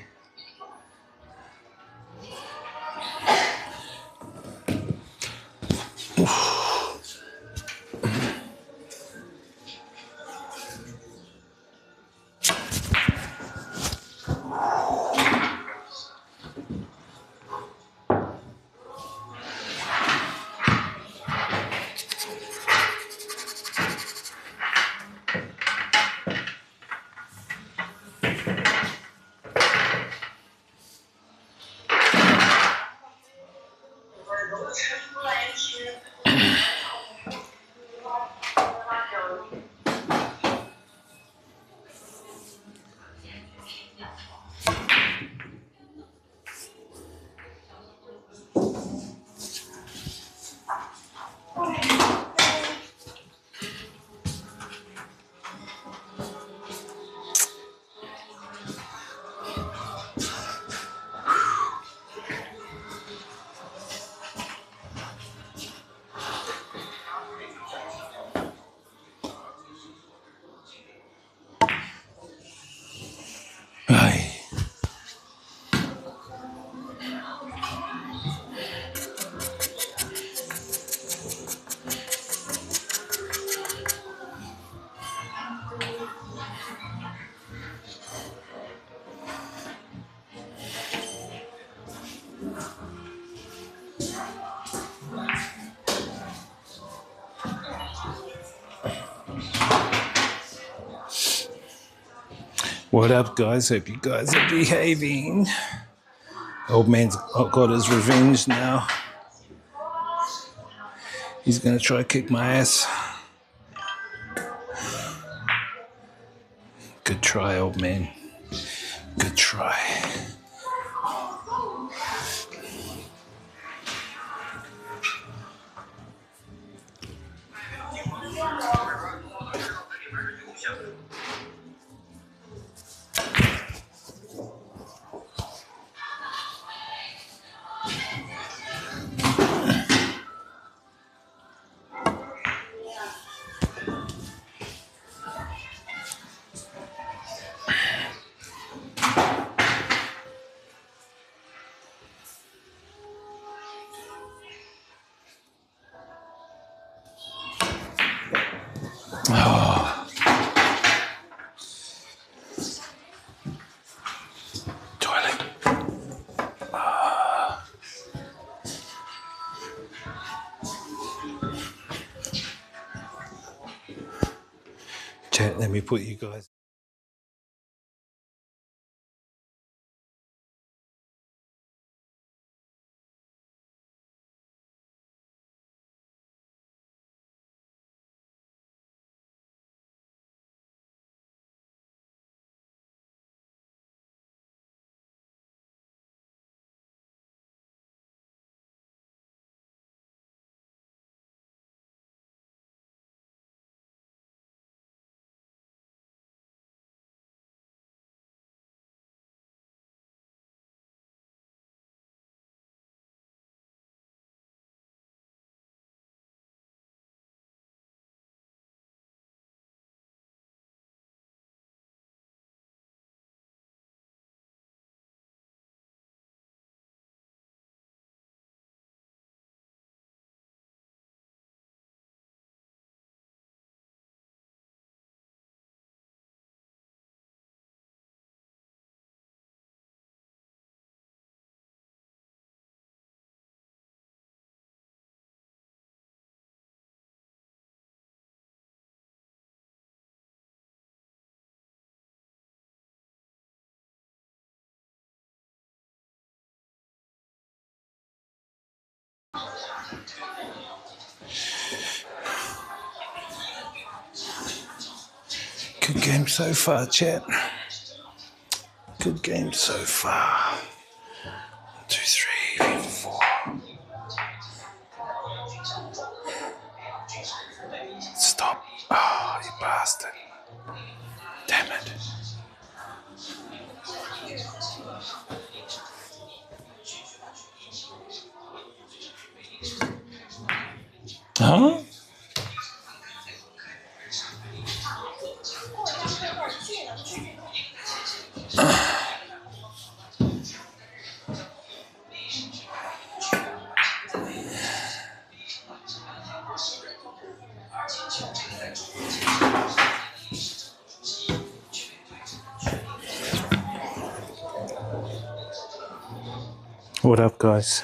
What up, guys? Hope you guys are behaving. Old man's got his revenge now. He's gonna try to kick my ass. Good try, old man. Good try. Oh. Toilet. Chat, let me put you guys. Good game so far, chat. Good game so far. 1, 2, 3, 4. Stop. Oh, you bastard. Damn it. Huh? What up, guys?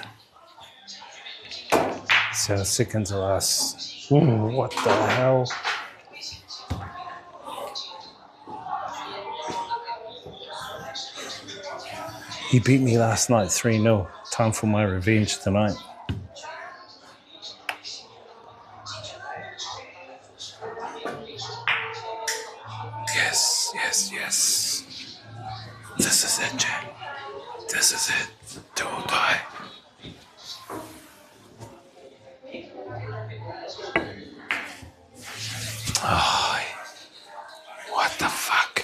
So second to last. Ooh, what the hell? He beat me last night 3-0. Time for my revenge tonight. Yes, yes, yes. This is it, Jack. This is it. Do or die. Oh, what the fuck?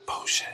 Bullshit.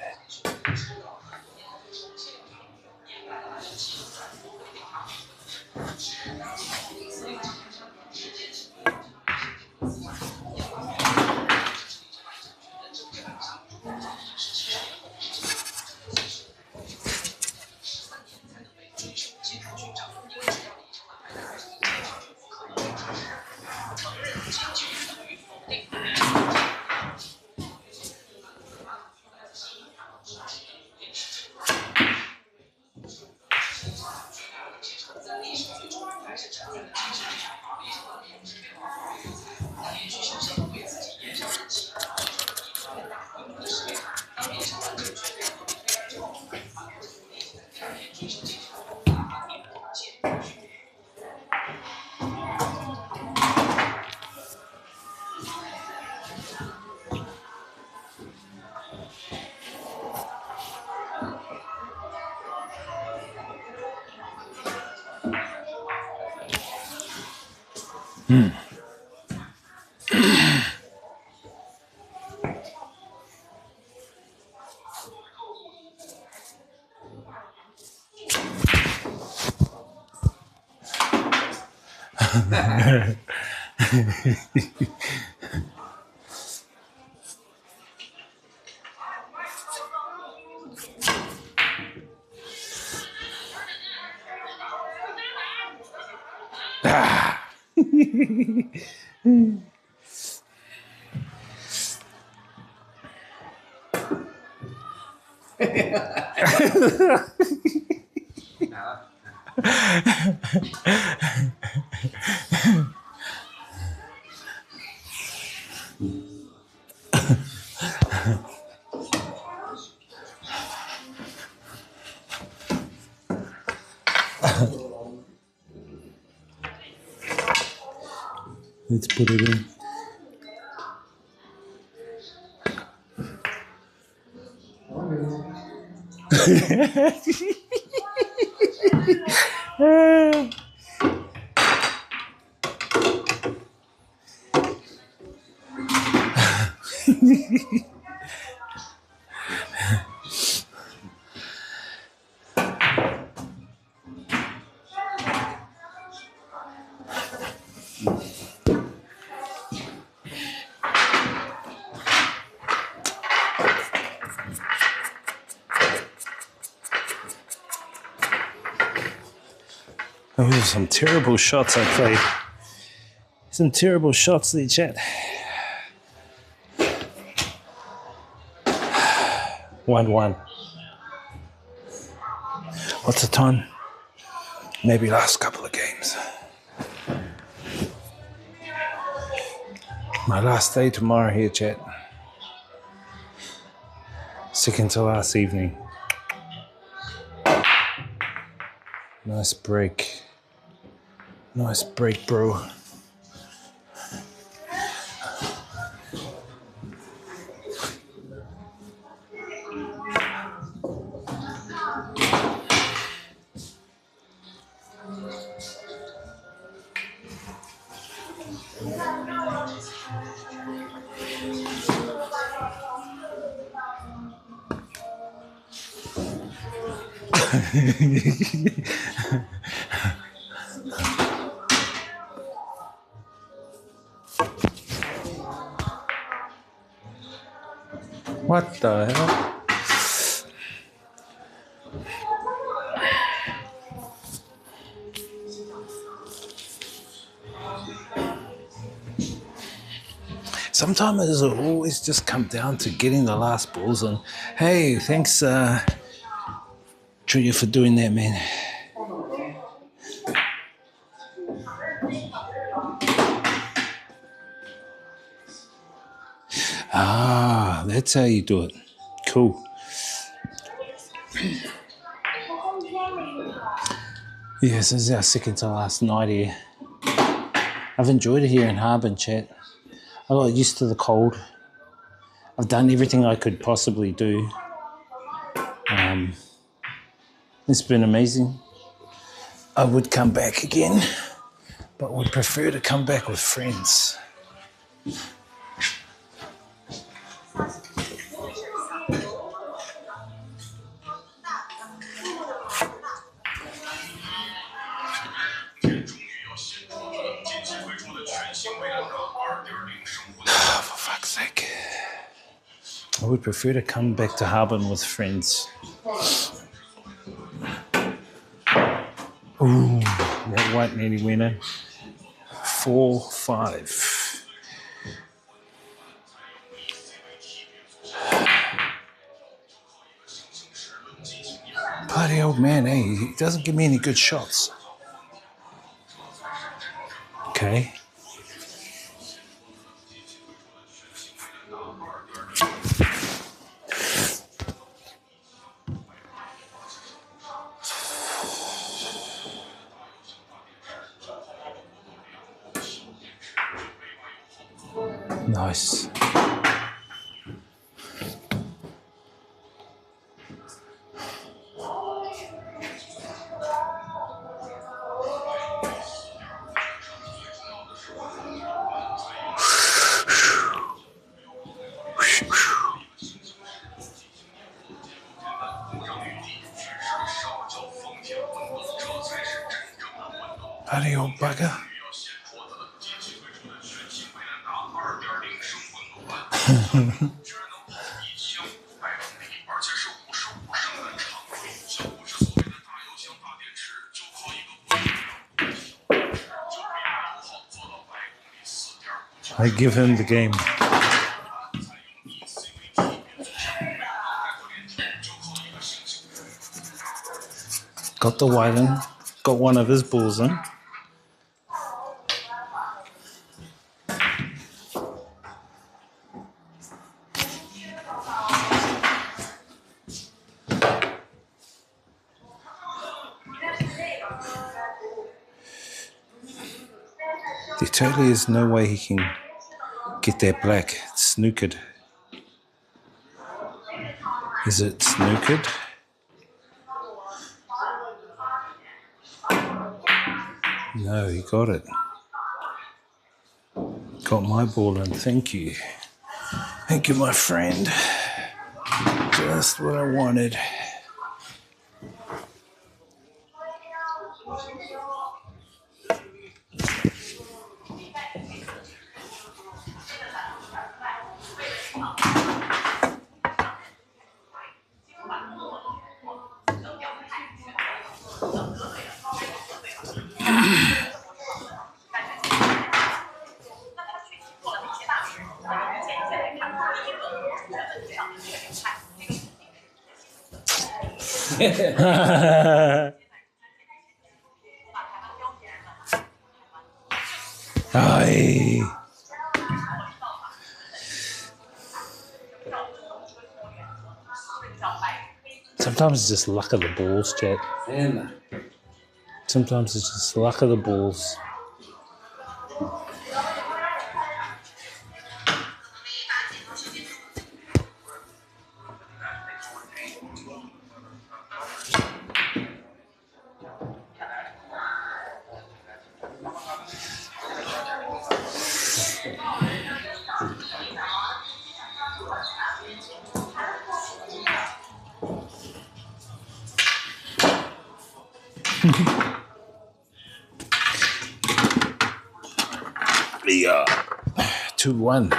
Let's put it in. Those are some terrible shots I played. Some terrible shots there, chat. 1-1. What's the time? Maybe last couple of games. My last day tomorrow here, chat. Second to last evening. Nice break. Nice break, bro. What the hell? Sometimes it'll always just come down to getting the last balls on. Hey, thanks, Trigger, for doing that, man. Ah, that's how you do it. Cool. Yes, this is our second to last night here. I've enjoyed it here in Harbin, chat. I got used to the cold. I've done everything I could possibly do. It's been amazing. I would come back again, but would prefer to come back with friends. For fuck's sake. I would prefer to come back to Harbin with friends. Ooh, that white nearly went in. 4-5. Bloody old man, eh? He doesn't give me any good shots. Okay. Nice. Bloody old bugger. I give him the game. Got the white in, got one of his balls in. There totally is no way he can get that black. It's snookered. Is it snookered? No, he got it. Got my ball in. Thank you. Thank you, my friend. Just what I wanted. Aye. Sometimes it's just luck of the balls, Jack. Sometimes it's just luck of the balls. Yeah. 2-1.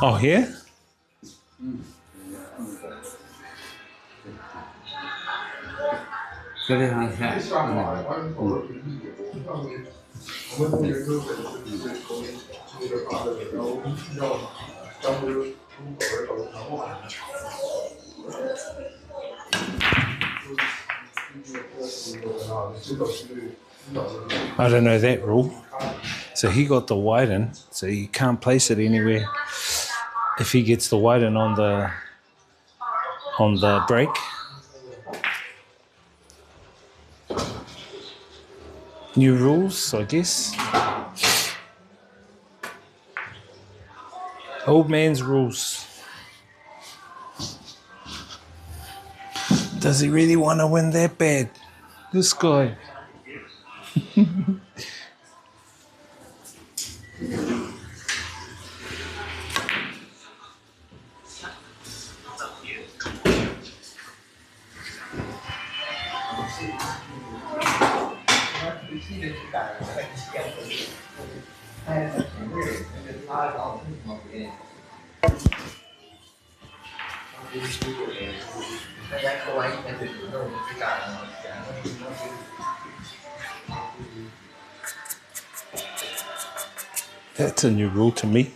Oh, here? I don't know that rule. So he got the wide in, so you can't place it anywhere if he gets the wide in on the break. New rules, I guess. Old man's rules. Does he really want to win that bad? This guy. That's a new rule to me.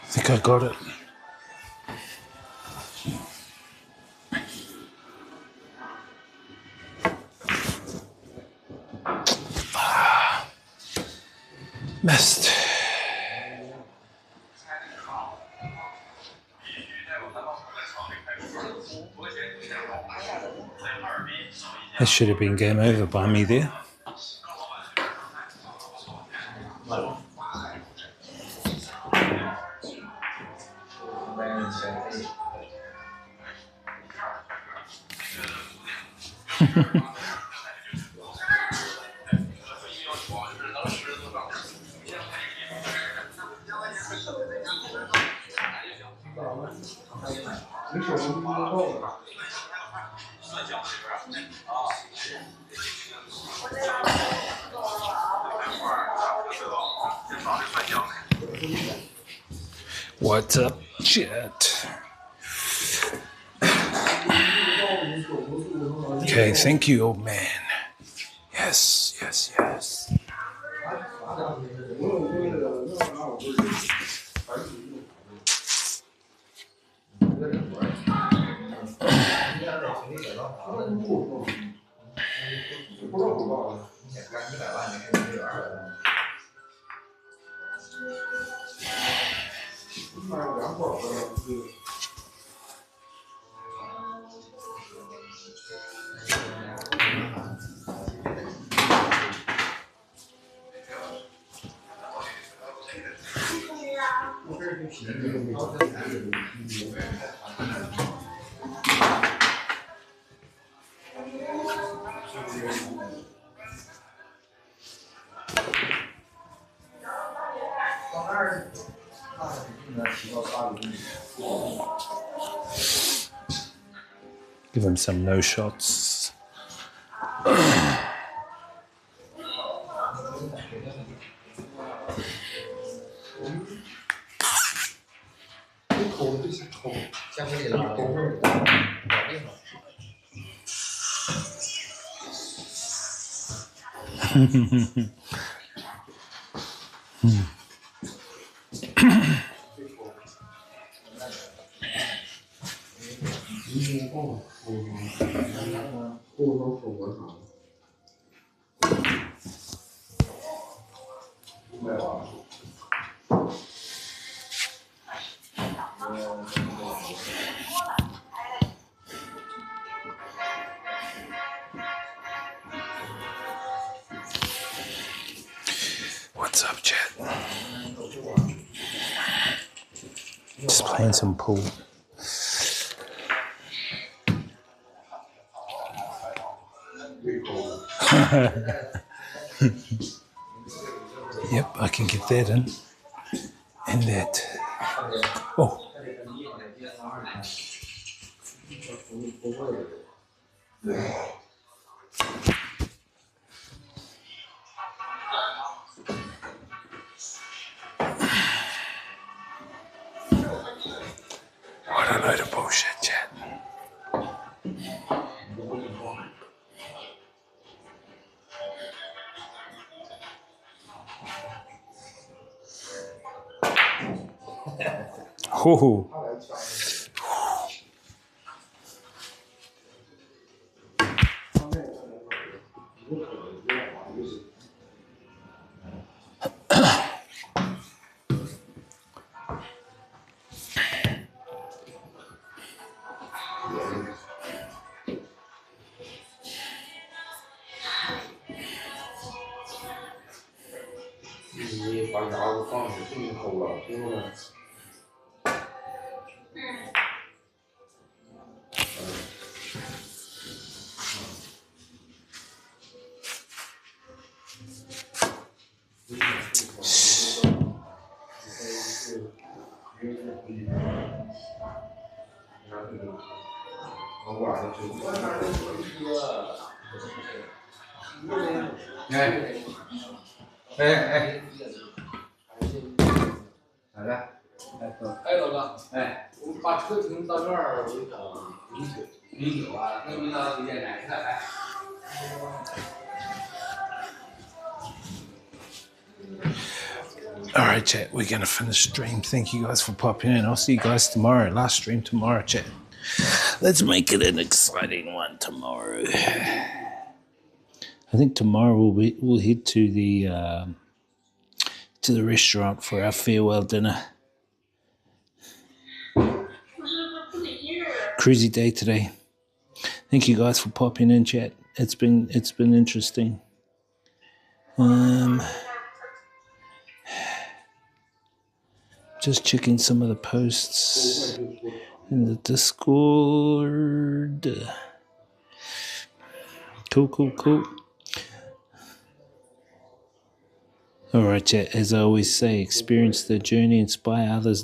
I think I got it. Missed. That should have been game over by me there. What's up, chat? Okay, thank you, old man. Yes, yes, yes. Give him some no shots. What's up, chat? Just playing some pool. Yep, I can get that in. And that. Oh. What a load of bullshit, chat. Oh. Alright, chat, we're going to finish stream. Thank you guys for popping in. I'll see you guys tomorrow. Last stream tomorrow, chat. Let's make it an exciting one tomorrow. I think tomorrow we'll head to the restaurant for our farewell dinner. Crazy day today. Thank you guys for popping in, chat. It's been interesting. Just checking some of the posts in the Discord. Cool. Alright, chat, as I always say, experience the journey, inspire others.